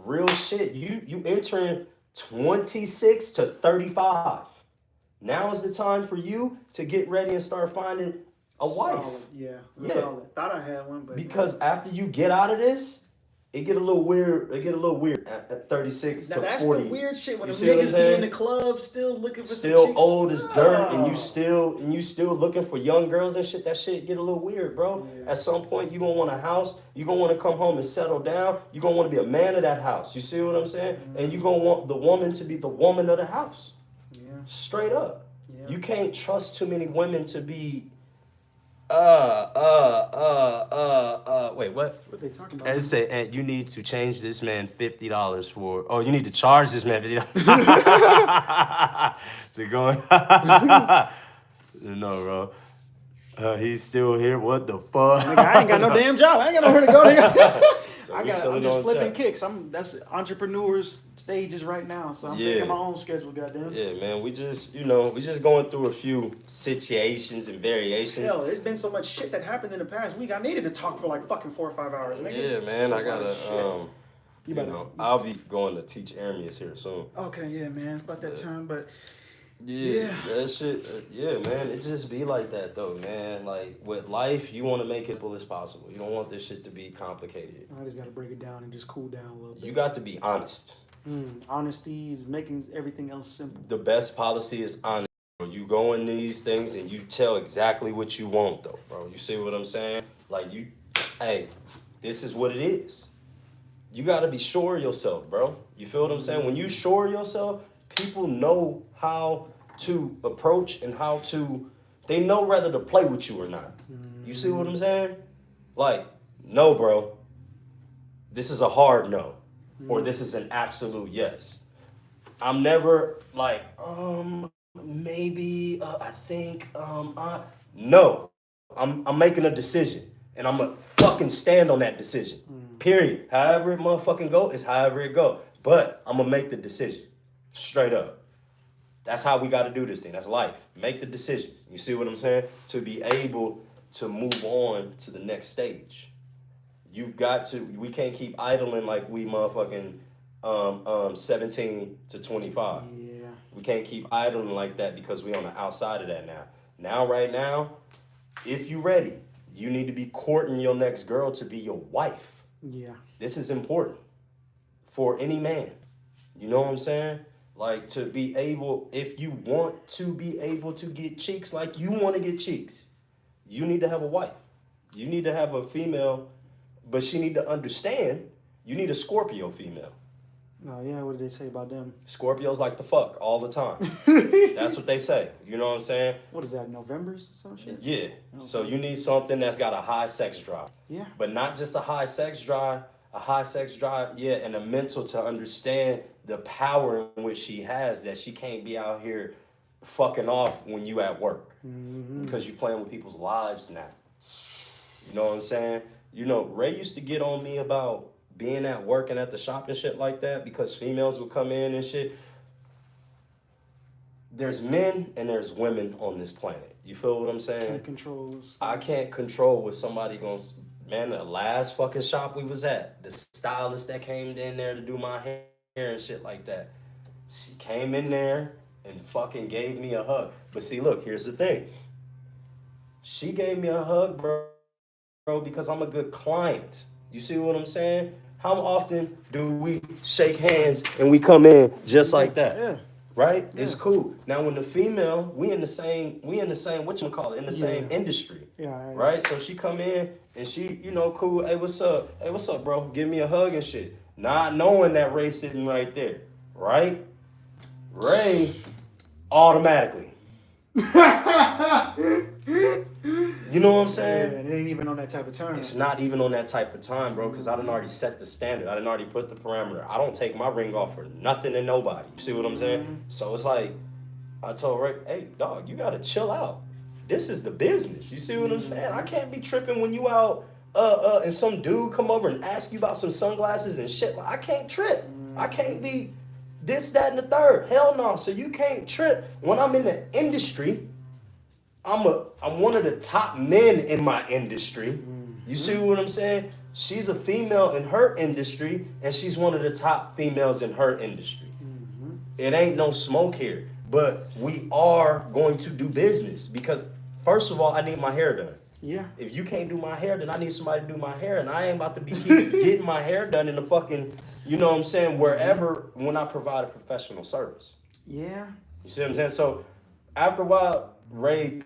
real shit. You entering 26 to 35. Now is the time for you to get ready and start finding a wife. Solid. Yeah. Solid. Thought I had one, but because after you get out of this, it get a little weird. It get a little weird at 36 Now, to that's 40. the weird shit when You the see what I'm niggas be saying? in the club still looking for Still some chicks. old as dirt, and you still looking for young girls and shit. That shit get a little weird, bro. Yeah. At some point, you gonna want a house. You gonna want to come home and settle down. You gonna want to be a man of that house. You see what I'm saying? And you gonna want the woman to be the woman of the house. yeah. Straight up. Yeah. You can't trust too many women to be. Wait, what? What they talking about? And say, and you need to change this man $50 for. Oh, you need to charge this man $50. So going. No, bro. He's still here. What the fuck? Nigga, I ain't got no damn job. I ain't got nowhere to go, nigga. So I'm just flipping kicks. That's entrepreneurs stages right now. So I'm picking my own schedule, goddamn. Yeah, man. We just going through a few situations and variations. Hell, there's been so much shit that happened in the past week. I needed to talk for like fucking 4 or 5 hours, nigga. Yeah, man. I gotta I'll be going to teach Aramis here soon. Okay, yeah, man. It's about that time, but Yeah, that shit. Yeah, man. It just be like that though, man. Like with life, you want to make it simple as possible. You don't want this shit to be complicated. I just gotta break it down and just cool down a little bit. You got to be honest. Honesty is making everything else simple. The best policy is honest. You go in these things and you tell exactly what you want though, bro. You see what I'm saying? Like hey, this is what it is. You got to be sure of yourself, bro. You feel what I'm saying? When you sure of yourself, people know how to approach and they know whether to play with you or not. You see what I'm saying? Like, no, bro. This is a hard no. Or this is an absolute yes. I'm never like, maybe, I think, no. I'm making a decision. And I'm gonna fucking stand on that decision. Period. However it motherfucking go, is however it go. But I'm gonna make the decision. Straight up. That's how we gotta do this thing. That's life. Make the decision. You see what I'm saying? To be able to move on to the next stage. We can't keep idling like we motherfucking 17 to 25. Yeah. We can't keep idling like that because we on the outside of that now. Right now, if you ready, you need to be courting your next girl to be your wife. Yeah. This is important for any man. You know what I'm saying? Like to be able, if you want to be able to get cheeks like you want to get cheeks, you need to have a wife. You need to have a female, but she need to understand you need a Scorpio female. Oh, yeah, what did they say about them? Scorpios like to fuck all the time. That's what they say. You know what I'm saying? What is that, November's or some shit? Yeah. Okay. So you need something that's got a high sex drive. Yeah. But not just a high sex drive, and a mental to understand the power in which she has, that she can't be out here fucking off when you at work. Because you playing with people's lives now. You know what I'm saying? You know, Ray used to get on me about being at work and at the shop and shit like that because females would come in and shit. There's men and there's women on this planet. You feel what I'm saying? I can't control what somebody gonna... Man, the last fucking shop we was at, the stylist that came in there to do my hair and shit like that, she came in there and fucking gave me a hug. But see, look, here's the thing. She gave me a hug, bro, because I'm a good client. You see what I'm saying? How often do we shake hands and we come in just like that? Yeah. Right? Yeah. It's cool. Now when the female, we in the same, in the same industry. Yeah. Right? So she come in and she, cool. Hey, what's up? Hey, what's up, bro? Give me a hug and shit. Not knowing that Ray's sitting right there. Right? Ray, automatically. You know what I'm Yeah, saying? it ain't even on that type of time. It's not even on that type of time, bro, because I done already set the standard. I done already put the parameter. I don't take my ring off for nothing and nobody. You see what I'm saying? So it's like, I told Ray, hey, dog, you got to chill out. This is the business. You see what I'm saying? I can't be tripping when you out and some dude come over and ask you about some sunglasses and shit. Like, I can't trip. I can't be this, that, and the third. Hell no. So you can't trip. When I'm in the industry, I'm one of the top men in my industry. You see what I'm saying? She's a female in her industry, and she's one of the top females in her industry. It ain't no smoke here, but we are going to do business because, first of all, I need my hair done. Yeah. If you can't do my hair, then I need somebody to do my hair, and I ain't about to be keep getting my hair done in the fucking, you know what I'm saying, wherever when I provide a professional service. Yeah. You see what I'm saying? So after a while, Ray,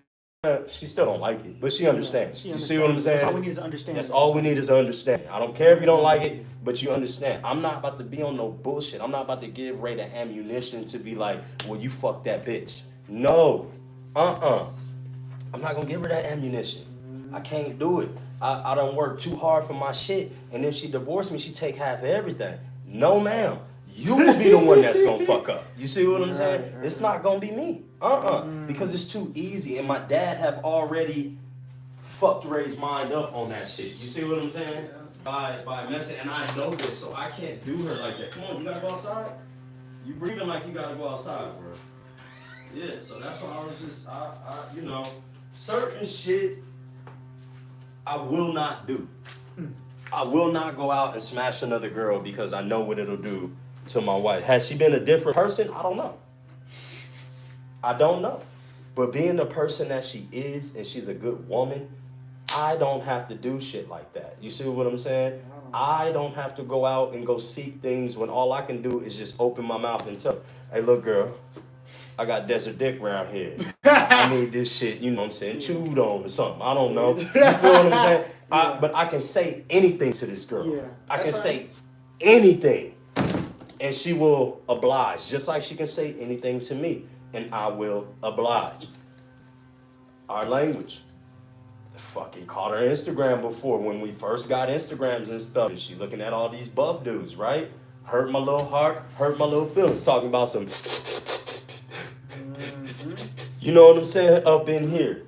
she still don't like it, but she understands. You see what I'm saying? That's all we need is understanding. That's all we need is understanding. I don't care if you don't like it, but you understand. I'm not about to be on no bullshit. I'm not about to give Ray the ammunition to be like, well, you fuck that bitch. No. I'm not gonna give her that ammunition. I can't do it. I done work too hard for my shit, and if she divorced me, she take half of everything. No, ma'am. You will be the one that's gonna fuck up. You see what I'm saying? It's not gonna be me. Because it's too easy, and my dad have already fucked Ray's mind up on that shit. You see what I'm saying? By messing, and I know this, so I can't do her like that. Come on, you gotta go outside? You breathing like you gotta go outside, bro. Yeah, so that's why I was just, you know, certain shit I will not do. I will not go out and smash another girl because I know what it'll do to my wife. Has she been a different person? I don't know. I don't know. But being the person that she is, and she's a good woman, I don't have to do shit like that. You see what I'm saying? I don't have to go out and go seek things when all I can do is just open my mouth and tell, hey, look, girl, I got desert dick around here. I need this shit, you know what I'm saying, chewed on or something. I don't know. You feel what I'm saying? But I can say anything to this girl. Yeah. I can say anything. And she will oblige. Just like she can say anything to me. And I will oblige. Our language. Fucking caught her Instagram before when we first got Instagrams and stuff. And she looking at all these buff dudes, right? Hurt my little heart, hurt my little feelings. Talking about some... You know what I'm saying? Up in here.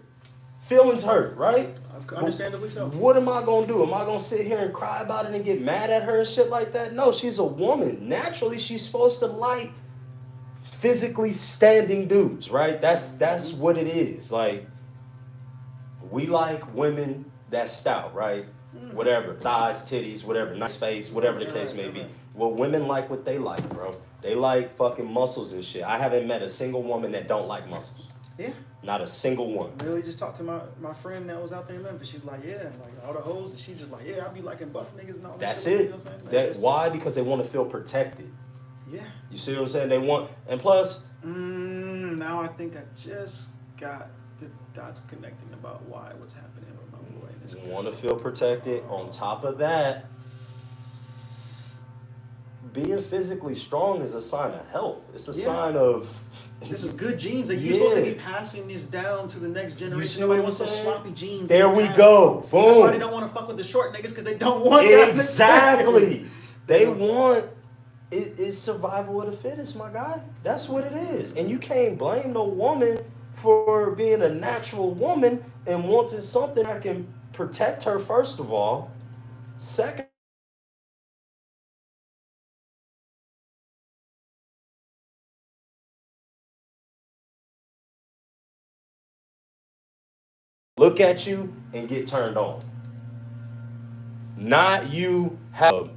Feelings hurt, right? Understandably so. What am I going to do? Am I going to sit here and cry about it and get mad at her and shit like that? No, she's a woman. Naturally, she's supposed to like physically standing dudes, right? That's what it is. Like, we like women that's stout, right? Whatever. Thighs, titties, whatever. Nice face, whatever the case may be. Well, women like what they like, bro. They like fucking muscles and shit. I haven't met a single woman that don't like muscles. Yeah. Not a single one. I really just talked to my friend that was out there in Memphis. She's like, yeah, like all the hoes, and she's just like, yeah, I be liking buff niggas and all that. That's shit. it. You know what I'm saying? Why? Because they want to feel protected. Yeah. You see what I'm saying? They want, and plus, now I think I just got the dots connecting about what's happening with my boy. they want to feel protected. On top of that, being physically strong is a sign of health. It's a sign of... This is good genes. Like, you're supposed to be passing this down to the next generation. see Nobody what wants I'm those saying? sloppy genes. There we go. Boom. That's why they don't want to fuck with the short niggas, because they don't want that. Exactly. They want... It's survival of the fittest, my guy. That's what it is. And you can't blame no woman for being a natural woman and wanting something that can protect her, first of all. Second, look at you and get turned on. Not you have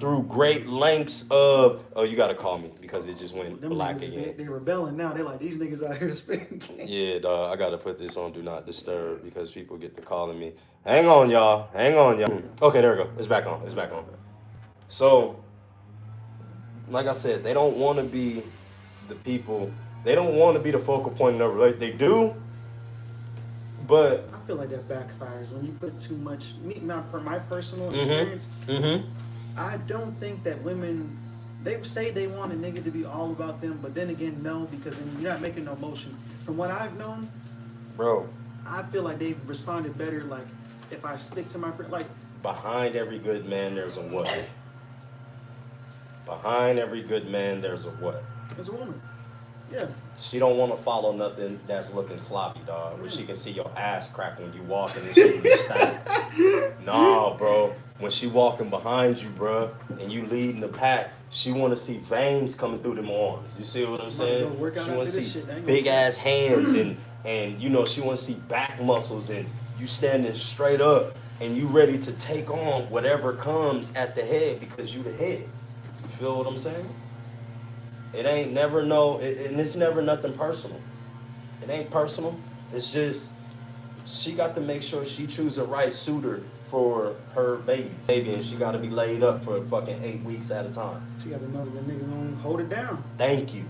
through great lengths of, oh, you gotta call me because it just went Them black niggas, again. they rebelling now. They like, these niggas out here spitting. Yeah, dog, I gotta put this on Do Not Disturb because people get to calling me. Hang on, y'all. Hang on, y'all. Okay, there we go. It's back on. It's back on. So, like I said, they don't want to be the people. They don't want to be the focal point of their relationship. They do, but... I feel like that backfires when you put too much. My personal experience, I don't think that women, they say they want a nigga to be all about them, but then again, no, because then you're not making no motion. From what I've known, bro, I feel like they've responded better. Like if I stick to my like Behind every good man, there's a what? Behind every good man, there's a what? as a woman. Yeah. She don't want to follow nothing that's looking sloppy, dog. Where she can see your ass crack when you walking and shit, you stank. Nah, bro. When she walking behind you, bro, and you leading the pack, she want to see veins coming through them arms. You see what I'm saying? She want to see big ass hands and you know she want to see back muscles and you standing straight up and you ready to take on whatever comes at the head because you the head. You feel what I'm saying? It ain't never and it's never nothing personal. It ain't personal. It's just she got to make sure she choose the right suitor for her baby, and she got to be laid up for fucking 8 weeks at a time. She got to know that the nigga gonna hold it down. Thank you.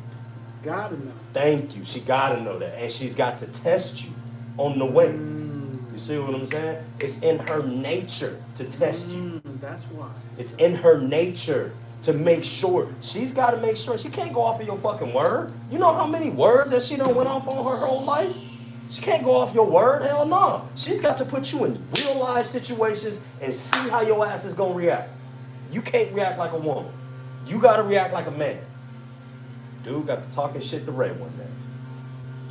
Gotta know. Thank you. She gotta know that, and she's got to test you on the way. You see what I'm saying? It's in her nature to test you. That's why. It's in her nature to make sure. She's got to make sure. She can't go off of your fucking word. You know how many words that she done went off on her whole life? She can't go off your word. Hell no. She's got to put you in real life situations and see how your ass is going to react. You can't react like a woman. You got to react like a man. Dude got to talking shit to Ray one day.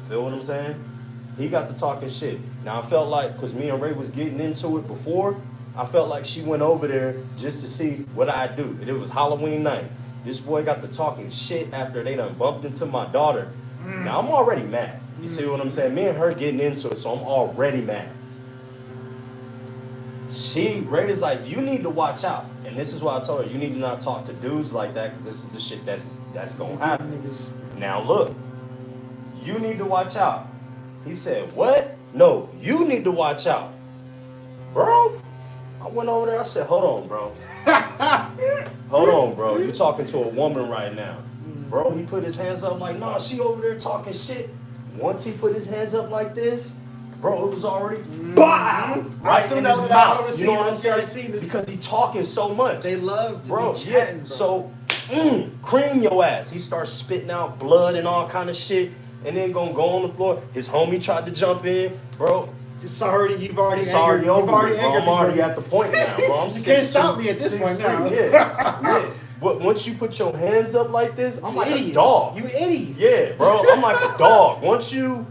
Feel what I'm saying? He got to talking shit. Now I felt like, because me and Ray was getting into it before, I felt like she went over there just to see what I do. And it was Halloween night. This boy got to talking shit after they done bumped into my daughter. Now I'm already mad. You see what I'm saying? Me and her getting into it, so I'm already mad. Ray's like, you need to watch out. And this is why I told her, you need to not talk to dudes like that, because this is the shit that's going to happen. Now look, you need to watch out. He said, what? No, you need to watch out. Bro, I went over there, I said, hold on, bro. Hold on, bro. You talking to a woman right now. Bro, he put his hands up like, nah, she over there talking shit. Once he put his hands up like this, bro, it was already BOW! Right in his mouth. You know what I'm saying? Because he talking so much. They love to bro, be chatting, bro. So, cream your ass. He starts spitting out blood and all kind of shit, and then gonna go on the floor. His homie tried to jump in, bro. You've already it's already over, bro. I'm already at the point now, bro. I'm you can't stop me at this point now. Yeah. But once you put your hands up like this, I'm like a dog. You idiot. Yeah, bro. I'm like a dog. Once you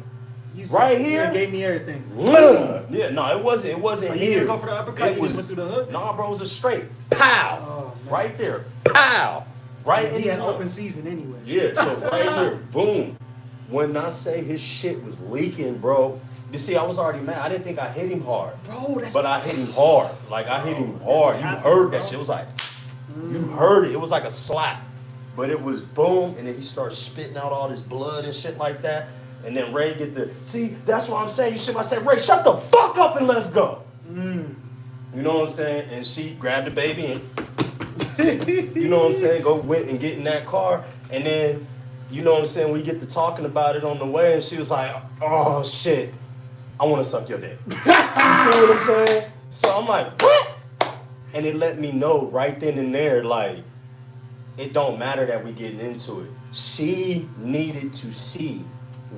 right here, you gave me everything. Yeah, no, it wasn't here. here. You didn't go for the uppercut. You just went through the hook. Nah, bro, it was a straight pow. Oh, right there, pow. Right in he his had open season anyway. Yeah, so right here, boom. When I say his shit was leaking, bro. You see, I was already mad. I didn't think I hit him hard. Bro, but I hit him hard. Like, I hit him hard. You heard that shit. It was like, you heard it. It was like a slap. But it was boom, and then he started spitting out all this blood and shit like that. And then Ray see, that's what I'm saying. You should have said, Ray, shut the fuck up and let's go. You know what I'm saying? And she grabbed the baby and, you know what I'm saying, went and get in that car. And then, you know what I'm saying, we get to talking about it on the way, and she was like, oh, shit. I want to suck your dick. You see what I'm saying? So I'm like, what? And it let me know right then and there, like, it don't matter that we getting into it. She needed to see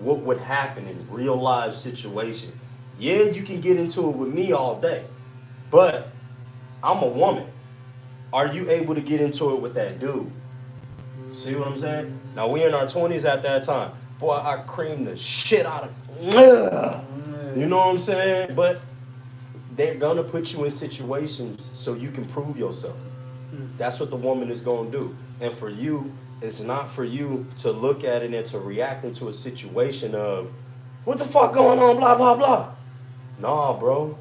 what would happen in real life situation. Yeah, you can get into it with me all day, but I'm a woman. Are you able to get into it with that dude? See what I'm saying? Now, we in our 20s at that time. Boy, I creamed the shit out of you know what I'm saying? But they're gonna put you in situations so you can prove yourself. That's what the woman is gonna do. And for you, it's not for you to look at it and to react into a situation of, what the fuck going on, blah, blah, blah. Nah, bro.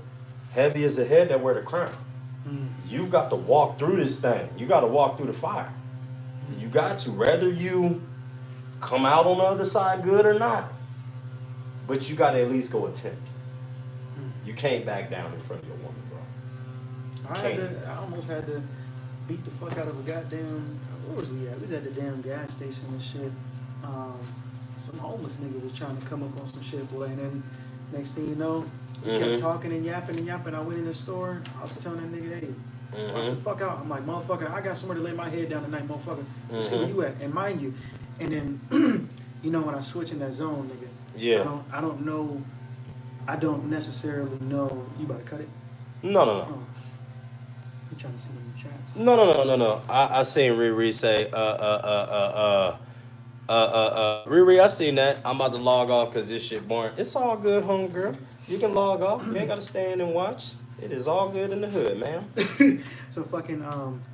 Heavy is the head that wear the crown. You've got to walk through this thing. You got to walk through the fire. You got to, whether you come out on the other side good or not. But you got to at least go attempt. You can't back down in front of your woman, bro. I almost had to beat the fuck out of a goddamn, where was we at? We was at the damn gas station and shit. Some homeless nigga was trying to come up on some shit, boy, and then next thing you know, he kept talking and yapping. I went in the store, I was telling that nigga, hey, watch the fuck out. I'm like, motherfucker, I got somewhere to lay my head down tonight, motherfucker. See where you at. And mind you, and then, you know, when I switch in that zone, nigga, I don't know I don't necessarily know. You about to cut it? No, no, no. Oh, you trying to see in the chats? No. I seen Riri say, Riri, I seen that. I'm about to log off because this shit boring. It's all good, homegirl. You can log off. You ain't got to stand and watch. It is all good in the hood, ma'am. So fucking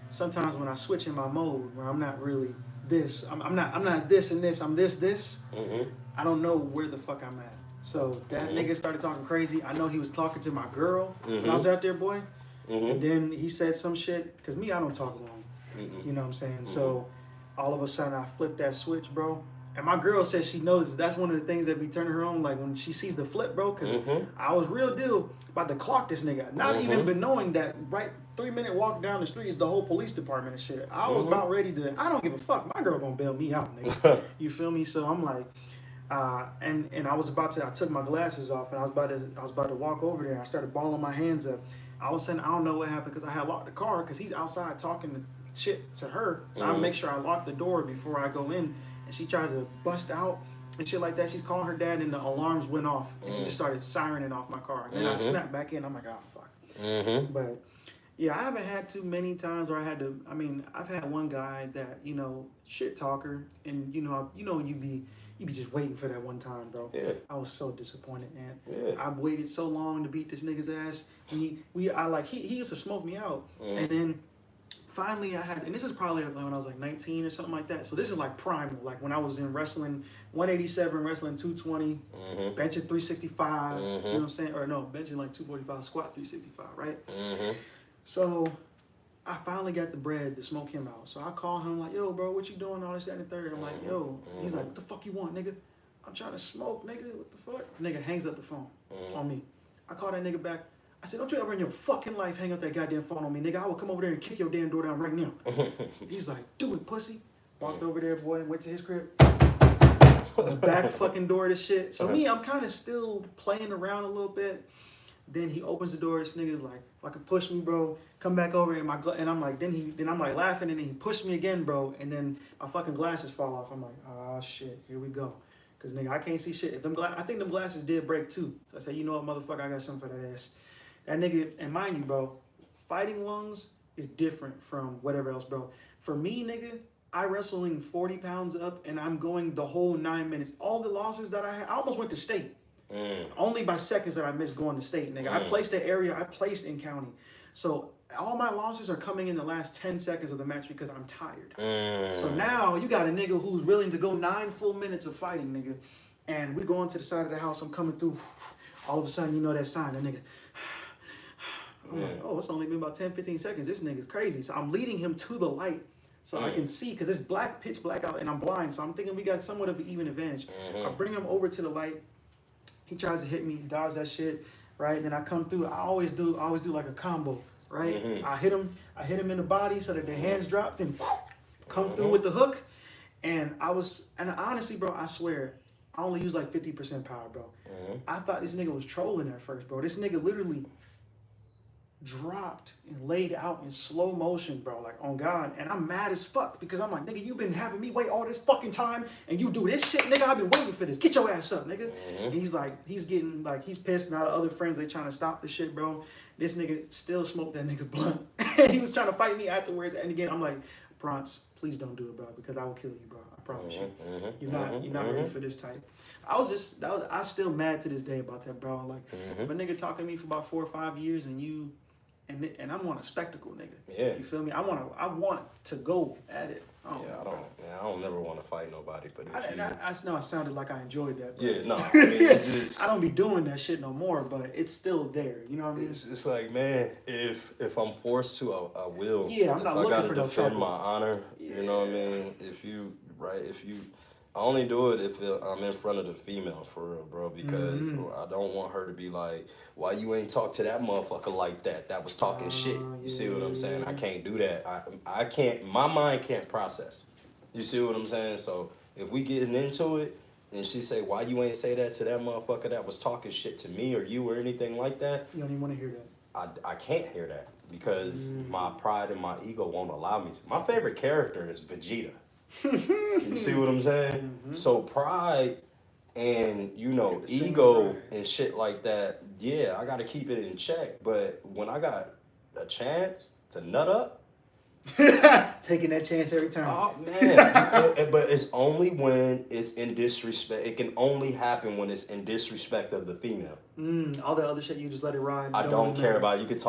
sometimes when I switch in my mode where I'm not really this, I'm not this and this, I'm this. Mm-hmm. I don't know where the fuck I'm at. So that nigga started talking crazy. I know he was talking to my girl when I was out there, boy. And then he said some shit, because me, I don't talk long. You know what I'm saying? So all of a sudden I flipped that switch, bro. And my girl says she notices that's one of the things that be turning her on, like when she sees the flip, bro. Because I was real deal about to clock this nigga. Not even been knowing that right 3-minute walk down the street is the whole police department and shit. I was about ready to, I don't give a fuck. My girl gonna bail me out, nigga. You feel me? So I'm like, and I was about to, I took my glasses off and I was about to walk over there. I started balling my hands up. All of a sudden, I don't know what happened because I had locked the car because he's outside talking shit to her. So I make sure I lock the door before I go in. And she tries to bust out and shit like that. She's calling her dad and the alarms went off. And it just started sirening off my car. And then I snapped back in. I'm like, oh, fuck. But yeah, I haven't had too many times where I had to, I mean, I've had one guy that, you know, shit talker. And, you know, you be just waiting for that one time, bro. Yeah. I was so disappointed, man. Yeah. I've waited so long to beat this nigga's ass. And he used to smoke me out. And then finally I had, and this is probably when I was like 19 or something like that. So this is like primal, like when I was in wrestling 187, wrestling 220, benching 365, you know what I'm saying? Or no, benching like 245, squat 365, right? So I finally got the bread to smoke him out. So I call him like, yo, bro, what you doing? All this, that, and the third. I'm like, yo. He's like, what the fuck you want, nigga? I'm trying to smoke, nigga. What the fuck? Nigga hangs up the phone on me. I call that nigga back. I said, don't you ever in your fucking life hang up that goddamn phone on me, nigga. I will come over there and kick your damn door down right now. He's like, do it, pussy. Walked over there, boy, went to his crib. The back fucking door to shit. So me, I'm kind of still playing around a little bit. Then he opens the door. This nigga's like, fucking push me, bro. Come back over here. And I'm like, then I'm like laughing, and then he pushed me again, bro. And then my fucking glasses fall off. I'm like, oh shit, here we go. Cause nigga, I can't see shit. I think them glasses did break too. So I said, you know what, motherfucker, I got something for that ass. That nigga, and mind you, bro, fighting lungs is different from whatever else, bro. For me, nigga, I wrestling 40 pounds up, and I'm going the whole 9 minutes. All the losses that I had, I almost went to state. Only by seconds that I missed going to state, nigga. I placed the area, I placed in county. So all my losses are coming in the last 10 seconds of the match because I'm tired. So now you got a nigga who's willing to go 9 full minutes of fighting, nigga. And we going to the side of the house, I'm coming through. All of a sudden, you know that sign, that nigga. I'm like, oh, it's only been about 10, 15 seconds. This nigga's crazy. So I'm leading him to the light so I can see, because it's black, pitch black out, and I'm blind. So I'm thinking we got somewhat of an even advantage. I bring him over to the light. He tries to hit me, dodge that shit, right? And then I come through. I always do like a combo, right? I hit him in the body so that the hands drop, then come through with the hook. And honestly, bro, I swear, I only use like 50% power, bro. I thought this nigga was trolling at first, bro. This nigga literally dropped and laid out in slow motion, bro, like on God. And I'm mad as fuck because I'm like, nigga, you been having me wait all this fucking time and you do this shit, nigga. I've been waiting for this. Get your ass up, nigga. And he's like, he's getting like, he's pissed. Now the other friends, they trying to stop the shit, bro. This nigga still smoked that nigga blunt. He was trying to fight me afterwards. And again, I'm like, Bronx, please don't do it, bro, because I will kill you, bro. I promise you. You're not ready for this type. I still mad to this day about that, bro. Like, if a nigga talking to me for about 4 or 5 years and I'm on a spectacle, nigga. Yeah. You feel me? I want to go at it. I don't never want to fight nobody, but I know I sounded like I enjoyed that. But yeah, no. I mean, it just, I don't be doing that shit no more, but it's still there. You know what I mean? It's like, man, if I'm forced to, I will. Yeah, I'm not looking for no trouble. I gotta defend my honor. Yeah. You know what I mean? I only do it if I'm in front of the female, for real, bro, because I don't want her to be like, why you ain't talk to that motherfucker like that? That was talking shit. You see what I'm saying? I can't do that. I can't, my mind can't process. You see what I'm saying? So if we getting into it and she say, why you ain't say that to that motherfucker that was talking shit to me or you or anything like that? You don't even want to hear that. I can't hear that because my pride and my ego won't allow me to. My favorite character is Vegeta. You see what I'm saying? So pride And you know, The same ego pride. and shit like that, yeah, I gotta keep it in check. But when I got a chance to nut up, Taking that chance every time. oh man, but it's only when it's in disrespect. It can only happen when it's in disrespect of the female. All the other shit, you just let it ride. I don't care about it. You could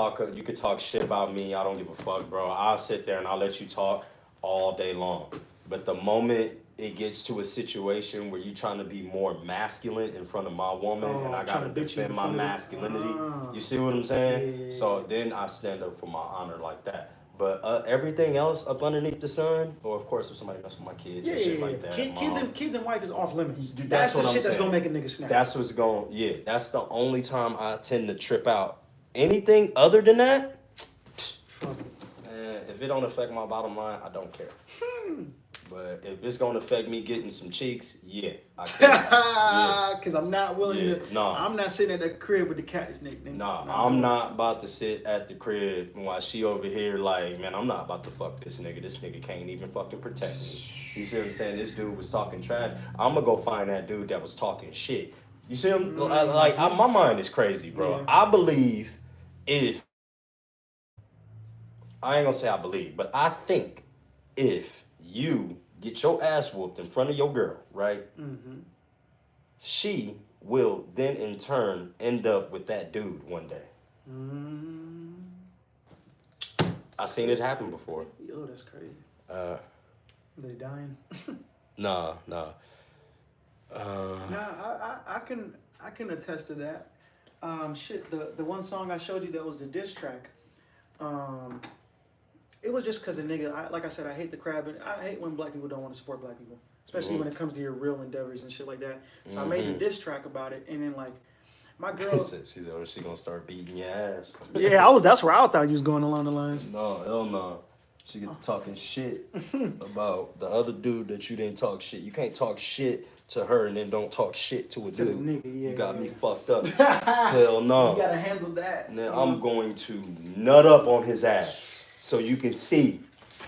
talk shit about me. I don't give a fuck, bro. I'll sit there and I'll let you talk all day long. But the moment it gets to a situation where you're trying to be more masculine in front of my woman and I gotta defend my masculinity, you see what I'm saying? Yeah. So then I stand up for my honor like that. But everything else up underneath the sun, or of course if somebody messes with my kids and shit like that. Kids and wife is off limits. Dude, That's what the I'm shit saying. that's gonna make a nigga snap. That's what's going. Yeah, that's the only time I tend to trip out. Anything other than that, Fuck it. man, if it don't affect my bottom line, I don't care. But if it's gonna affect me getting some cheeks, yeah, I care. Cause I'm not willing Yeah, to. nah. I'm not sitting at that crib with the cat snake. Nah, I'm not about to sit at the crib while she over here like, man, I'm not about to fuck this nigga. This nigga can't even fucking protect me. You see what I'm saying? This dude was talking trash. I'm gonna go find that dude that was talking shit. You see him? My mind is crazy, bro. Yeah. I believe if I ain't gonna say I believe, but I think if you get your ass whooped in front of your girl, right? Mm-hmm. She will then in turn end up with that dude one day. I seen it happen before. Yo, that's crazy. Uh, They dying. nah. Nah, I can attest to that. Shit, the one song I showed you that was the diss track. It was just because a nigga, like I said, I hate the crab, and I hate when black people don't want to support black people, especially when it comes to your real endeavors and shit like that. So I made the diss track about it, and then like my girl, she said, "Oh, she gonna start beating your ass." yeah, that's where I thought you was going along the lines. No, hell no. She get to talking shit about the other dude that you didn't talk shit. You can't talk shit to her and then don't talk shit to a To the dude. nigga, yeah, you got me yeah. fucked up. Hell no. You gotta handle that. And then I'm going to nut up on his ass so you can see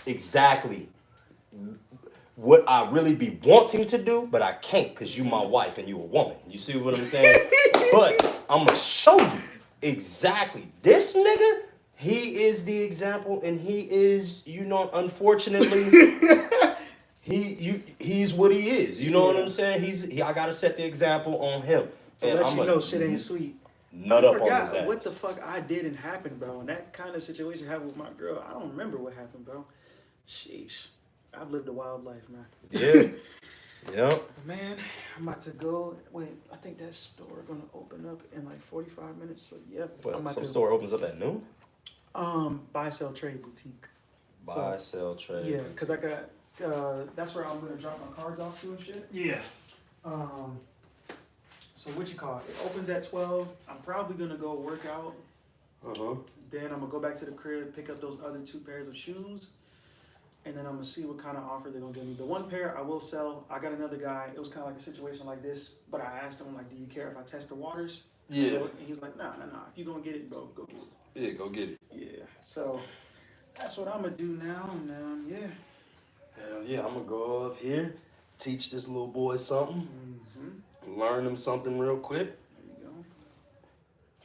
exactly what I really be wanting to do, but I can't because you my wife and you a woman. You see what I'm saying? But I'm going to show you exactly. This nigga, he is the example, and he is, unfortunately, he's what he is. You know what I'm saying? I got to set the example on him. To And let I'm you know shit ain't sweet. Nut I up on his forgot ass. what the fuck I did and happened, bro. And that kind of situation happened with my girl. I don't remember what happened, bro. Sheesh. I've lived a wild life, man. Yeah. Yep. Man, I'm about to go. Wait, I think that store gonna open up in like 45 minutes. So yeah, Well, I'm about some to store opens up at noon? buy, sell, trade boutique. Buy, sell, trade. Yeah, cause I got that's where I'm gonna drop my cards off to and shit. Yeah. So what you call it? It opens at 12. I'm probably gonna go work out. Then I'm gonna go back to the crib, pick up those other 2 pairs of shoes, and then I'm gonna see what kind of offer they're gonna give me. The one pair I will sell. I got another guy. It was kind of like a situation like this, but I asked him like, "Do you care if I test the waters?" Yeah. And he was like, "Nah. If you gonna get it, go get it." Yeah, go get it. Yeah. So that's what I'm gonna do now, and yeah. Hell yeah, I'm gonna go up here, teach this little boy something, learn him something real quick.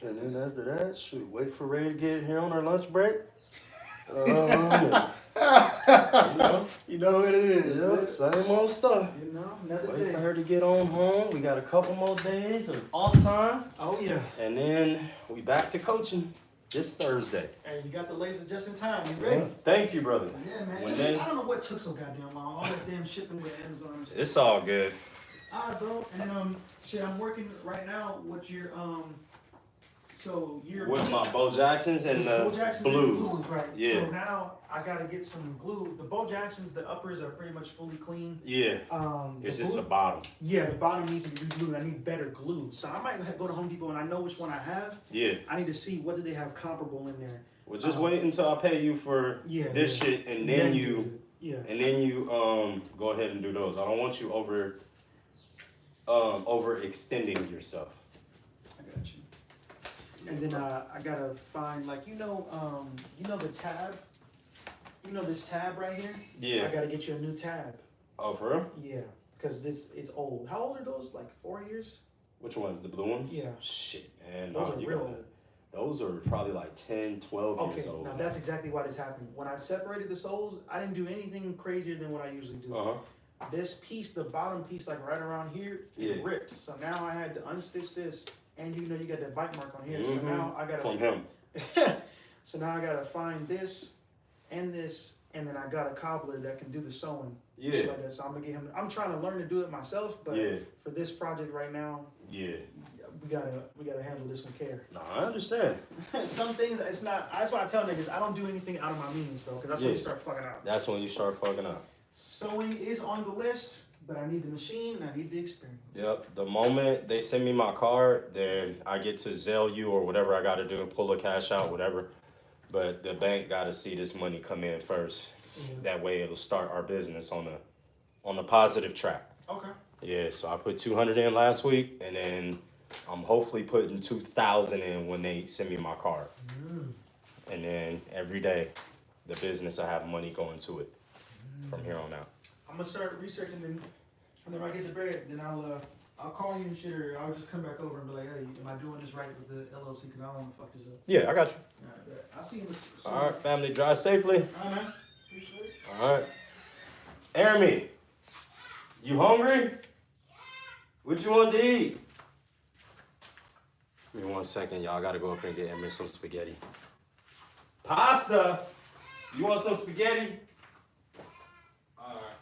There you go. And then after that, shoot, wait for Ray to get here on her lunch break. You know what it is. Yeah, same old stuff. You know, another Wait day. for her to get on home. We got a couple more days of off time. Oh yeah. And then we back to coaching this Thursday. Hey, you got the laces just in time. You ready? Thank you, brother. Yeah, man. When It's just, they- I don't know what took so goddamn long. All this damn shipping with Amazon. And shit. It's all good. Alright, bro. And shit, I'm working right now with your so you're With my Bo Jacksons and Bo the Jacksons and blues. right? Yeah. So now I gotta get some glue. The Bo Jacksons, the uppers are pretty much fully clean. Yeah. the It's just blue- the bottom. Yeah, the bottom needs to be re-glued. I need better glue. So I might go to Home Depot and I know which one I have. Yeah. I need to see what do they have comparable in there. Well, just wait until I pay you for this shit, and then you go ahead and do those. I don't want you overextending yourself. I got you. And then I gotta find the tab. You know this tab right here? Yeah. I gotta get you a new tab. Oh, for real? Yeah. because it's old. How old are those? Like 4 years? Which ones? The blue ones? Yeah. Shit, man. Those Nah, are you real gotta- old. Those are probably like 10, 12 Okay, years old. now that's exactly why this happened. When I separated the soles, I didn't do anything crazier than what I usually do. Uh-huh. This piece, the bottom piece, like right around here, Yeah. it ripped. So now I had to unstitch this, and you know you got that bite mark on here. So Mhm. now I gotta From him. so now I gotta find this, and then I got a cobbler that can do the sewing. Yeah. Shit like that. So I'm gonna get him. I'm trying to learn to do it myself, but Yeah. for this project right now, Yeah. we gotta handle this with care. No, I understand. Some things it's not. That's why I tell niggas I don't do anything out of my means, bro, because that's when Yeah. you start fucking out. That's when you start fucking up. Sewing is on the list, but I need the machine and I need the experience. Yep. The moment they send me my card, then I get to Zelle you or whatever I got to do and pull the cash out, whatever. But the bank got to see this money come in first. Yeah. That way it'll start our business on a positive track. Okay. Yeah. So I put 200 in last week, and then I'm hopefully putting 2,000 in when they send me my card. And then every day, the business I have money going to it from here on out. I'm gonna start researching, and whenever I get the bread, then I'll call you and shit, or I'll just come back over and be like, hey, am I doing this right with the LLC? Because I don't want to fuck this up. Yeah, I got you. All right, bet. I'll see you. All right, family, drive safely. All right, man. Appreciate it. All right. Jeremy, you hungry? What you want to eat? Give me 1 second, y'all. I gotta go up here and get Jeremy some spaghetti. Pasta? You want some spaghetti? All right.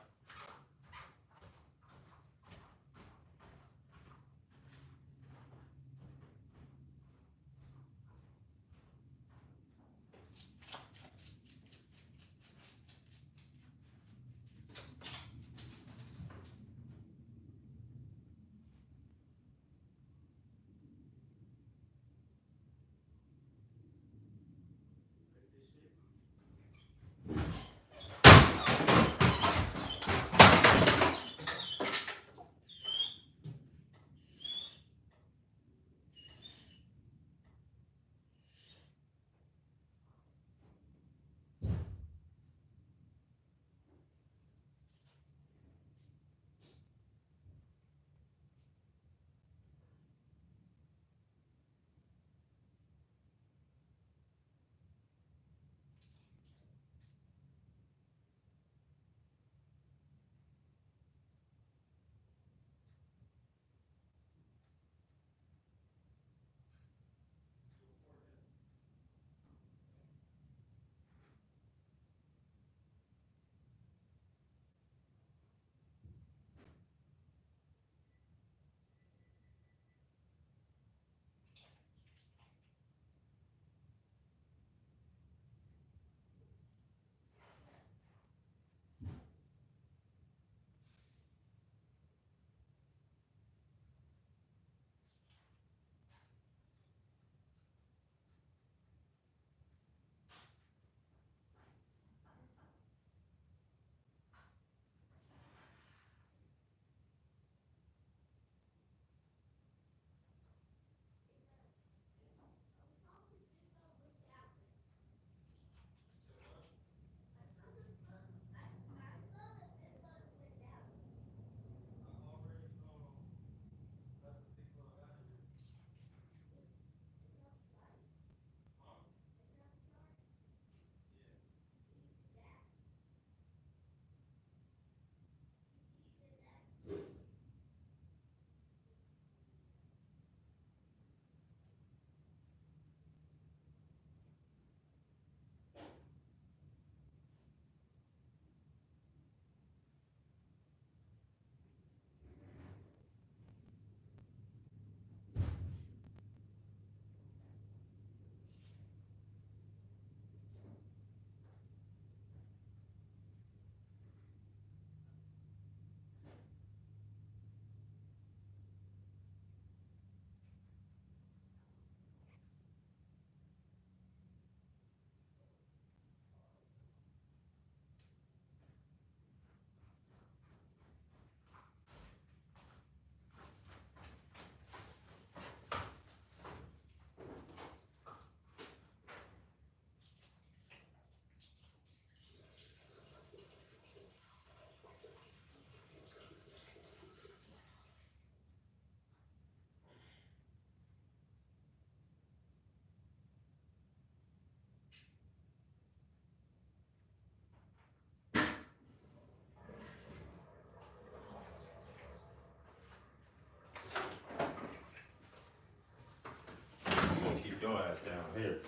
your ass down here.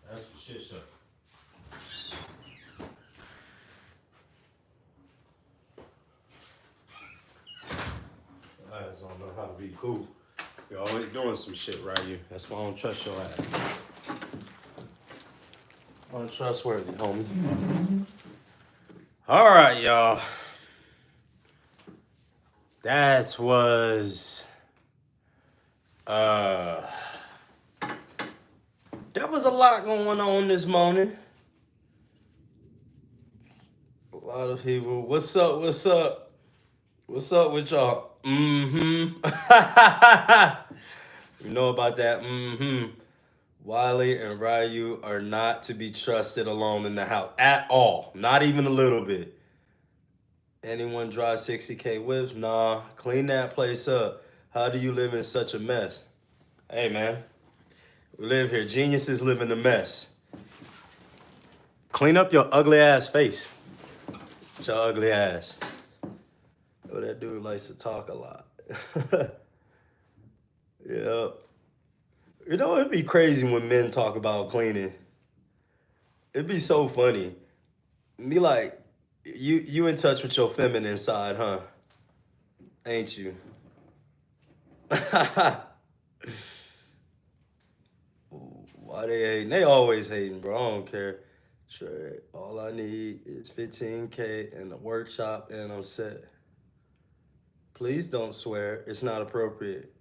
That's the shit show. Your ass don't know how to be cool. You're always doing some shit right here. That's why I don't trust your ass. Untrustworthy, homie. All right, y'all. That was a lot going on this morning. A lot of people. What's up? What's up? What's up with y'all? You know about that? Wylie and Ryu are not to be trusted alone in the house at all. Not even a little bit. Anyone drive 60K whips? Nah. Clean that place up. How do you live in such a mess? Hey, man. We live here. Geniuses live in a mess. Clean up your ugly ass face. Your ugly ass. Oh, that dude likes to talk a lot. Yeah. You know, it'd be crazy when men talk about cleaning. It'd be so funny. Be like, you in touch with your feminine side, huh? Ain't you? Why they hating? They always hating, bro. I don't care. Trey, all I need is 15K and a workshop and I'm set. Please don't swear. It's not appropriate.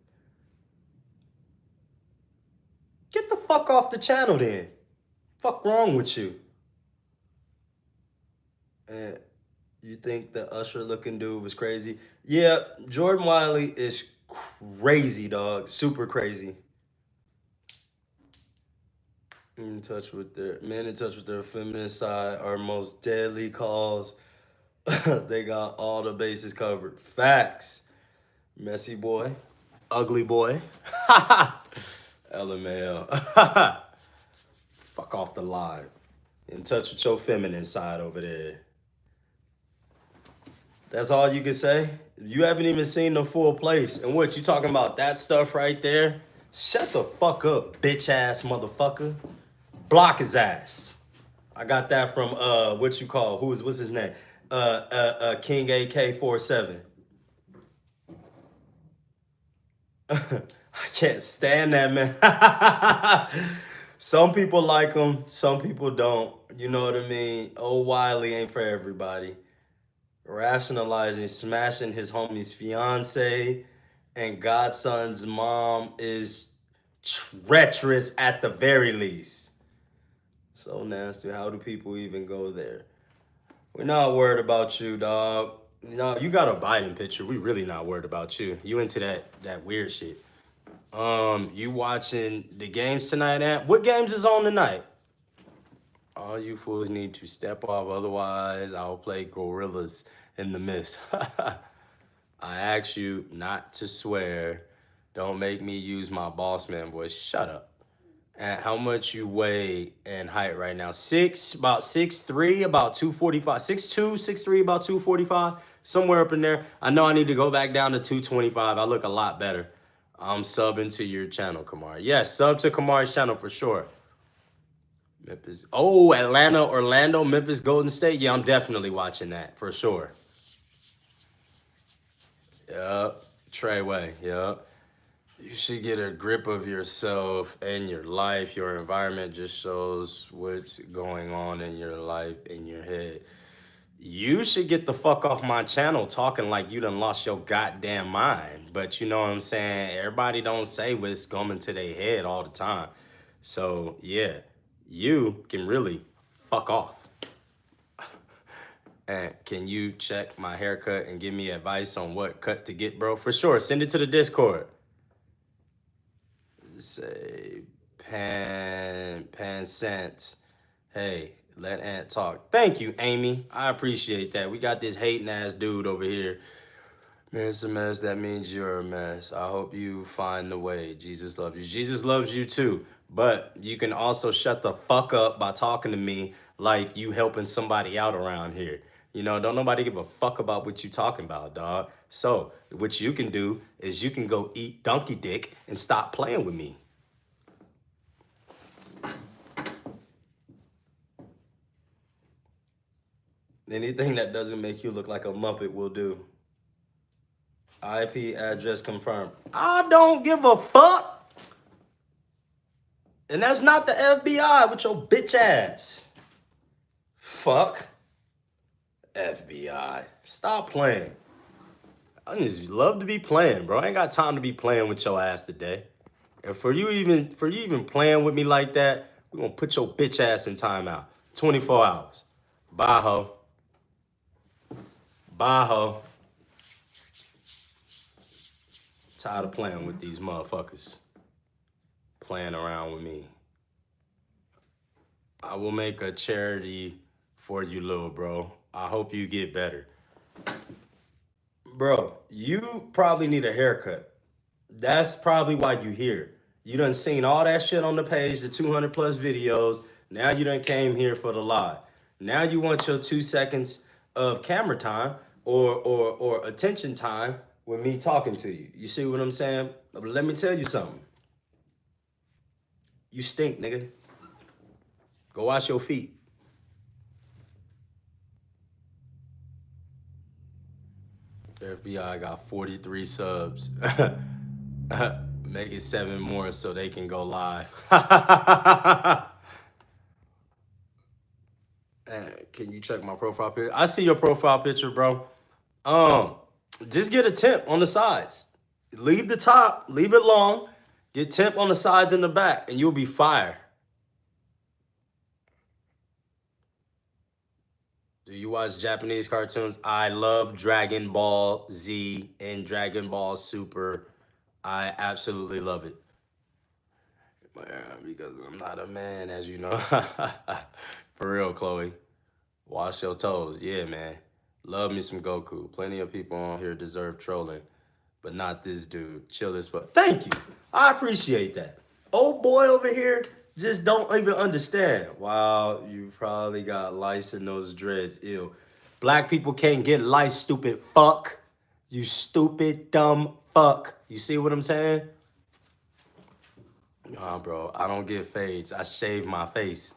Get the fuck off the channel then. Fuck wrong with you? And you think the Usher looking dude was crazy? Yeah, Jordan Wylie is crazy, dog. Super crazy. Men in touch with their feminine side are most deadly cause. They got all the bases covered. Facts. Messy boy. Ugly boy. LMAO. Fuck off the live. In touch with your feminine side over there. That's all you can say? You haven't even seen the full place. And what, you talking about that stuff right there? Shut the fuck up, bitch ass motherfucker. Block his ass. I got that from what you call, what's his name? King AK-47. I can't stand that man. Some people like him, some people don't. You know what I mean? Old Wylie ain't for everybody. Rationalizing, smashing his homie's fiance and godson's mom is treacherous at the very least. So nasty. How do people even go there? We're not worried about you, dog. No, you got a Biden picture. We really not worried about you. You into that weird shit. You watching the games tonight, Ant? What games is on tonight? All you fools need to step off, otherwise I'll play gorillas in the mist. I ask you not to swear. Don't make me use my boss man voice. Shut up. And how much you weigh and height right now? About 6'3", about 245. 6'2", 6'3", about 245. Somewhere up in there. I know I need to go back down to 225. I look a lot better. I'm subbing to your channel, Kamar. Yes, sub to Kamar's channel for sure. Memphis. Oh, Atlanta, Orlando, Memphis, Golden State. Yeah, I'm definitely watching that for sure. Yup. Treyway. Yup. You should get a grip of yourself and your life. Your environment just shows what's going on in your life, in your head. You should get the fuck off my channel talking like you done lost your goddamn mind. But you know what I'm saying? Everybody don't say what's coming to their head all the time. So, yeah, you can really fuck off. And can you check my haircut and give me advice on what cut to get, bro? For sure. Send it to the Discord. Say Pansant. Hey, let Ant talk. Thank you, Amy. I appreciate that. We got this hating ass dude over here. Man, it's a mess. That means you're a mess. I hope you find the way. Jesus loves you. Jesus loves you too. But you can also shut the fuck up by talking to me like you helping somebody out around here. You know, don't nobody give a fuck about what you talking about, dog. So what you can do is you can go eat donkey dick and stop playing with me. Anything that doesn't make you look like a Muppet will do. IP address confirmed. I don't give a fuck. And that's not the FBI with your bitch ass. Fuck. FBI. Stop playing. I just love to be playing, bro. I ain't got time to be playing with your ass today. And for you even playing with me like that, we're gonna put your bitch ass in timeout. 24 hours. Bye, ho. Bye, ho. Tired of playing with these motherfuckers. Playing around with me. I will make a charity for you, little bro. I hope you get better. Bro, you probably need a haircut. That's probably why you here. You done seen all that shit on the page, the 200 plus videos. Now you done came here for the live. Now you want your 2 seconds of camera time or attention time with me talking to you. You see what I'm saying? Let me tell you something. You stink, nigga. Go wash your feet. The FBI got 43 subs. Make it 7 more so they can go live. Can you check my profile picture? I see your profile picture, bro. Just get a tip on the sides. Leave the top, leave it long. Get tip on the sides and the back, and you'll be fire. Do you watch Japanese cartoons? I love Dragon Ball Z and Dragon Ball Super. I absolutely love it. Because I'm not a man, as you know. For real, Chloe. Wash your toes. Yeah, man. Love me some Goku. Plenty of people on here deserve trolling, but not this dude. Chill this fuck. Thank you. I appreciate that. Old boy over here just don't even understand. Wow, you probably got lice in those dreads. Ew. Black people can't get lice, stupid fuck. You stupid, dumb fuck. You see what I'm saying? Nah, bro, I don't get fades. I shave my face.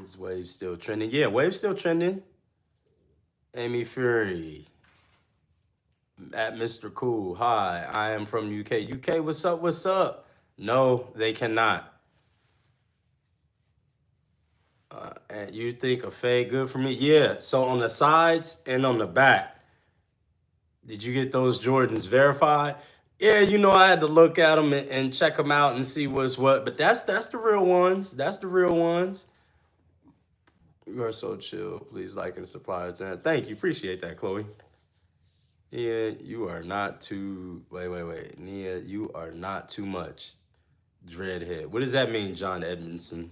Is Wave still trending? Yeah, Wave's still trending. Amy Fury. At Mr. Cool. Hi, I am from UK. UK, what's up? What's up? No, they cannot. And you think a fade good for me? Yeah, so on the sides and on the back. Did you get those Jordans verified? Yeah, you know, I had to look at them and check them out and see what's what. But that's the real ones. That's the real ones. You are so chill. Please like and subscribe. Thank you. Appreciate that, Chloe. Yeah, you are not too... Wait. Nia, you are not too much. Dreadhead. What does that mean, John Edmondson?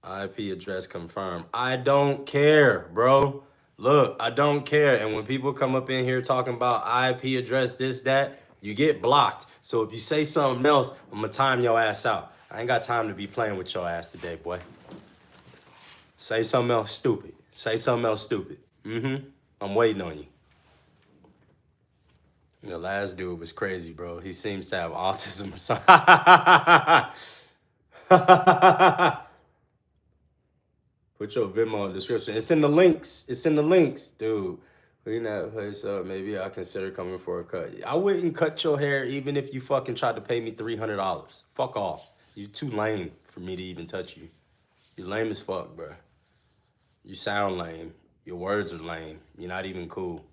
IP address confirmed. I don't care, bro. Look, I don't care. And when people come up in here talking about IP address, this, that, you get blocked. So if you say something else, I'm going to time your ass out. I ain't got time to be playing with your ass today, boy. Say something else stupid. Say something else stupid. I'm waiting on you. The last dude was crazy, bro. He seems to have autism or something. Put your Venmo in the description. It's in the links. It's in the links. Dude, clean that place up. Maybe I consider coming for a cut. I wouldn't cut your hair even if you fucking tried to pay me $300. Fuck off. You too lame for me to even touch you. You lame as fuck, bro. You sound lame. Your words are lame. You're not even cool.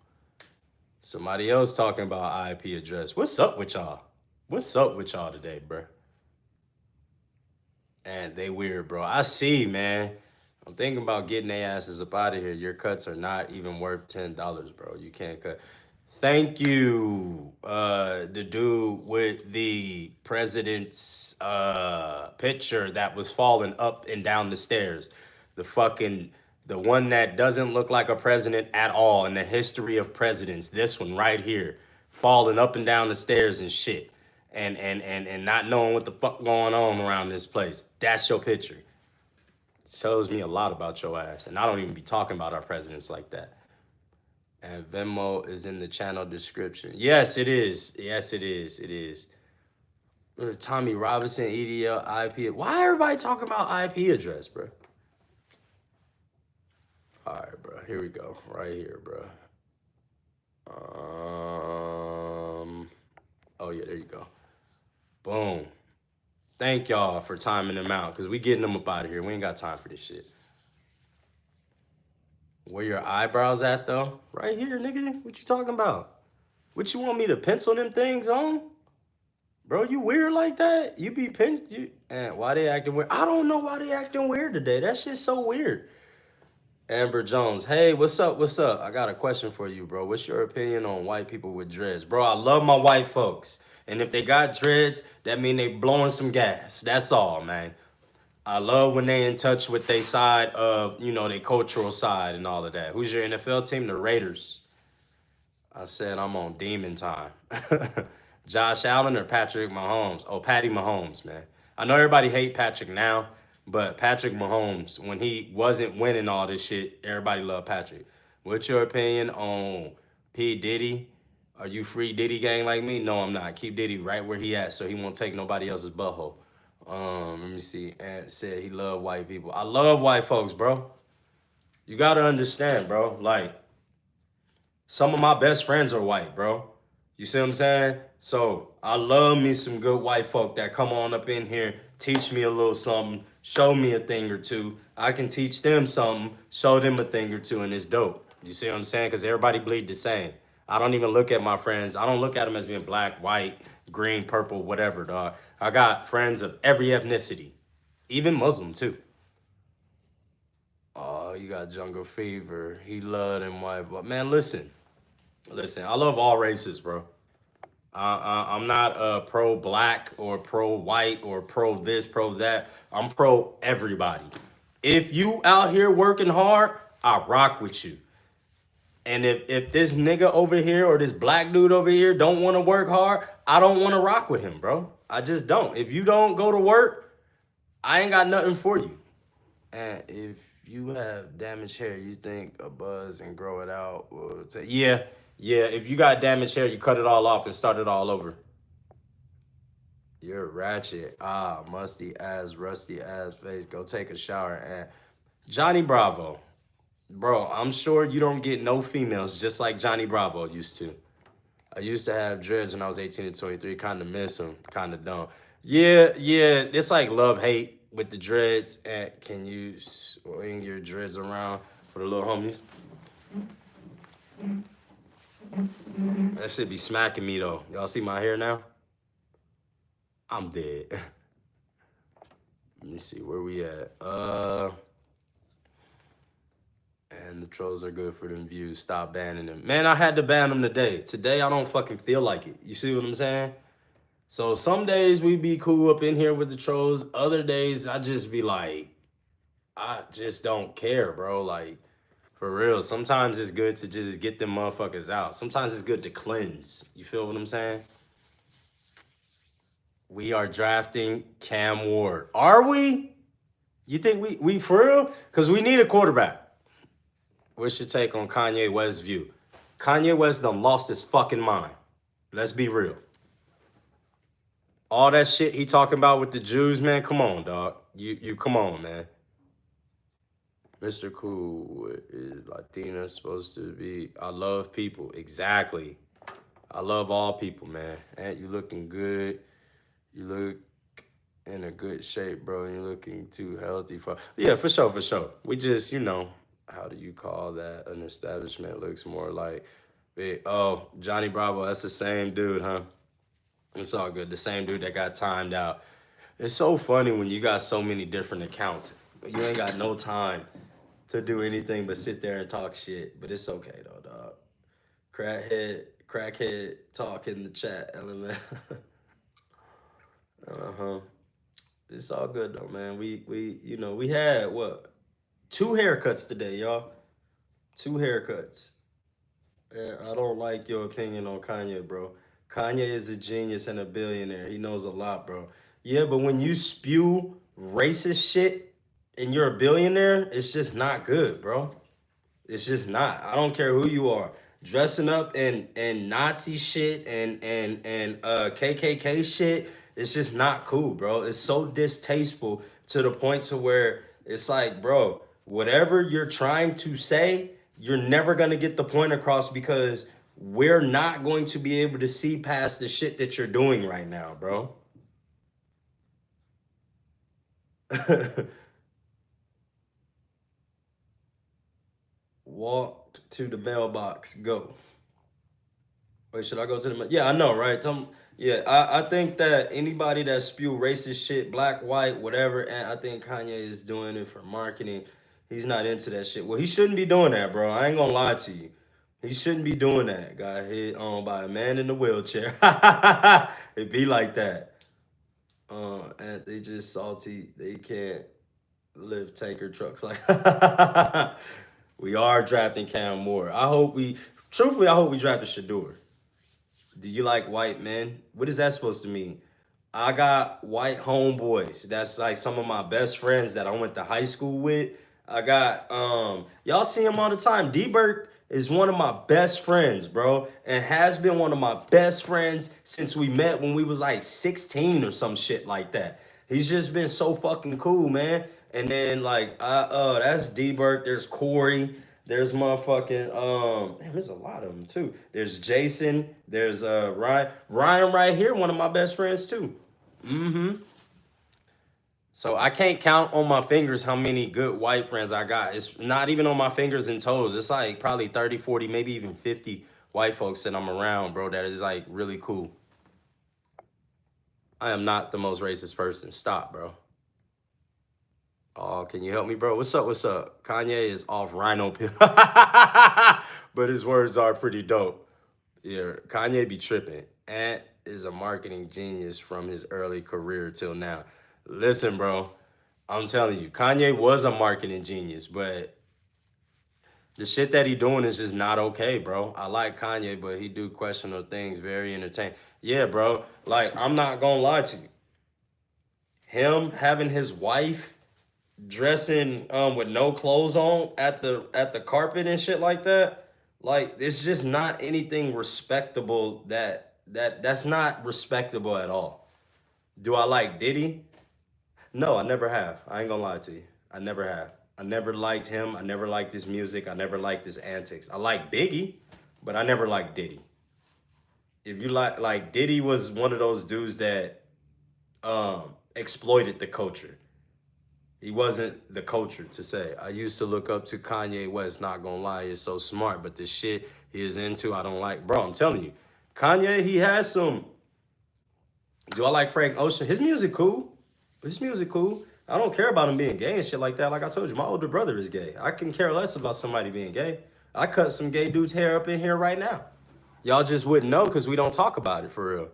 Somebody else talking about IP address. What's up with y'all? What's up with y'all today, bro? And they weird, bro. I see, man. I'm thinking about getting their asses up out of here. Your cuts are not even worth $10, bro. You can't cut. Thank you, the dude with the president's picture that was falling up and down the stairs. The one that doesn't look like a president at all in the history of presidents. This one right here, falling up and down the stairs and shit, and not knowing what the fuck going on around this place. That's your picture. Shows me a lot about your ass, and I don't even be talking about our presidents like that. And Venmo is in the channel description. Yes, it is. Yes, it is. It is. Tommy Robinson, EDL, IP. Why everybody talking about IP address, bro? Here we go. Right here, bro. Oh yeah, there you go. Boom. Thank y'all for timing them out, because we getting them up out of here. We ain't got time for this shit. Where your eyebrows at, though? Right here, nigga. What you talking about? What you want me to pencil them things on? Bro, you weird like that? You be and why they acting weird? I don't know why they acting weird today. That shit's so weird. Amber Jones, hey, what's up? What's up? I got a question for you, bro. What's your opinion on white people with dreads? Bro, I love my white folks. And if they got dreads, that mean they blowing some gas. That's all, man. I love when they in touch with their side of, you know, their cultural side and all of that. Who's your NFL team? The Raiders. I said I'm on demon time. Josh Allen or Patrick Mahomes? Oh, Patty Mahomes, man. I know everybody hate Patrick now, but Patrick Mahomes, when he wasn't winning all this shit, everybody loved Patrick. What's your opinion on P. Diddy? Are you free Diddy gang like me? No, I'm not. Keep Diddy right where he at so he won't take nobody else's butthole. Let me see. And said he love white people. I love white folks, bro. You gotta understand, bro. Like, some of my best friends are white, bro. You see what I'm saying? So I love me some good white folk that come on up in here, teach me a little something, show me a thing or two. I can teach them something, show them a thing or two, and it's dope. You see what I'm saying? Because everybody bleed the same. I don't even look at my friends. I don't look at them as being black, white, green, purple, whatever, dog. I got friends of every ethnicity, even Muslim, too. Oh, you got Jungle Fever. He loved them white. But man, listen, I love all races, bro. I'm not pro-black or pro-white or pro this, pro that. I'm pro everybody. If you out here working hard, I rock with you. And if this nigga over here or this black dude over here don't want to work hard, I don't want to rock with him, bro. I just don't. If you don't go to work, I ain't got nothing for you. And if you have damaged hair, you think a buzz and grow it out? Yeah. If you got damaged hair, you cut it all off and start it all over. You're ratchet. Musty ass, rusty ass face. Go take a shower. And Johnny Bravo. Bro, I'm sure you don't get no females just like Johnny Bravo used to. I used to have dreads when I was 18 to 23. Kind of miss them. Kind of don't. Yeah. It's like love-hate with the dreads. And can you swing your dreads around for the little homies? That shit be smacking me, though. Y'all see my hair now? I'm dead. Let me see. Where we at? And the trolls are good for them views. Stop banning them. Man, I had to ban them today. Today, I don't fucking feel like it. You see what I'm saying? So some days we be cool up in here with the trolls. Other days, I just be like, I just don't care, bro. Like, for real. Sometimes it's good to just get them motherfuckers out. Sometimes it's good to cleanse. You feel what I'm saying? We are drafting Cam Ward. Are we? You think we for real? Because we need a quarterback. What's your take on Kanye West's view? Kanye West done lost his fucking mind. Let's be real. All that shit he talking about with the Jews, man, come on, dog. You come on, man. Mr. Cool is Latina supposed to be. I love people. Exactly. I love all people, man. And you looking good. You look in a good shape, bro. You're looking too healthy for. Yeah, for sure. We just, you know, how do you call that? An establishment looks more like. Oh, Johnny Bravo. That's the same dude, huh? It's all good. The same dude that got timed out. It's so funny when you got so many different accounts. You ain't got no time to do anything but sit there and talk shit. But it's okay though, dog. Crackhead talk in the chat, element. It's all good though, man. We had what? 2 haircuts today, y'all. 2 haircuts. And I don't like your opinion on Kanye, bro. Kanye is a genius and a billionaire. He knows a lot, bro. Yeah, but when you spew racist shit and you're a billionaire, it's just not good, bro. It's just not. I don't care who you are. Dressing up in Nazi shit and KKK shit, it's just not cool, bro. It's so distasteful to the point to where it's like, bro, whatever you're trying to say, you're never gonna get the point across because we're not going to be able to see past the shit that you're doing right now, bro. Walk to the mailbox. Go. Wait, should I go to the? Yeah, I know, right? Yeah, I think that anybody that spew racist shit, black, white, whatever, and I think Kanye is doing it for marketing. He's not into that shit. Well, he shouldn't be doing that, bro. I ain't gonna lie to you. He shouldn't be doing that. Got hit on by a man in a wheelchair. It be like that. And they just salty. They can't lift tanker trucks like. We are drafting Cam Moore. Truthfully, I hope we drafted Shador. Do you like white men? What is that supposed to mean? I got white homeboys. That's like some of my best friends that I went to high school with. I got y'all see him all the time. D-Burke is one of my best friends, bro, and has been one of my best friends since we met when we was like 16 or some shit like that. He's just been so fucking cool, man. And then like that's D-Burke, there's Corey, there's motherfucking man, there's a lot of them too. There's Jason, there's Ryan. Ryan right here, one of my best friends too. Mm-hmm. So I can't count on my fingers how many good white friends I got. It's not even on my fingers and toes. It's like probably 30, 40, maybe even 50 white folks that I'm around, bro, that is like really cool. I am not the most racist person. Stop, bro. Oh, can you help me, bro? What's up? What's up? Kanye is off rhino pill. But his words are pretty dope. Yeah, Kanye be tripping. Ant is a marketing genius from his early career till now. Listen, bro, I'm telling you, Kanye was a marketing genius, but the shit that he doing is just not okay, bro. I like Kanye, but he do questionable things, very entertaining. Yeah, bro, like, I'm not gonna lie to you. Him having his wife dressing with no clothes on at the carpet and shit like that, like it's just not anything respectable. That's not respectable at all. Do I like Diddy? No, I never have. I ain't gonna lie to you. I never have. I never liked him. I never liked his music. I never liked his antics. I like Biggie, but I never liked Diddy. If you like Diddy was one of those dudes that exploited the culture. He wasn't the culture to say. I used to look up to Kanye West, not gonna lie, he's so smart, but the shit he is into, I don't like. Bro, I'm telling you, Kanye, he has some. Do I like Frank Ocean? His music cool. His music cool. I don't care about him being gay and shit like that. Like I told you, my older brother is gay. I can care less about somebody being gay. I cut some gay dude's hair up in here right now. Y'all just wouldn't know because we don't talk about it for real.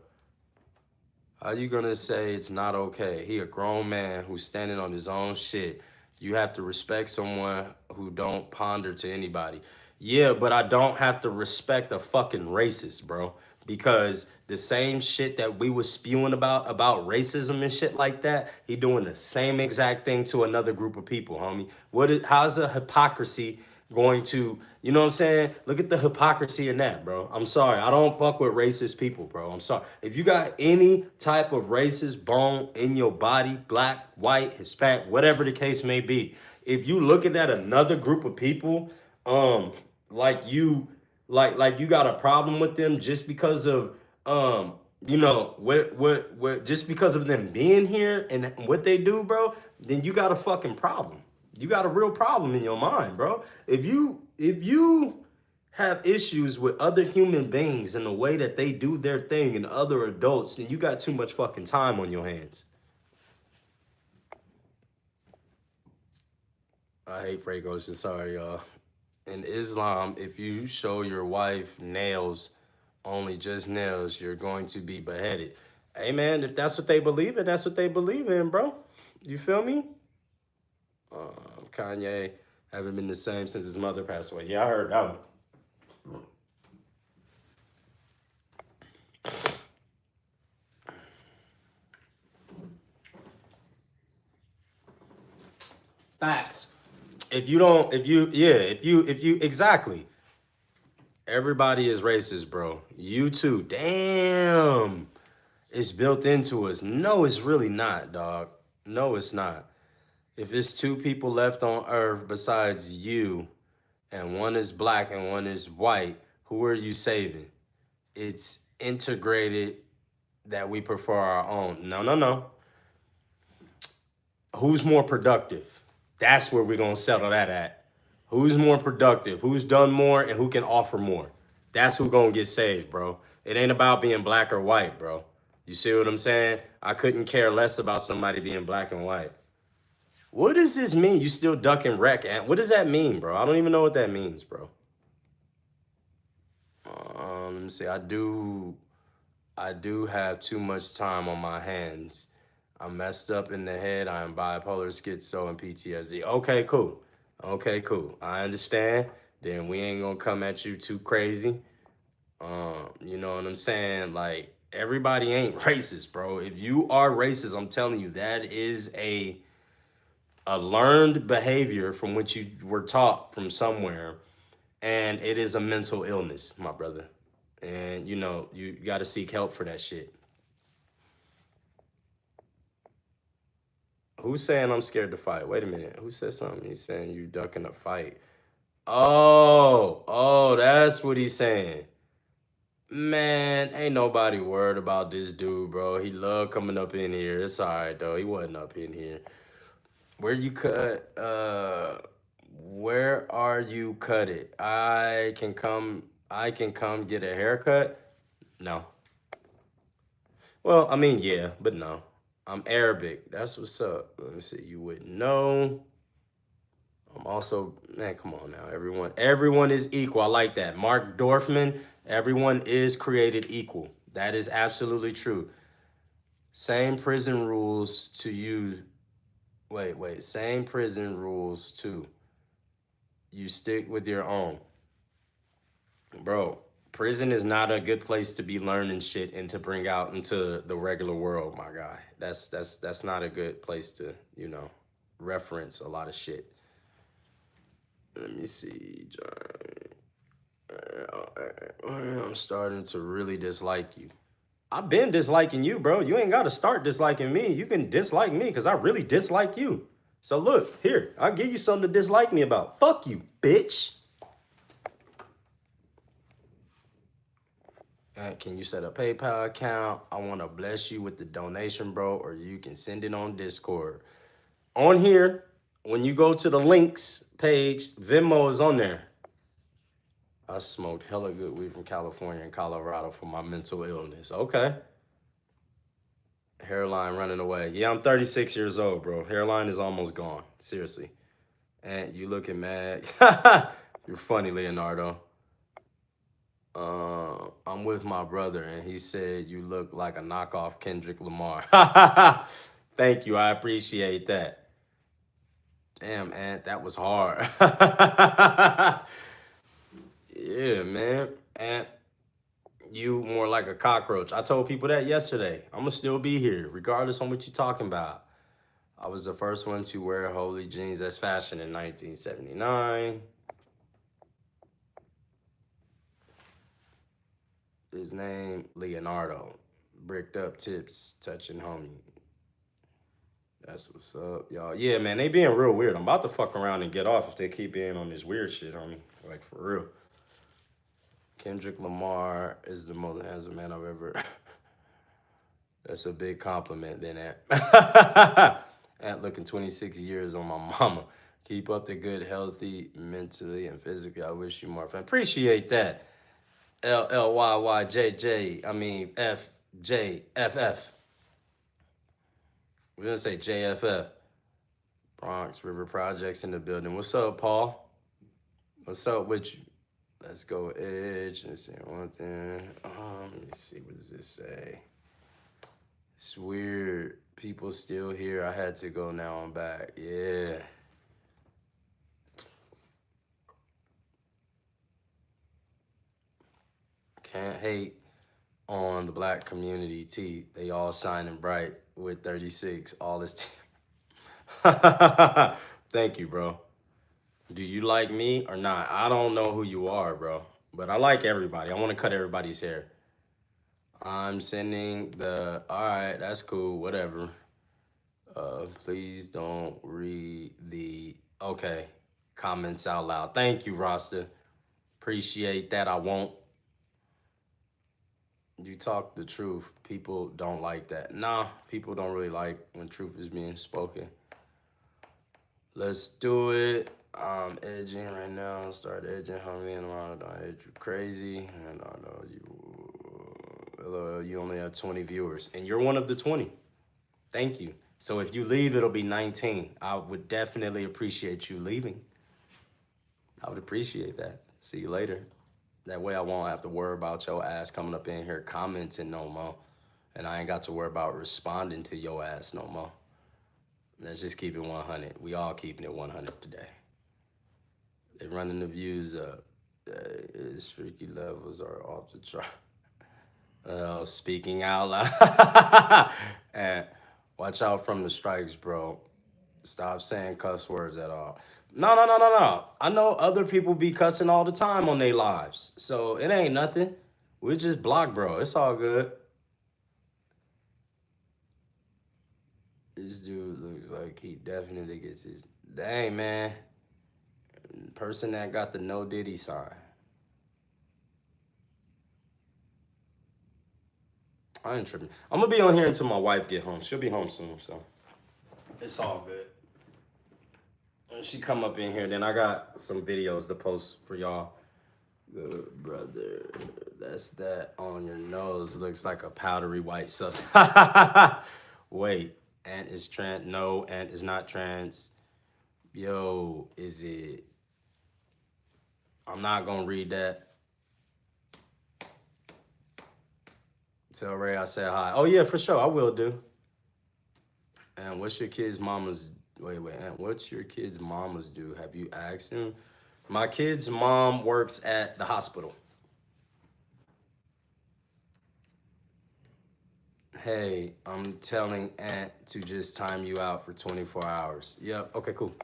How you gonna say it's not okay? He a grown man who's standing on his own shit. You have to respect someone who don't ponder to anybody. Yeah, but I don't have to respect a fucking racist, bro. Because the same shit that we was spewing about racism and shit like that, he doing the same exact thing to another group of people, homie. How's the hypocrisy going to, you know what I'm saying? Look at the hypocrisy in that, bro. I'm sorry. I don't fuck with racist people, bro. I'm sorry. If you got any type of racist bone in your body, black, white, Hispanic, whatever the case may be, if you looking at another group of people, like you got a problem with them just because of what just because of them being here and what they do, bro, then you got a fucking problem. You got a real problem in your mind, bro. If you have issues with other human beings and the way that they do their thing and other adults, then you got too much fucking time on your hands. I hate Frank Ocean, sorry, y'all. In Islam, if you show your wife nails, only just nails, you're going to be beheaded. Hey, man, if that's what they believe in, that's what they believe in, bro. You feel me? Kanye haven't been the same since his mother passed away. Yeah, I heard that one. Facts. Exactly. Everybody is racist, bro. You too. Damn. It's built into us. No, it's really not, dog. No, it's not. If it's two people left on earth besides you, and one is black and one is white, who are you saving? It's integrated that we prefer our own. No, no, no. Who's more productive? That's where we're gonna settle that at. Who's more productive? Who's done more and who can offer more? That's who gonna get saved, bro. It ain't about being black or white, bro. You see what I'm saying? I couldn't care less about somebody being black and white. What does this mean? You still duck and wreck, and what does that mean, bro? I don't even know what that means, bro. Let me see. I do have too much time on my hands. I'm messed up in the head. I am bipolar, schizo, and PTSD. Okay, cool. Okay, cool. I understand. Then we ain't gonna come at you too crazy. You know what I'm saying? Like, everybody ain't racist, bro. If you are racist, I'm telling you, that is a learned behavior from which you were taught from somewhere, and it is a mental illness, my brother. And you know, you got to seek help for that shit. Who's saying I'm scared to fight? Wait a minute. Who said something? He's saying you ducking a fight. Oh, that's what he's saying. Man, ain't nobody worried about this dude, bro. He loved coming up in here. It's all right, though. He wasn't up in here. Where you cut? Where are you cut it? I can come get a haircut. No. Well, I mean, yeah, but no. I'm Arabic. That's what's up. Let me see. You wouldn't know. I'm also, man, come on now. Everyone is equal. I like that. Mark Dorfman, everyone is created equal. That is absolutely true. Same prison rules to you. Wait. Same prison rules too. You stick with your own. Bro, prison is not a good place to be learning shit and to bring out into the regular world, my guy. That's not a good place to, you know, reference a lot of shit. Let me see, John. I'm starting to really dislike you. I've been disliking you, bro. You ain't got to start disliking me. You can dislike me because I really dislike you. So look, here, I'll give you something to dislike me about. Fuck you, bitch. Can you set a PayPal account? I want to bless you with the donation, bro, or you can send it on Discord. On here, when you go to the links page, Venmo is on there. I smoked hella good weed from California and Colorado for my mental illness. Okay. Hairline running away. Yeah, I'm 36 years old, bro. Hairline is almost gone. Seriously. And you looking mad. You're funny, Leonardo. I'm with my brother, and he said you look like a knockoff Kendrick Lamar. Thank you. I appreciate that. Damn, Ant, that was hard. Yeah, man. Ant, you more like a cockroach. I told people that yesterday. I'm going to still be here, regardless on what you're talking about. I was the first one to wear holy jeans as fashion in 1979. His name, Leonardo. Bricked up tips, touching homie. That's what's up, y'all. Yeah, man, they being real weird. I'm about to fuck around and get off if they keep being on this weird shit on me. Like, for real. Kendrick Lamar is the most handsome man I've ever... That's a big compliment, then, Ant. Ant looking 26 years on my mama. Keep up the good, healthy, mentally and physically. I wish you more fun. Appreciate that. LLYYJJ, I mean FJFF. We're gonna say JFF. Bronx River Projects in the building. What's up, Paul? What's up with you? Let's go Edge. Let's see one thing. Let me see, what does this say? It's weird. People still here. I had to go, now I'm back. Yeah. Can't hate on the black community, T. They all shining bright with 36. All this Thank you, bro. Do you like me or not? I don't know who you are, bro. But I like everybody. I want to cut everybody's hair. I'm sending the... All right, that's cool. Whatever. Please don't read the... Okay. comments out loud. Thank you, Rasta. Appreciate that. I won't. You talk the truth. People don't like that. Nah, people don't really like when truth is being spoken. Let's do it. I'm edging right now. Start edging, homie, and I edge you crazy. And I know you only have 20 viewers, and you're one of the 20. Thank you. So if you leave, it'll be 19. I would definitely appreciate you leaving. I would appreciate that. See you later. That way I won't have to worry about your ass coming up in here commenting no more. And I ain't got to worry about responding to your ass no more. Let's just keep it 100. We all keeping it 100 today. They running the views up. His freaky levels are off the chart. Speaking out loud. And watch out from the strikes, bro. Stop saying cuss words at all. No. I know other people be cussing all the time on their lives. So it ain't nothing. We just block, bro. It's all good. This dude looks like he definitely gets his... Dang, man. Person that got the no Diddy sign. I ain't tripping. I'm gonna be on here until my wife get home. She'll be home soon, so it's all good. When she come up in here, then I got some videos to post for y'all. Good brother, that's that on your nose. Looks like a powdery white substance. Wait, Ant is trans? No, Ant is not trans. Yo, is it? I'm not gonna read that. Tell Ray I said hi. Oh yeah, for sure, I will do. And what's your kid's mama's? Wait, and what's your kid's mamas do? Have you asked him? My kid's mom works at the hospital. Hey, I'm telling Aunt to just time you out for 24 hours. Yep, okay, cool.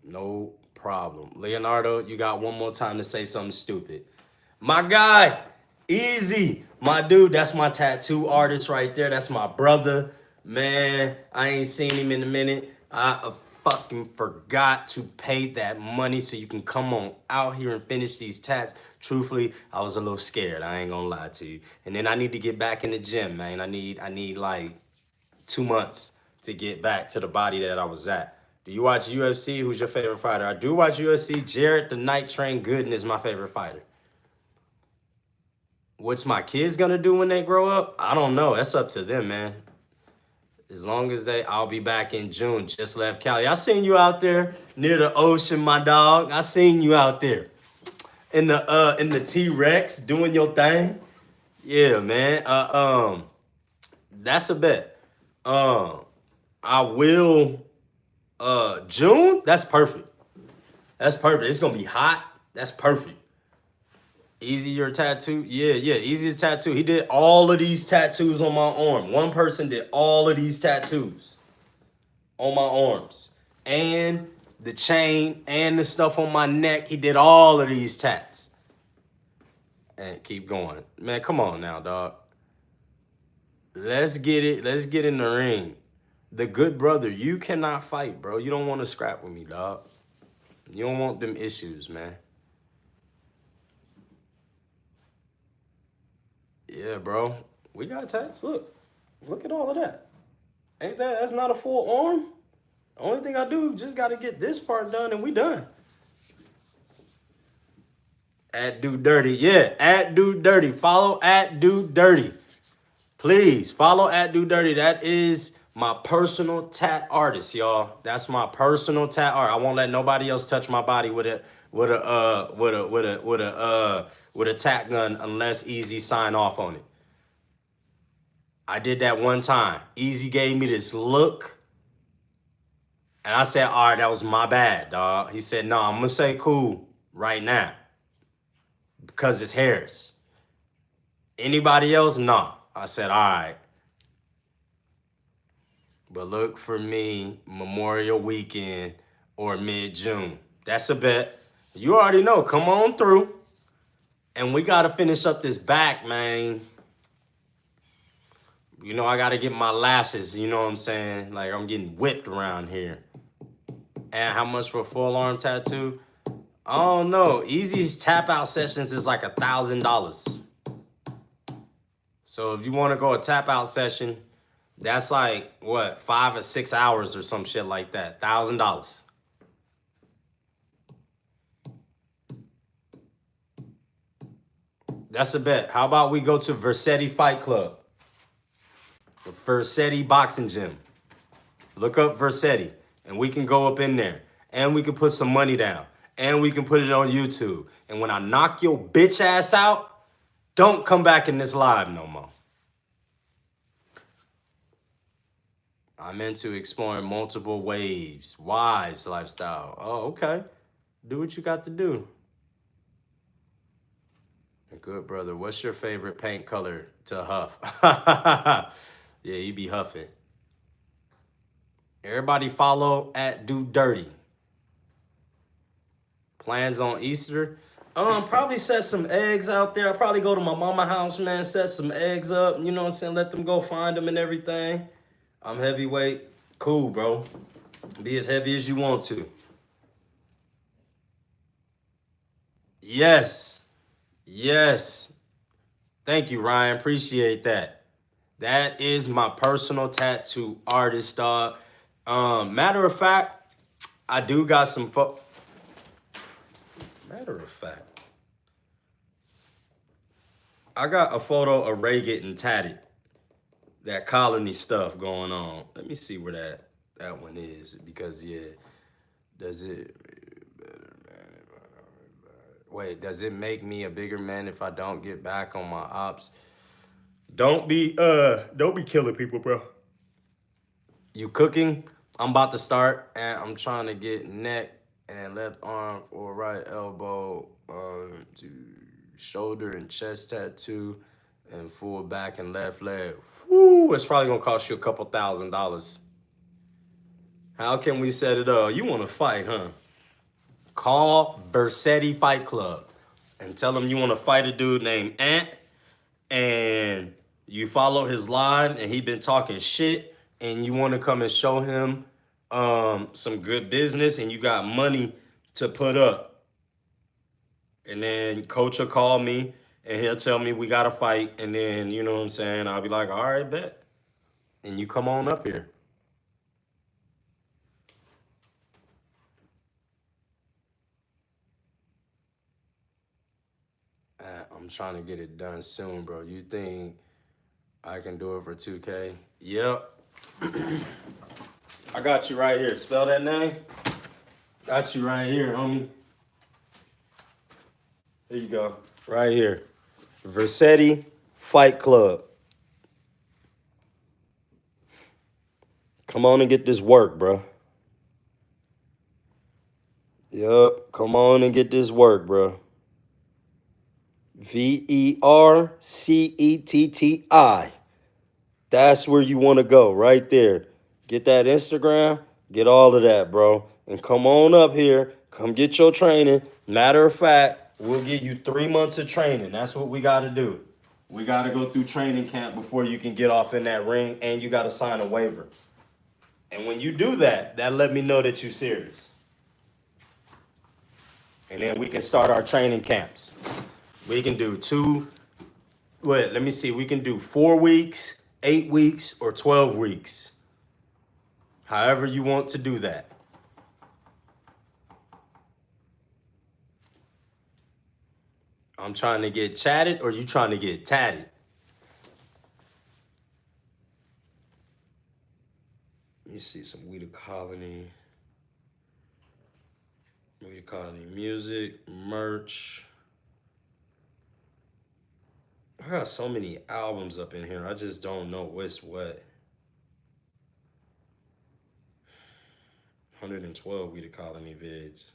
No problem. Leonardo, you got one more time to say something stupid. My guy, easy. My dude, that's my tattoo artist right there. That's my brother. Man, I ain't seen him in a minute. I fucking forgot to pay that money so you can come on out here and finish these tats. Truthfully, I was a little scared. I ain't gonna lie to you. And then I need to get back in the gym, man. I need like 2 months to get back to the body that I was at. Do you watch UFC? Who's your favorite fighter? I do watch UFC. Jarrett the Night Train Gooden is my favorite fighter. What's my kids gonna do when they grow up? I don't know. That's up to them, man. As long as I'll be back in June. Just left Cali. I seen you out there near the ocean, my dog. I seen you out there in the T-Rex doing your thing. Yeah, man. That's a bet. I will. June. That's perfect. That's perfect. It's gonna be hot. That's perfect. Easy your tattoo? Yeah, Easy's tattoo. He did all of these tattoos on my arm. One person did all of these tattoos on my arms. And the chain and the stuff on my neck. He did all of these tats. And keep going. Man, come on now, dog. Let's get it. Let's get in the ring. The good brother, you cannot fight, bro. You don't want to scrap with me, dog. You don't want them issues, man. Yeah, bro. We got tats. Look at all of that. That's not a full arm? The only thing I do, just got to get this part done and we done. At Dude Dirty. Yeah, at Dude Dirty. Follow at Dude Dirty. Please, follow at Dude Dirty. That is my personal tat artist, y'all. That's my personal tat art. I won't let nobody else touch my body with a tat gun unless Easy sign off on it. I did that one time. Easy gave me this look. And I said, all right, that was my bad, dog. He said, no, I'm going to say cool right now. Because it's Harris. Anybody else? No. I said, all right. But look for me Memorial Weekend or mid-June. That's a bet. You already know. Come on through. And we got to finish up this back, man. You know, I got to get my lashes. You know what I'm saying? Like, I'm getting whipped around here. And how much for a full arm tattoo? I don't know. Easy's tap out sessions is like $1,000. So if you want to go a tap out session, that's like what, 5 or 6 hours or some shit like that. $1,000. That's a bet. How about we go to Versetti Fight Club? The Versetti Boxing Gym. Look up Versetti, and we can go up in there, and we can put some money down, and we can put it on YouTube. And when I knock your bitch ass out, don't come back in this live no more. I'm into exploring multiple wives lifestyle. Oh, okay. Do what you got to do. Good brother. What's your favorite paint color to huff? Yeah, you be huffing. Everybody follow at Do Dirty. Plans on Easter? Probably set some eggs out there. I'll probably go to my mama house, man, set some eggs up. You know what I'm saying? Let them go find them and everything. I'm heavyweight. Cool, bro. Be as heavy as you want to. Yes. Yes. Thank you, Ryan. Appreciate that. That is my personal tattoo artist, dog. Matter of fact, I do got some Matter of fact, I got a photo of Ray getting tatted. That colony stuff going on. Let me see where that one is, because yeah, does it make me a bigger man if I don't get back on my ops? Don't be killing people, bro. You cooking? I'm about to start, and I'm trying to get neck and left arm or right elbow to shoulder and chest tattoo, and full back and left leg. Woo, it's probably gonna cost you a couple $1,000s. How can we set it up? You want to fight, huh? Call Versetti Fight Club and tell them you want to fight a dude named Ant, and you follow his live and he been talking shit, and you want to come and show him some good business, and you got money to put up. And then coach will call me and he'll tell me we got to fight, and then, you know what I'm saying, I'll be like, all right, bet. And you come on up here. I'm trying to get it done soon, bro. You think I can do it for 2K? Yep. I got you right here. Spell that name. Got you right here, homie. There you go. Right here. Versetti Fight Club. Come on and get this work, bro. Yup. Come on and get this work, bro. Vercetti. That's where you want to go, right there. Get that Instagram, get all of that, bro. And come on up here. Come get your training. Matter of fact, we'll give you 3 months of training. That's what we got to do. We got to go through training camp before you can get off in that ring, and you got to sign a waiver. And when you do that, that let me know that you're serious. And then we can start our training camps. We can do we can do 4 weeks, 8 weeks, or 12 weeks. However you want to do that. I'm trying to get chatted, or you trying to get tatted? Let me see some Weed Colony music, merch. I got so many albums up in here. I just don't know what's what. 112 Weed Colony vids.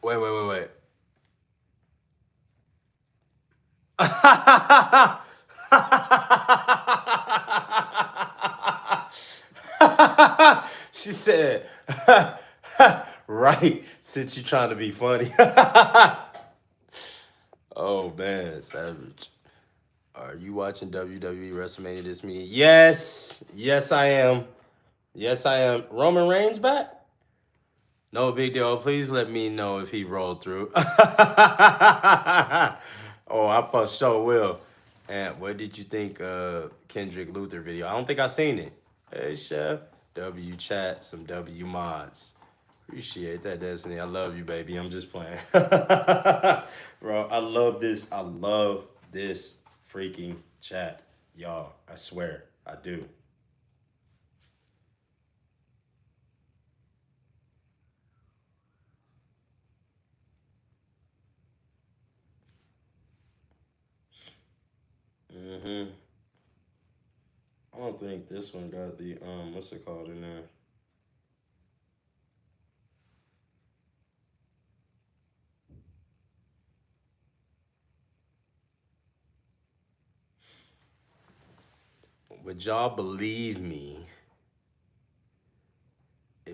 Wait. She said, right, since you trying to be funny. Oh man, savage. Are you watching WWE WrestleMania this meeting? Yes. Yes, I am. Yes, I am. Roman Reigns back? No big deal. Please let me know if he rolled through. Oh, I for sure will. And what did you think Kendrick Luther video? I don't think I seen it. Hey, Chef. W chat, some W mods. Appreciate that, Destiny. I love you, baby. I'm just playing. Bro, I love this. I love this freaking chat. Y'all, I swear, I do. Mm-hmm. I don't think this one got the what's it called in there? Would y'all believe me?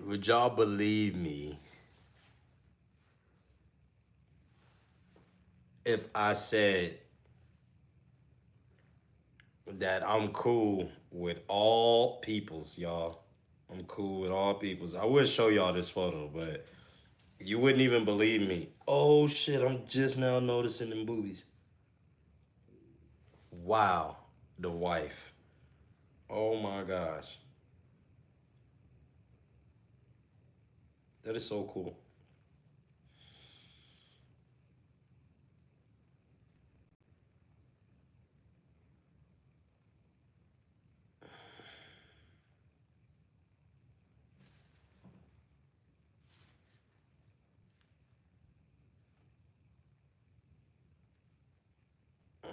Would y'all believe me if I said that I'm cool with all peoples, y'all? I'm cool with all peoples. I would show y'all this photo, but you wouldn't even believe me. Oh shit, I'm just now noticing them boobies. Wow, the wife. Oh my gosh. That is so cool.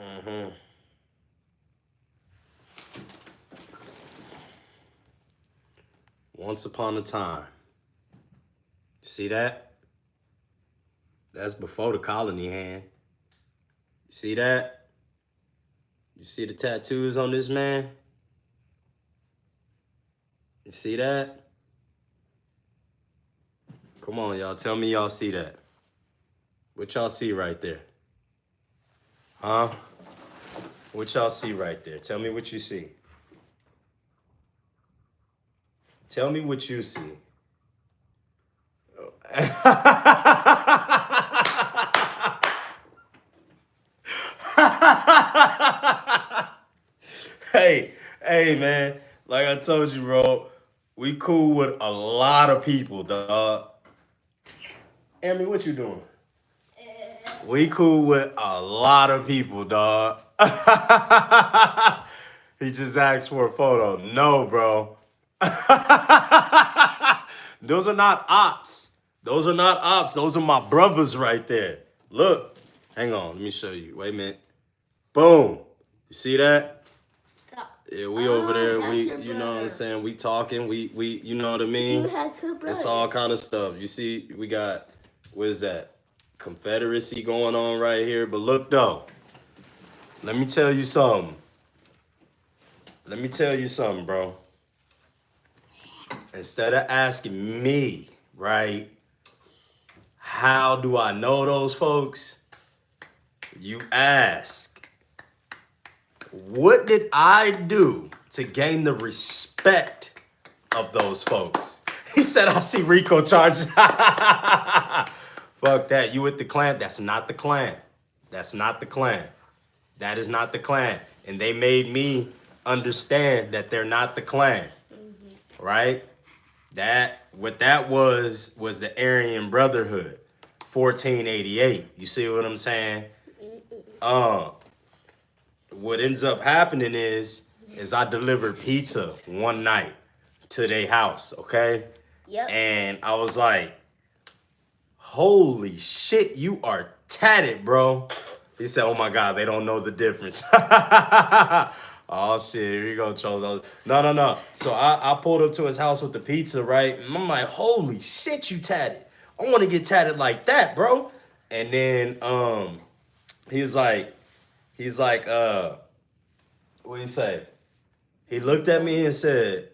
Mm-hmm. Once upon a time. See that? That's before the colony hand. You see that? You see the tattoos on this man? You see that? Come on, y'all. Tell me y'all see that. What y'all see right there? Huh? What y'all see right there? Tell me what you see. Tell me what you see. Hey, man. Like I told you, bro, we cool with a lot of people, dog. Amy, what you doing? We cool with a lot of people, dog. He just asked for a photo. No, bro. Those are not ops. Those are not ops. Those are my brothers right there. Look. Hang on. Let me show you. Wait a minute. Boom. You see that? Yeah, we over there. We, you know what I'm saying? We talking. We, you know what I mean? You had two brothers. It's all kind of stuff. You see, we got, what is that? Confederacy going on right here. But look though, let me tell you something. Let me tell you something, bro. Instead of asking me, right, how do I know those folks? You ask, what did I do to gain the respect of those folks? He said, I see Rico charges. Fuck that. You with the clan? That's not the clan. That's not the clan. That is not the clan. And they made me understand that they're not the clan. Mm-hmm. Right? What that was the Aryan Brotherhood. 1488. You see what I'm saying? What ends up happening is I delivered pizza one night to their house, okay? Yep. And I was like, holy shit, you are tatted, bro. He said, oh my God, they don't know the difference. Oh shit, here you go, Charles. No. So I pulled up to his house with the pizza, right? And I'm like, holy shit, you tatted. I want to get tatted like that, bro. And then he's like, what do you say? He looked at me and said,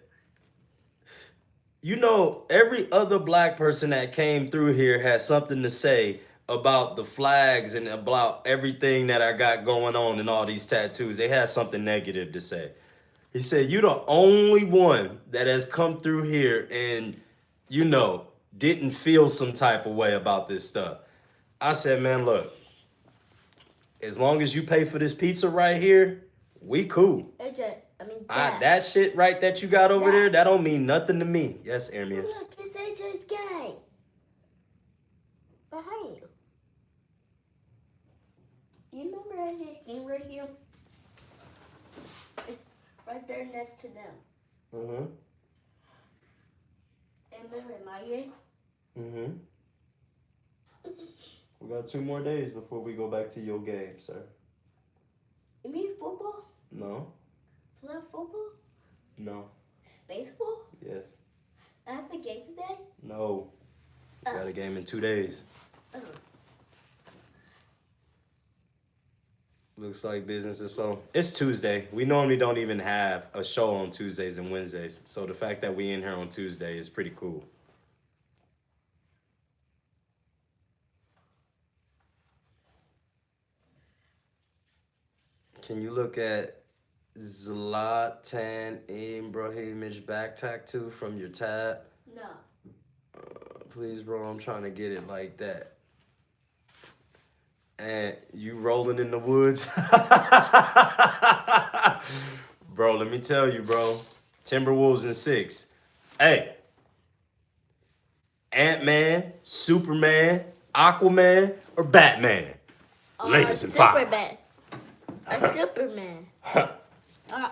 You know, every other black person that came through here has something to say about the flags and about everything that I got going on and all these tattoos. They had something negative to say. He said, "You the only one that has come through here and, you know, didn't feel some type of way about this stuff." I said, "Man, look, as long as you pay for this pizza right here, we cool. AJ, I mean, Dad. That shit right that you got over Dad. there, that don't mean nothing to me." Yes, Ermias. Look, it's AJ's gang. Behind you. You remember AJ's gang right here? It's right there next to them. Mm-hmm. And remember my gang? Mm-hmm. We got 2 more days before we go back to your game, sir. You mean football? No. Flag football? No. Baseball? Yes. I have a game today? No. We got a game in 2 days. Oh. Looks like business is slow. It's Tuesday. We normally don't even have a show on Tuesdays and Wednesdays. So the fact that we in here on Tuesday is pretty cool. Can you look at Zlatan Ibrahimovic back tattoo from your tab? No. Please, bro, I'm trying to get it like that. And you rolling in the woods? Bro, let me tell you, bro. Timberwolves in 6. Hey. Ant-Man, Superman, Aquaman, or Batman? Lakers in 5. Superman. Or Superman. Or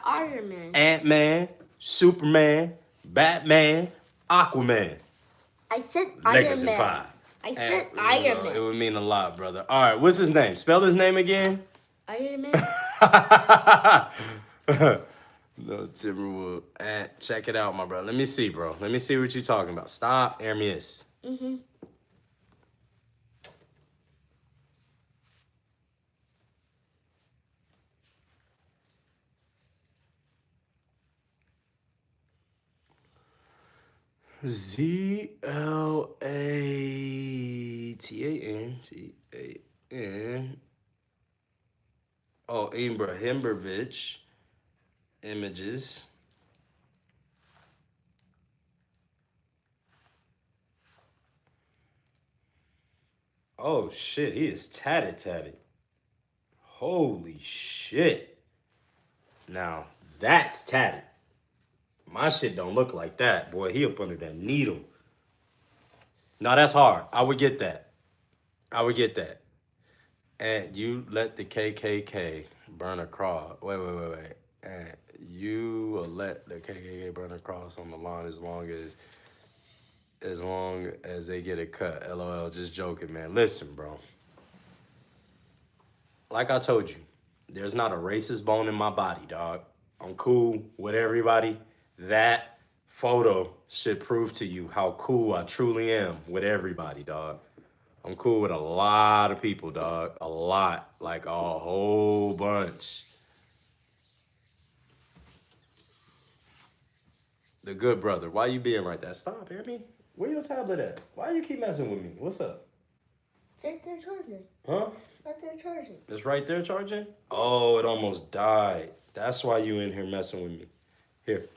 Iron Man. Ant-Man, Superman, Batman, Aquaman. I said Lakers Iron in Man. 5. I said And, Iron It Man. would mean a lot, brother. All right, what's his name? Spell his name again. Iron Man. No, Timberwood. And check it out, my brother. Let me see, bro. Let me see what you're talking about. Stop, Ermias. Mm-hmm. Zlatan. Oh, Ibrahimovic. Images. Oh shit, he is tatted. Holy shit. Now that's tatted. My shit don't look like that. Boy, he up under that needle. No, that's hard. I would get that. And you let the KKK burn a cross. Wait. And you will let the KKK burn a cross on the lawn as long as they get a cut. LOL, just joking, man. Listen, bro. Like I told you, there's not a racist bone in my body, dog. I'm cool with everybody. That photo should prove to you how cool I truly am with everybody, dog. I'm cool with a lot of people, dog. A lot. Like a whole bunch. The good brother. Why you being like that? Stop, hear me? Where your tablet at? Why you keep messing with me? What's up? It's right there charging. Huh? Right there charging. It's right there charging? Oh, it almost died. That's why you in here messing with me. Here.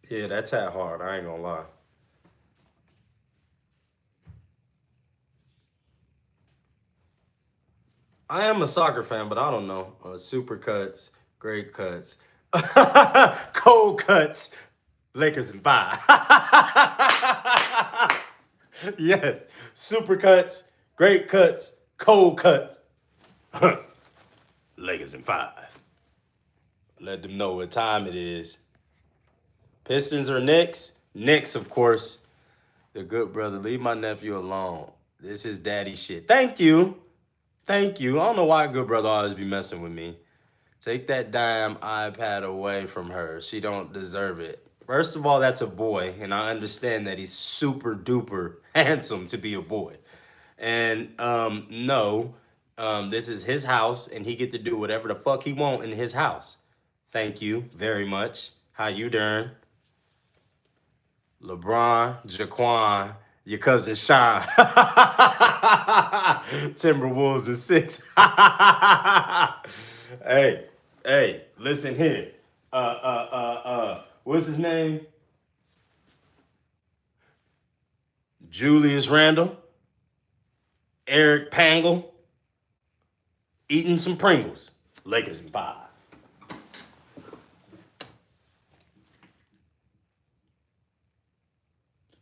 Yeah, that's that hard. I ain't gonna lie. I am a soccer fan, but I don't know. Super cuts, great cuts, cold cuts, Lakers in 5. Yes, super cuts, great cuts, cold cuts, Lakers in 5. Let them know what time it is. Pistons or Knicks? Knicks, of course. The good brother, leave my nephew alone. This is daddy shit. Thank you. I don't know why good brother always be messing with me. Take that damn iPad away from her. She don't deserve it. First of all, that's a boy, and I understand that he's super duper handsome to be a boy. And no, This is his house, and he get to do whatever the fuck he want in his house. Thank you very much. How you doing? LeBron, Jaquan, your cousin Sean. Timberwolves is 6. Hey, listen here. What's his name? Julius Randle, Eric Pangle, eating some Pringles. Lakers in 5.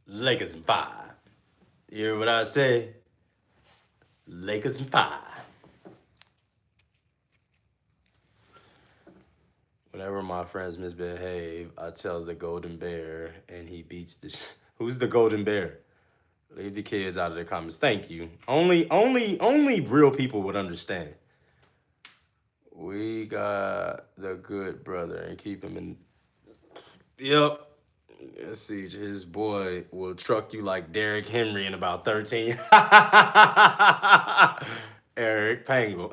Lakers in 5. You hear what I say? Lakers in 5. Whenever my friends misbehave, I tell the golden bear, and he beats the. Who's the golden bear? Leave the kids out of the comments. Thank you. Only real people would understand. We got the good brother and keep him in. Yep. Let's see. His boy will truck you like Derrick Henry in about 13. Eric Pangle.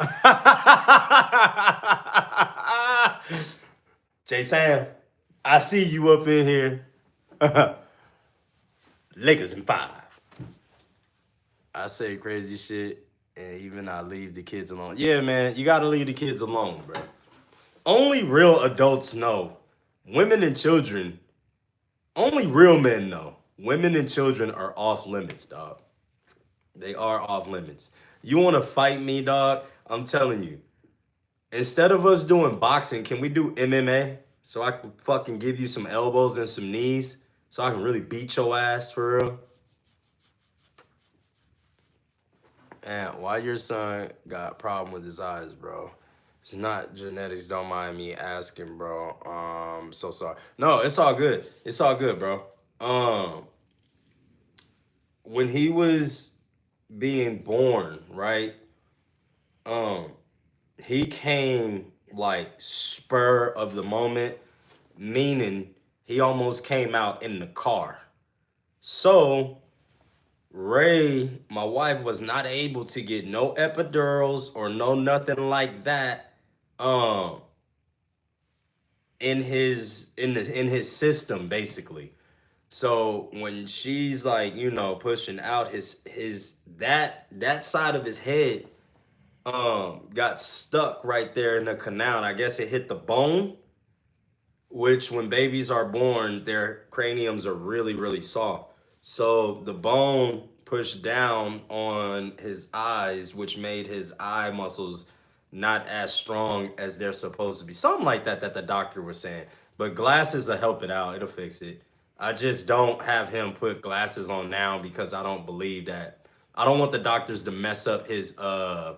J Sam, I see you up in here. Lakers in 5. I say crazy shit, and even I leave the kids alone. Yeah, man, you gotta leave the kids alone, bro. Only real adults know. Women and children, only real men know. Women and children are off limits, dog. They are off limits. You want to fight me, dog? I'm telling you. Instead of us doing boxing, can we do MMA? So I can fucking give you some elbows and some knees, so I can really beat your ass for real. And why your son got a problem with his eyes, bro? It's not genetics. Don't mind me asking, bro. So sorry. No, it's all good. It's all good, bro. When he was being born, right? He came like spur of the moment, meaning he almost came out in the car. So Ray, my wife, was not able to get no epidurals or no nothing like that in his system, basically. So when she's like, you know, pushing out his that side of his head got stuck right there in the canal. And I guess it hit the bone, which when babies are born, their craniums are really, really soft. So the bone pushed down on his eyes, which made his eye muscles not as strong as they're supposed to be. Something like that the doctor was saying. But glasses will help it out. It'll fix it. I just don't have him put glasses on now because I don't believe that. I don't want the doctors to mess up his I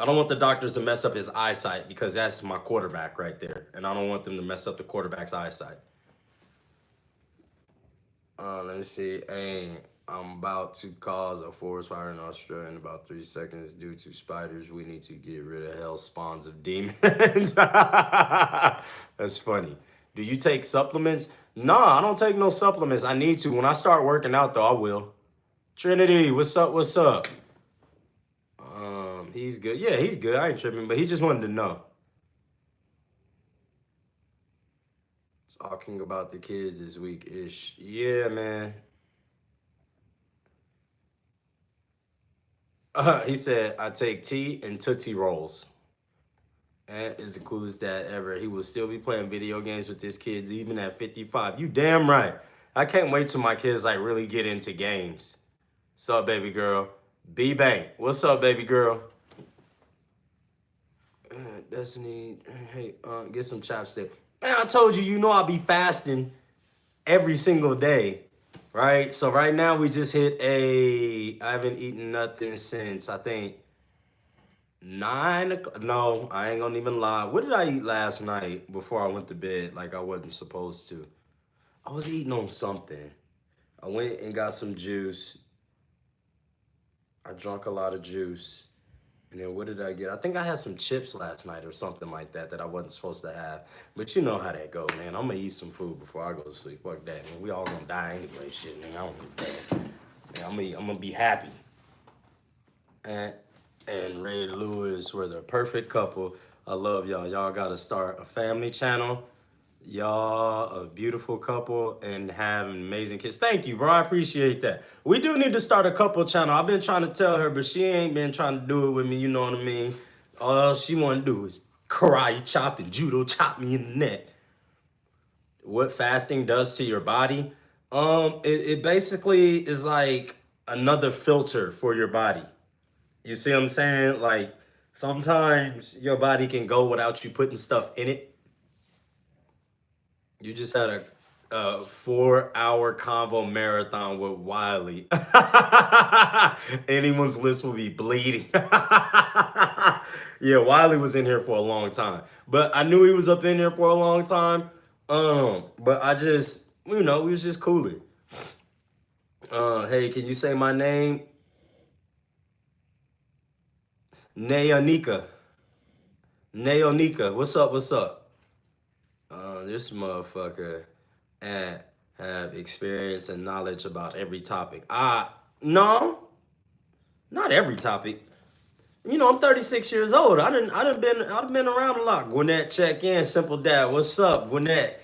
don't want the doctors to mess up his eyesight because that's my quarterback right there. And I don't want them to mess up the quarterback's eyesight. Let me see. Hey, I'm about to cause a forest fire in Australia in about 3 seconds due to spiders. We need to get rid of hell spawns of demons. That's funny. Do you take supplements? Nah, I don't take no supplements. I need to. When I start working out, though, I will. Trinity, what's up? What's up? He's good. Yeah, he's good. I ain't tripping, but he just wanted to know. Talking about the kids this week-ish. Yeah, man. He said, I take tea and Tootsie Rolls. That is the coolest dad ever. He will still be playing video games with his kids even at 55. You damn right. I can't wait till my kids like really get into games. What's up, baby girl? B-Bank. What's up, baby girl? Destiny, hey, get some chapstick. Man, I told you, you know I'll be fasting every single day, right? So right now we just hit I haven't eaten nothing since, I think, 9 o'clock. No, I ain't gonna even lie. What did I eat last night before I went to bed like I wasn't supposed to? I was eating on something. I went and got some juice. I drank a lot of juice. And then what did I get? I think I had some chips last night or something like that I wasn't supposed to have. But you know how that go, man. I'm going to eat some food before I go to sleep. Fuck that, man. We all going to die anyway. Shit, man. I don't give a damn. Man, I'm going to be happy. and Ray Lewis were the perfect couple. I love y'all. Y'all got to start a family channel. Y'all a beautiful couple and have amazing kids. Thank you, bro. I appreciate that. We do need to start a couple channel. I've been trying to tell her, but she ain't been trying to do it with me. You know what I mean? All she want to do is karate chop and judo chop me in the neck. What fasting does to your body? It basically is like another filter for your body. You see what I'm saying? Like sometimes your body can go without you putting stuff in it. You just had a 4-hour convo marathon with Wylie. Anyone's lips will be bleeding. Yeah, Wylie was in here for a long time. But I knew he was up in here for a long time. But I just, we was just cooling. Hey, can you say my name? Neonika. Neonika. What's up? What's up? This motherfucker have experience and knowledge about every topic. No, not every topic. I'm 36 years old. I've been around a lot. Gwinnett, check in. Simple Dad, what's up? Gwinnett,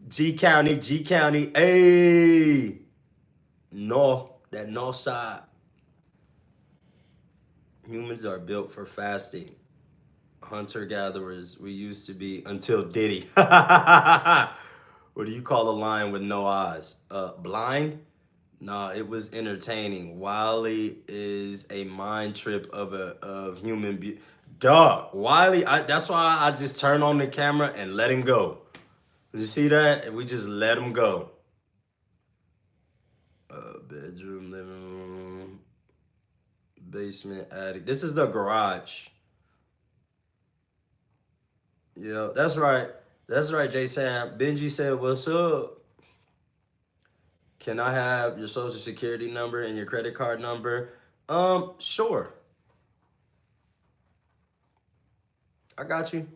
G County. Hey, that north side. Humans are built for fasting. Hunter-gatherers we used to be until Diddy. What do you call a lion with no eyes? Blind? No, it was entertaining. Wylie is a mind trip of human beauty. Dog, Wylie, that's why I just turn on the camera and let him go. Did you see that? We just let him go. Bedroom, living room, basement, attic. This is the garage. Yeah, that's right. That's right, J Sam. Benji said, what's up? Can I have your social security number and your credit card number? Sure. I got you.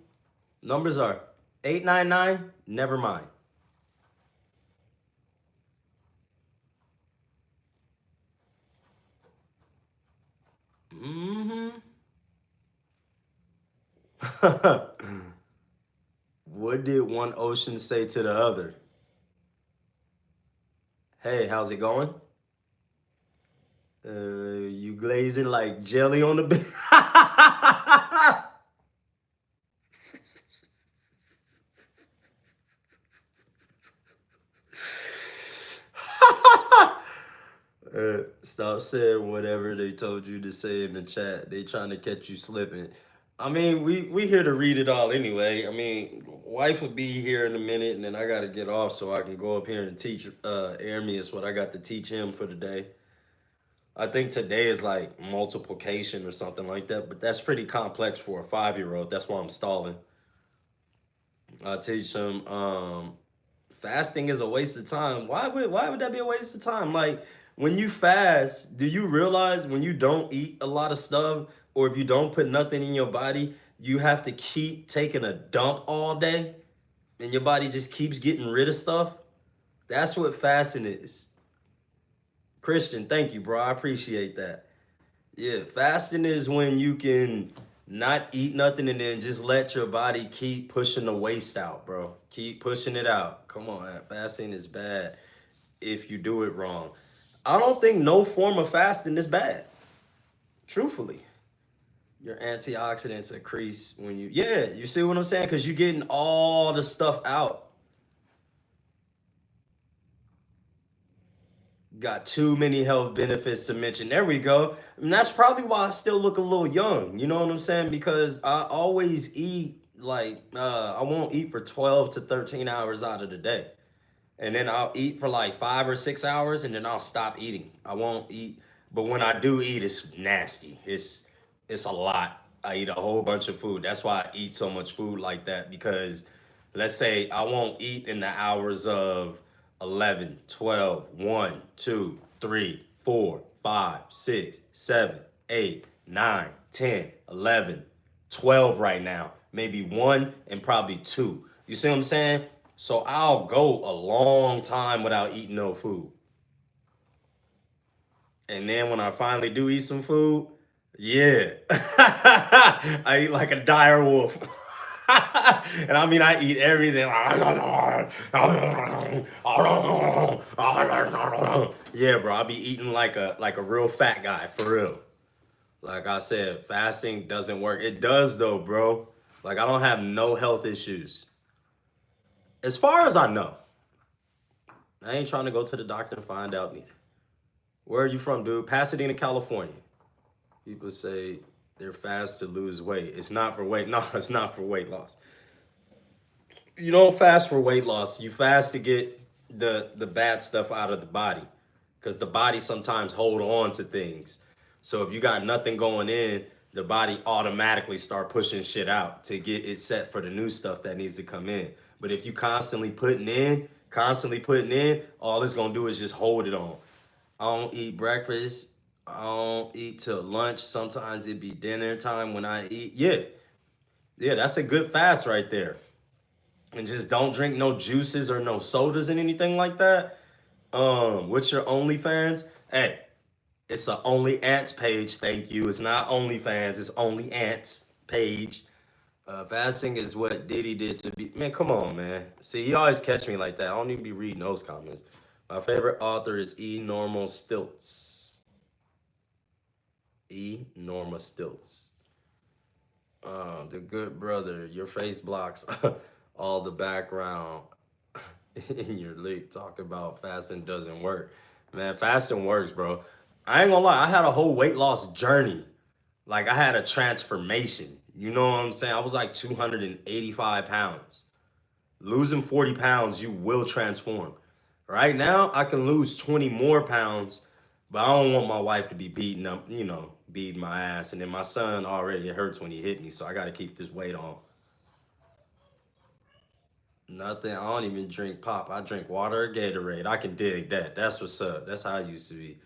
Numbers are 899, never mind. What did one ocean say to the other? Hey, how's it going? You glazing like jelly on the bed. Stop saying whatever they told you to say in the chat. They trying to catch you slipping. I mean, we here to read it all anyway. I mean, wife will be here in a minute, and then I got to get off so I can go up here and teach Ermias what I got to teach him for the day. I think today is like multiplication or something like that, but that's pretty complex for a 5-year-old. That's why I'm stalling. I teach him fasting is a waste of time. Why would that be a waste of time? Like when you fast, do you realize when you don't eat a lot of stuff or if you don't put nothing in your body, you have to keep taking a dump all day and your body just keeps getting rid of stuff? That's what fasting is. Christian, thank you, bro. I appreciate that. Yeah, fasting is when you can not eat nothing and then just let your body keep pushing the waste out, bro. Keep pushing it out. Come on, man. Fasting is bad if you do it wrong. I don't think no form of fasting is bad. Truthfully. Your antioxidants increase when you see what I'm saying? Because you're getting all the stuff out. Got too many health benefits to mention. There we go. And that's probably why I still look a little young. You know what I'm saying? Because I always eat like, I won't eat for 12 to 13 hours out of the day. And then I'll eat for like 5 or 6 hours and then I'll stop eating. I won't eat. But when I do eat, it's nasty. It's a lot. I eat a whole bunch of food. That's why I eat so much food like that. Because let's say I won't eat in the hours of 11, 12, 1, 2, 3, 4, 5, 6, 7, 8, 9, 10, 11, 12 right now. Maybe 1 and probably 2. You see what I'm saying? So I'll go a long time without eating no food. And then when I finally do eat some food, Yeah. I eat like a dire wolf. And I mean, I eat everything. Yeah, bro. I be eating like a real fat guy, for real. Like I said, fasting doesn't work. It does though, bro. Like I don't have no health issues. As far as I know. I ain't trying to go to the doctor and find out neither. Where are you from, dude? Pasadena, California. People say they're fast to lose weight. It's not for weight. No, it's not for weight loss. You don't fast for weight loss. You fast to get the bad stuff out of the body. Because the body sometimes hold on to things. So if you got nothing going in, the body automatically start pushing shit out to get it set for the new stuff that needs to come in. But if you constantly putting in, all it's gonna do is just hold it on. I don't eat breakfast. I don't eat till lunch. Sometimes it be dinner time when I eat. Yeah, that's a good fast right there. And just don't drink no juices or no sodas and anything like that. What's your OnlyFans? Hey, it's a Only Ants page. Thank you. It's not OnlyFans. It's Only Ants page. Fasting is what Diddy did to be. Man, come on, man. See, he always catch me like that. I don't even be reading those comments. My favorite author is E. Normal Stilts. E. Norma Stilts. The good brother. Your face blocks all the background in your league. Talk about fasting doesn't work. Man, fasting works, bro. I ain't gonna lie. I had a whole weight loss journey. Like, I had a transformation. You know what I'm saying? I was like 285 pounds. Losing 40 pounds, you will transform. Right now, I can lose 20 more pounds, but I don't want my wife to be beating up, beating my ass. And then my son already, it hurts when he hit me, so I got to keep this weight on. Nothing. I don't even drink pop. I drink water or Gatorade. I can dig that. That's what's up. That's how I used to be.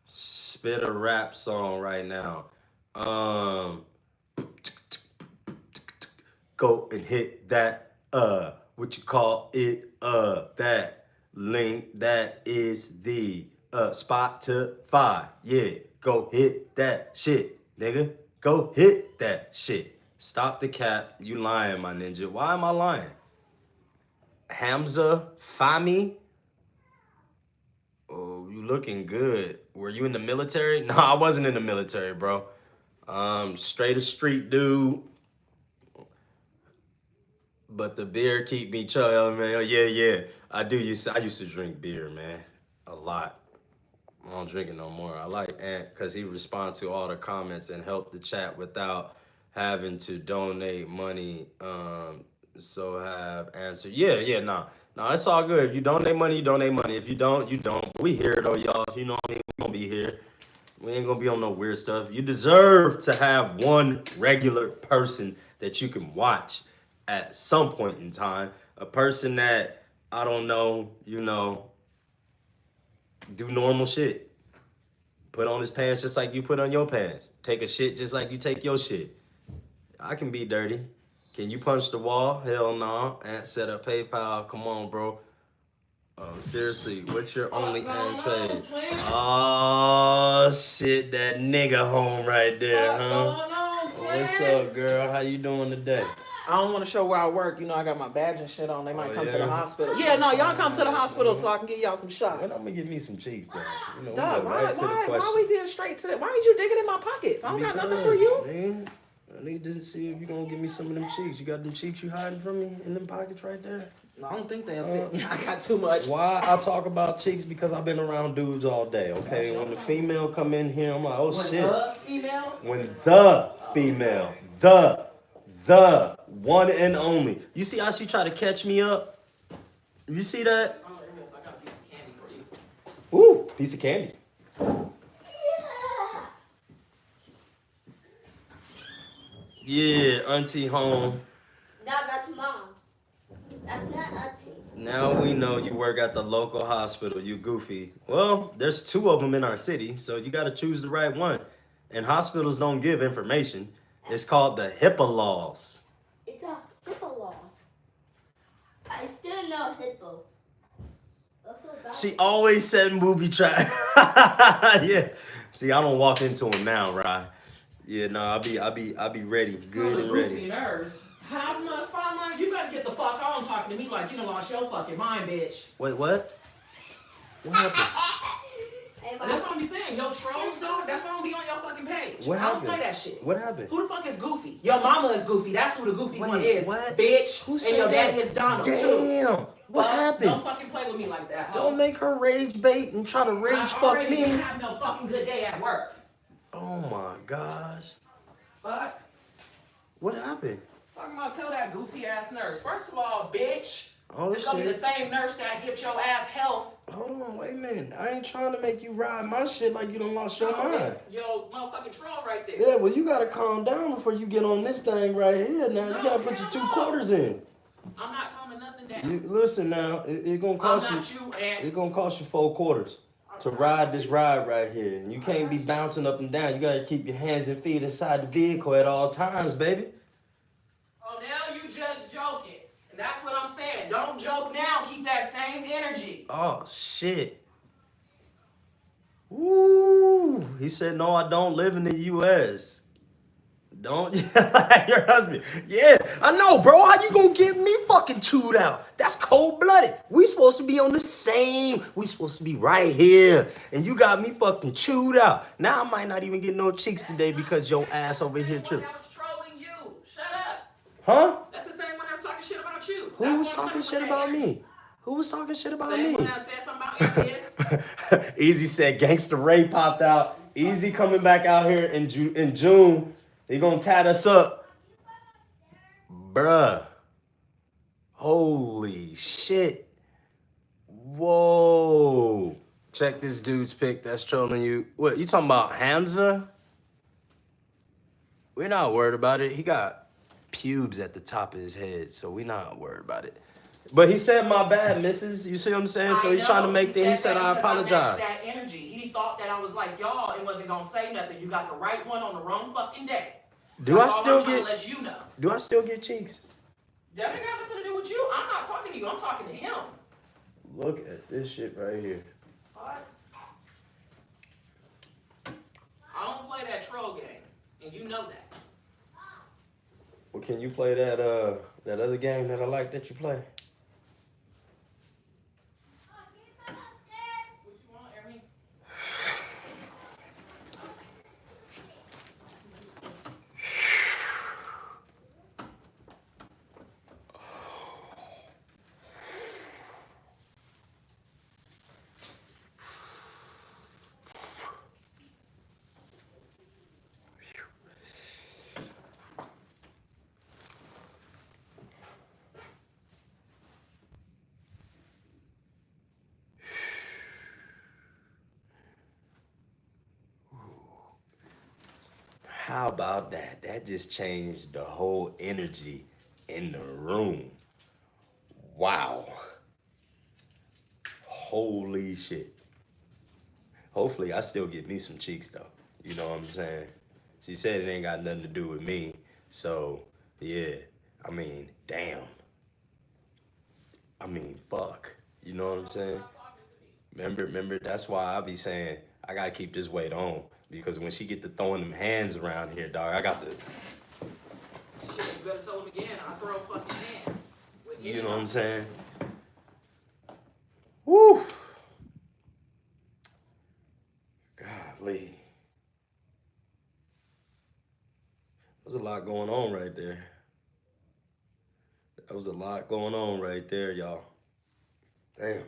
Spit a rap song right now. Go and hit that, what you call it, that link. That is the Spotify. Yeah, go hit that shit, nigga. Go hit that shit. Stop the cap. You lying, my ninja. Why am I lying? Hamza Fami. Oh, you looking good. Were you in the military? No, I wasn't in the military, bro. Straight a street dude. But the beer keep me chill, man. Yeah. I used to drink beer, man. A lot. I don't drink it no more. I like Ant because he responds to all the comments and help the chat without having to donate money. So have answer. Nah, it's all good. If you donate money, you donate money. If you don't, you don't. We here though, y'all. You know what I mean? We gonna be here. We ain't gonna be on no weird stuff. You deserve to have one regular person that you can watch at some point in time. A person that, I don't know, do normal shit. Put on his pants just like you put on your pants. Take a shit just like you take your shit. I can be dirty. Can you punch the wall? Hell no. And set up PayPal. Come on, bro. Oh, seriously, what's your OnlyFans page? Oh, shit, that nigga home right there, huh? What's up, girl? How you doing today? I don't want to show where I work. I got my badge and shit on. They might come to the hospital. Yeah, no, y'all come to the hospital so I can give y'all some shots. Well, I'm gonna give me some cheeks, though. Dog, why we getting straight to that? Why ain't you digging in my pockets? I don't got nothing for you. Man, I need to see if you gonna give me some of them cheeks. You got them cheeks you hiding from me in them pockets right there? I don't think they'll fit. Yeah, I got too much. Why I talk about cheeks? Because I've been around dudes all day, okay? When the female come in here, I'm like, oh, shit. The female? When the female, the one and only. You see how she try to catch me up? You see that? Oh, there it is. I got a piece of candy for you. Ooh, piece of candy. Yeah, auntie home. No, that's mom. That's not auntie. Now we know you work at the local hospital, you goofy. Well, there's 2 of them in our city, so you gotta choose the right one. And hospitals don't give information. It's called the HIPAA laws. It's a hippo law. I still know hippos. She always said booby trap. Yeah. See, I don't walk into them now, right? Yeah, no, I'll be ready, good and Goofy ready. nerves. How's my phone? You better get the fuck on talking to me like you done lost your fucking mind, bitch. Wait, what? What happened? That's what I'm be saying. Yo, trolls, dog. That's why I don't be on your fucking page. What I don't happened? play that shit. What happened? Who the fuck is Goofy? Your mama is Goofy. That's who the Goofy one is. What? Bitch. Who and said your that? daddy is Donald, too. Damn. What happened? Don't fucking play with me like that, ho. Don't make her rage bait and try to rage I fuck already me. didn't have no fucking good day at work. Oh my gosh. Fuck. What happened? Talking about tell that goofy ass nurse. First of all, bitch. Oh It's gonna be the shit. same nurse that get your ass health. Hold on, wait a minute. I ain't trying to make you ride my shit like you done lost your mind. That's your motherfucking troll right there. Yeah, well you gotta calm down before you get on this thing right here. Now you gotta put your 2 quarters in. I'm not calming nothing down. You listen now, it gonna I'm cost not you and It's gonna cost you 4 quarters to ride this ride right here. And you can't be bouncing up and down. You gotta keep your hands and feet inside the vehicle at all times, baby. oh now you just joking. And that's what I'm saying. Don't joke now. Keep that same energy. Oh shit. Woo. He said, no, I don't live in the US. Don't like your husband. Yeah, I know, bro. How you gonna get me fucking chewed out? That's cold-blooded. We supposed to be on the same. We supposed to be right here. And you got me fucking chewed out. Now I might not even get no cheeks today because your ass over here tripping. I was trolling you. Shut up. Huh? That's the same one that was talking shit about you. Who was talking shit about me? Who was talking shit about Same me? one that said something about atheists. Easy said Gangsta Ray popped out. Easy coming back out here in June. They gonna tat us up. Bruh. Holy shit. Whoa. Check this dude's pic that's trolling you. What, you talking about Hamza? We're not worried about it. He got pubes at the top of his head, so we're not worried about it. But he said, my bad, missus. You see what I'm saying? So he's trying to make things. He said, I apologize. That energy. He thought that I was like y'all and wasn't gonna say nothing. You got the right one on the wrong fucking day. Do I That's all still I'm trying get? to let you know. Do I still get cheeks? That ain't got nothing to do with you. I'm not talking to you. I'm talking to him. Look at this shit right here. What? I don't play that troll game, and you know that. Well, can you play that that other game that I like that you play? What you want, Erin? How about that? That just changed the whole energy in the room. Wow. Holy shit. Hopefully I still get me some cheeks though. You know what I'm saying? She said it ain't got nothing to do with me. So, yeah. I mean, damn. I mean, fuck. You know what I'm saying? Remember, that's why I be saying I gotta keep this weight on. Because when she get to throwing them hands around here, dog, I got to. Shit, you better tell him again. I throw fucking hands. You know what I'm saying? Woo! Golly. There's a lot going on right there. That was a lot going on right there, y'all. Damn. Here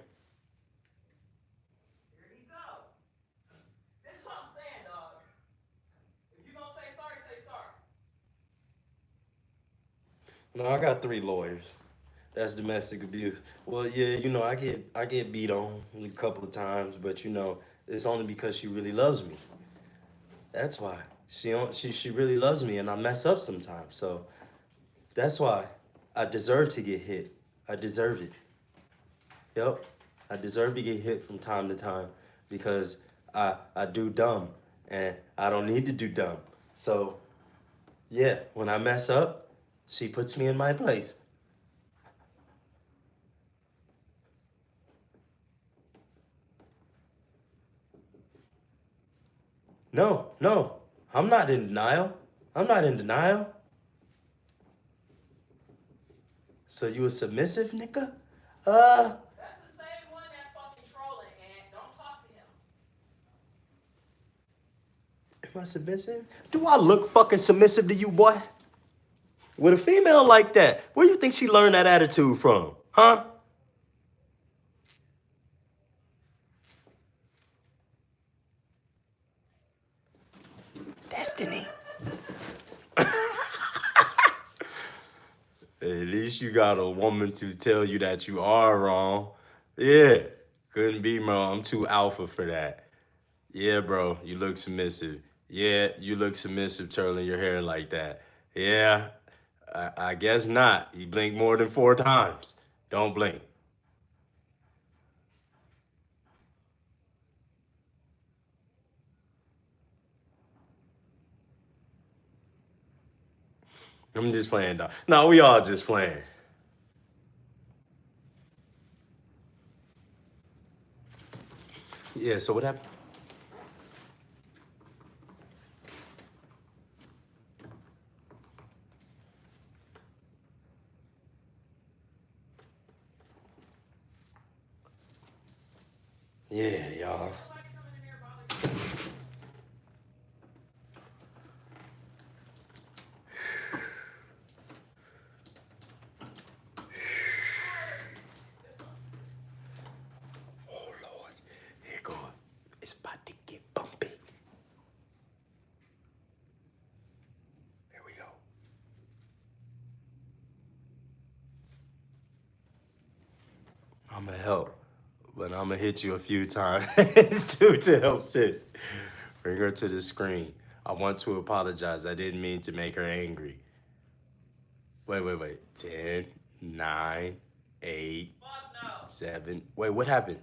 you go. This is what I'm saying, dog. If you gonna say sorry, say sorry. No, I got 3 lawyers. That's domestic abuse. Well, yeah, you know, I get beat on a couple of times, but you know, it's only because she really loves me. That's why. She really loves me, and I mess up sometimes. So that's why I deserve to get hit. I deserve it. Yep. I deserve to get hit from time to time because I do dumb, and I don't need to do dumb. So yeah, when I mess up, she puts me in my place. No, I'm not in denial. I'm not in denial. So you a submissive nigga? That's the same one that's fucking trolling, and don't talk to him. Am I submissive? Do I look fucking submissive to you, boy? With a female like that, where you think she learned that attitude from? Huh? Destiny. At least you got a woman to tell you that you are wrong. Yeah, couldn't be wrong. I'm too alpha for that. Yeah, bro, you look submissive. Yeah, you look submissive twirling your hair like that. Yeah, I guess not. You blink more than 4 times. Don't blink. I'm just playing, dog. No, we all just playing. Yeah, so what happened? Yeah, y'all. Oh, Lord. Here go. It's about to get bumpy. Here we go. I'm gonna help, but I'm gonna hit you a few times too to help sis. Bring her to the screen. I want to apologize. I didn't mean to make her angry. Wait. 10, 9, 8, 7. Wait, what happened?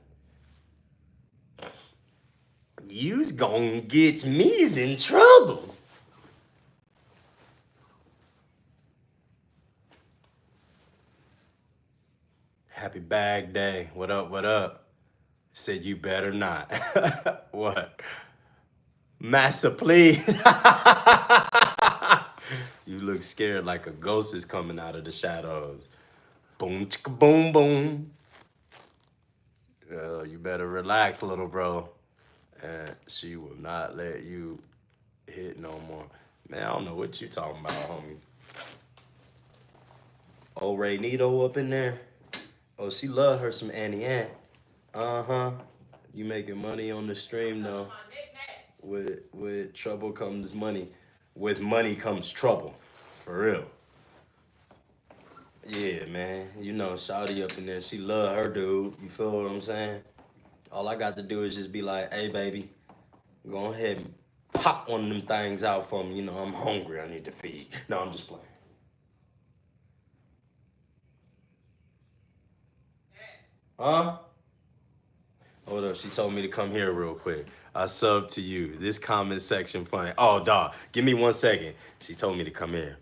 You's gonna get me's in troubles. Happy bag day. What up? Said you better not. What? Massa, please. You look scared like a ghost is coming out of the shadows. Boom, chicka, boom, boom. You better relax, little bro. And she will not let you hit no more. Man, I don't know what you talking about, homie. Old Ray Nito up in there. Oh, she love her some Annie Ann. Uh-huh. You making money on the stream though. With trouble comes money. With money comes trouble. For real. Yeah, man. You know, Shawty up in there, she love her dude. You feel what I'm saying? All I got to do is just be like, hey, baby, go ahead and pop one of them things out for me. You know, I'm hungry. I need to feed. No, I'm just playing. Huh? Hold up. She told me to come here real quick. I sub to you. This comment section funny. Oh, dog. Give me 1 second. She told me to come here.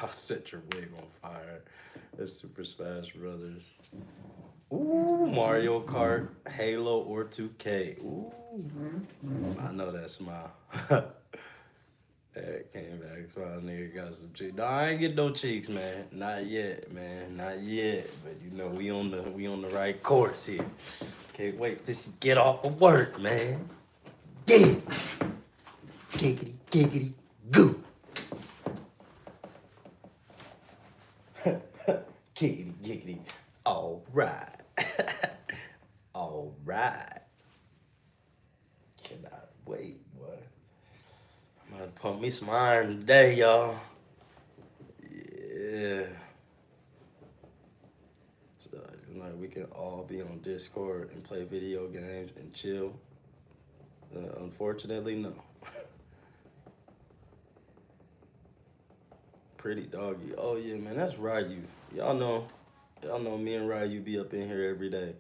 I'll set your wig on fire. That's Super Smash Brothers. Ooh, Mario Kart, Halo, or 2K. Ooh, I know that smile. That came back, smile, nigga got some cheeks. No, I ain't get no cheeks, man. Not yet, man. Not yet. But you know, we on the right course here. Can't wait till you get off of work, man. Yeah. Giggity, giggity, goo. Giggity, giggity. All right. All right. Cannot wait, boy. I'm gonna pump me some iron today, y'all. Yeah. So, like we can all be on Discord and play video games and chill. Unfortunately, no. Pretty doggy. Oh yeah, man, that's Ryu. Y'all know me and Ryu be up in here every day.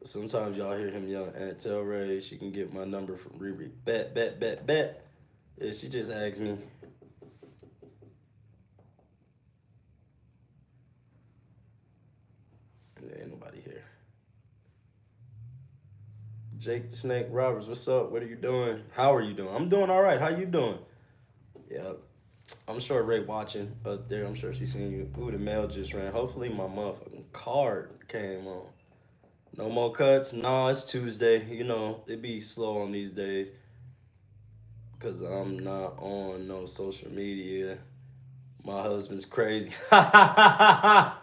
Sometimes y'all hear him yelling, Aunt Tell Ray, she can get my number from Riri. Bet. Yeah, she just asked me. And there ain't nobody here. Jake the Snake Roberts, what's up? What are you doing? How are you doing? I'm doing all right. How you doing? Yeah, I'm sure Ray watching up there. I'm sure she's seeing you. Ooh, the mail just ran. Hopefully my motherfucking card came on. No more cuts? No, it's Tuesday. You know, it be slow on these days. Because I'm not on no social media. My husband's crazy. Yeah,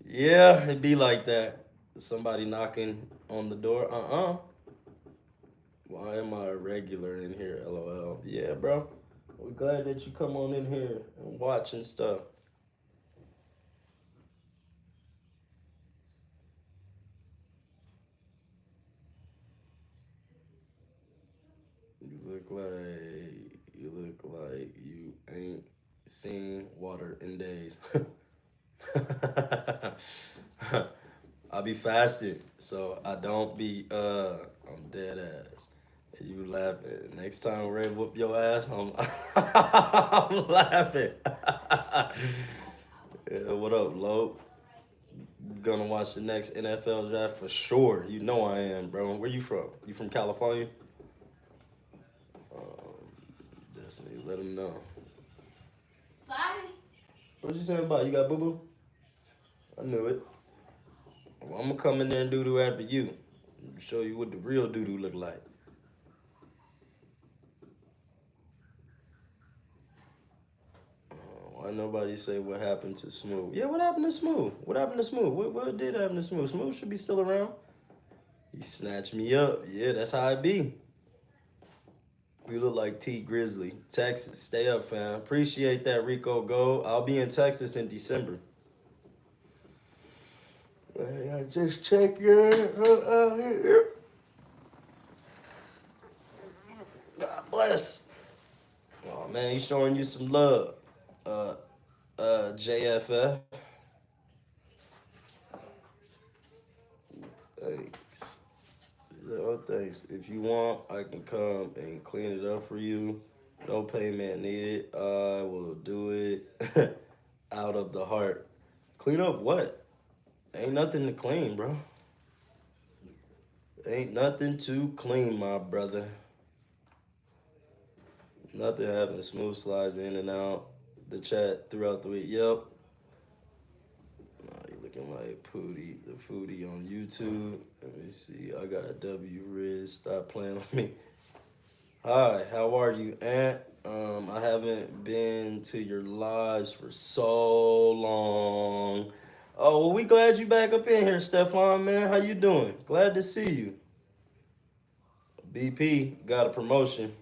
it be like that. Somebody knocking on the door. Why am I a regular in here? LOL. Yeah, bro. We're glad that you come on in here and watch and stuff. You look like you ain't seen water in days. I be fasting, so I don't be I'm dead ass. And you laughing. Next time Ray whoop your ass, I'm I'm laughing. Yeah, what up, Lope? Gonna watch the next NFL draft for sure. You know I am, bro. Where you from? You from California? Destiny, let him know. Bye. What you saying about? You got boo boo? I knew it. Well, I'm gonna come in there and doo doo after you. Show you what the real doo doo look like. Why nobody say what happened to Smooth? Yeah, what happened to Smooth? What happened to Smooth? What did happen to Smooth? Smooth should be still around. He snatched me up. Yeah, that's how it be. We look like T Grizzly. Texas, stay up, fam. Appreciate that, Rico Go. I'll be in Texas in December. I just check your here. God bless. Oh man, he's showing you some love. JFF. Thanks. Thanks. If you want, I can come and clean it up for you. No payment needed. I will do it out of the heart. Clean up what? Ain't nothing to clean, bro. Ain't nothing to clean, my brother. Nothing happened. Smooth slides in and out the chat throughout the week. Yep. You looking like Pootie, the foodie on YouTube. Let me see. I got W Riz. Stop playing with me. Hi, how are you, Aunt? I haven't been to your lives for so long. Oh, well, we glad you back up in here, Stefan, man. How you doing? Glad to see you. BP got a promotion.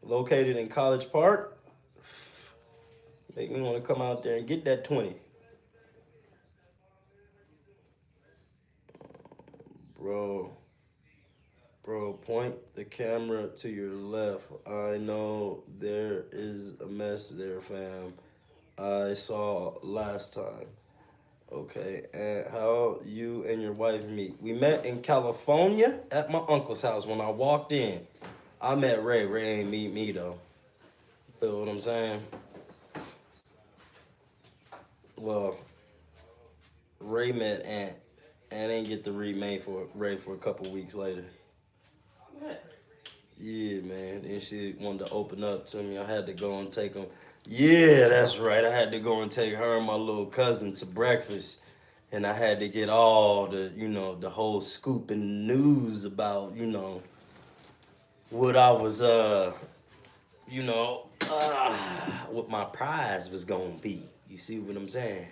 Located in College Park. Make me want to come out there and get that 20. Bro, point the camera to your left. I know there is a mess there, fam. I saw last time. Okay, and how you and your wife meet? We met in California at my uncle's house when I walked in. I met Ray. Ray ain't meet me, though. Feel what I'm saying? Well, Ray met Aunt. Aunt ain't get to read Ray for a couple weeks later. What? Yeah, man. Then she wanted to open up to me. I had to go and take them. Yeah, that's right. I had to go and take her and my little cousin to breakfast. And I had to get all the, the whole scoop and news about, what I was, what my prize was gonna be. You see what I'm saying?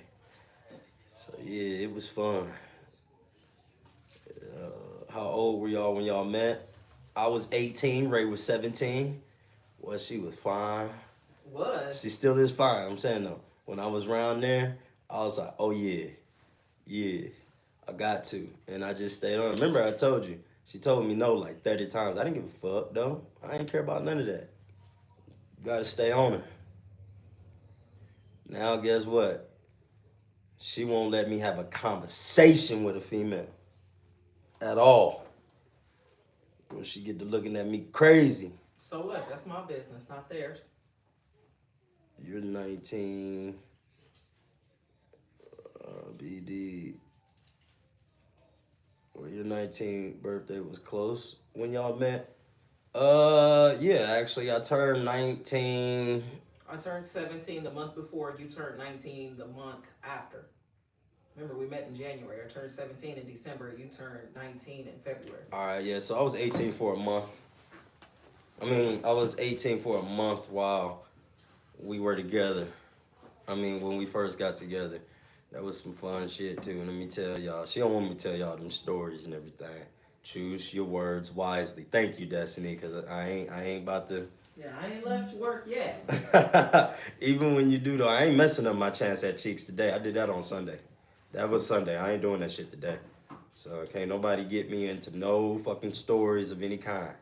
So yeah, it was fun. How old were y'all when y'all met? I was 18. Ray was 17. Well, she was fine. What? She still is fine. I'm saying though, when I was around there, I was like, oh yeah, I got to, and I just stayed on. Remember, I told you. She told me no like 30 times. I didn't give a fuck though. I didn't care about none of that. You gotta stay on her. Now guess what? She won't let me have a conversation with a female at all. When she get to looking at me crazy. So what? That's my business, not theirs. You're 19. BD. Well, your 19th birthday was close when y'all met. Yeah, actually, I turned 19. I turned 17 the month before. You turned 19 the month after. Remember, we met in January. I turned 17 in December. You turned 19 in February. All right, yeah, so I was 18 for a month. I was 18 for a month while we were together. When we first got together. That was some fun shit, too. And let me tell y'all, she don't want me to tell y'all them stories and everything. Choose your words wisely. Thank you, Destiny, because I ain't about to... Yeah, I ain't left work yet. Even when you do, though, I ain't messing up my chance at cheeks today. I did that on Sunday. That was Sunday. I ain't doing that shit today. So, can't nobody get me into no fucking stories of any kind.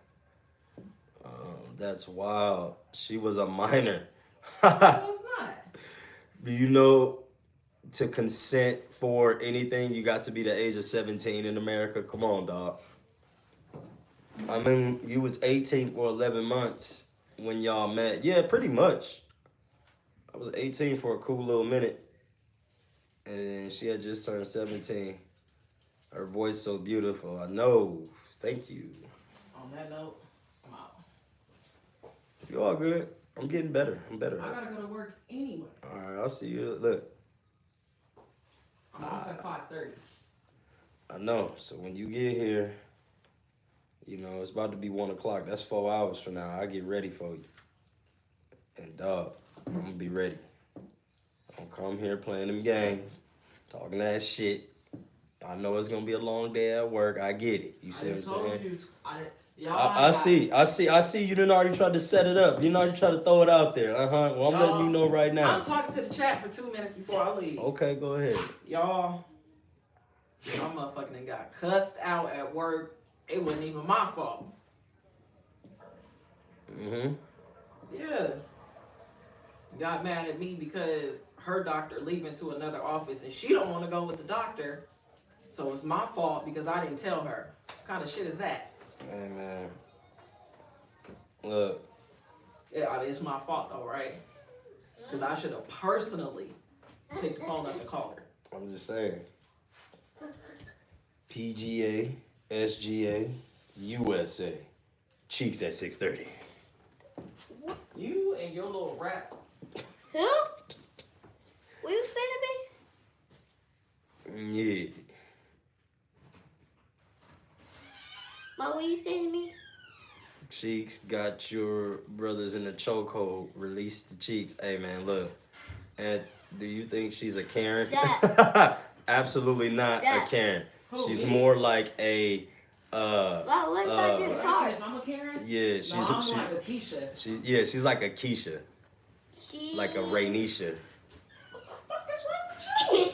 That's wild. She was a minor. No, it's not. Do you know... To consent for anything, you got to be the age of 17 in America. Come on, dog. You was 18 for 11 months when y'all met. Yeah, pretty much. I was 18 for a cool little minute. And she had just turned 17. Her voice so beautiful. I know. Thank you. On that note, I'm out. You all good? I'm getting better. I'm better. I gotta go to work anyway. All right, I'll see you. Look. I'm off at 5:30. I know. So when you get here, it's about to be 1 o'clock. That's 4 hours from now. I get ready for you. And dog, I'm gonna be ready. I'm come here playing them games, talking that shit. I know it's gonna be a long day at work. I get it. You see what I'm saying? I see. You done already tried to set it up. You know, you tried to throw it out there. Well, I'm letting you know right now. I'm talking to the chat for 2 minutes before I leave. Okay, go ahead. Y'all motherfucking done got cussed out at work. It wasn't even my fault. Yeah. Got mad at me because her doctor leaving to another office and she don't want to go with the doctor. So it's my fault because I didn't tell her. What kind of shit is that? Hey, man. Look. Yeah, it's my fault though, right? Because I should have personally picked the phone up and called her. I'm just saying. PGA, SGA, USA. Cheeks at 6:30. You and your little rap. Who? What you say to me? Yeah. What you say to me? Cheeks got your brothers in the chokehold. Release the cheeks. Hey, man, look. And do you think she's a Karen? Absolutely not a Karen. She's more like a What if I did cards? I'm a Karen? Yeah, she's I'm like a Keisha. She's like a Keisha. Like a Rainisha. What the fuck is wrong with you?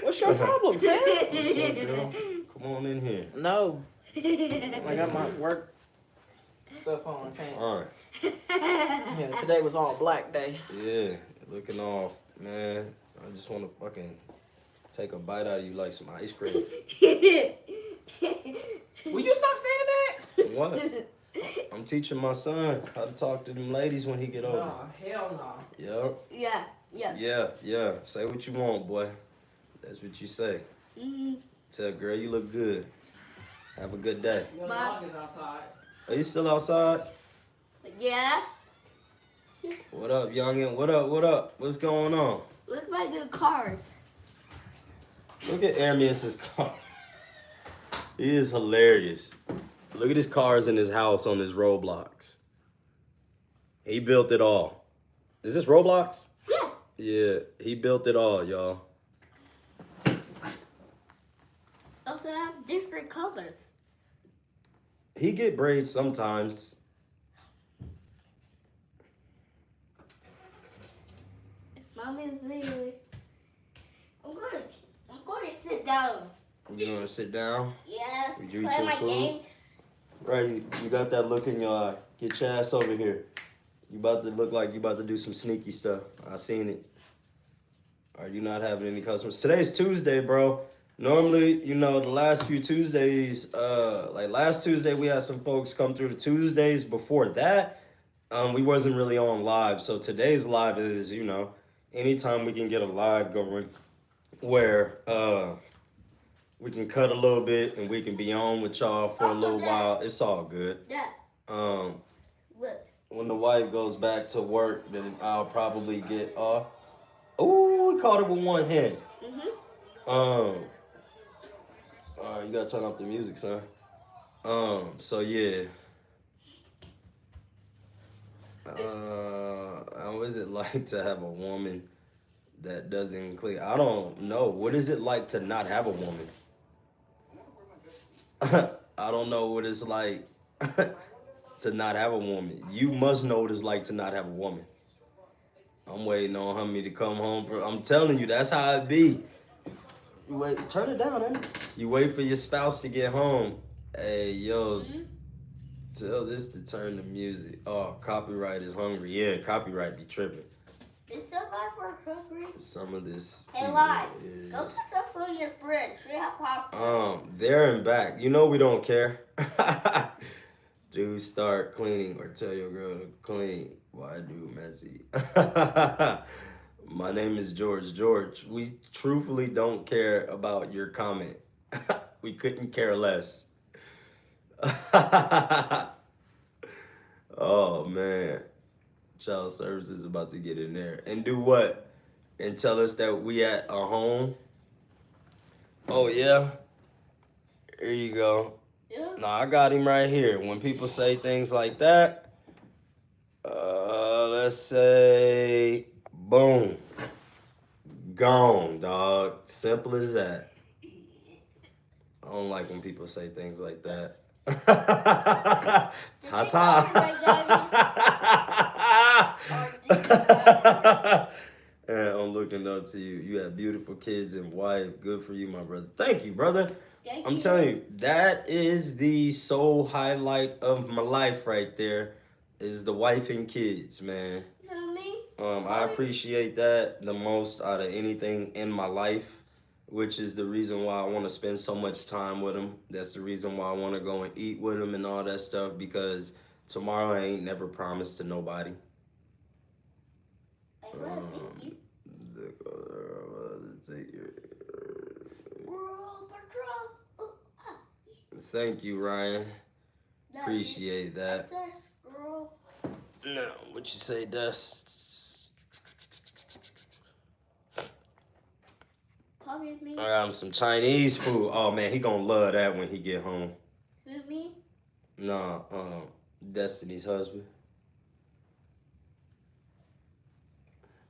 What's your problem, fam? What's up, girl? Come on in here. No. I got my work stuff on. All right. Yeah, today was all black day. Yeah, looking off, man. I just want to fucking take a bite out of you like some ice cream. Will you stop saying that? What? I'm I'm teaching my son how to talk to them ladies when he get older. Nah, hell no. Yup. Yeah, yeah. Yeah. Say what you want, boy. That's what you say. Tell girl you look good. Have a good day. Your dog is outside. Are you still outside? Yeah. What up, youngin? What up? What's going on? Look at my new cars. Look at Aramis' car. He is hilarious. Look at his cars in his house on his Roblox. He built it all. Is this Roblox? Yeah. Yeah, he built it all, y'all. Also have different colors. He get braids sometimes. Mommy's really. I'm going to sit down. You gonna sit down? Yeah. Would you eat Play your my food? games. Right, you got that look in your eye. Get your ass over here. You about to look like you about to do some sneaky stuff. I seen it. Are you not having any customers? Today's Tuesday, bro. Normally, you know, the last few Tuesdays, like last Tuesday, we had some folks come through. The Tuesdays before that, we wasn't really on live. So today's live is, you know, anytime we can get a live going where we can cut a little bit and we can be on with y'all for a little while. It's all good. Yeah. Look. When the wife goes back to work, then I'll probably get off. Oh, we caught it with one hand. You gotta turn off the music, son. So yeah. What is it like to have a woman that doesn't click? I don't know. What is it like to not have a woman? I don't know what it's like to not have a woman. You must know what it's like to not have a woman. I'm waiting on Hummy to come home for. I'm telling you, that's how it be. You wait, turn it down, man. You wait for your spouse to get home. Hey, yo, tell this to turn the music. Oh, copyright is hungry. Yeah, copyright be tripping. Is still live for hungry? Some of this. Hey, live. Go put some food in your fridge. We have pasta. There and back. You know we don't care. Do start cleaning or tell your girl to clean. Why do messy? My name is George. George, we truthfully don't care about your comment. We couldn't care less. Oh, man. Child services is about to get in there. And do what? And tell us that we at a home? Oh, yeah? Here you go. Yeah. No, I got him right here. When people say things like that, let's say, boom. Gone, dog. Simple as that. I don't like when people say things like that. Ta-ta. And I'm looking up to you. You have beautiful kids and wife. Good for you, my brother. Thank you, brother. I'm telling you, that is the sole highlight of my life right there, is the wife and kids, man. I appreciate that the most out of anything in my life, which is the reason why I want to spend so much time with them. That's the reason why I want to go and eat with them and all that stuff, because tomorrow I ain't never promised to nobody. Thank you, Ryan. Appreciate that. No, what you say, Dust? I got him some Chinese food. Oh man, he gonna love that when he get home. With me? Nah, Destiny's husband.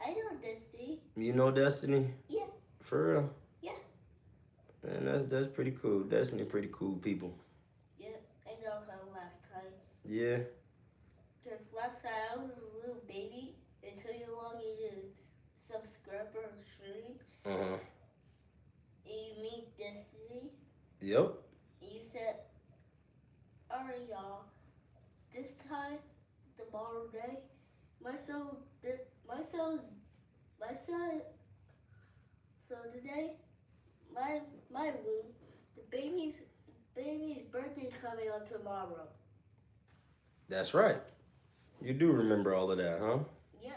I know Destiny. You know Destiny? Yeah. For real? Yeah. Man, that's pretty cool. Destiny pretty cool people. Yeah, I know her last time. Yeah. Because last time I was a little baby until you log in to subscribe for the stream. Uh-huh. And you meet Destiny. Yep. And you said, alright y'all, this time, tomorrow day, my son, so today, my room, the baby's birthday coming on tomorrow. That's right. You do remember all of that, huh? Yeah.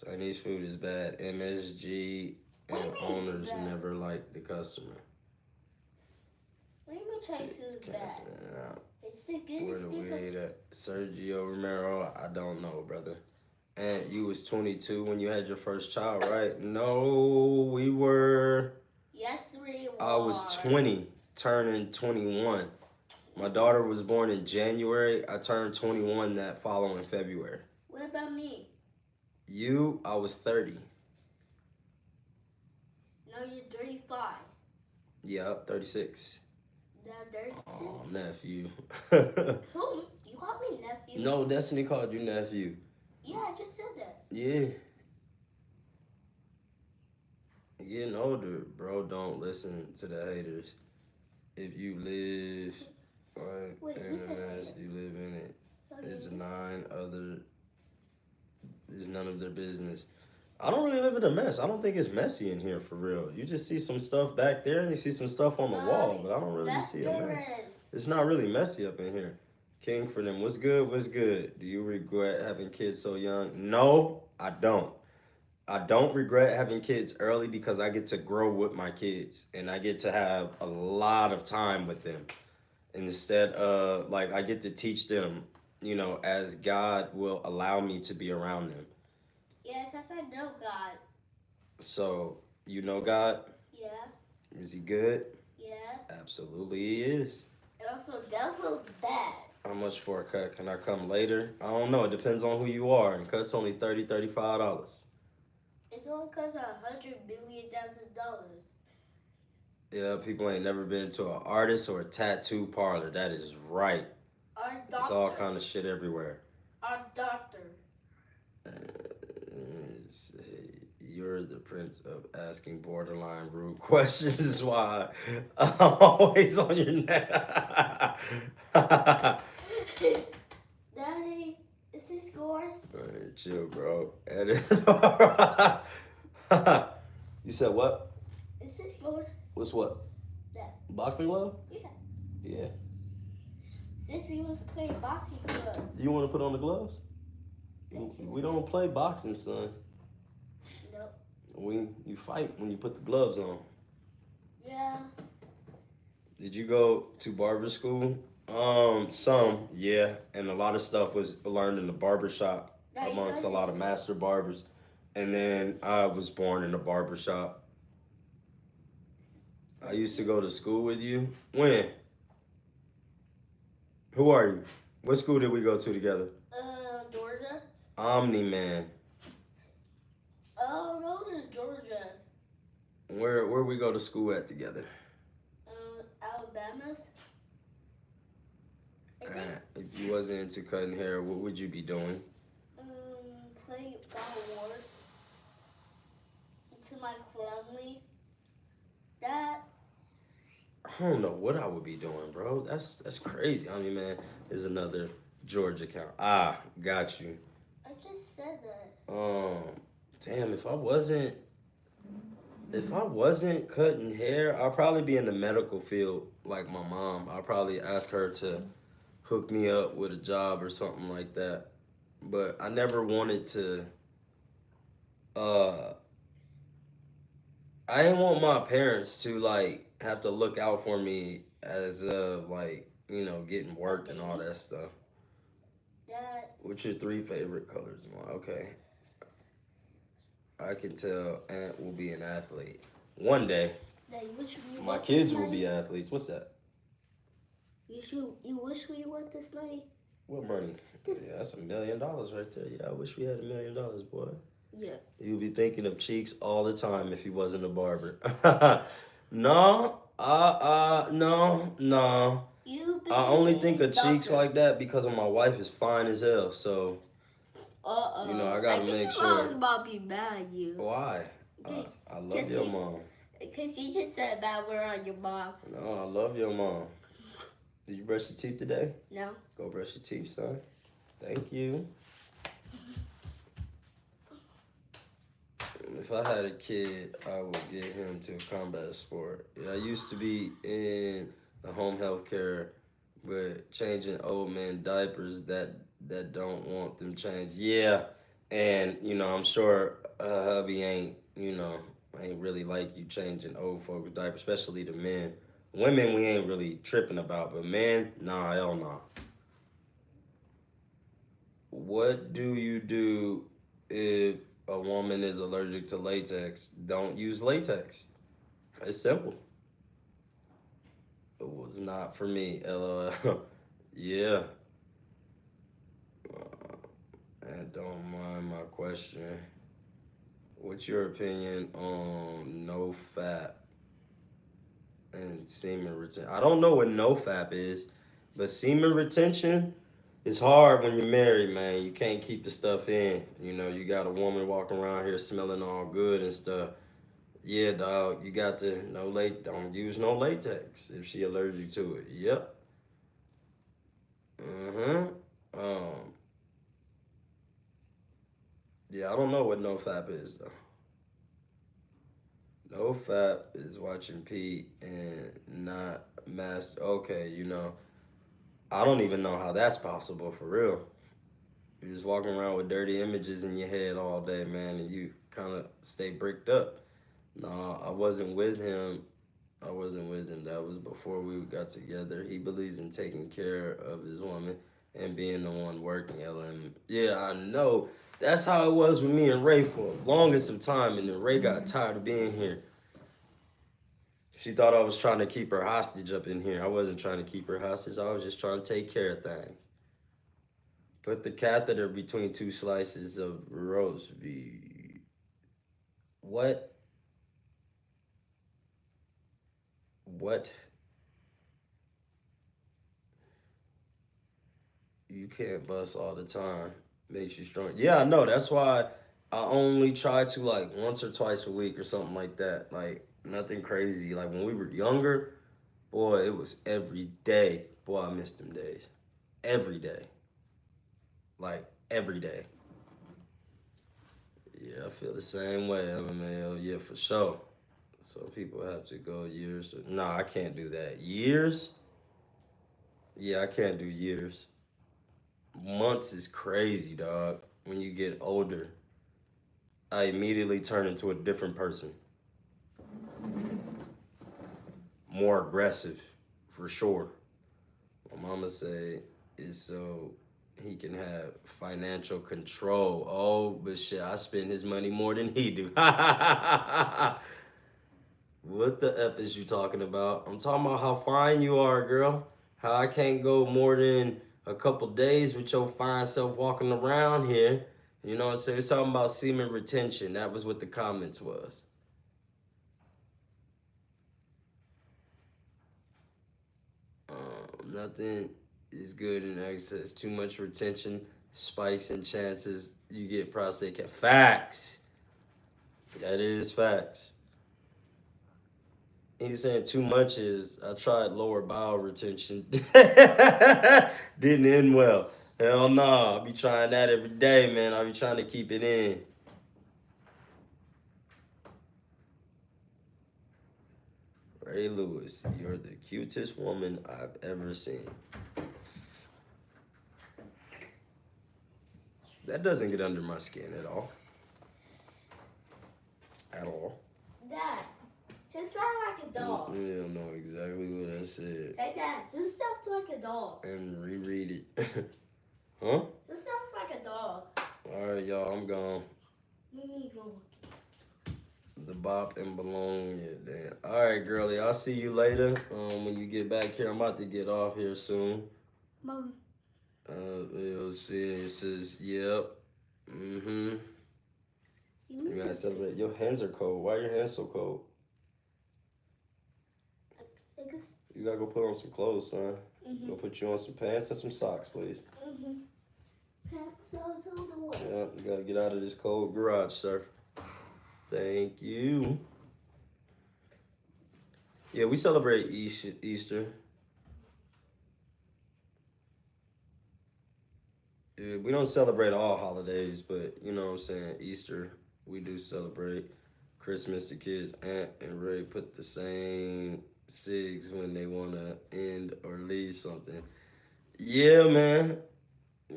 Chinese food is bad. MSG What and do you mean owners bad? never like the customer. What do you mean Chinese food is bad? It's the Where goodest the thing. weed at? Sergio Romero, I don't know, brother. And you was 22 when you had your first child, right? No, we were. Yes, we I was are. 20, turning 21. My daughter was born in January. I turned 21 that following February. What about me? You, I was 30. No, you're 35. Yeah, 36. No, 36. Oh, nephew. Who? You called me nephew? No, Destiny called you nephew. Yeah, I just said that. Yeah. You're getting older, bro. Don't listen to the haters. If you live on Wait, who said internet, that? you live in it. It's Okay. none of their business. I don't really live in a mess. I don't think it's messy in here for real. You just see some stuff back there and you see some stuff on the wall, but I don't really see a mess. It's not really messy up in here. King for them. What's good? What's good? Do you regret having kids so young? No, I don't. I don't regret having kids early because I get to grow with my kids and I get to have a lot of time with them. And instead of like I get to teach them, as God will allow me to be around them. Yeah, because I know God. So, you know God? Yeah. Is he good? Yeah. Absolutely he is. And also, devil's bad. How much for a cut? Can I come later? I don't know. It depends on who you are. And cut's only $35. It's only because of $100 billion. Yeah, people ain't never been to an artist or a tattoo parlor. That is right. Our doctor. It's all kind of shit everywhere. Our doctor. You're the prince of asking borderline rude questions. Is why I'm always on your neck. Daddy, is this yours? Alright, chill, bro. You said what? Is this yours? What's what? That. Boxing glove? Yeah. Yeah. Since he was playing boxing club. You want to put on the gloves? We don't play boxing, son. Nope. You fight when you put the gloves on. Yeah. Did you go to barber school? Some, yeah. And a lot of stuff was learned in the barber shop amongst a lot of master barbers. And then I was born in a barber shop. I used to go to school with you. When? Who are you? What school did we go to together? Georgia. Omni Man. Oh, those are Georgia. Where we go to school at together? Alabama's. If you wasn't into cutting hair, what would you be doing? Playing God War. To my family. That. I don't know what I would be doing, bro. That's crazy. I mean, man, there's another Georgia account. Ah, got you. I just said that. Damn, if I wasn't cutting hair, I'd probably be in the medical field like my mom. I'd probably ask her to hook me up with a job or something like that. But I never wanted to, I didn't want my parents to like have to look out for me as like, getting work and all that stuff. Dad. What's your 3 favorite colors, Mom? Okay. I can tell Aunt will be an athlete. One day. Dad, you wish we My kids will be athletes. What's that? You wish we want this money? What money? Yeah, that's $1 million right there. Yeah, I wish we had $1 million, boy. Yeah. You'd be thinking of cheeks all the time if he wasn't a barber. No. I only think of cheeks like that because of my wife is fine as hell. So, I gotta make sure. I was about to be mad at you. Why? I love your mom. Because you just said bad word on your mom. No, I love your mom. Did you brush your teeth today? No. Go brush your teeth, son. Thank you. If I had a kid, I would get him to a combat sport. Yeah, I used to be in the home health care but changing old men diapers that don't want them changed. Yeah, and I'm sure hubby ain't really like you changing old folks diapers, especially the men. Women we ain't really tripping about, but men, nah, hell nah. What do you do if a woman is allergic to latex? Don't use latex. It's simple. It was not for me. LOL. Yeah. And don't mind my question. What's your opinion on no fap and semen retention? I don't know what no fap is, but semen retention is hard when you're married, man. You can't keep the stuff in. You got a woman walking around here smelling all good and stuff. Yeah, dog, you got to don't use no latex if she allergic to it. Yep. Mm-hmm. Um, yeah, I don't know what no fap is though. No fap is watching Pete and not master. Okay, I don't even know how that's possible for real. You're just walking around with dirty images in your head all day, man, and you kind of stay bricked up. No, I wasn't with him. I wasn't with him. That was before we got together. He believes in taking care of his woman and being the one working. LM. Yeah, I know. That's how it was with me and Ray for the longest of time, and then Ray got tired of being here. She thought I was trying to keep her hostage up in here. I wasn't trying to keep her hostage. I was just trying to take care of things. Put the catheter between two slices of roast beef. What? What? You can't bust all the time. Makes you strong. Yeah, I know. That's why I only try to like once or twice a week or something like that. Like nothing crazy. Like when we were younger, boy, it was every day. Boy, I missed them days. Every day. Like every day. Yeah, I feel the same way, LMAO. Yeah, for sure. So people have to go years. Nah, I can't do that. Years? Yeah, I can't do years. Months is crazy, dog. When you get older, I immediately turn into a different person. More aggressive, for sure. My mama say it's so he can have financial control. Oh, but shit, I spend his money more than he do. What the F is you talking about? I'm talking about how fine you are, girl. How I can't go more than a couple days with your fine self walking around here. You know what I'm saying? It's talking about semen retention. That was what the comments was. Nothing is good in excess. Too much retention spikes in chances you get prostate cancer. Facts. That is facts. He's saying too much is I tried lower bowel retention. Didn't end well. Hell no. I'll be trying that every day, man. I'll be trying to keep it in. Ray Lewis, you're the cutest woman I've ever seen. That doesn't get under my skin at all. At all. Dad, he sounds like a dog. You don't know exactly what I said. Hey, Dad, who sounds like a dog? And reread it. Huh? Who sounds like a dog? Alright, y'all, I'm gone. Me going. The bop and belong. Yeah, damn. Alright, girlie, I'll see you later. When you get back here, I'm about to get off here soon. Mom. We'll see. It says, yep. Mm-hmm. You gotta celebrate. Your hands are cold. Why are your hands so cold? You gotta go put on some clothes, son. Mm-hmm. Go put you on some pants and some socks, please. Mm-hmm. Pants on the way. Yeah, you gotta get out of this cold garage, sir. Thank you. Yeah, we celebrate Easter. Yeah, we don't celebrate all holidays, but you know what I'm saying, Easter, we do celebrate. Christmas, the kids, Aunt and Ray put the same SIGs when they want to end or leave something. Yeah, man.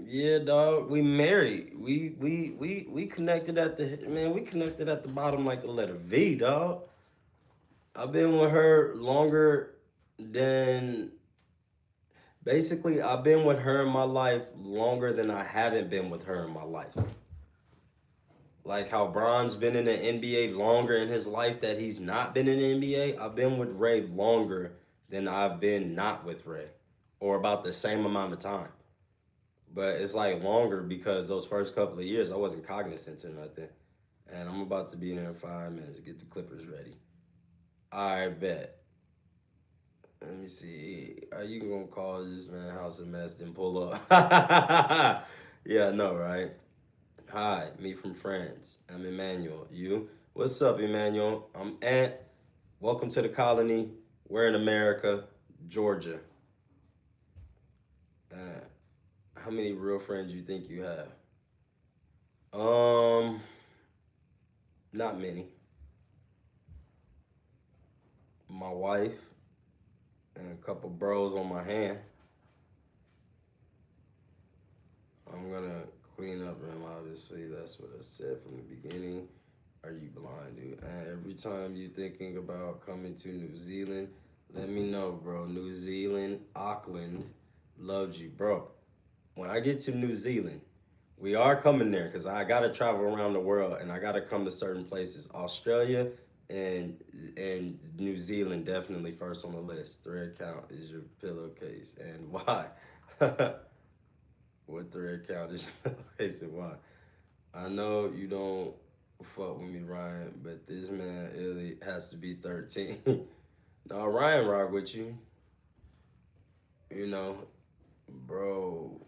Yeah, dog. We married. We connected at the man. We connected at the bottom like the letter V, dog. I've been with her longer than basically. I've been with her in my life longer than I haven't been with her in my life. Like how Bron's been in the NBA longer in his life that he's not been in the NBA. I've been with Ray longer than I've been not with Ray, or about the same amount of time. But it's like longer because those first couple of years I wasn't cognizant or nothing. And I'm about to be in there in 5 minutes. Get the Clippers ready. I bet. Let me see. Are you gonna call this man house a mess then pull up? Yeah, I know, right? Hi, me from France. I'm Emmanuel. You? What's up, Emmanuel? I'm Ant. Welcome to the colony. We're in America, Georgia. How many real friends you think you have? Not many. My wife and a couple bros on my hand. I'm gonna clean up them, obviously. That's what I said from the beginning. Are you blind, dude? And every time you thinking about coming to New Zealand, let me know, bro. New Zealand, Auckland loves you, bro. When I get to New Zealand, we are coming there because I gotta travel around the world and I gotta come to certain places. Australia and New Zealand definitely first on the list. Thread count is your pillowcase and why? What thread count is your pillowcase and why? I know you don't fuck with me, Ryan, but this man really has to be 13. No, Ryan rock with you. You know, bro.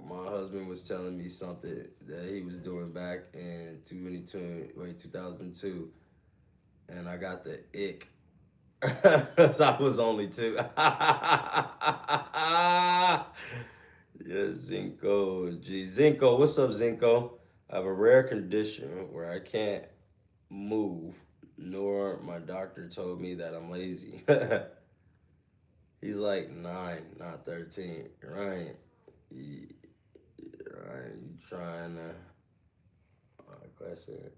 My husband was telling me something that he was doing back in 2002, and I got the ick. Cause I was only 2. Yeah, Zinko. Gee, Zinko, what's up, Zinko? I have a rare condition where I can't move, nor my doctor told me that I'm lazy. He's like 9, not 13. Ryan, you trying to question?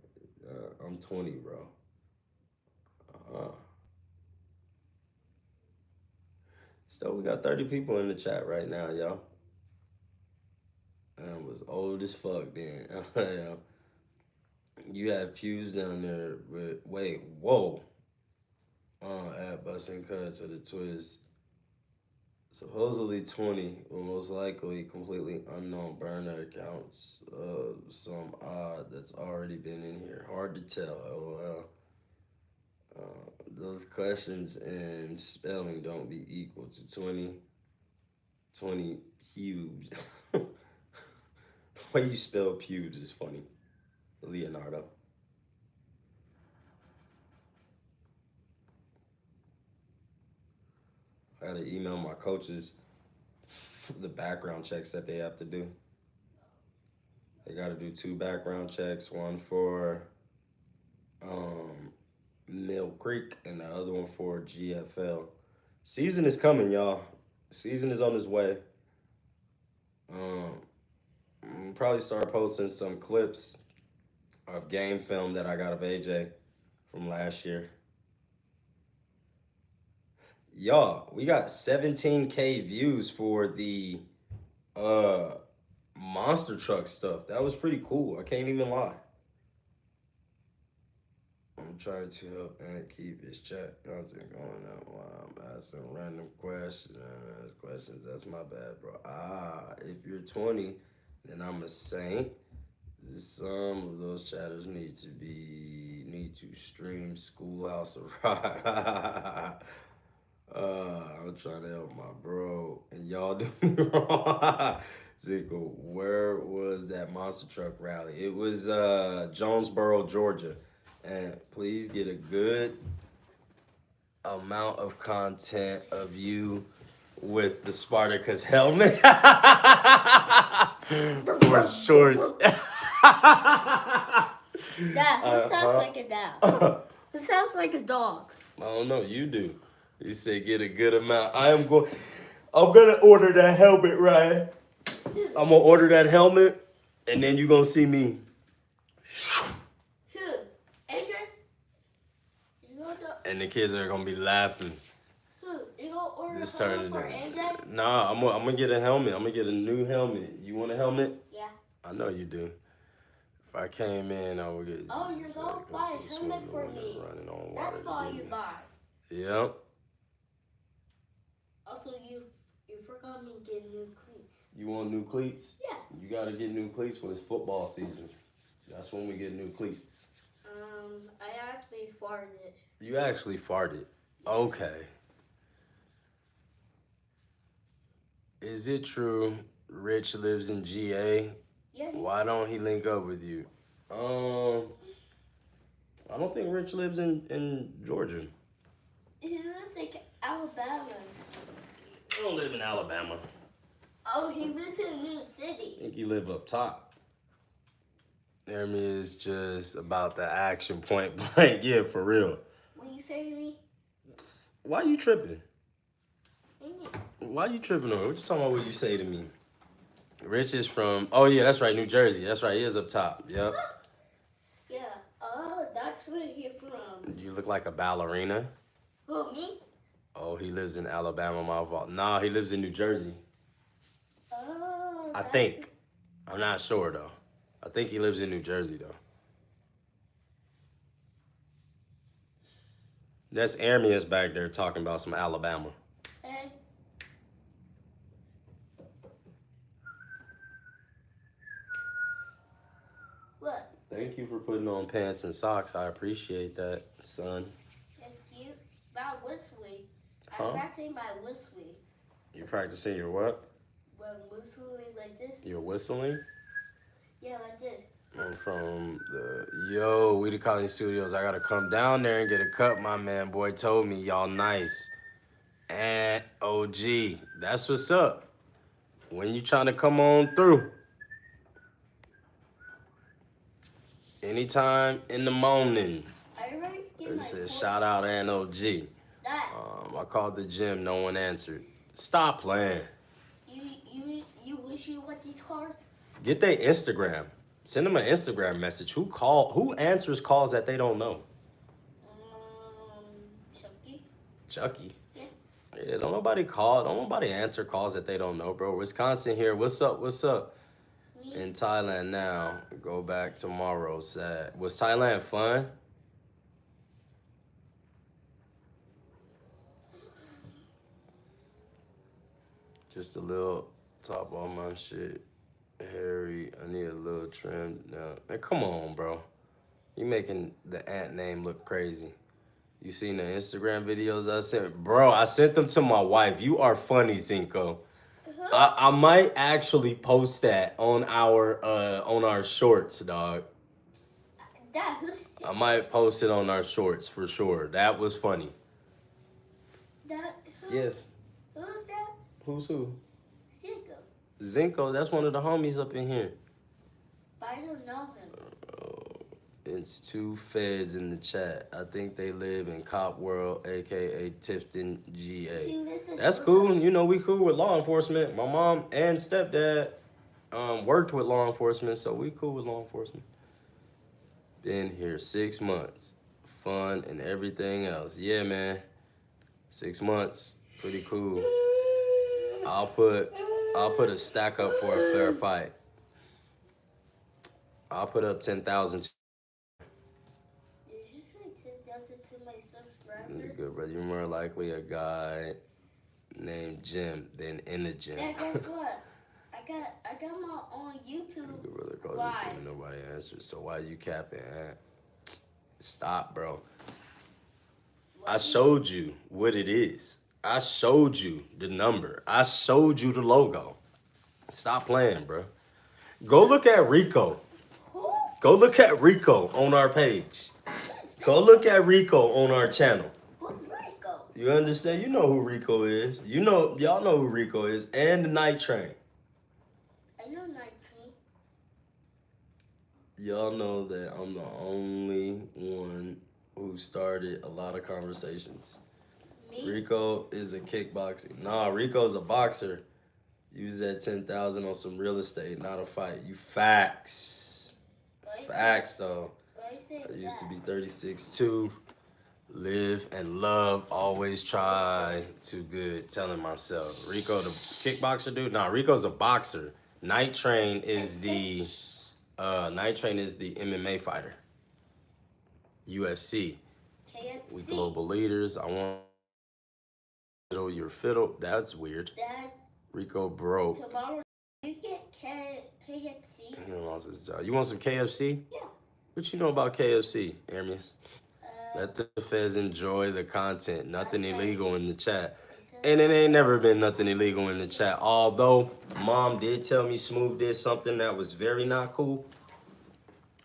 I'm 20, bro. So we got 30 people in the chat right now, y'all. And I was old as fuck then. You have pews down there, but wait, whoa. At busting cuts of the twist. Supposedly 20, but most likely completely unknown burner accounts of some odd that's already been in here. Hard to tell, LOL. Those questions and spelling don't be equal to 20 pubes. The way you spell pubes is funny. Leonardo. I gotta email my coaches the background checks that they have to do. They gotta do 2 background checks, one for Mill Creek and the other one for GFL. Season is coming, y'all. Season is on its way. I'll probably start posting some clips of game film that I got of AJ from last year. Y'all, we got 17K views for the monster truck stuff. That was pretty cool. I can't even lie. I'm trying to help and keep his chat content going out while I'm asking random questions. That's my bad, bro. If you're 20, then I'm a saint. Some of those chatters need to stream Schoolhouse of Rock. I'm trying to help my bro, and y'all do me wrong. Zico, where was that monster truck rally? It was Jonesboro, Georgia. And please get a good amount of content of you with the Spartacus helmet or shorts. Dad, who sounds like a dog? Who sounds like a dog? I don't know, you do. He said get a good amount. I'm gonna order that helmet, Ryan. I'm gonna order that helmet, and then you're gonna see me. Who? Adrian? You gonna do, And the kids are gonna be laughing. who? You gonna order This a turn helmet for it is. AJ? Nah, I'm gonna get a helmet. I'm gonna get a new helmet. You want a helmet? Yeah. I know you do. If I came in, I would get. Oh, you're gonna buy a helmet for me. That's all you buy. Yep. Also, you forgot me to get new cleats. You want new cleats? Yeah. You gotta get new cleats when it's football season. That's when we get new cleats. I actually farted. You actually farted. Okay. Is it true Rich lives in GA? Yeah. Why don't he link up with you? I don't think Rich lives in Georgia. He lives in Alabama. I don't live in Alabama. Oh, he lives in New City. I think you live up top. Jeremy is just about the action point blank. Yeah, for real. What you say to me? Why you tripping? Mm. Why you tripping on? What you talking about what you say to me? Rich is from, oh yeah, that's right, New Jersey. That's right, he is up top. Yep. Yeah. Oh, that's where he's from. You look like a ballerina. Who, me? Oh, he lives in Alabama, my fault. Nah, he lives in New Jersey. Oh. I think. I'm not sure though. I think he lives in New Jersey though. That's Armius back there talking about some Alabama. Hey. What? Thank you for putting on pants and socks. I appreciate that, son. Thank you. About whistling. Huh? I'm practicing my whistling. You practicing your what? When whistling like this. Your whistling? Yeah, like this. I'm from the We the Colony Studios. I gotta come down there and get a cut. My man boy told me y'all nice. And OG, that's what's up. When you trying to come on through? Anytime in the morning. I already get They my said point. shout out and OG. That. I called the gym, no one answered. Stop playing. You wish you want these cars? Get their Instagram. Send them an Instagram message. Who answers calls that they don't know? Chucky. Chucky. Yeah. Yeah, don't nobody answer calls that they don't know, bro. Wisconsin here. What's up? What's up? Me. In Thailand now. Go back tomorrow. Sad. Was Thailand fun? Just a little top on my shit. Harry, I need a little trim now. Man, come on, bro. You making the ant name look crazy. You seen the Instagram videos I sent? Bro, I sent them to my wife. You are funny, Zinco. I might actually post that on our shorts, dog. Dad, who's I might post it on our shorts for sure. That was funny. that? Yes. Who's that? Who's who? Cinco. Zinco, that's one of the homies up in here. But I don't know him. It's two feds in the chat. I think they live in Cop World, aka Tifton, GA. He lives in That's Georgia. cool. You know, we cool with law enforcement. My mom and stepdad worked with law enforcement, so we cool with law enforcement. Been here 6 months. Fun and everything else. Yeah, man. 6 months. Pretty cool. I'll put a stack up for a fair fight. I'll put up 10,000. Did you say 10,000 to my subscribers? Good, brother. You're more likely a guy named Jim than in the gym. Yeah, guess what? I got my own YouTube Good brother calls live. you Jim and nobody answers. So why you capping? Stop, bro. I showed you what it is. I showed you the number. I showed you the logo. Stop playing, bro. Go look at Rico. Who? Go look at Rico on our page. Go look at Rico on our channel. Who's Rico? You understand? You know who Rico is. Y'all know who Rico is. And the Night Train. I know 19. Y'all know that I'm the only one who started a lot of conversations. Me? Rico is a kickboxing. Nah, Rico's a boxer. Use that 10,000 on some real estate, not a fight. You facts. Facts though. Why you say I used to be that? 36 too. Live and love, always try. Too good. Telling myself. Rico the kickboxer dude? Nah, Rico's a boxer. Night Train is the MMA fighter. UFC. KFC. We global leaders. I want fiddle your fiddle. That's weird. Dad, Rico broke. tomorrow you get KFC. He done lost his job. You want some KFC? Yeah. What you know about KFC, Hermes? Uh, Let the feds enjoy the content. Nothing Okay. illegal in the chat. And it ain't never been nothing illegal in the chat. Although mom did tell me Smooth did something that was very not cool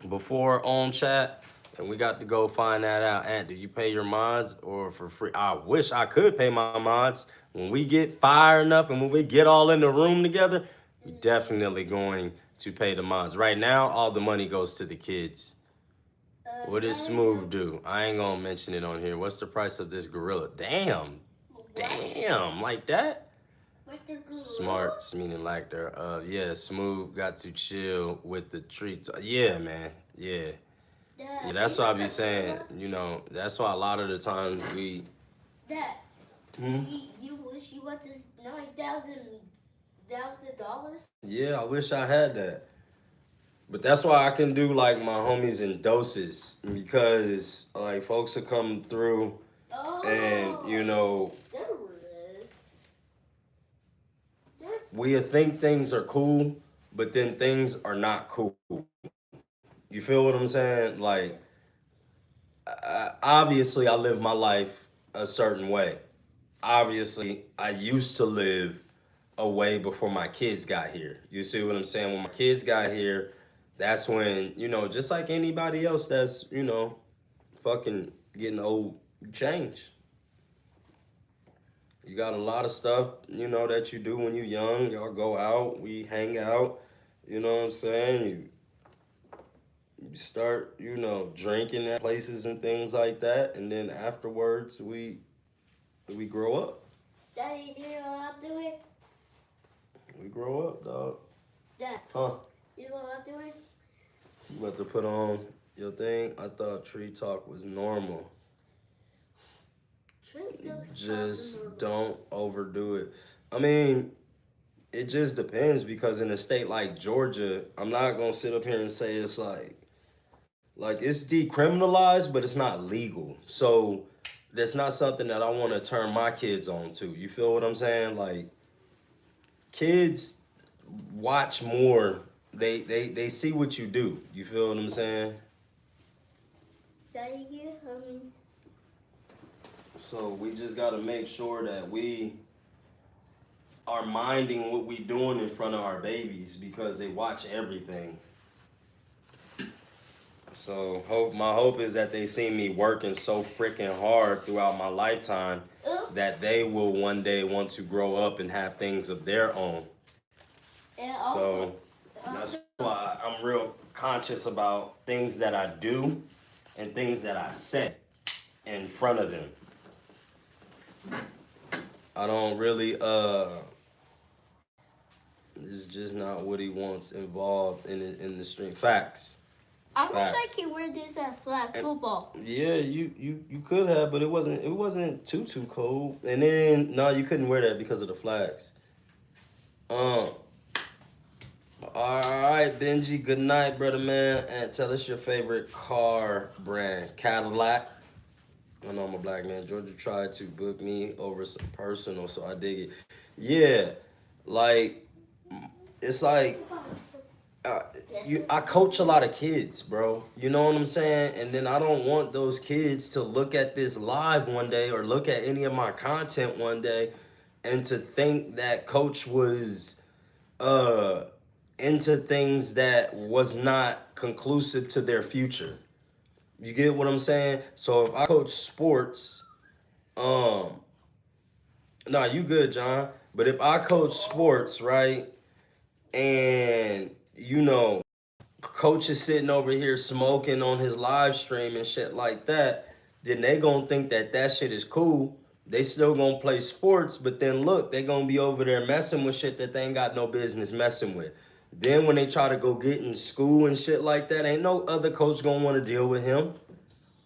before on chat. And we got to go find that out. Aunt, do you pay your mods or for free? I wish I could pay my mods. When we get fired enough and when we get all in the room together, we definitely going to pay the mods. Right now, all the money goes to the kids. What does Smooth do? I ain't gonna mention it on here. What's the price of this gorilla? Damn. Damn, like that? Like the gorilla? Smarts, meaning like their, yeah, Smooth got to chill with the treats. Yeah, man, yeah. Dad, Yeah, that's what I be saying, you know, that's why a lot of the times we... Dad, Hmm? you wish you want this $9,000? Yeah, I wish I had that. But that's why I can do like my homies in doses because like folks will come through Oh. and, you know, There it is. There's we think things are cool, but then things are not cool. You feel what I'm saying? Like, obviously, I live my life a certain way. Obviously, I used to live a way before my kids got here. You see what I'm saying? When my kids got here, that's when, you know, just like anybody else that's, you know, fucking getting old, you change. You got a lot of stuff, you know, that you do when you're young. Y'all go out, we hang out, you know what I'm saying? You start, you know, drinking at places and things like that, and then afterwards we grow up. Daddy, do you know how to do it? We grow up, dog. Dad, Huh? you know how to do it? You about to put on your thing? I thought Tree Talk was normal. Just don't overdo it. I mean, it just depends because in a state like Georgia, I'm not gonna sit up here and say it's like it's decriminalized, but it's not legal. So that's not something that I want to turn my kids on to. You feel what I'm saying? Like kids watch more. They see what you do. You feel what I'm saying? Daddy, you humming. So we just gotta make sure that we are minding what we doing in front of our babies because they watch everything. So my hope is that they see me working so freaking hard throughout my lifetime that they will one day want to grow up and have things of their own. And So that's why I'm real conscious about things that I do and things that I say in front of them. I don't really it's just not what he wants involved in the stream. Facts. I wish I Facts. could wear this at flag football. Yeah, you could have, but it wasn't too cold. And then no, you couldn't wear that because of the flags. All right, Benji. Good night, brother man. And tell us your favorite car brand. Cadillac. I know I'm a black man. Georgia tried to book me over some personal, so I dig it. Yeah, like it's like I coach a lot of kids, bro. You know what I'm saying? And then I don't want those kids to look at this live one day or look at any of my content one day and to think that coach was into things that was not conclusive to their future. You get what I'm saying? So if I coach sports, nah, you good, John. But if I coach sports, right, and you know, coach is sitting over here smoking on his live stream and shit like that, then they gonna think that that shit is cool. They still gonna play sports, but then look, they gonna be over there messing with shit that they ain't got no business messing with. Then when they try to go get in school and shit like that, ain't no other coach gonna want to deal with him.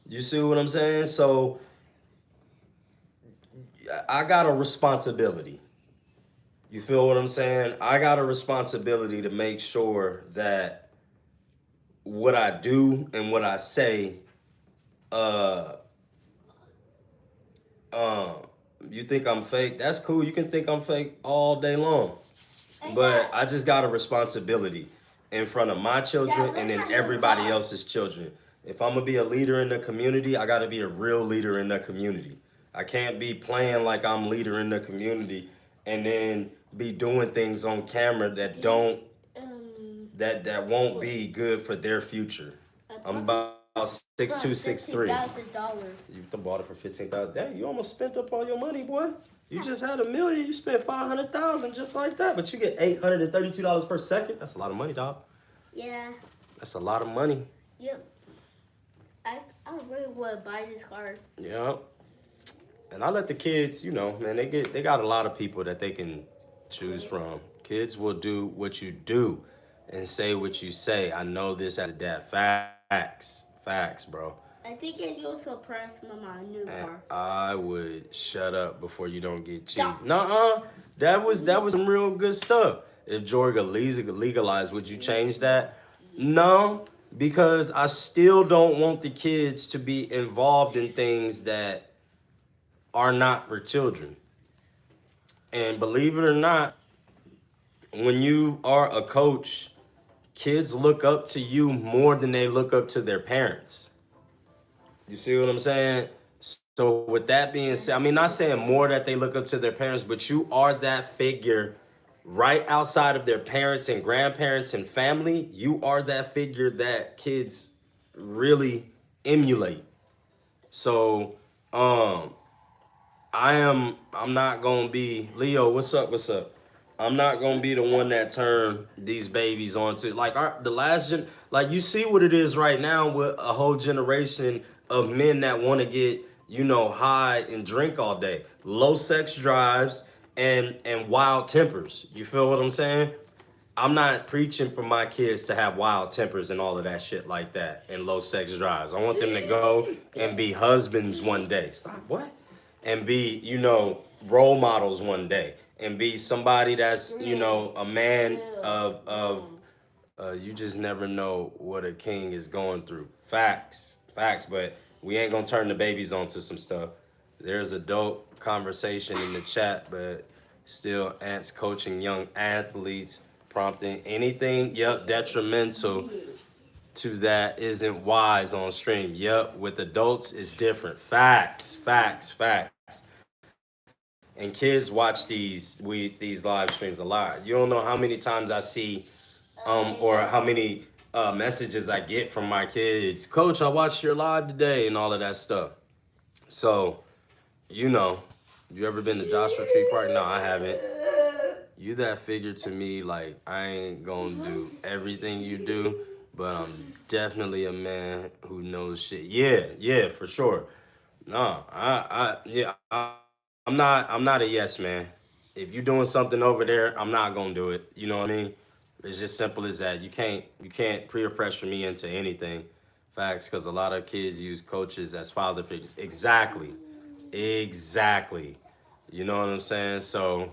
You see what I'm saying? So I got a responsibility. You feel what I'm saying? I got a responsibility to make sure that what I do and what I say, uh, uh, you think I'm fake? That's cool. You can think I'm fake all day long. But I just got a responsibility in front of my children and then everybody else's children. If I'm gonna be a leader in the community, I gotta be a real leader in the community. I can't be playing like I'm leader in the community and then be doing things on camera that don't that won't be good for their future. I'm about 6'2", 6'3". You bought it for $15,000. Dang, you almost spent up all your money, boy. You just had $1 million. You spent $500,000 just like that, but you get $832 per second. That's a lot of money, dog. Yeah. That's a lot of money. Yep. I really want to buy this car. Yep. And I let the kids, you know, man, they got a lot of people that they can choose from. Kids will do what you do and say what you say. I know this as a dad. Facts, bro. I think it will surprise Mama a new car. I would shut up before you don't get cheated. Nuh-uh. That was some real good stuff. If Georgia legalized, would you change that? No, because I still don't want the kids to be involved in things that are not for children. And believe it or not, when you are a coach, kids look up to you more than they look up to their parents. You see what I'm saying? So with that being said, I mean, not saying more that they look up to their parents, but you are that figure right outside of their parents and grandparents and family. You are that figure that kids really emulate. So, I'm not gonna be Leo. What's up? I'm not gonna be the one that turn these babies onto like the last gen. Like you see what it is right now with a whole generation of men that want to get high and drink all day, low sex drives and wild tempers. You feel what I'm saying? I'm not preaching for my kids to have wild tempers and all of that shit like that and low sex drives. I want them to go and be husbands one day. Stop. What? And be, role models one day. And be somebody that's, a man of you just never know what a king is going through. Facts. But we ain't gonna turn the babies onto some stuff. There's a dope conversation in the chat, but still Ant's coaching young athletes, prompting anything, detrimental to that isn't wise on stream. With adults it's different. Facts. And kids watch these live streams a lot. You don't know how many times I see or how many messages I get from my kids. Coach, I watched your live today and all of that stuff. So, you ever been to Joshua Tree Park? No, I haven't. You that figure to me, like, I ain't gonna do everything you do, but I'm definitely a man who knows shit. Yeah, for sure. No, I'm not a yes man. If you're doing something over there, I'm not gonna do it. You know what I mean? It's just simple as that. You can't peer pressure me into anything. Facts, because a lot of kids use coaches as father figures. Exactly. You know what I'm saying? So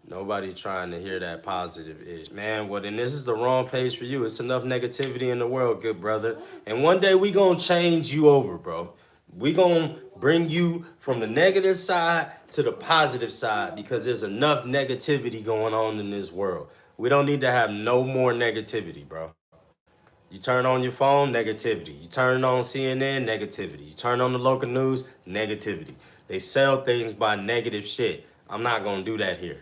nobody trying to hear that positive ish. Man, well then this is the wrong page for you. It's enough negativity in the world, good brother. And one day we gonna change you over, bro. We gonna bring you from the negative side to the positive side because there's enough negativity going on in this world. We don't need to have no more negativity, bro. You turn on your phone, negativity. You turn on CNN, negativity. You turn on the local news, negativity. They sell things by negative shit. I'm not gonna do that here.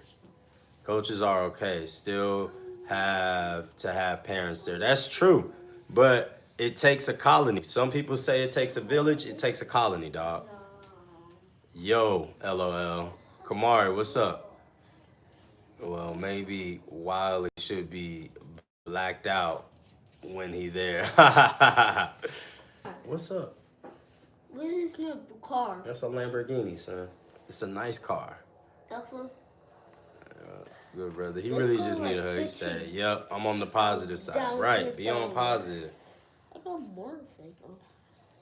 Coaches are okay. Still have to have parents there. That's true. But it takes a colony. Some people say it takes a village. It takes a colony, dog. Yo, LOL. Kamari, what's up? Well, maybe Wiley should be blacked out when he there. What's up? What is this new car? That's a Lamborghini, son. It's a nice car. That's what. Good brother. He Let's really go just need like a hug. He said, 15. "Yep, I'm on the positive side." Right. Be on positive. I got a motorcycle.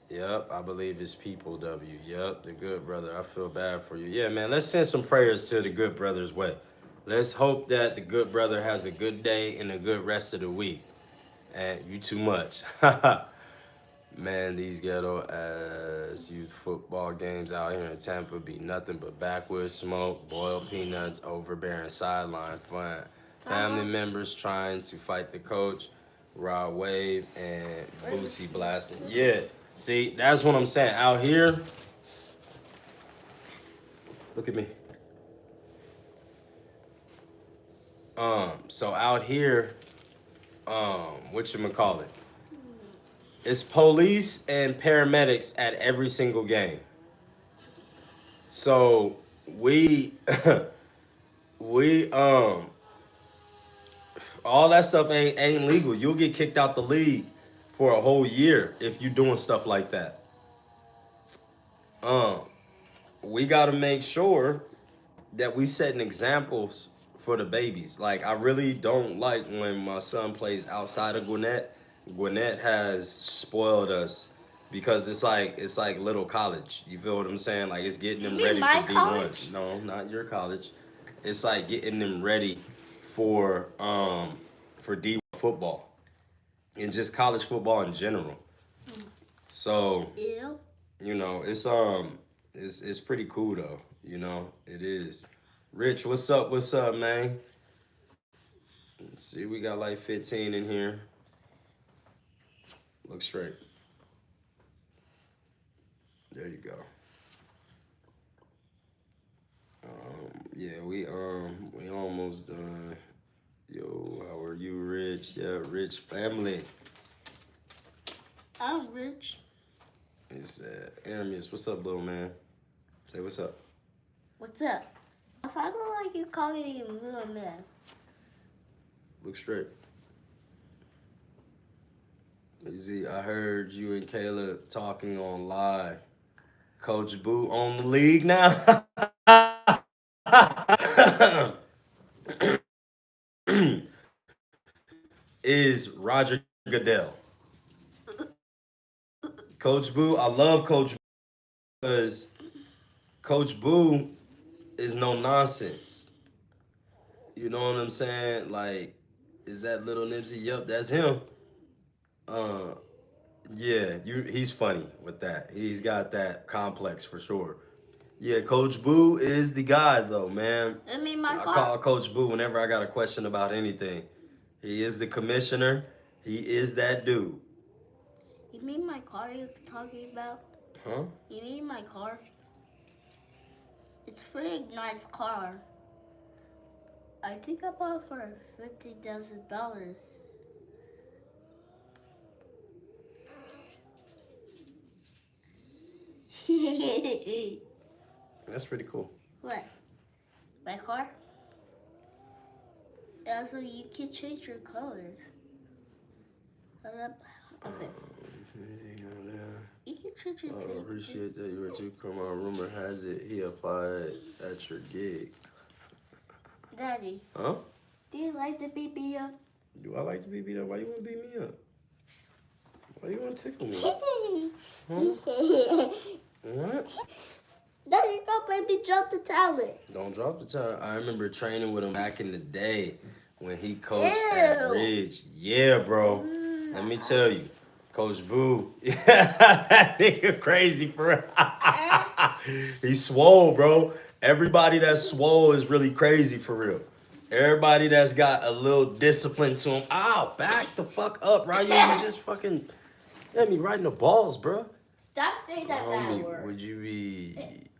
Yep, I believe it's people W. Yep, the good brother. I feel bad for you. Yeah, man, let's send some prayers to the good brother's way. Let's hope that the good brother has a good day and a good rest of the week. And you too much. Man, these ghetto ass youth football games out here in Tampa be nothing but backwoods smoke, boiled peanuts, overbearing sideline fun. Family members trying to fight the coach, Rod Wave, and Boosie blasting. Yeah, see, that's what I'm saying. Out here, look at me. So out here, whatchamacallit? It's police and paramedics at every single game. So we all that stuff ain't legal. You'll get kicked out the league for a whole year if you're doing stuff like that. We gotta make sure that we setting examples for the babies. Like, I really don't like when my son plays outside of Gwinnett. Gwinnett has spoiled us because it's like little college. You feel what I'm saying? Like, it's getting them ready for D1. No, not your college. It's like getting them ready for D1 football and just college football in general. So, you know, it's pretty cool though. You know, it is. Rich, what's up? What's up, man? Let's see, we got like 15 in here. Look straight. There you go. Yeah, we almost done. Yo, how are you, Rich? Yeah, Rich family. I'm rich. He said, Aramis, what's up, little man? Say what's up. What's up? If I don't like you calling you little man. Look straight. Easy, I heard you and Caleb talking on live. Coach Boo on the league now. Is Roger Goodell. Coach Boo, I love Coach Boo because Coach Boo is no nonsense. You know what I'm saying? Like, is that little Nipsey? Yep, that's him. Yeah, he's funny with that. He's got that complex for sure. Yeah, Coach Boo is the guy though, man. I call Coach Boo whenever I got a question about anything. He is the commissioner. He is that dude. You mean my car you're talking about? Huh? You mean my car? It's a pretty nice car. I think I bought it for $50,000. That's pretty cool. What? My car? Also, you can change your colors. Okay. You can change your I appreciate that you were to come on. Rumor has it he applied at your gig. Daddy. Huh? Do you like to be beat up? Do I like to be beat up? Why you want to beat me up? Why you want to tickle me? Huh? What? There you go, baby. Drop the talent. Don't drop the time. I remember training with him back in the day when he coached at Ridge. Yeah, bro. Let me tell you. Coach Boo. That nigga crazy for real. He's swole, bro. Everybody that's swole is really crazy for real. Everybody that's got a little discipline to him. Ow, back the fuck up, right? You just fucking let me right in the balls, bro. Stop saying that bad word. Would you be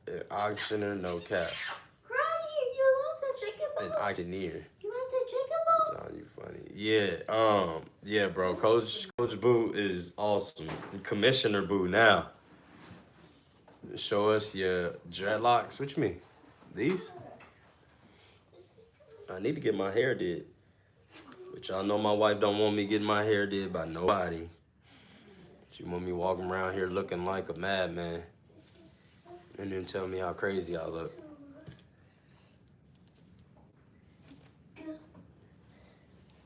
an auctioneer? No cap. Ronnie, you want the chicken ball? An auctioneer. You want the chicken ball? Oh, you funny. Yeah, bro. Coach Boo is awesome. Commissioner Boo now. Show us your dreadlocks. What you mean? These? I need to get my hair did. But y'all know my wife don't want me getting my hair did by nobody. She want me walking around here looking like a madman. And then tell me how crazy I look.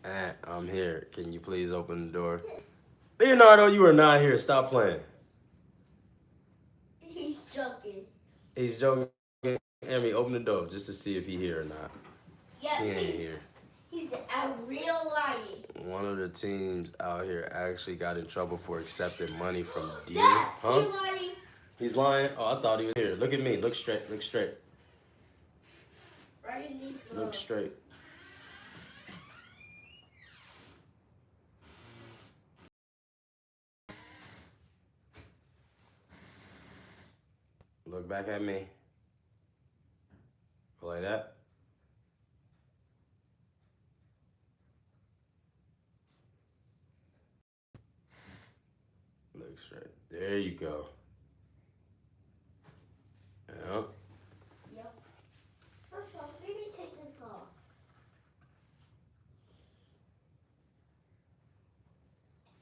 Aunt, I'm here. Can you please open the door? Leonardo, you are not here. Stop playing. He's joking. He's joking. Amy, open the door just to see if he here or not. Yeah, He ain't here. he's a real lion. One of the teams out here actually got in trouble for accepting money from D. Dad, Huh? he's lying. He's lying? Oh, I thought he was here. Look at me. Look straight. Look straight. Right in these Look gloves. straight. Look back at me. Like that. Look straight. There you go. Yeah. Yep. First off, maybe take this off.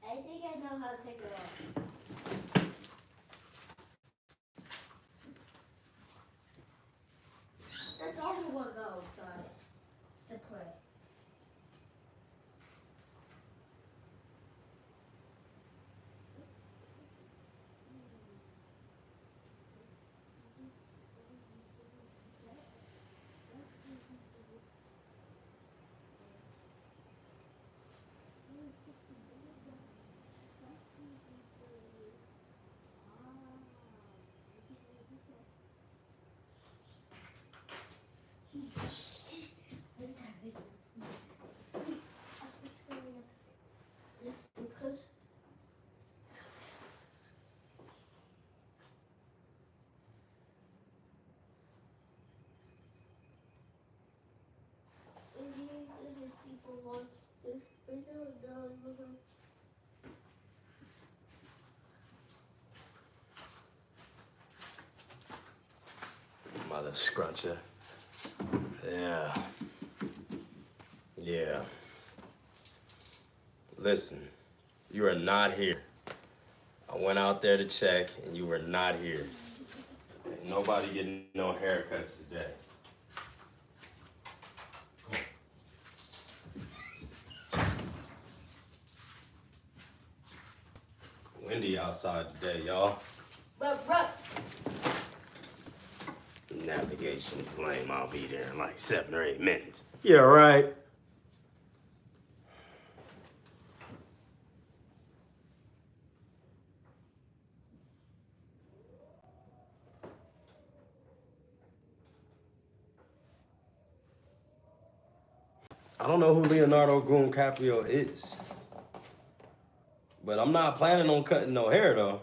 I think I know how to take it off. The dog will go outside to play. People watch this video down below. Mother scruncher. Yeah. Yeah. Listen, you are not here. I went out there to check and you were not here. Ain't nobody getting no haircuts today. Windy outside today, y'all. Run. Navigation's lame. I'll be there in like 7 or 8 minutes. Yeah, right. I don't know who Leonardo DiCaprio is. But I'm not planning on cutting no hair, though.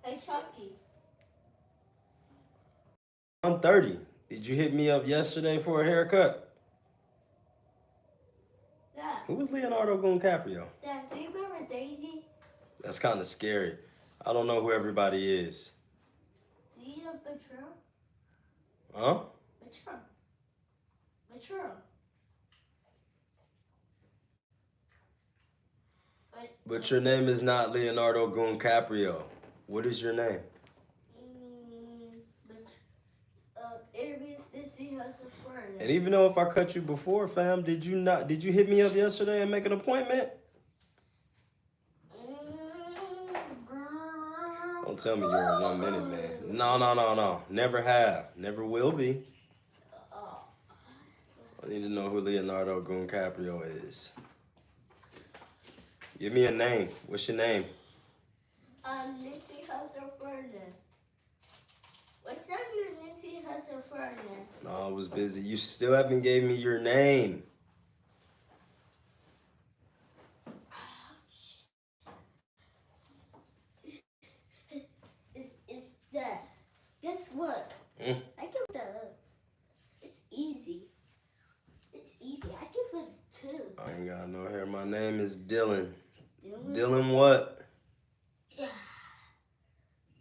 Hey, Chucky. 1:30. Did you hit me up yesterday for a haircut? Dad. Who was Leonardo DiCaprio? Dad, do you remember Daisy? That's kind of scary. I don't know who everybody is. Do you have Betrayal? Huh? Betrayal. But your name is not Leonardo DiCaprio. What is your name? Aries Dizzy has a friend. And even though if I cut you before, fam, did you hit me up yesterday and make an appointment? Don't tell me you're a 1 minute man. No. Never have. Never will be. I need to know who Leonardo DiCaprio is. Give me a name. What's your name? Nancy has a friend. What's up, you Nancy has a friend? No, I was busy. You still haven't gave me your name. It's that. Guess what? I can look that up. It's easy. I can put 2. I ain't got no hair. My name is Dylan. Dylan what? Yeah.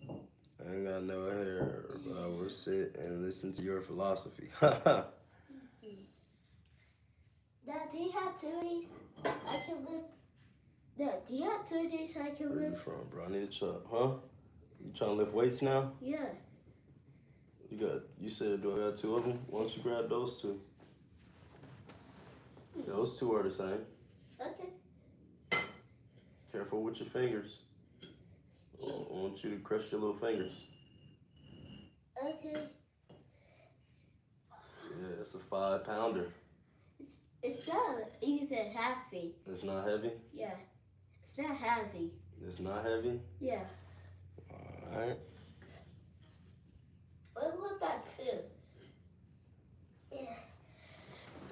I ain't got no hair, but I will sit and listen to your philosophy. Haha. Dad, do you have 2 days I can live? Dad, do you have 2 days I can Where you live? from, bro? I need a truck, huh? You trying to lift weights now? Yeah. You said, do I got two of them? Why don't you grab those two? Those two are the same. Okay. Careful with your fingers. I want you to crush your little fingers. Okay. Yeah, it's a 5-pounder. It's not even heavy. It's not heavy? Yeah. It's not heavy. It's not heavy? Yeah. Alright. What about that too? Yeah.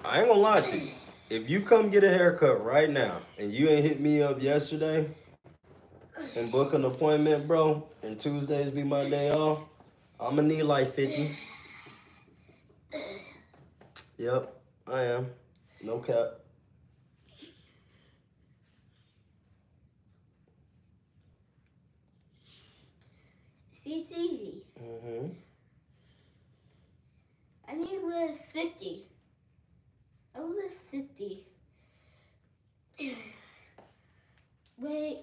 I ain't gonna lie to you. If you come get a haircut right now and you ain't hit me up yesterday and book an appointment, bro, and Tuesdays be my day off, I'm gonna need like 50. Yep, I am. No cap. See, it's easy. Mm-hmm. I need to live 50. I'll live 50. Wait,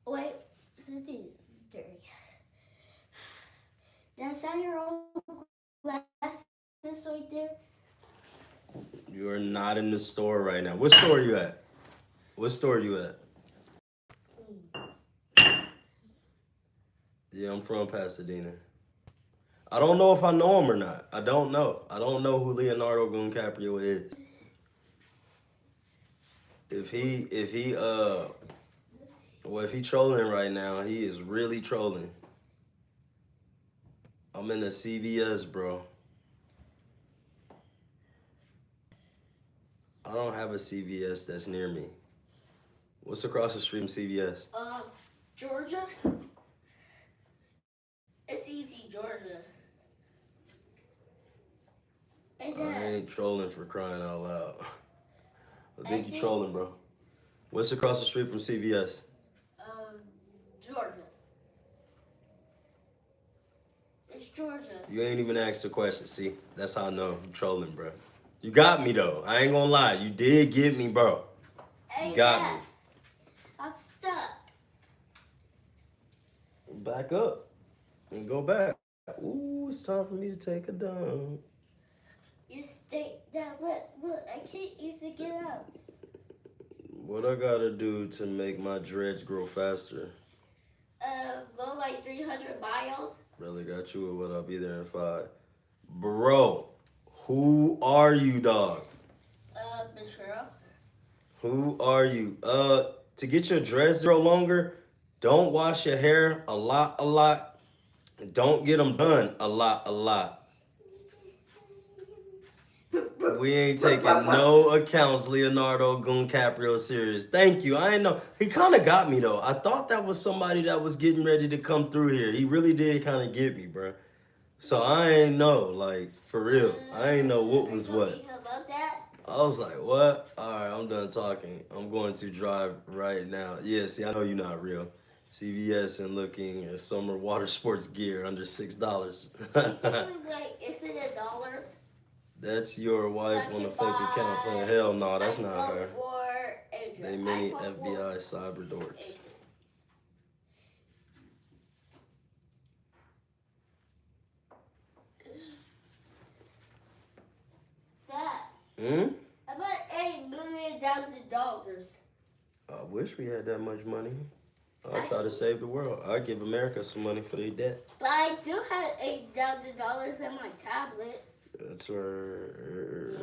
Wait, 50 is dirty. That's how your old glasses right there? You are not in the store right now. What store are you at? What store are you at? Yeah, I'm from Pasadena. I don't know if I know him or not. I don't know. I don't know who Leonardo DiCaprio is. If he trolling right now, he is really trolling. I'm in a CVS, bro. I don't have a CVS that's near me. What's across the street from CVS? Georgia? It's easy, Georgia. I ain't trolling for crying out loud. I think you trolling, bro. What's across the street from CVS? Georgia. It's Georgia. You ain't even asked the question. See, that's how I know you trolling, bro. You got me though. I ain't gonna lie. You did get me, bro. You got me. I'm stuck. Back up and go back. Ooh, it's time for me to take a dump. You stay down. Look, I can't even get out. What I gotta do to make my dreads grow faster? Go like 300 miles. Really got you with what? I'll be there in 5. Bro, who are you, dog? Betrayal. Who are you? To get your dreads to grow longer, don't wash your hair a lot. Don't get them done a lot. We ain't taking no accounts, Leonardo DiCaprio serious. Thank you. I ain't know. He kind of got me, though. I thought that was somebody that was getting ready to come through here. He really did kind of get me, bro. So I ain't know, like, for real. I ain't know what was what. About that? I was like, what? All right, I'm done talking. I'm going to drive right now. Yeah, see, I know you're not real. CVS and looking at summer water sports gear under $6. Is it $1? That's your wife on a fake account playing. Hell no, that's not her. They many FBI cyber dorks. Dad. About $8 million. I wish we had that much money. I'll try to save the world. I'll give America some money for their debt. But I do have $8,000 in my tablet. That's where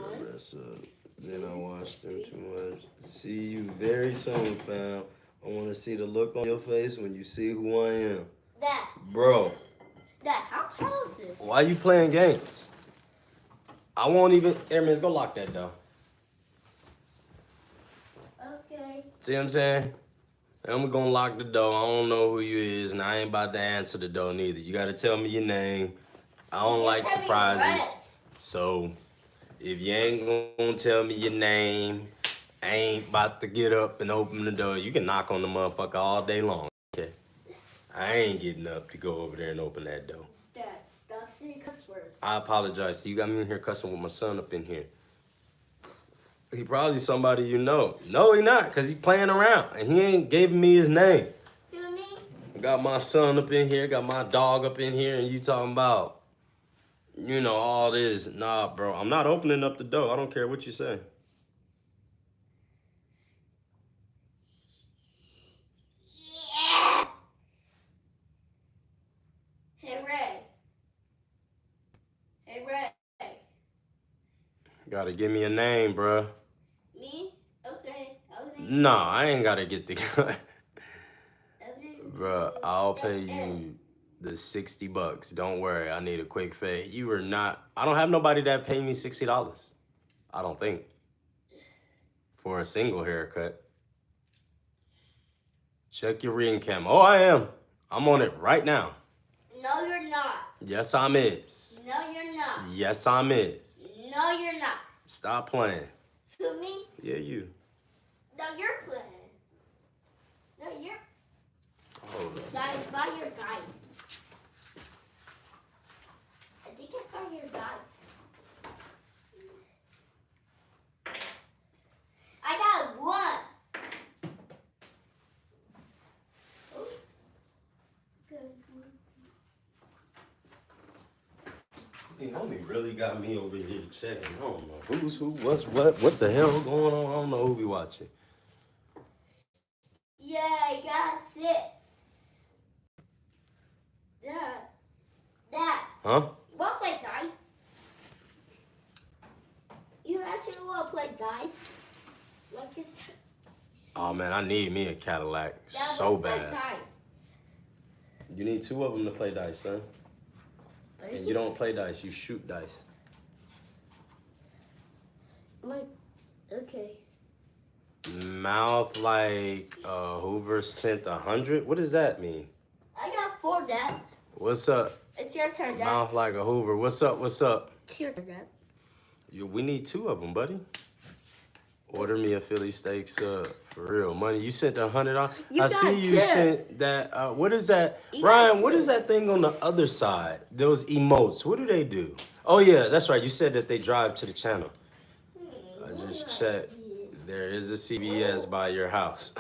then I watched them too much. See you very soon, fam. I want to see the look on your face when you see who I am. Dad. Bro. Dad, how close is this? Why you playing games? I won't even. Airman, go lock that door. Okay. See what I'm saying? I'm gonna lock the door. I don't know who you is, and I ain't about to answer the door neither. You gotta tell me your name. I don't like surprises. So, if you ain't gonna tell me your name, I ain't about to get up and open the door. You can knock on the motherfucker all day long, okay? I ain't getting up to go over there and open that door. Dad, stop saying cuss words. I apologize. You got me in here cussing with my son up in here. He probably somebody you know. No, he not, because he playing around, and he ain't giving me his name. You and me? Got my son up in here, got my dog up in here, and you talking about, you know, all this. Nah, bro, I'm not opening up the door. I don't care what you say. Yeah. Hey Ray. Hey Ray. Gotta give me a name, bro. Me? Okay. Nah, I ain't gotta get the gun. Bro, I'll pay you the $60. Don't worry, I need a quick fade. You are not. I don't have nobody that pay me $60. I don't think. For a single haircut. Check your ring cam. Oh, I am. I'm on it right now. No, you're not. Yes, I'm is. No, you're not. Yes, I'm is. No, you're not. Stop playing. Who, me? Yeah, you. No, you're playing. No, you're. Hold up. Guys, buy your dice. I think I found your dice. I got one. Oh. Good. Hey, homie really got me over here checking. I don't know who's who, what's what the hell going on. I don't know who be watching. Yeah, I got 6. Dad. Huh? You want to play dice? You actually want to play dice? Like it's. Oh man, I need me a Cadillac Dad, so let's play bad. dice. You need 2 of them to play dice, son. And you don't play dice, you shoot dice. Like, okay. Mouth like Hoover sent 100? What does that mean? I got 4, Dad. What's up? It's your turn, Dad. Mouth like a Hoover. What's up? What's up? It's your turn, Dad. We need 2 of them, buddy. Order me a Philly steak sub. For real. Money, you sent $100. I see you sent that. What is that? Ryan, what is that thing on the other side? Those emotes. What do they do? Oh, yeah, that's right. You said that they drive to the channel. I just checked. There is a CVS by your house.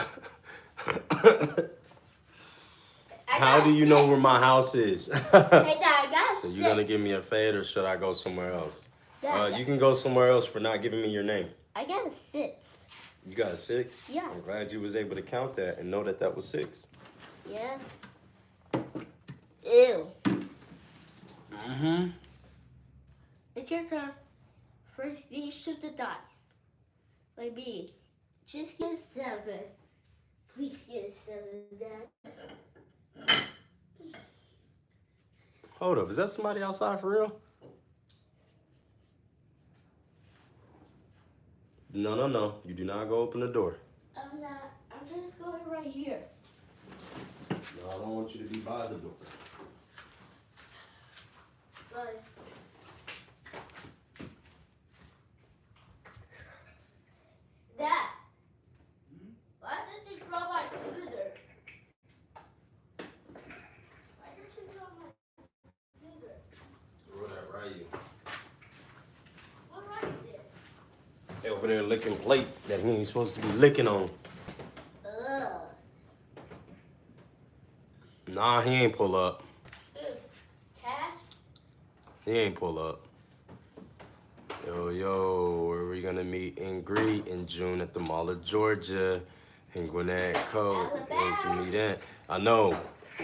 How do you know where my house is? Hey, Dad, I got So 6. you gonna give me a fade or should I go somewhere else? Dad, You can go somewhere else for not giving me your name. I got a 6. You got a 6? Yeah. I'm glad you was able to count that and know that that was 6. Yeah. Ew. Mm-hmm. It's your turn. First, you shoot the dice. Like me. Just get a 7. Please get a 7, Dad. Hold up, is that somebody outside for real? No. You do not go open the door. I'm not. I'm just going right here. No, I don't want you to be by the door. But Dad, why did you draw my scooter? Why did you draw my scooter? Throw that right you. What right there? They over there licking plates that he ain't supposed to be licking on. Ugh. Nah, he ain't pull up. Cash? He ain't pull up. Yo, where we gonna meet and greet in June at the Mall of Georgia in Gwinnett Cove. And meet in. I know.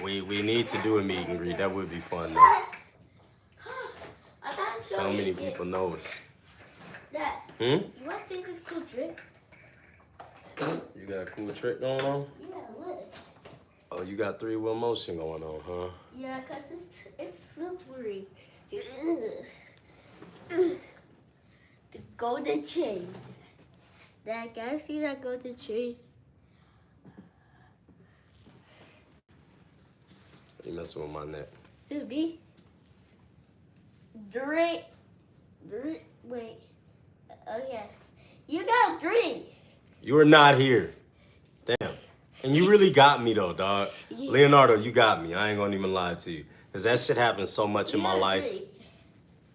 We need to do a meet and greet. That would be fun though. I thought So many people know us. Dad, Hmm? you want to see this cool trick? You got a cool trick going on? Yeah, look. Oh, you got 3-wheel motion going on, huh? Yeah, because it's slippery. The golden chain. Dad, can I see that golden chain? You messing with my neck. Who, me? Wait. Oh, yeah. You got 3. You were not here. Damn. And you really got me though, dog. Yeah. Leonardo, you got me. I ain't gonna even lie to you. Because that shit happens so much in my life. 3.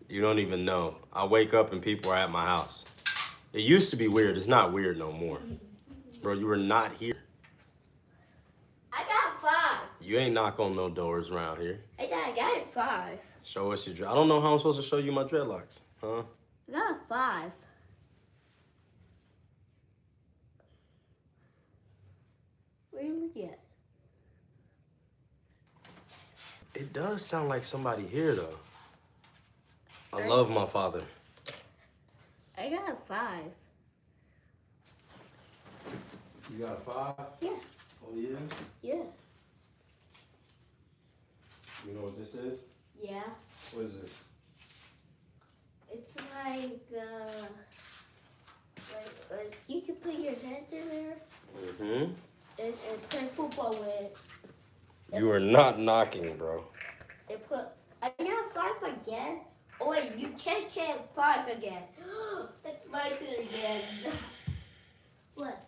You don't even know. I wake up and people are at my house. It used to be weird. It's not weird no more. Bro, you were not here. I got 5. You ain't knock on no doors around here. I got it 5. Show us your dread. I don't know how I'm supposed to show you my dreadlocks, huh? I got a 5. Where you looking at? It does sound like somebody here, though. I love my father. I got a 5. You got a 5? Yeah. Oh, yeah? Yeah. You know what this is? Yeah. What is this? It's like you can put your hands in there Mm-hmm. and play football with. You are not knocking, bro. And put. I got 5 again. Oh wait, you can't get 5 again. That's my turn again. What?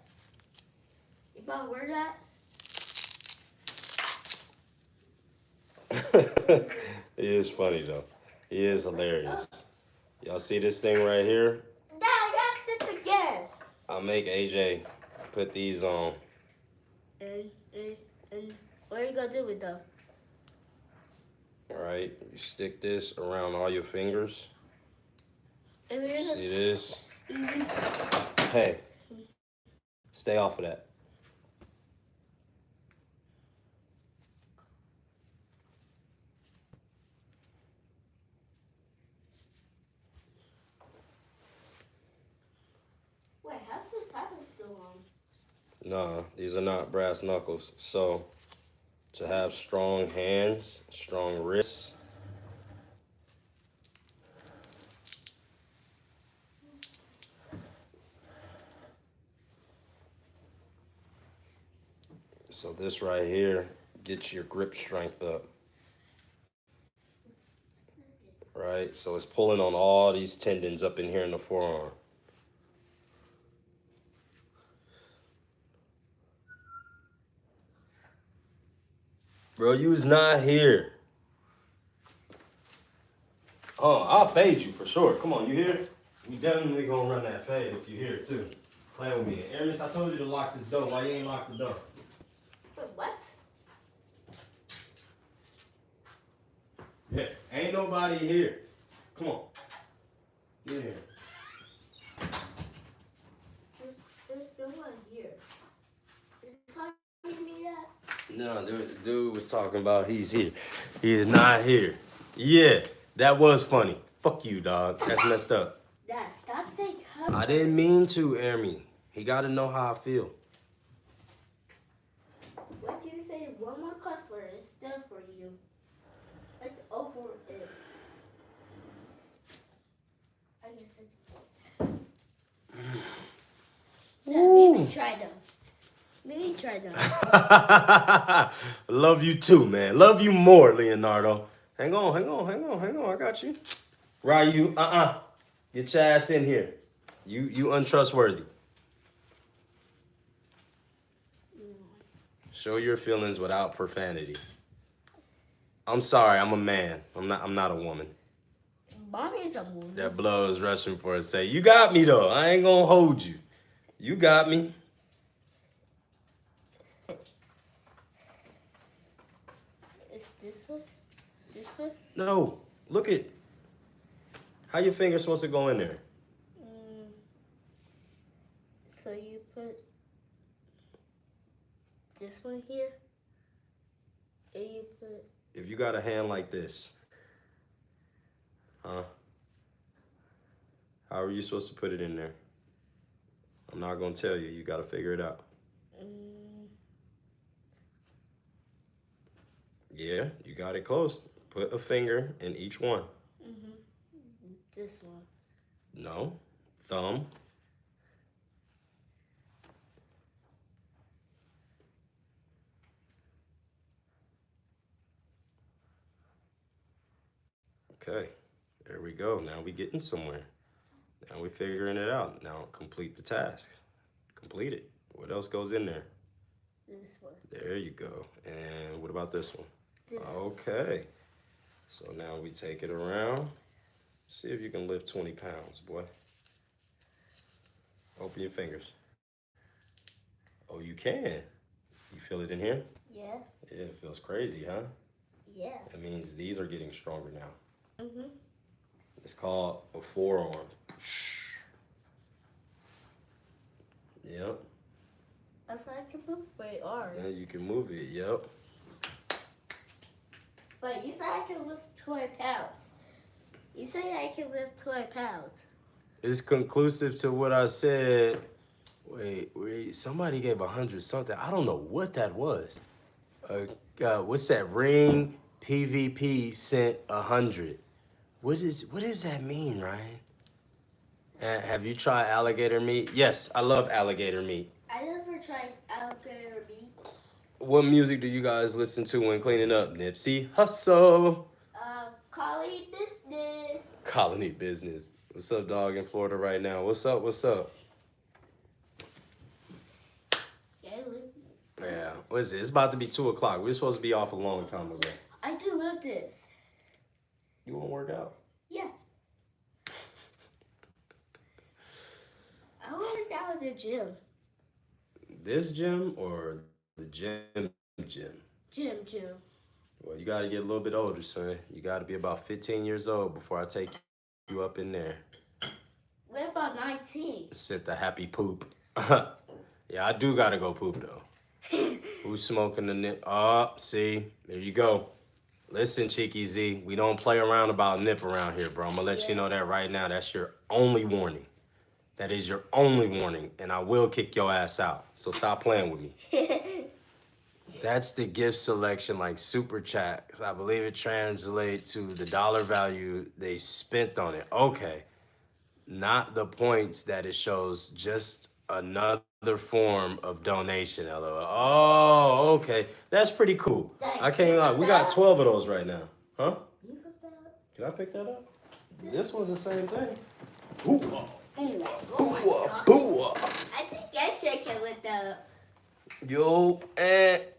You found where that? He is funny, though. He is hilarious. Y'all see this thing right here? Dad, that's it again. I'll make AJ put these on. And what are you gonna do with them? All right, you stick this around all your fingers. And we're gonna See this? Hey, stay off of that. wait, how's the timer still on? Nah, these are not brass knuckles. So, to have strong hands, strong wrists, so this right here gets your grip strength up. Right? So it's pulling on all these tendons up in here in the forearm. Bro, you was not here. Oh, I'll fade you for sure. Come on, you here? You definitely gonna run that fade if you here too. Play with me. Aramis, I told you to lock this door. Why you ain't locked the door? Wait, what? Yeah, ain't nobody here. Come on. Get here. There's no one here. Are you telling me that? No, dude was talking about he's here. He is not here. Yeah, that was funny. Fuck you, dog. That's messed up. Dad, stop saying cuss. I didn't mean to, Army. He got to know how I feel. What do you say one more cuss word? It's done for you. It's over it. I guess it's... Dad, maybe try them. Maybe try them. Love you too, man. Love you more, Leonardo. Hang on. I got you. Ryu, get your ass in here. You untrustworthy. Show your feelings without profanity. I'm sorry, I'm a man. I'm not a woman. Mommy is a woman. That blood is rushing for a say. You got me though. I ain't gonna hold you. You got me. Is this one? This one? No. Look at how your finger's supposed to go in there. So you put this one here, and you put... If you got a hand like this, huh? How are you supposed to put it in there? I'm not gonna tell you. You gotta figure it out. Yeah, you got it close. Put a finger in each one. This one. No, thumb. Okay, there we go. Now we getting somewhere. Now we figuring it out. Now complete the task. Complete it. What else goes in there? This one. There you go. And what about this one? This Okay. So now we take it around. See if you can lift 20 pounds, boy. Open your fingers. Oh, you can. You feel it in here? Yeah. Yeah, it feels crazy, huh? Yeah. That means these are getting stronger now. Mhm. It's called a forearm. Yep. That's how I can move my arm. Now you can move it. Yep. But you said I can lift 20 pounds. You say I can lift 20 pounds. It's conclusive to what I said. Wait. Somebody gave 100 something. I don't know what that was. What's that? Ring PvP sent 100. What does that mean, Ryan? Have you tried alligator meat? Yes, I love alligator meat. I never tried alligator meat. What music do you guys listen to when cleaning up? Nipsey Hussle. Collie business. Colony business. What's up, dog, in Florida right now? What's up? Yeah, what is it? It's about to be 2 o'clock. We're supposed to be off a long time ago. I do love this. You want to work out? Yeah. I want to work out at the gym. This gym or the gym? Gym. Well, you got to get a little bit older, son. You got to be about 15 years old before I take you up in there. What about 19? Sit the happy poop. Yeah, I do got to go poop, though. Who's smoking the nip? Oh, see, there you go. Listen, Cheeky Z, we don't play around about nip around here, bro. I'm going to let you know that right now. That's your only warning. That is your only warning, and I will kick your ass out. So stop playing with me. That's the gift selection, like Super Chat. I believe it translates to the dollar value they spent on it. Okay. Not the points that it shows, just another form of donation, LOL. Oh, okay. That's pretty cool. I can't lie. We got 12 of those right now. Huh? Can I pick that up? This one's the same thing. Ooh. I think I can lift that up. Yo,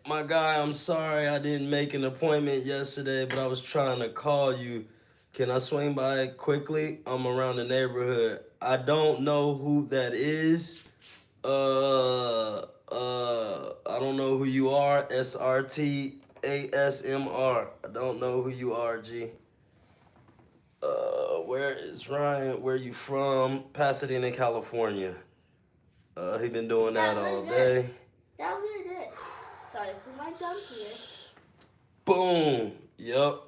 my guy, I'm sorry I didn't make an appointment yesterday, but I was trying to call you. Can I swing by quickly? I'm around the neighborhood. I don't know who that is. I don't know who you are. SRT ASMR. I don't know who you are, G. Where is Ryan? Where you from? Pasadena, California. He been doing that all day. That was it. Sorry for my dump here. Boom. Yep.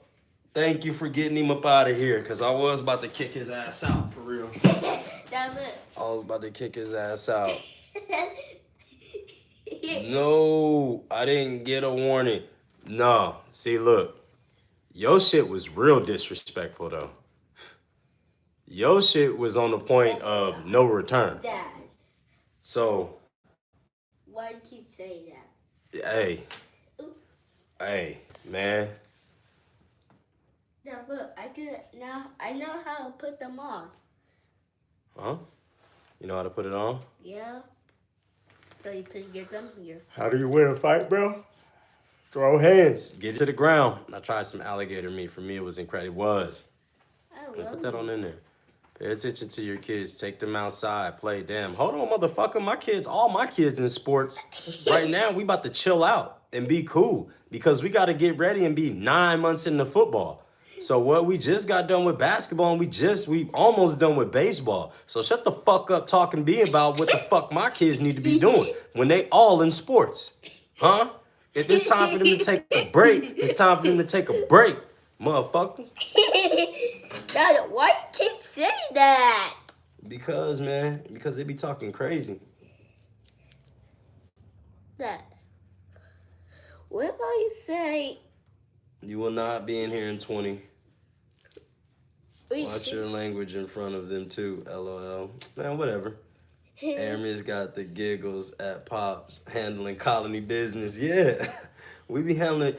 Thank you for getting him up out of here, because I was about to kick his ass out, for real. That was it. I was about to kick his ass out. No, I didn't get a warning. No. See, look. Your shit was real disrespectful, though. Your shit was on the point of no return. Dad. So. Why do you keep saying that? Hey. Oops. Hey, man. Now look, I know how to put them on. Huh? You know how to put it on? Yeah. So you put your thumb here. How do you win a fight, bro? Throw hands. Get it to the ground. I tried some alligator meat. For me, it was incredible. It was. Put that on in there. Pay attention to your kids. Take them outside. Play. Damn. Hold on, motherfucker. All my kids in sports. Right now, we about to chill out and be cool because we got to get ready and be 9 months into football. So what, we just got done with basketball and we almost done with baseball. So shut the fuck up talking to me about what the fuck my kids need to be doing when they all in sports. Huh? If it's time for them to take a break, it's time for them to take a break, motherfucker. Dad, why you keep saying that? Because they be talking crazy. Dad, what about you say? You will not be in here in 20. Watch your language in front of them too, LOL. Man, whatever. Aramis got the giggles at Pops, handling colony business. Yeah, we be handling,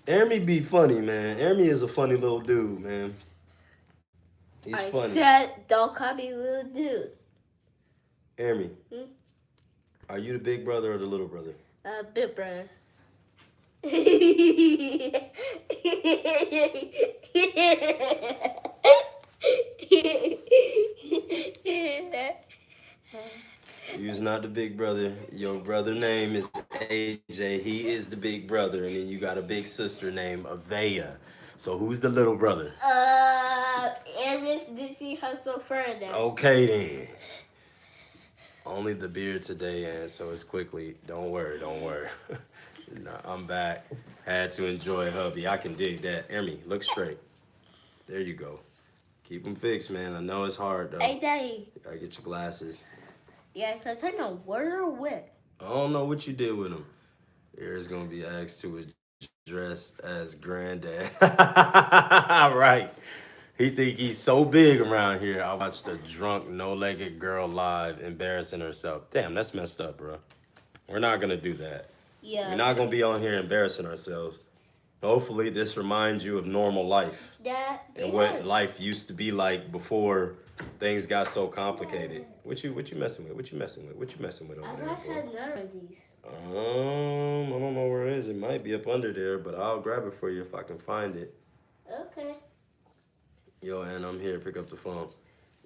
Aramis be funny, man. Aramis is a funny little dude, man. He's funny. I said, don't call me little dude. Aramis, are you the big brother or the little brother? Big brother. You's not the big brother. Your brother name is AJ, he is the big brother, and then you got a big sister named Avea. So who's the little brother? Aries did see hustle further. Okay then. Only the beard today, and so it's quickly. Don't worry. No, I'm back. Had to enjoy hubby. I can dig that. Emmy, look straight. There you go. Keep them fixed, man. I know it's hard though. Hey, Daddy. You gotta get your glasses. Yeah, because I know where or what. I don't know what you did with them. Here's gonna be asked to address as granddad. Right. He think he's so big around here. I watched a drunk, no-legged girl live embarrassing herself. Damn, that's messed up, bro. We're not gonna do that. Yeah. We're not gonna be on here embarrassing ourselves. Hopefully this reminds you of normal life Dad, and what life used to be like before things got so complicated. What you messing with? What you messing with over I there, thought I boy? had none of these. I don't know where it is. It might be up under there, but I'll grab it for you if I can find it. Okay. Yo, and I'm here. Pick up the phone.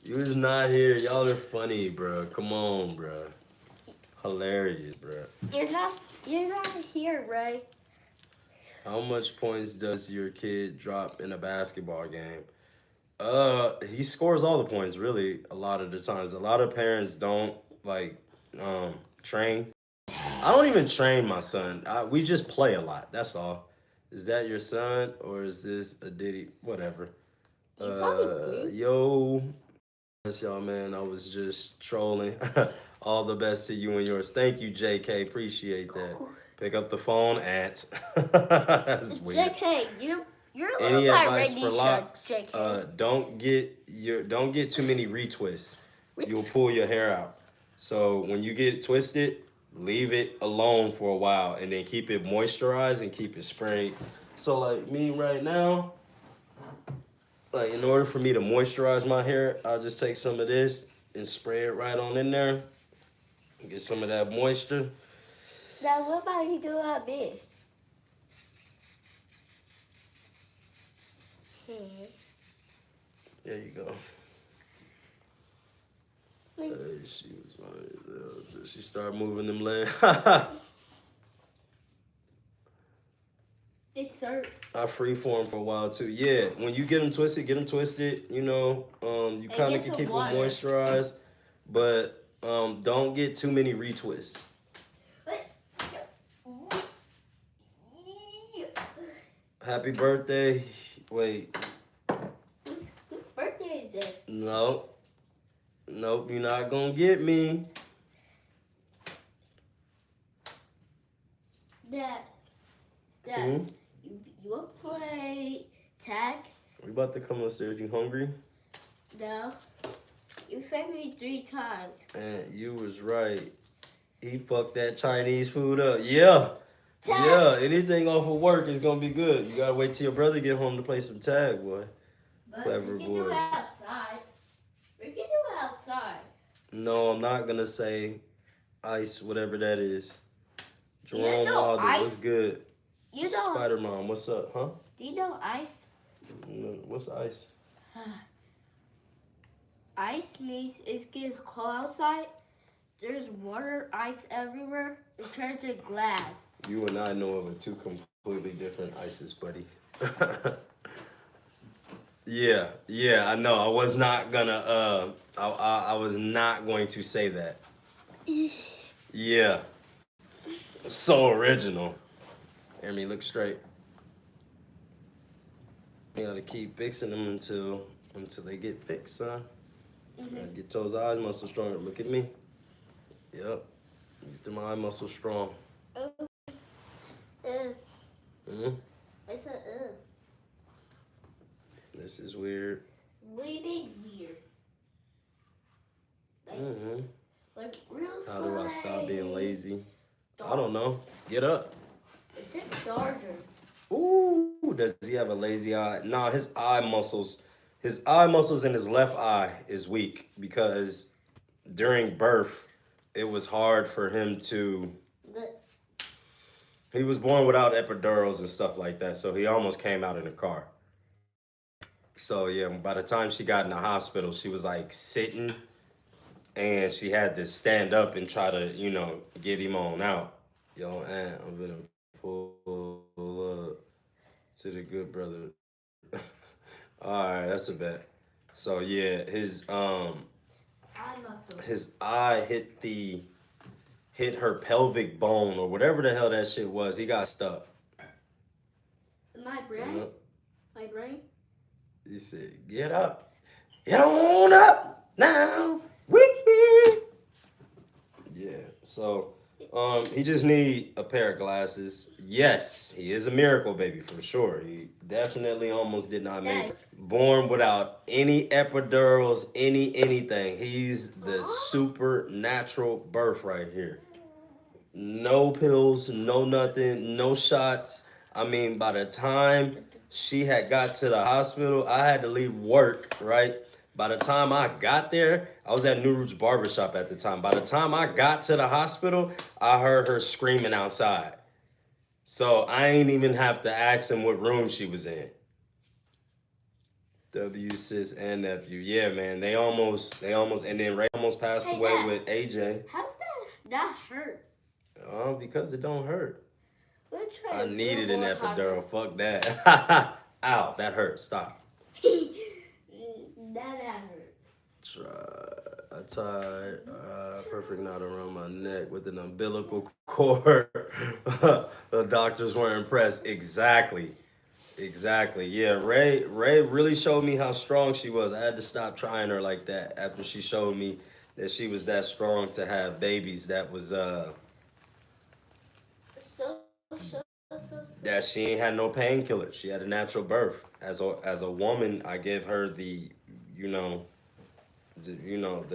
You is not here. Y'all are funny, bro. Come on, bro. Hilarious, bro. You're not here, right? How much points does your kid drop in a basketball game? He scores all the points, really, a lot of the times. A lot of parents don't, train. I don't even train my son. We just play a lot, that's all. Is that your son, or is this a Diddy? Whatever. You probably did. Yo. Yes, y'all, man. I was just trolling. All the best to you and yours. Thank you, JK. Appreciate that. Pick up the phone, Aunt. That's weird. JK, you're a Any little advice like for locks? JK. Don't get too many retwists. You'll pull your hair out. So when you get it twisted, leave it alone for a while and then keep it moisturized and keep it sprayed. So like me right now, like in order for me to moisturize my hair, I'll just take some of this and spray it right on in there. Get some of that moisture. Now, what about you do a bit? There you go. She was funny. She started moving them legs. It's hurt. I freeform for a while too. Yeah, when you get them twisted, you know, you kind of can keep them moisturized, but don't get too many retwists. Happy birthday. Wait. Whose birthday is it? Nope, you're not gonna get me. Dad, Hmm? you play tag? We about to come upstairs. You hungry? No. You fed me 3 times. Man, you was right. He fucked that Chinese food up. Yeah. Tag. Yeah, anything off of work is gonna be good. You gotta wait till your brother get home to play some tag, boy. But Clever we can do boy. it outside. We can do it outside. No, I'm not gonna say ice, whatever that is. You Jerome know Wilder, ice? what's good? You know, Spider Mom, what's up, huh? do you know ice? What's ice? Ice means it gets cold outside. There's water, ice everywhere. It turns to glass. You and I know of 2 completely different ices, buddy. Yeah, I know. I was not gonna. I was not going to say that. Yeah. So original. Hear me, look straight. You gotta keep fixing them until they get fixed, son. Gotta get those eyes muscles stronger. Look at me. Yep. Get them eye muscles strong. Hmm? I said, This is weird. What do you mean weird? Like, Mm-hmm. like real How do I stop being funny. lazy? I don't know. Get up. It says Dodgers. Ooh, does he have a lazy eye? Nah, his eye muscles in his left eye is weak because during birth, it was hard for him to. He was born without epidurals and stuff like that, so he almost came out in a car. So yeah, by the time she got in the hospital, she was like sitting, and she had to stand up and try to, get him on out. Yo, Aunt, I'm gonna pull up to the good brother. All right, that's a bet. So yeah, his eye hit her pelvic bone or whatever the hell that shit was. He got stuck. My brain? My brain? He said, "Get up, get on up now." Wee. Yeah. So, he just need a pair of glasses. Yes, he is a miracle baby for sure. He definitely almost did not make it. Born without any epidurals, anything. He's the supernatural birth right here. No pills, no nothing, no shots. I mean, by the time she had got to the hospital, I had to leave work, right? By the time I got there, I was at New Roots Barbershop at the time. By the time I got to the hospital, I heard her screaming outside. So I ain't even have to ask him what room she was in. W, sis, and nephew. Yeah, man, they almost, and then Ray almost passed away Dad, with AJ. how's that hurt? Because it don't hurt. We'll try I to needed do an more epidural. Fuck that. Ow, that hurt. Stop. that hurts. I tied a perfect knot around my neck with an umbilical cord. The doctors weren't impressed. Exactly. Yeah, Ray really showed me how strong she was. I had to stop trying her like that after she showed me that she was that strong to have babies. That was that she ain't had no painkiller. She had a natural birth. As a woman, I give her the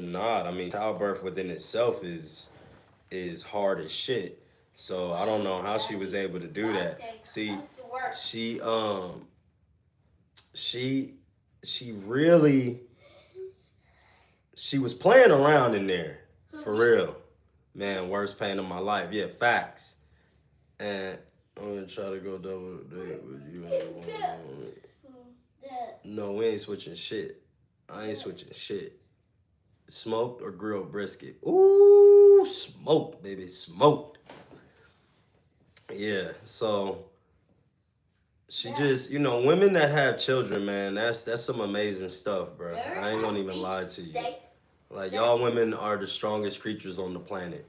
nod. I mean, childbirth within itself is hard as shit. So I don't know how she was able to do that. See, she really was playing around in there for real. Man, worst pain of my life. Yeah, facts. And I'm gonna try to go double date with you. No, we ain't switching shit. I ain't switching shit. Smoked or grilled brisket? Ooh, smoked, baby, smoked. Yeah, so she just, women that have children, man, that's some amazing stuff, bro. I ain't gonna even lie to you. Like, y'all women are the strongest creatures on the planet.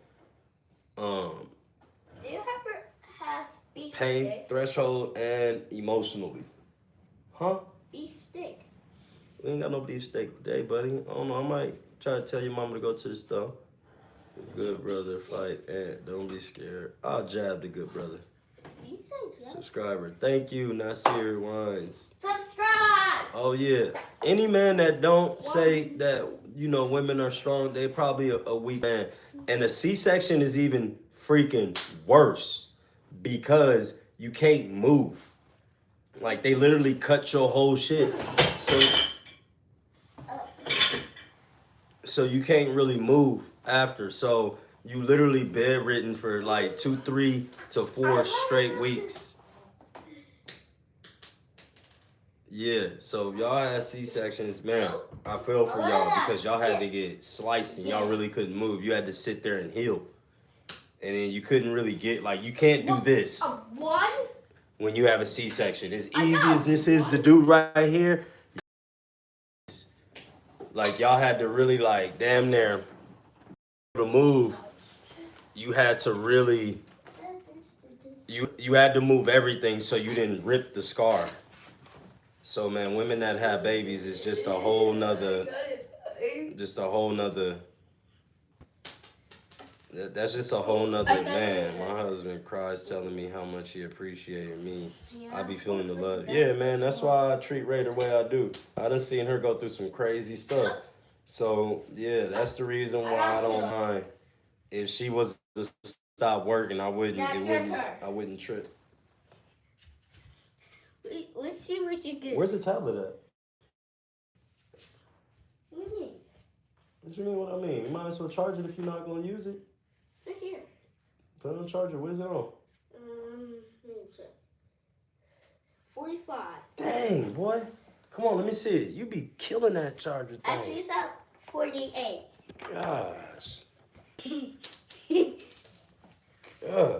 Do you ever have beef Pain, steak? threshold, and emotionally. Huh? Beef steak. We ain't got no beef steak today, buddy. I don't know, I might try to tell your mama to go to the store. Good brother, fight, and don't be scared. I'll jab the good brother. You say jab? Subscriber. Thank you, Nasir Wines. Subscribe! Oh, yeah. Any man that don't say that, women are strong, they probably a weak man. And a C-section is even freaking worse because you can't move. Like, they literally cut your whole shit. So you can't really move after. So you literally bedridden for like 2, 3 to 4 straight weeks. Yeah, so y'all had C-sections, man, I feel for y'all because y'all had to get sliced and y'all really couldn't move. You had to sit there and heal. And then you couldn't really get, like, you can't do this when you have a C-section. As easy as this is to do right here, like, y'all had to really, like, damn near to move. You had to really, you had to move everything so you didn't rip the scar. So, man, women that have babies is just a whole nother, that's just a whole nother, man. My husband cries telling me how much he appreciated me. I be feeling the love. Yeah, man, that's why I treat Ray the way I do. I done seen her go through some crazy stuff. So, yeah, that's the reason why I don't mind. If she was to stop working, I wouldn't trip. Let's see what you get. Where's the tablet at? What do you mean? What you mean what I mean? You might as well charge it if you're not going to use it. Right here. Put it on the charger. Where's it on? Let me check. 45. Dang, boy. Come on, let me see it. You be killing that charger thing. Actually, it's at 48. Gosh.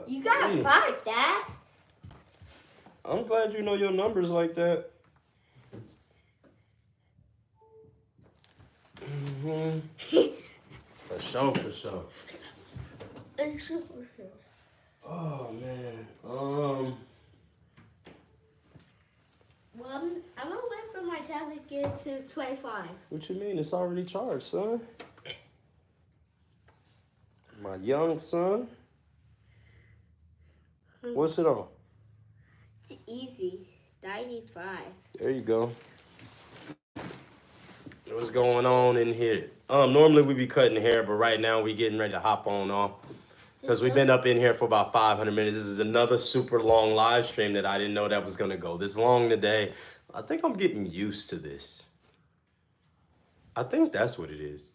You got got 5, Dad. I'm glad you know your numbers like that. Mm-hmm. For sure, for sure. It's super sure. Oh man. Well, I'm gonna wait for my tablet to get to 25. What you mean? It's already charged, son. My young son. What's it on? It's easy. 95. There you go. What's going on in here? Normally we be cutting hair, but right now we getting ready to hop on off. Because we've been up in here for about 500 minutes. This is another super long live stream that I didn't know that was going to go this long today. I think I'm getting used to this. I think that's what it is.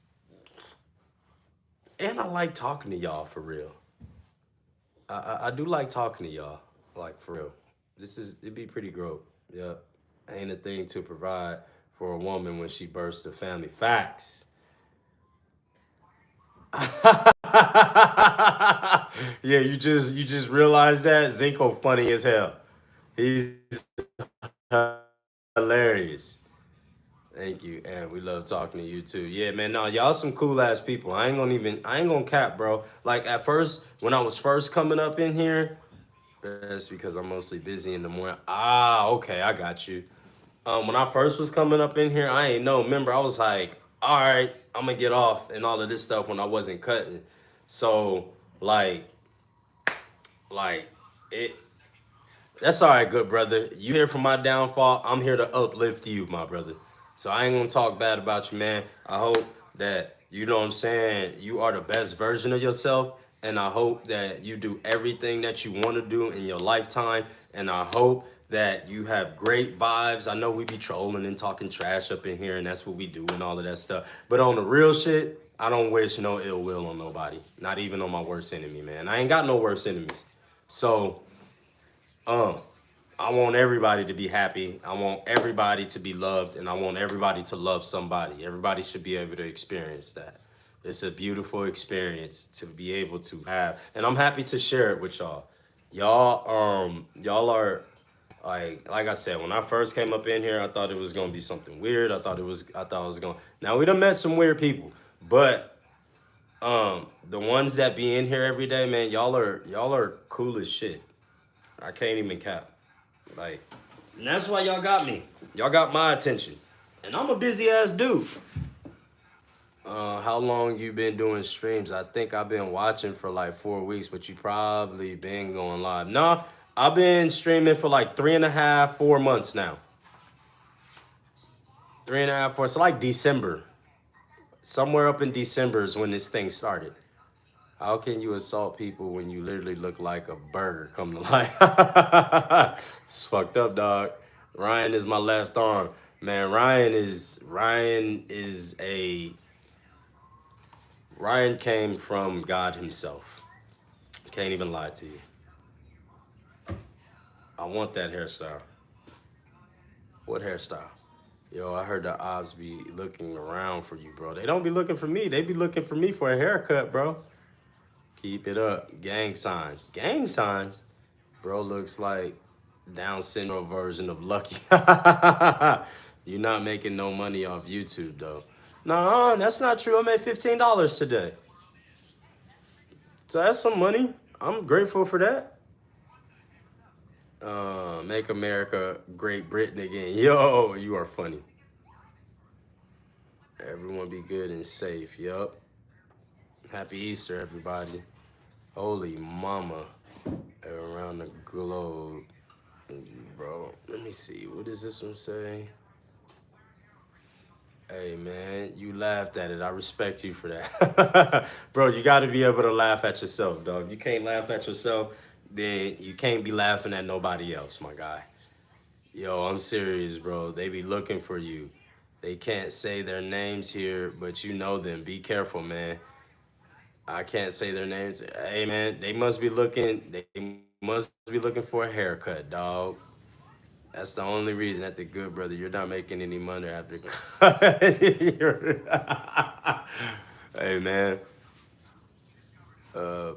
And I like talking to y'all for real. I do like talking to y'all, like for real. It'd be pretty gross. Yep. Ain't a thing to provide for a woman when she births a family. Facts. Yeah, you just realized that Zinko funny as hell. He's hilarious. Thank you, and we love talking to you too. Yeah, man, no, y'all some cool ass people. I ain't gonna cap, bro. Like at first, when I was first coming up in here, that's because I'm mostly busy in the morning. Ah, okay, I got you. When I first was coming up in here, I ain't know. Remember, I was like, all right, I'm gonna get off and all of this stuff when I wasn't cutting. So, like it. That's all right, good brother. You here for my downfall? I'm here to uplift you, my brother. So I ain't gonna talk bad about you, man. I hope that, you know what I'm saying, you are the best version of yourself. And I hope that you do everything that you want to do in your lifetime. And I hope that you have great vibes. I know we be trolling and talking trash up in here, and that's what we do and all of that stuff. But on the real shit, I don't wish no ill will on nobody. Not even on my worst enemy, man. I ain't got no worst enemies. So, I want everybody to be happy. I want everybody to be loved, and I want everybody to love somebody. Everybody should be able to experience that. It's a beautiful experience to be able to have, and I'm happy to share it with y'all. Y'all are like I said, when I first came up in here, I thought it was gonna be something weird. I thought it was gonna. Now we done met some weird people, but the ones that be in here every day, man, y'all are cool as shit. I can't even cap. Like, and that's why y'all got me. Y'all got my attention. And I'm a busy ass dude. How long you been doing streams? I think I've been watching for like 4 weeks, but you probably been going live. No, I've been streaming for like 3.5, 4 months now. 3.5, 4. It's like December. Somewhere up in December is when this thing started. How can you assault people when you literally look like a burger come to life? It's fucked up, dog. Ryan is my left arm. Man, Ryan came from God himself. Can't even lie to you. I want that hairstyle. What hairstyle? Yo, I heard the ops be looking around for you, bro. They don't be looking for me. They be looking for me for a haircut, bro. Keep it up. Gang signs. Gang signs? Bro looks like Down syndrome version of Lucky. You're not making no money off YouTube, though. Nah, that's not true. I made $15 today. So that's some money. I'm grateful for that. Make America Great Britain again. Yo, you are funny. Everyone be good and safe. Yup. Happy Easter, everybody. Holy mama. Around the globe. Bro, let me see. What does this one say? Hey, man, you laughed at it. I respect you for that. Bro, you got to be able to laugh at yourself, dog. You can't laugh at yourself, then you can't be laughing at nobody else, my guy. Yo, I'm serious, bro. They be looking for you. They can't say their names here, but you know them. Be careful, man. I can't say their names. Hey, man, they must be looking for a haircut, dog. That's the only reason. That's the good, brother. You're not making any money after. Hey, man.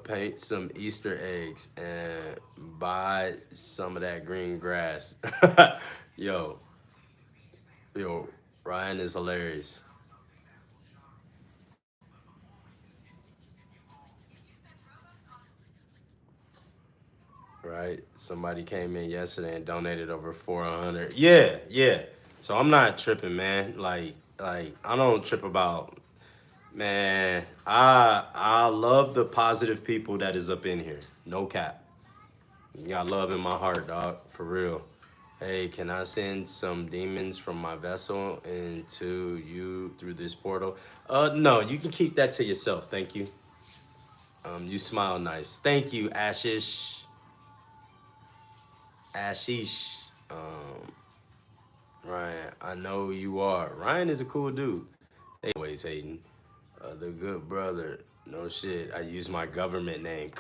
Paint some Easter eggs and buy some of that green grass. yo, yo, Ryan is hilarious. Right? Somebody came in yesterday and donated over 400. Yeah, yeah. So I'm not tripping, man. Like I don't trip about, man. I love the positive people that is up in here. No cap. You got love in my heart, dog. For real. Hey, can I send some demons from my vessel into you through this portal? No, you can keep that to yourself. Thank you. You smile nice. Thank you, Ashish. Ryan, I know you are. Ryan is a cool dude. They always hating. The good brother. No shit. I use my government name.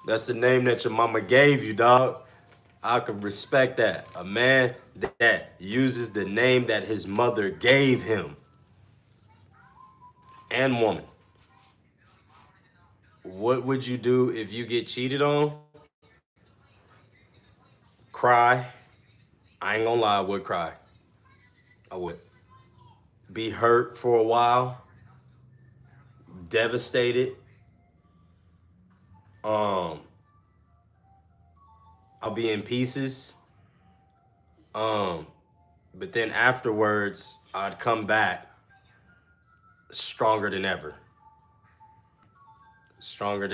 That's the name that your mama gave you, dog. I can respect that. A man that uses the name that his mother gave him. And woman. What would you do if you get cheated on? Cry. I ain't gonna lie, I would cry. I would. Be hurt for a while. Devastated. Um, I'll be in pieces. Um, but then afterwards, I'd come back stronger than ever. Stronger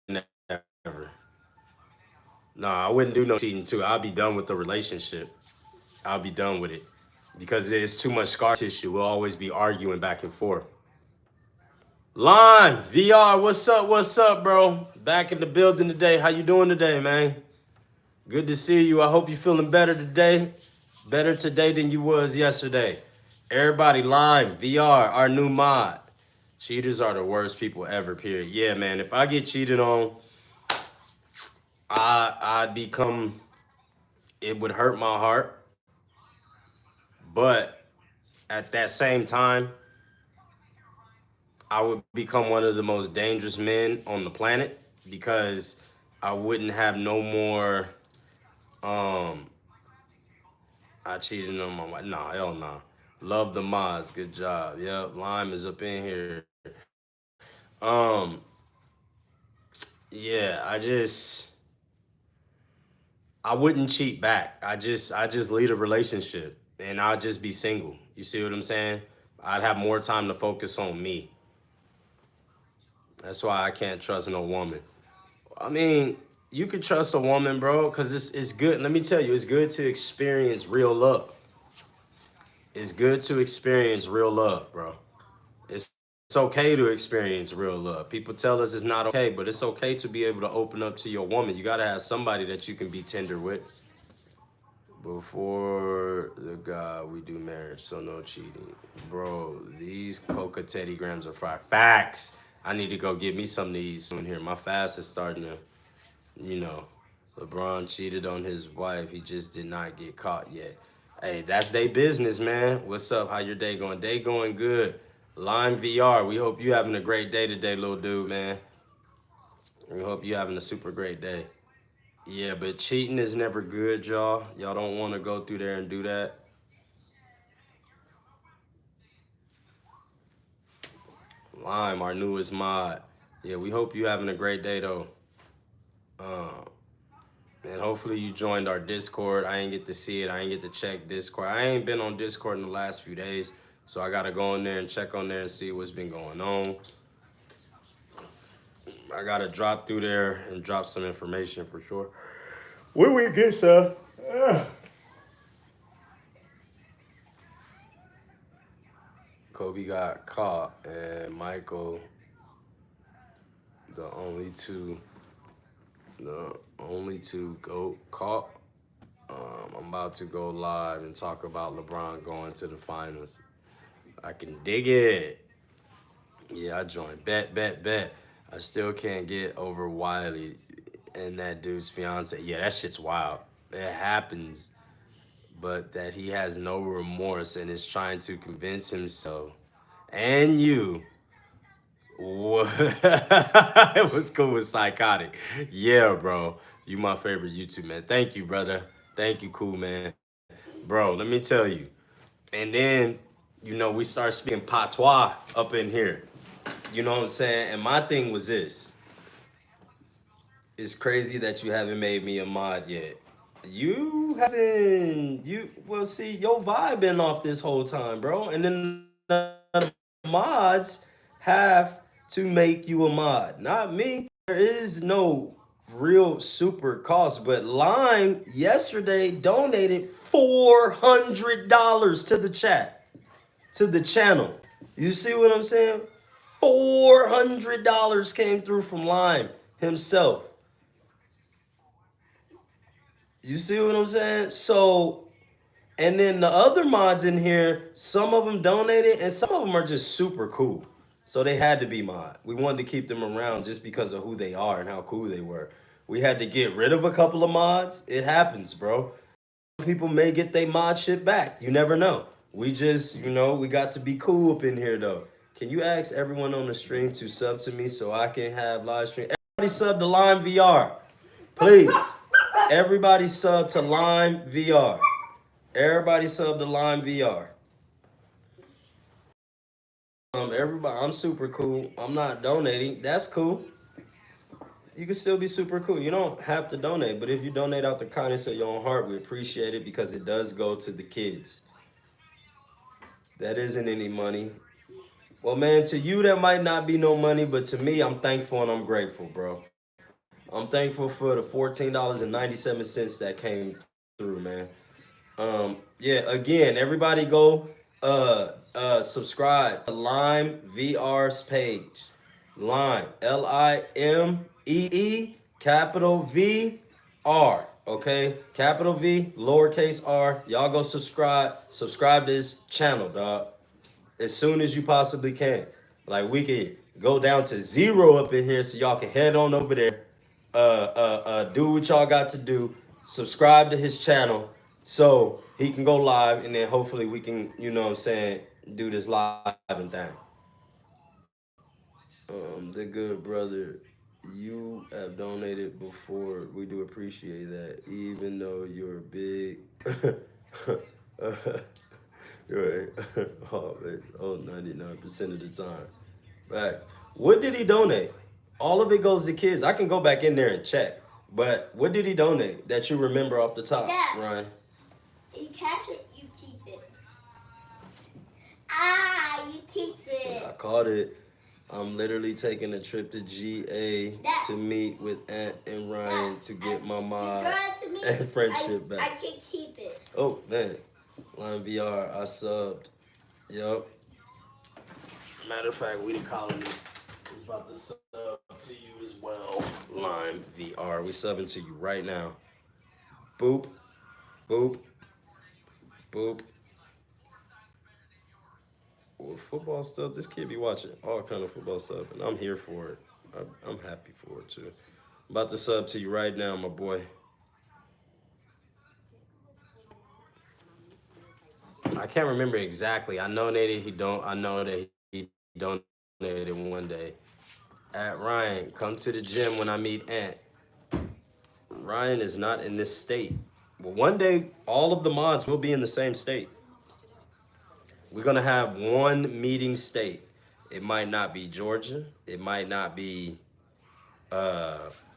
than ever. Nah, I wouldn't do no cheating too. I'll be done with the relationship. I'll be done with it. Because it's too much scar tissue. We'll always be arguing back and forth. Lime, VR, what's up, bro? Back in the building today. How you doing today, man? Good to see you. I hope you're feeling better today. Better today than you was yesterday. Everybody, Lime, VR, our new mod. Cheaters are the worst people ever, period. Yeah, man, if I get cheated on, I'd become, it would hurt my heart. But at that same time, I would become one of the most dangerous men on the planet because I wouldn't have no more, I cheated on my wife. Nah, hell nah. Love the mods. Good job. Yep, Lime is up in here. Um, yeah, I wouldn't cheat back. I just lead a relationship and I'll just be single. You see what I'm saying? I'd have more time to focus on me. That's why I can't trust no woman. I mean, you could trust a woman, bro, because it's good. Let me tell you, it's good to experience real love. It's good to experience real love, bro. It's okay to experience real love. People tell us it's not okay, but it's okay to be able to open up to your woman. You gotta have somebody that you can be tender with. Before the guy we do marriage, so no cheating. Bro, these Coca Teddy Grams are fire. Facts. I need to go get me some of these soon here. My fast is starting to, you know, LeBron cheated on his wife. He just did not get caught yet. Hey, that's their business, man. What's up? How your day going? Day going good. Lime VR, we hope you having a great day today, little dude, man. We hope you having a super great day. Yeah, but cheating is never good, y'all. Y'all don't want to go through there and do that. Lime, our newest mod. Yeah, we hope you having a great day, though. And hopefully you joined our Discord. I ain't get to see it. I ain't get to check Discord. I ain't been on Discord in the last few days, so I got to go in there and check on there and see what's been going on. I got to drop through there and drop some information for sure. When we get some. Kobe got caught and Michael, the only two go caught. I'm about to go live and talk about LeBron going to the finals. I can dig it. Yeah, I joined. Bet. I still can't get over Wylie and that dude's fiance. Yeah, that shit's wild. It happens. but that he has no remorse and is trying to convince himself and you what it was cool with psychotic. Yeah, bro. You my favorite YouTube man. Thank you, brother. Thank you, cool man. Bro, let me tell you. And then, we start speaking patois up in here. You know what I'm saying? And my thing was this. It's crazy that you haven't made me a mod yet. You haven't. Well, see, your vibe been off this whole time, bro. And then the mods have to make you a mod, not me. There is no real super cost, but Lime yesterday donated $400 to the chat, to the channel. You see what I'm saying? $400 came through from Lime himself. You see what I'm saying? So, and then the other mods in here, some of them donated and some of them are just super cool. So they had to be mod. We wanted to keep them around just because of who they are and how cool they were. We had to get rid of a couple of mods. It happens, bro. People may get their mod shit back. You never know. We just, we got to be cool up in here though. Can you ask everyone on the stream to sub to me so I can have live stream? Everybody sub to Lime VR. Please. Everybody sub to Lime VR. Everybody sub to Lime VR. Everybody, I'm super cool. I'm not donating. That's cool. You can still be super cool. You don't have to donate, but if you donate out the kindness of your own heart, we appreciate it because it does go to the kids. That isn't any money. Well, man, to you that might not be no money, but to me, I'm thankful and I'm grateful, bro. I'm thankful for the $14.97 that came through, man. Yeah, again, everybody go subscribe to Lime VR's page. Lime, Limee, capital V R. Okay, capital V, lowercase r. Y'all go subscribe to his channel, dog, as soon as you possibly can. Like, we can go down to 0 up in here so y'all can head on over there. Do what y'all got to do. Subscribe to his channel so he can go live, and then hopefully we can, do this live and thing. The good brother, you have donated before. We do appreciate that, even though you're big. Right. Oh, man. Oh, 99% of the time. Facts. What did he donate? All of it goes to kids. I can go back in there and check. But what did he donate that you remember off the top, Dad, Ryan? you catch it, you keep it. You keep it. I caught it. I'm literally taking a trip to GA to meet with Aunt and Ryan to get my mod and friendship back. I can keep it. Oh, man. Line VR, I subbed. Yup. Matter of fact, we the colony is about to sub to you as well. Line VR, we subbing to you right now. Boop, boop, boop. Well, football stuff, this kid be watching all kind of football stuff, and I'm here for it. I'm happy for it, too. I'm about to sub to you right now, my boy. I can't remember exactly. I know that he donated one day. At Ryan, come to the gym when I meet Ant. Ryan is not in this state. But one day, all of the mods will be in the same state. We're gonna have one meeting state. It might not be Georgia. It might not be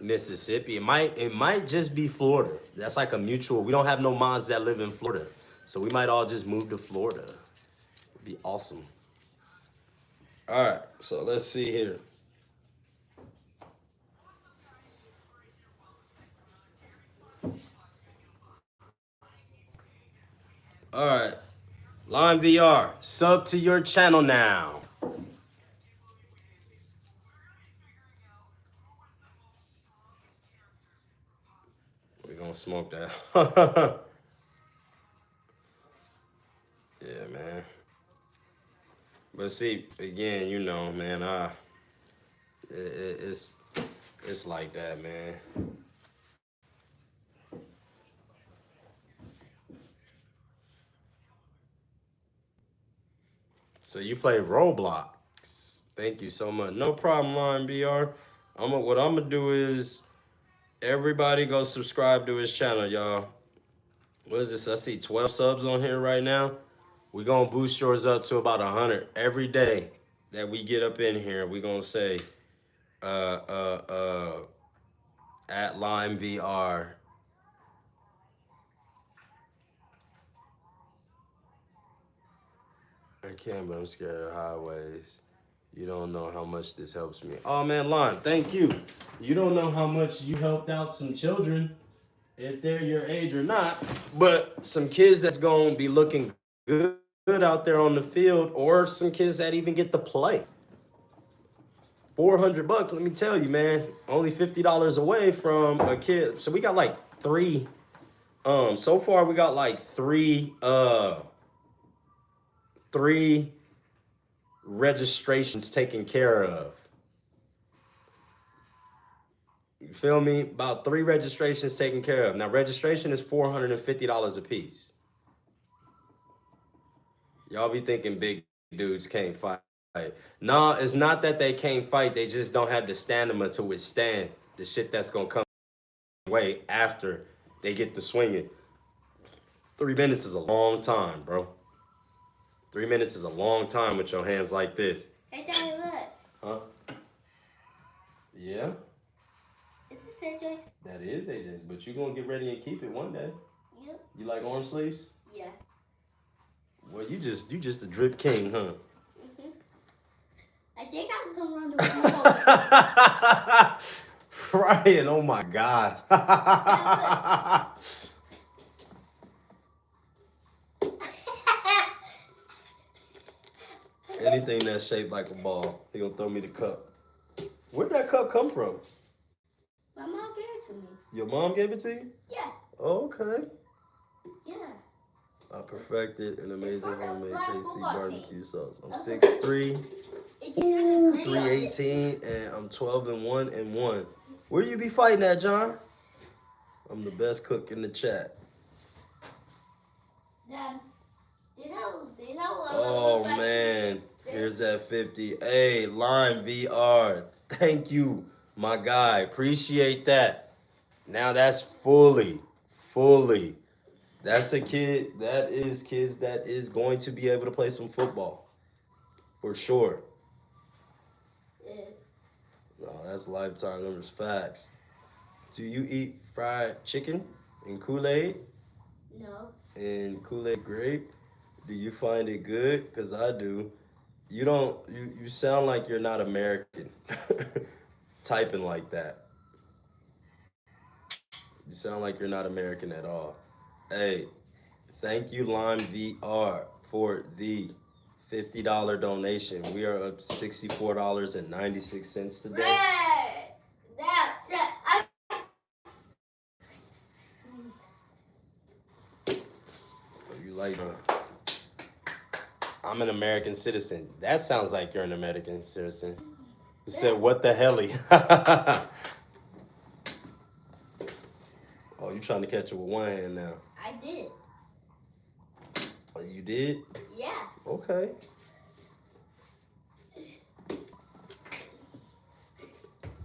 Mississippi. It might just be Florida. That's like a mutual. We don't have no mods that live in Florida, so we might all just move to Florida. It'd be awesome. All right, so let's see here. All right, Line VR, sub to your channel now. We're gonna smoke that. Yeah, man. But see, again, man, it's like that, man. So you play Roblox. Thank you so much. No problem, Line BR. What I'm gonna do is everybody go subscribe to his channel, y'all. What is this? I see 12 subs on here right now. We're gonna boost yours up to about 100 every day that we get up in here. We're gonna say at Lime VR. I can, but I'm scared of highways. You don't know how much this helps me. Oh man, Lime, thank you. You don't know how much you helped out some children, if they're your age or not, but some kids that's gonna be looking good out there on the field, or some kids that even get to play. $400, let me tell you, man, only $50 away from a kid. So we got like three. So far we got like three registrations taken care of. You feel me? About 3 registrations taken care of. Now registration is $450 a piece. Y'all be thinking big dudes can't fight. No, it's not that they can't fight. They just don't have the stamina to withstand the shit that's gonna come way after they get to swinging. 3 minutes is a long time, bro. 3 minutes is a long time with your hands like this. Hey, Daddy, look. Huh? Yeah, Is this AJ's? that is AJ's, but you're gonna get ready and keep it one day. Yep. You like arm sleeves? Yeah. Well, you just the drip king, huh? Mhm. I think I can come around the world. Ryan, oh my gosh. Anything that's shaped like a ball, he gonna throw me the cup. Where'd that cup come from? My mom gave it to me. Your mom gave it to you? Yeah. Oh, okay. Yeah. I perfected an amazing from the homemade black KC football barbecue sauce. I'm That's 6'3", It can do the video. 318, and I'm 12-1-1. Where you be fighting at, John? I'm the best cook in the chat. Dad, you know what Oh look like? man, here's that 50. Hey, Lime VR, thank you, my guy. Appreciate that. Now that's fully. That's a kid. That is kids that is going to be able to play some football, for sure. Yeah. No, that's lifetime numbers. Facts. Do you eat fried chicken and Kool-Aid No. and Kool-Aid grape? Do you find it good? Because I do. You don't, you sound like you're not American. Typing like that. You sound like you're not American at all. Hey, thank you, Lime VR, for the $50 donation. We are up $64.96 today. Red. That's it. You like I'm an American citizen. That sounds like you're an American citizen. You said, what the helly? Oh, you trying to catch it with one hand now. I did. Oh, you did? Yeah. Okay.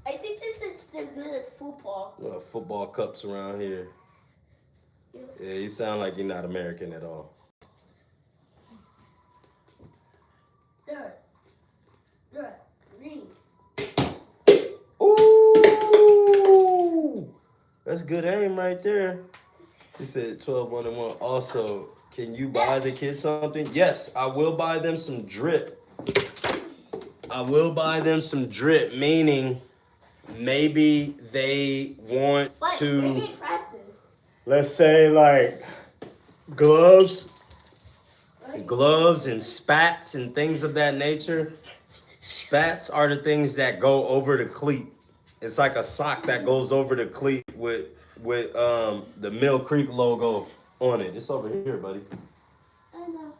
I think this is the good as football. Football cups around here. Yeah, you sound like you're not American at all. Dirt. Green. Ooh! That's good aim right there. He said 12-1-1. Also, can you buy the kids something? Yes, I will buy them some drip. I will buy them some drip, meaning maybe they want But to, we didn't practice. let's say, like gloves Right? and spats and things of that nature. Spats are the things that go over the cleat. It's like a sock that goes over the cleat with the Mill Creek logo on it. It's over here, buddy. I know.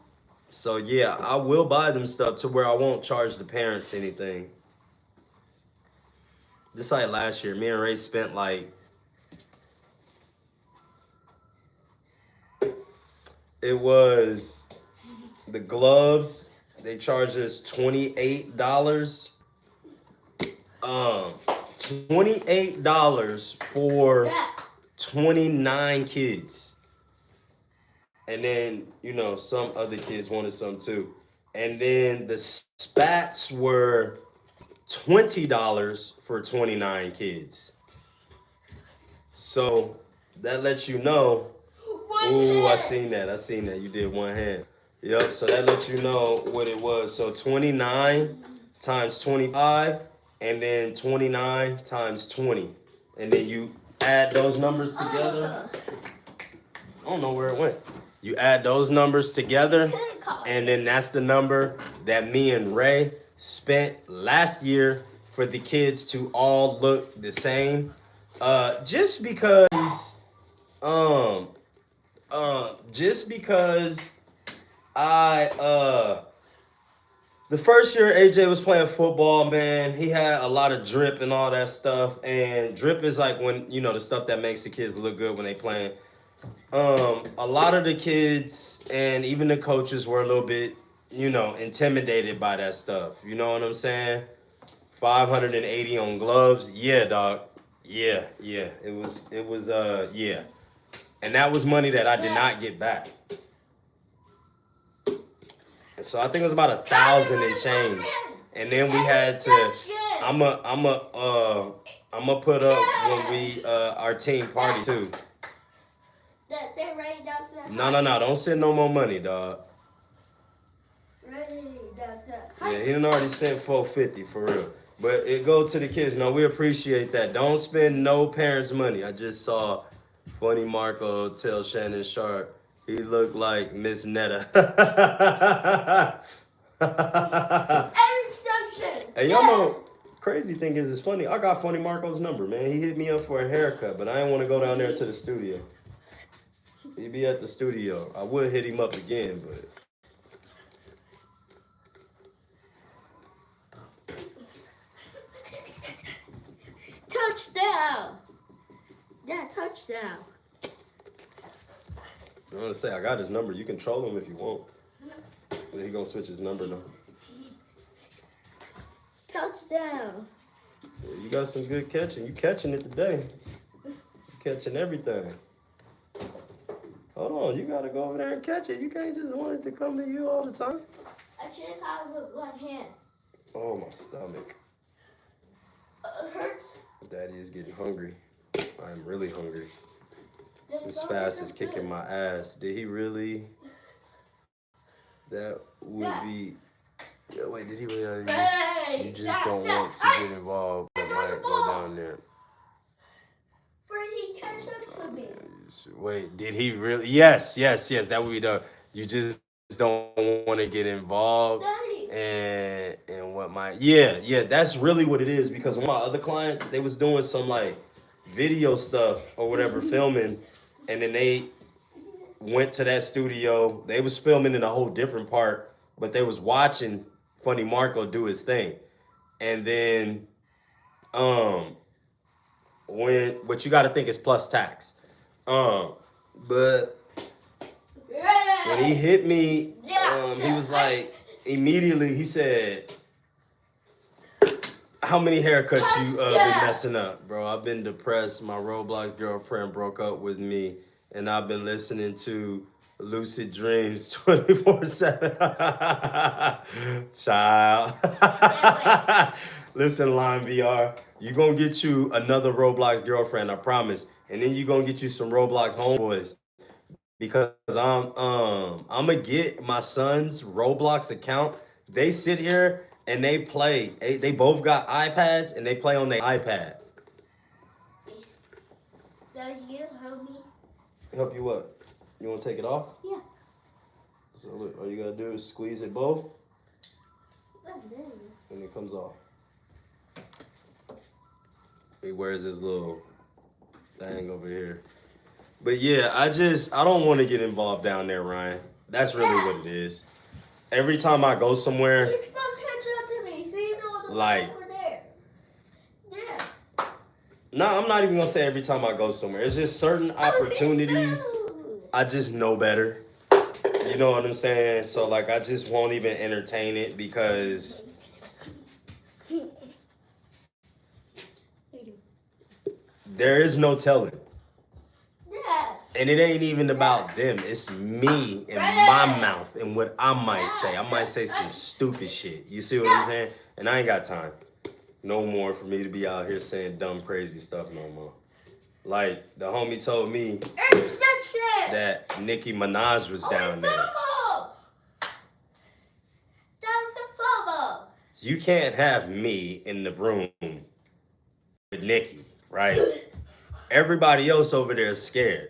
So yeah, I will buy them stuff to where I won't charge the parents anything. Just like last year, me and Ray spent like, it was the gloves, They charge us $28. $28 for 29 kids. And then, you know, some other kids wanted some too. And then the spats were $20 for 29 kids. So that lets you know. Ooh, I seen that. You did one hand. Yep, so that lets you know what it was. So 29 times 25, and then 29 times 20. And then you add those numbers together. I don't know where it went. You add those numbers together, and then that's the number that me and Ray spent last year for the kids to all look the same. Just because the first year AJ was playing football, man, he had a lot of drip and all that stuff. And drip is like when, you know, the stuff that makes the kids look good when they playing. A lot of the kids and even the coaches were a little bit, you know, intimidated by that stuff. You know what I'm saying? 580 on gloves. Yeah, dog. Yeah. It was, yeah. And that was money that I did not get back. So I think it was about 1,000 and change. And then we had to, I'ma put up when we, our team party too. No, don't send no more money, dog. Yeah, he done already sent $450 for real. But it go to the kids. No, we appreciate that. Don't spend no parents' money. I just saw Funny Marco tell Shannon Sharp he looked like Miss Netta. Hey, y'all know, crazy thing is, it's funny. I got Funny Marco's number, man. He hit me up for a haircut, but I didn't want to go down there to the studio. He'd be at the studio. I would hit him up again, but. Touchdown! Yeah, touchdown. I'm gonna say I got his number. You can troll him if you want. But he gonna switch his number though. Touchdown. Yeah, you got some good catching. You catching it today. You catching everything. Hold on, you gotta go over there and catch it. You can't just want it to come to you all the time. I should have caught it with one hand. Oh, my stomach. It hurts. Daddy is getting hungry. I'm really hungry. This fast is kicking my ass. Did he really? That would be. Yeah, wait, did he really? You just don't want to get involved, but might go down there. He catch up to me. Wait, did he really? Yes, that would be done. You just don't want to get involved. Daddy. And what my yeah, that's really what it is, because one of my other clients, they was doing some like video stuff or whatever, filming, and then they went to that studio. They was filming in a whole different part, but they was watching Funny Marco do his thing. And then what you got to think is plus tax. But when he hit me, he was like, immediately he said, how many haircuts you been messing up, bro? I've been depressed. My Roblox girlfriend broke up with me, and I've been listening to Lucid Dreams 24/7. Child. Listen, Line VR, you gonna get you another Roblox girlfriend, I promise. And then you gonna get you some Roblox homeboys. Because I'm gonna get my son's Roblox account. They sit here and they play. They both got iPads and they play on their iPad. Daddy, you help me? Help you what? You wanna take it off? Yeah. So look, all you gotta do is squeeze it both. And it comes off. He wears his little thing over here. But yeah, I don't want to get involved down there, Ryan. That's really what it is. Every time I go somewhere, He's supposed to catch up to me. See, you know the like, over there. Yeah. no, I'm not even gonna say every time I go somewhere. It's just certain opportunities. I just know better. You know what I'm saying? So like I just won't even entertain it because there is no telling. Yeah. And it ain't even about them. It's me and my mouth and what I might say. I might say some stupid shit. You see what I'm saying? And I ain't got time no more for me to be out here saying dumb, crazy stuff no more. Like, the homie told me that Nicki Minaj was down there. That was the football. You can't have me in the room with Nicki, right? Everybody else over there is scared.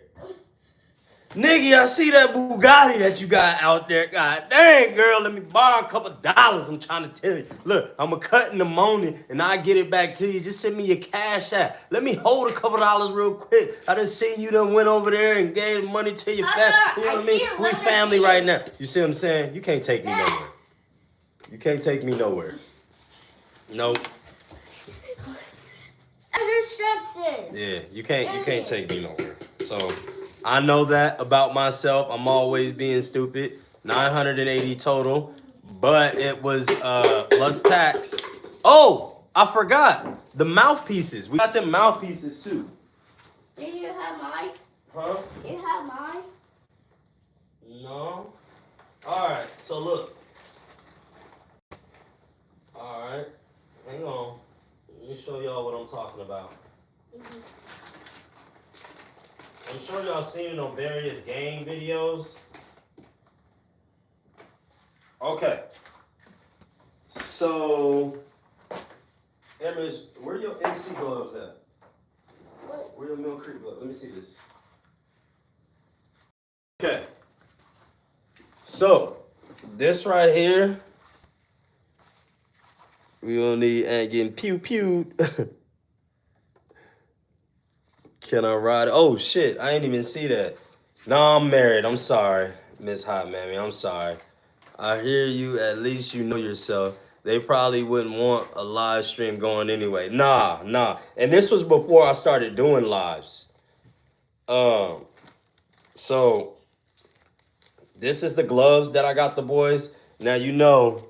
Nicki, I see that Bugatti that you got out there. God dang, girl, let me borrow a couple dollars. I'm trying to tell you. Look, I'm going to cut in the morning and I'll get it back to you. Just send me your cash app. Let me hold a couple dollars real quick. I done seen you done went over there and gave money to your family. You know what I mean? We family right now. You see what I'm saying? You can't take me nowhere. You can't take me nowhere. Nope. Yeah, you can't take me nowhere. So I know that about myself. I'm always being stupid. 980 total, but it was plus tax. Oh, I forgot the mouthpieces. We got them mouthpieces too. Do you have mine? Huh? Do you have mine? No. All right. So look. All right. Hang on. Let me show y'all what I'm talking about. I'm sure y'all seen it on various game videos. Okay. So, Emma, where your MC gloves at? Where your Mill Creek gloves? Let me see this. Okay. So, this right here, we gonna need and getting pew-pewed. Can I ride? Oh shit, I ain't even see that. No, I'm married. I'm sorry, Miss Hot Mammy. I'm sorry. I hear you. At least you know yourself. They probably wouldn't want a live stream going anyway. Nah. And this was before I started doing lives. So this is the gloves that I got the boys. Now you know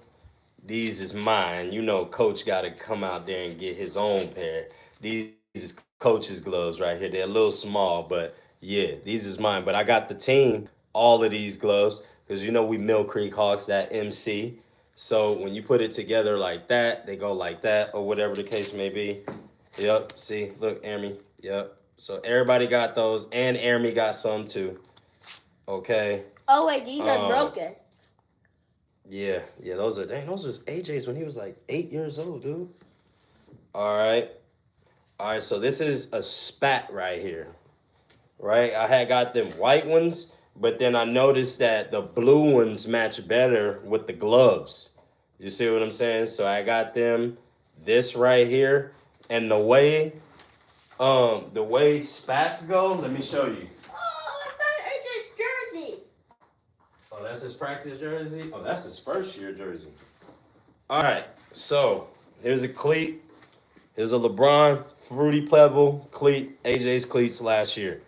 these is mine. You know Coach got to come out there and get his own pair. These is Coach's gloves right here. They're a little small, but yeah, these is mine. But I got the team all of these gloves because you know we Mill Creek Hawks, that MC. So when you put it together like that, they go like that or whatever the case may be. Yep, see, look, Army. Yep. So everybody got those, and Army got some too. Okay. Oh wait, these are broken. Yeah, those was AJ's when he was like 8 years old, dude. All right, so this is a spat right here, right? I had got them white ones, but then I noticed that the blue ones match better with the gloves. You see what I'm saying? So I got them this right here, and the way spats go, let me show you. Oh, I thought it's just jersey. Oh, that's his practice jersey? Oh, that's his first year jersey. All right, so here's a cleat. Here's a LeBron Fruity Pebble cleat, AJ's cleats last year.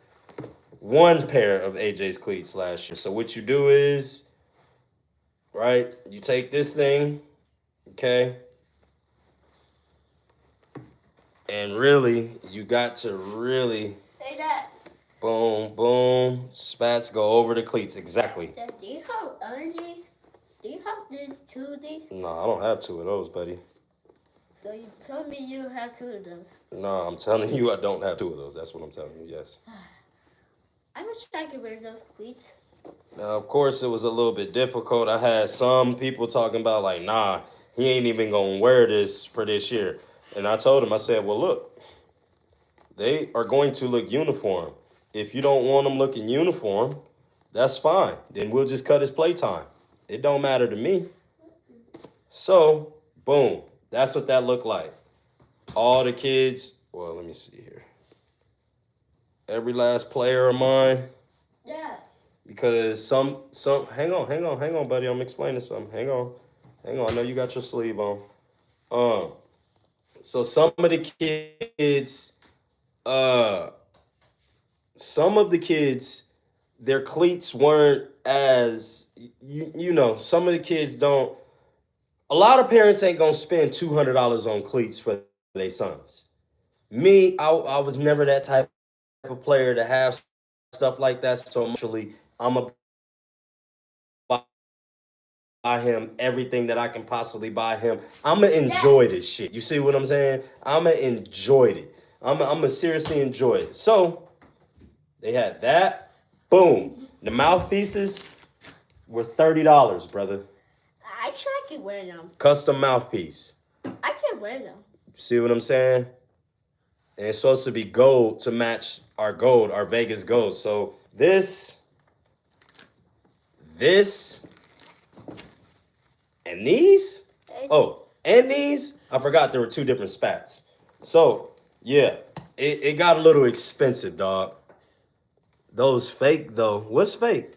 One pair of AJ's cleats last year. So what you do is, right, you take this thing, okay, and really, you got to really, Hey, Dad. boom, boom, spats go over the cleats, exactly. Dad, do you have allergies? Do you have these two of these? No, I don't have two of those, buddy. So you told me you have two of those. No, I'm telling you I don't have two of those. That's what I'm telling you, yes. I wish I could wear those cleats. Now, of course, it was a little bit difficult. I had some people talking about, like, nah, he ain't even going to wear this for this year. And I told him, I said, well, look, they are going to look uniform. If you don't want them looking uniform, that's fine. Then we'll just cut his playtime. It don't matter to me. So, boom. That's what that looked like. All the kids, well, let me see here. Every last player of mine. Yeah. Because some, hang on, buddy. I'm explaining something. Hang on. I know you got your sleeve on. So some of the kids, their cleats weren't as, you know, some of the kids don't. A lot of parents ain't gonna spend $200 on cleats for their sons. Me, I was never that type of player to have stuff like that. So actually, I'm a buy him everything that I can possibly buy him. I'ma enjoy this shit. You see what I'm saying? I'ma enjoy it. I'ma seriously enjoy it. So they had that. Boom. The mouthpieces were $30, brother. I sure I can wear them. Custom mouthpiece. I can wear them. See what I'm saying? And it's supposed to be gold to match our gold, our Vegas gold. So this, and these? Oh, and these? I forgot there were two different spats. So, yeah, it got a little expensive, dog. Those fake, though. What's fake?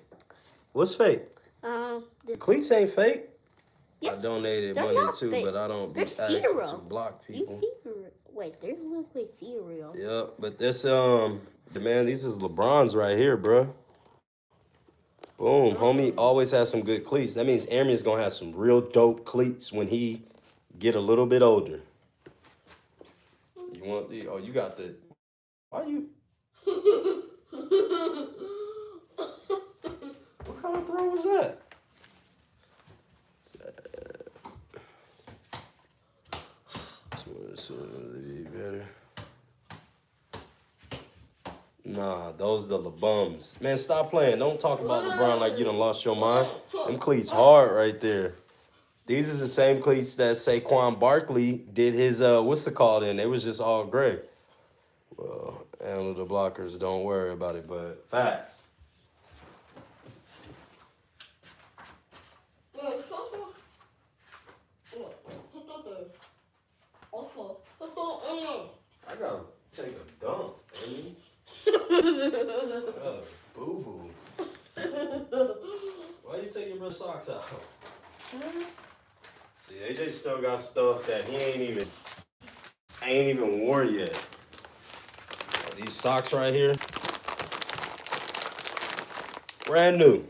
What's fake? The Cleats ain't fake. Yes, I donated they're money not too, fake. but I don't be They're asking cereal. to block You people. see, wait, they're literally cereal. Yeah, but this man, these is LeBron's right here, bro. Boom, homie always has some good cleats. That means Aaron's gonna have some real dope cleats when he get a little bit older. You want the? Oh, you got the. Why you? What kind of throw was that? Better. Nah, those the LeBums. Man, stop playing. Don't talk about LeBron like you done lost your mind. Them cleats hard right there. These is the same cleats that Saquon Barkley did his what's it called in. It was just all gray. Well, handle the blockers, don't worry about it, but facts. I gotta take a dump, baby. Boo-boo. Why you taking your socks out? See, AJ still got stuff that he ain't even wore yet. These socks right here, brand new.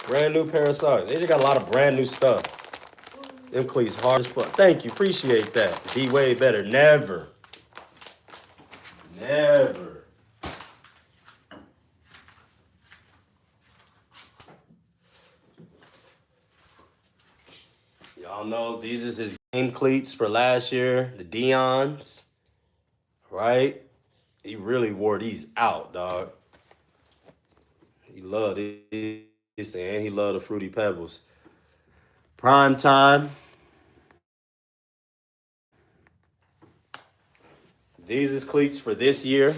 Brand new pair of socks. They just got a lot of brand new stuff. Them cleats hard as fuck. Thank you, appreciate that. Be way better. Never. Never. Y'all know these is his game cleats for last year, the Dion's, right? He really wore these out, dog. He loved these, and he loved the Fruity Pebbles. Prime time. These is cleats for this year.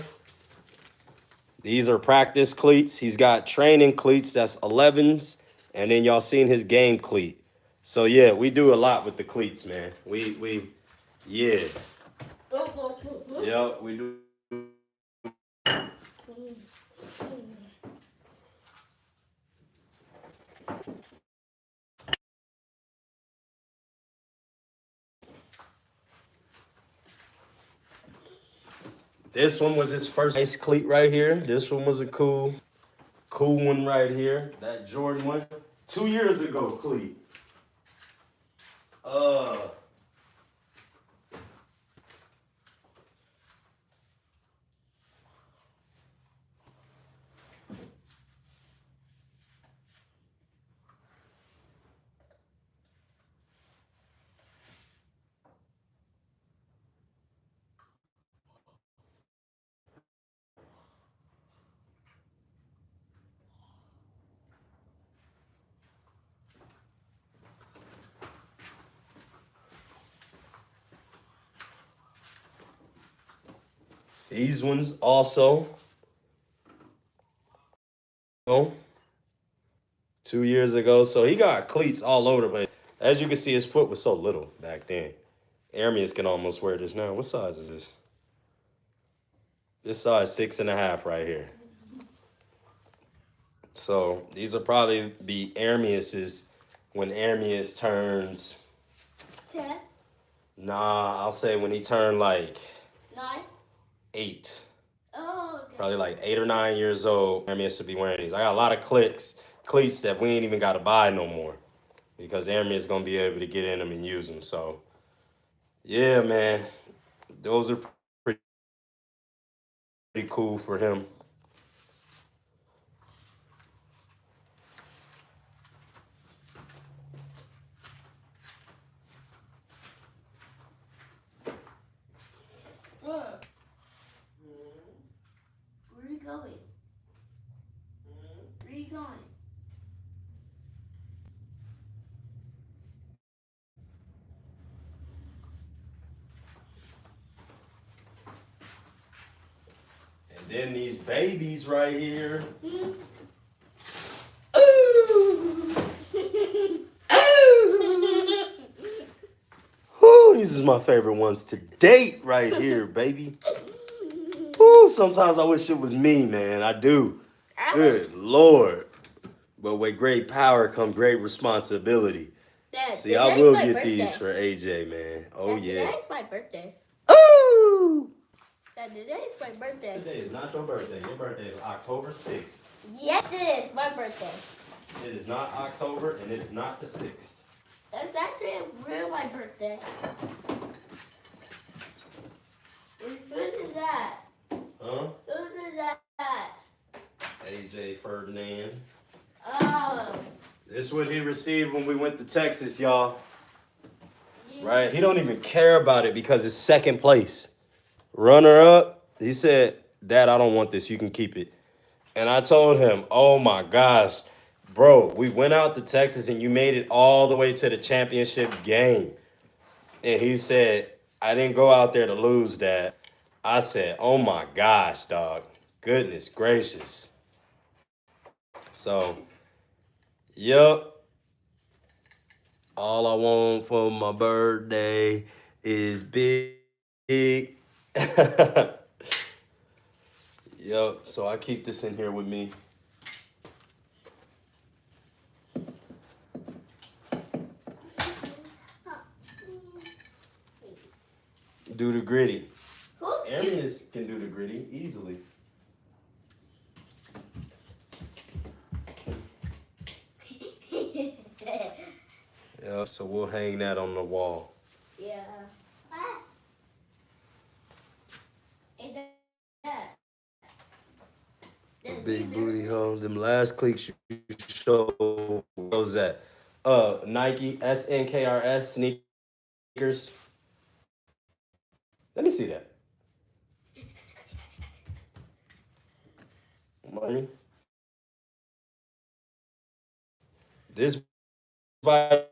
These are practice cleats. He's got training cleats, that's 11s. And then y'all seen his game cleat. So yeah, we do a lot with the cleats, man. Yeah. Yep, we do. This one was his first nice cleat right here. This one was a cool one right here. That Jordan one. 2 years ago cleat. These ones also. 2 years ago. So he got cleats all over the place. As you can see, his foot was so little back then. Armias can almost wear this now. What size is this? This size 6.5 right here. So these will probably be Armias's when Armias turns 10. Nah, I'll say when he turned like 9. 8. Oh, okay. probably like 8 or 9 years old. Aramis to be wearing these. I got a lot of cleats that we ain't even got to buy no more because Aramis is gonna be able to get in them and use them. So yeah, man, those are pretty cool for him. Look. Where are you going? Where are you going? And then these babies right here. Hmm? Woo, these is my favorite ones to date right here, baby. Woo, sometimes I wish it was me, man. I do. Good Lord. But with great power come great responsibility. Dad, See, I today's will my get birthday. these for AJ, man. Oh, Dad, yeah. Today's my birthday. Ooh! Dad, today's my birthday. Today is not your birthday. Your birthday is October 6th. Yes, it is my birthday. It is not October, and it is not the 6th. That's actually real my birthday. Whose is that? Huh? Whose is that? AJ Ferdinand. Oh. This is what he received when we went to Texas, y'all. Right? He don't even care about it because it's second place. Runner up, he said, Dad, I don't want this. You can keep it. And I told him, oh my gosh, bro, we went out to Texas and you made it all the way to the championship game. And he said, I didn't go out there to lose, Dad. I said, oh my gosh, dog. Goodness gracious. So, yup. All I want for my birthday is big. Yup, so I keep this in here with me. Do the gritty. Arius can do the gritty easily. Yeah, so we'll hang that on the wall. Yeah. The big booty hole. Them last clicks you showed. What was that? Nike SNKRS sneakers. Let me see that. Money. This I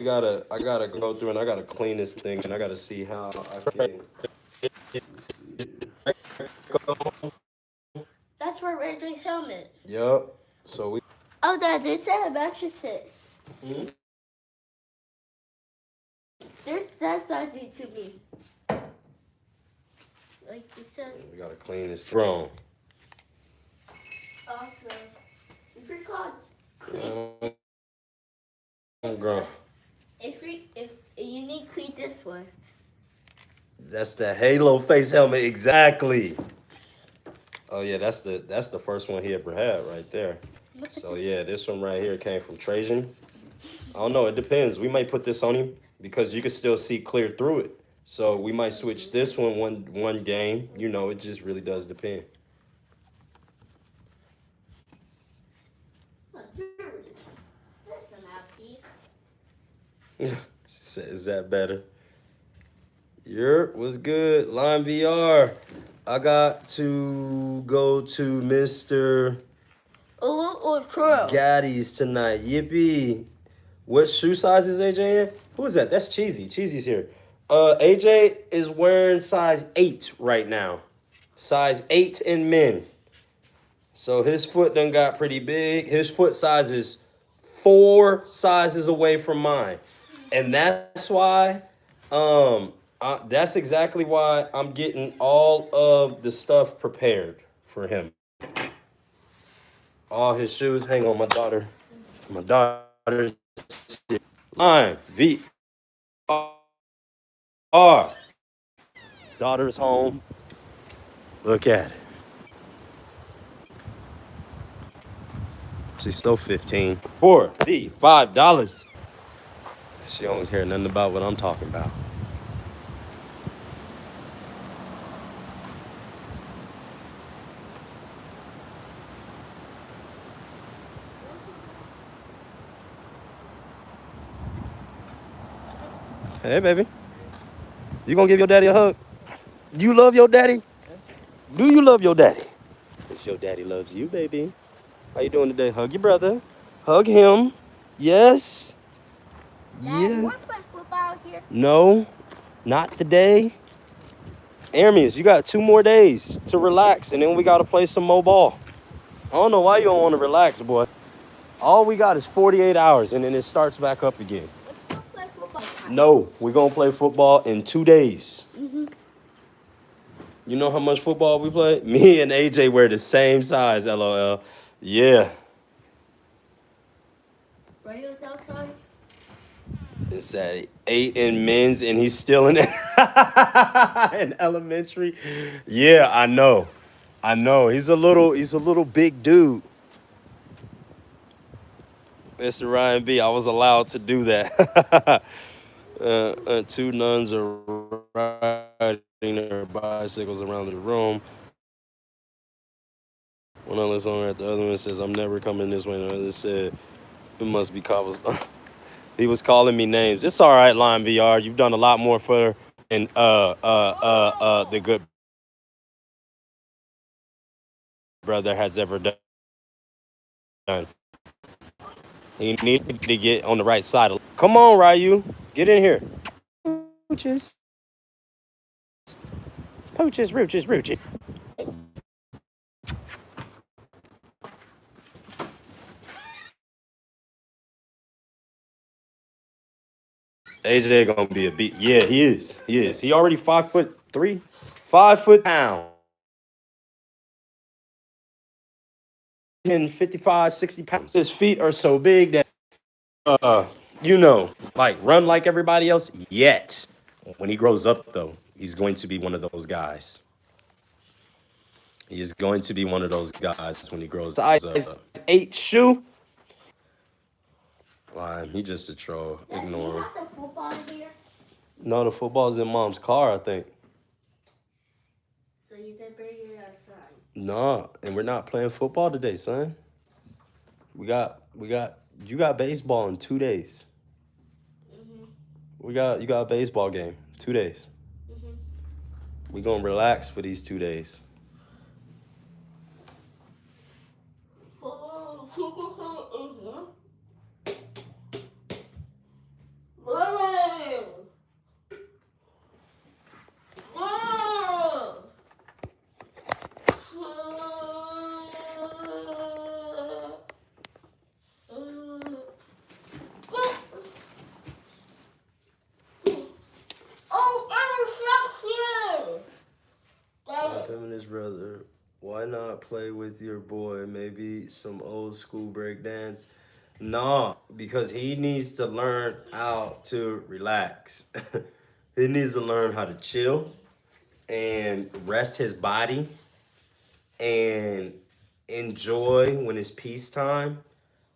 gotta go through and I gotta clean this thing and I gotta see how I can. That's for Ray's helmet. Yup. So we. Oh, Dad, they said a mattresses. Hmm? They said something to me. Like you said. We gotta clean this throne. Okay. If you're called clean this Grown. one. If you need clean this one. That's the Halo face helmet, exactly. Oh yeah, that's the first one he ever had right there. So yeah, this one right here came from Trajan. I don't know, it depends. We might put this on him because you can still see clear through it. So we might switch this one game. You know, it just really does depend. There's some nappies. Is that better? Yep, what's good? Line VR. I got to go to Mr. Gaddy's tonight. Yippee. What shoe size is AJ in? Who is that? That's Cheesy. Cheesy's here. AJ is wearing size 8 right now. Size 8 in men. So his foot done got pretty big. His foot size is 4 sizes away from mine. And that's why, that's exactly why I'm getting all of the stuff prepared for him. All his shoes. Hang on, my daughter. My daughter's here. Line VR. Daughter's home. Look at it. She's still 15. $45. She don't care nothing about what I'm talking about. Hey, baby. You gonna give your daddy a hug? You love your daddy? Do you love your daddy? Because your daddy loves you, baby. How you doing today? Hug your brother. Hug him. Yes. Dad, you Yeah. want to play football here? No, not today. Aramis, you got 2 more days to relax, and then we got to play some more ball. I don't know why you don't want to relax, boy. All we got is 48 hours, and then it starts back up again. Let's go play football. No, we're going to play football in 2 days. Mm-hmm. You know how much football we play? Me and AJ wear the same size, LOL. Yeah. Radio's outside. It's at 8 in men's, and he's still in in elementary. Yeah, I know. He's a little big dude. Mr. Ryan B, I was allowed to do that. 2 nuns are riding their bicycles around the room. One on this owner at the other one says, I'm never coming this way. And the other said, it must be cobblestone. He was calling me names. It's all right, Line VR. You've done a lot more for and the good brother has ever done. He needed to get on the right side. Come on, Ryu. Get in here. Pooches. Rooches. AJ gonna be a beat. Yeah, he is. He already 5'3", 5 foot pound. 55, 60 pounds. His feet are so big that like run like everybody else yet. When he grows up though, he's going to be one of those guys. He is going to be one of those guys when he grows up. 8 shoe. Lime, he just a troll. Dad, Ignore do you him. have the football here? No, the football's in Mom's car, I think. So you did bring it outside. Nah, and we're not playing football today, son. You got baseball in 2 days. Mm-hmm. You got a baseball game, 2 days. Mm-hmm. We gonna relax for these 2 days. Feminist brother, why not play with your boy? Maybe some old school breakdance? Nah, because he needs to learn how to relax. He needs to learn how to chill and rest his body and enjoy when it's peacetime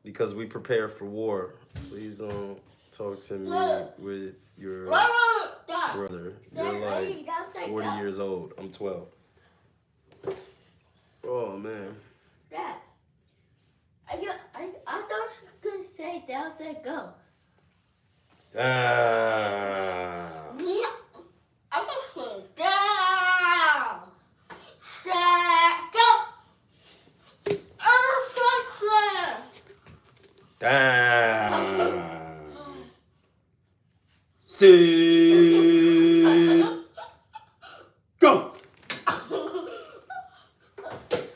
because we prepare for war. Please don't talk to me with your brother. You're like 40 years old. I'm 12. Oh, man. Dad, I thought you could say down, say go. Ah. Yeah. I just said down, say go. Down. See. Go.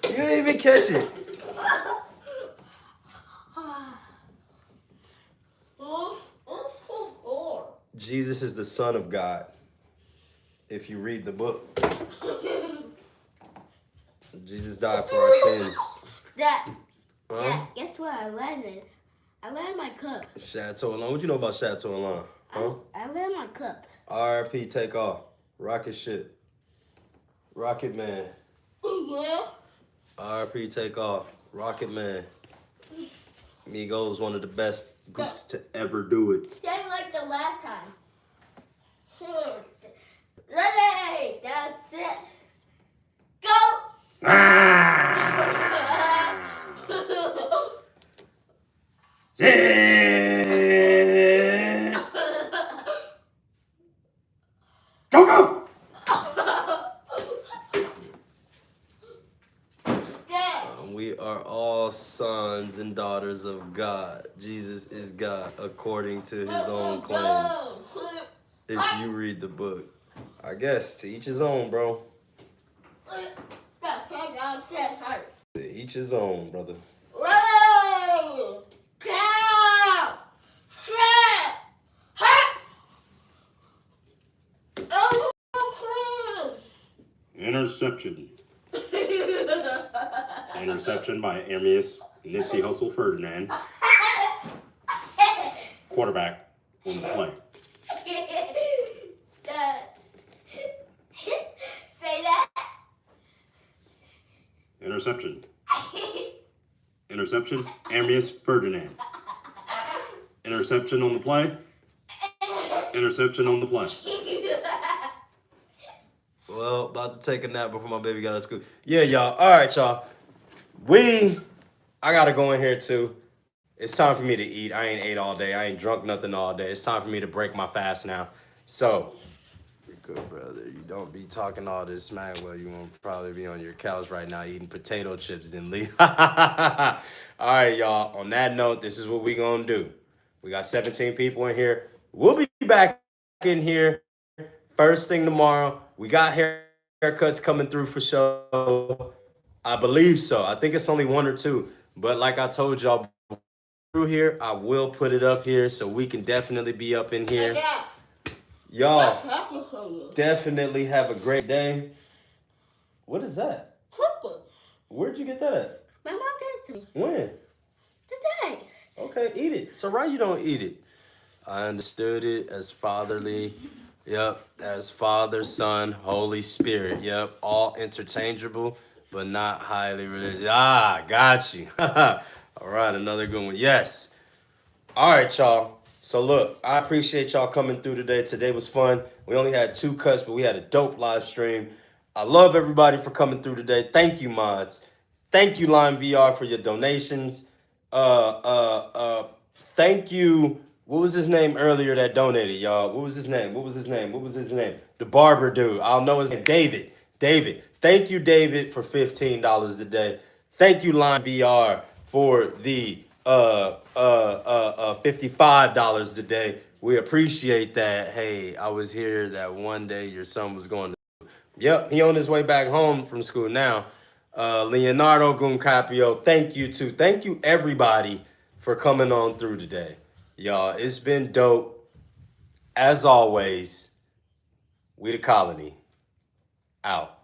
You didn't even catch it. Jesus is the Son of God. If you read the book, Jesus died for our sins. Dad, Huh? Dad, guess what I landed? I landed my cup. Chateau Alon. What you know about Chateau Alon? Huh? I landed my cup. RIP, take off. Rocket ship. Rocket Man. Yeah. RIP, take off. Rocket Man. Migos, one of the best groups to ever do it. Same like the last time. Ready? That's it. Go! Go, go! We are all sons and daughters of God. Jesus is God according to his own claims. If you read the book. I guess to each his own, bro. To each his own, brother. Interception. Interception by Amius Nipsey Hussle Ferdinand. Quarterback on the play. Say that. Interception. Interception, Amius Ferdinand. Interception on the play. Interception on the play. Well, about to take a nap before my baby got out of school. Yeah, y'all. All right, y'all. I gotta go in here too. It's time for me to eat. I ain't ate all day. I ain't drunk nothing all day. It's time for me to break my fast now. So, you're good, brother. You don't be talking all this smack. Well, you won't probably be on your couch right now eating potato chips, then leave. All right, y'all. On that note, this is what we gonna do. We got 17 people in here. We'll be back in here first thing tomorrow. We got haircuts coming through for sure. I believe so. I think it's only 1 or 2. But like I told y'all through here, I will put it up here so we can definitely be up in here. Y'all definitely have a great day. What is that? Chocolate. Where'd you get that at? My mom gave it to me. When? Today. Okay, eat it. So why you don't eat it? I understood it as fatherly. Yep, as Father, Son, Holy Spirit. Yep, all interchangeable, but not highly religious. Ah, got you. All right, another good one. Yes. All right, y'all. So look, I appreciate y'all coming through today. Today was fun. We only had 2 cuts, but we had a dope live stream. I love everybody for coming through today. Thank you, mods. Thank you, Lime VR, for your donations. Thank you. What was his name earlier that donated, y'all? What was his name? The barber dude. I'll know his name. David. Thank you, David, for $15 today. Thank you, Lime VR, for the $55 today. We appreciate that. Hey, I was here that one day your son was going to. Yep, he on his way back home from school now. Leonardo Guncapio, thank you too. Thank you everybody for coming on through today. Y'all, it's been dope. As always, we the colony. Out.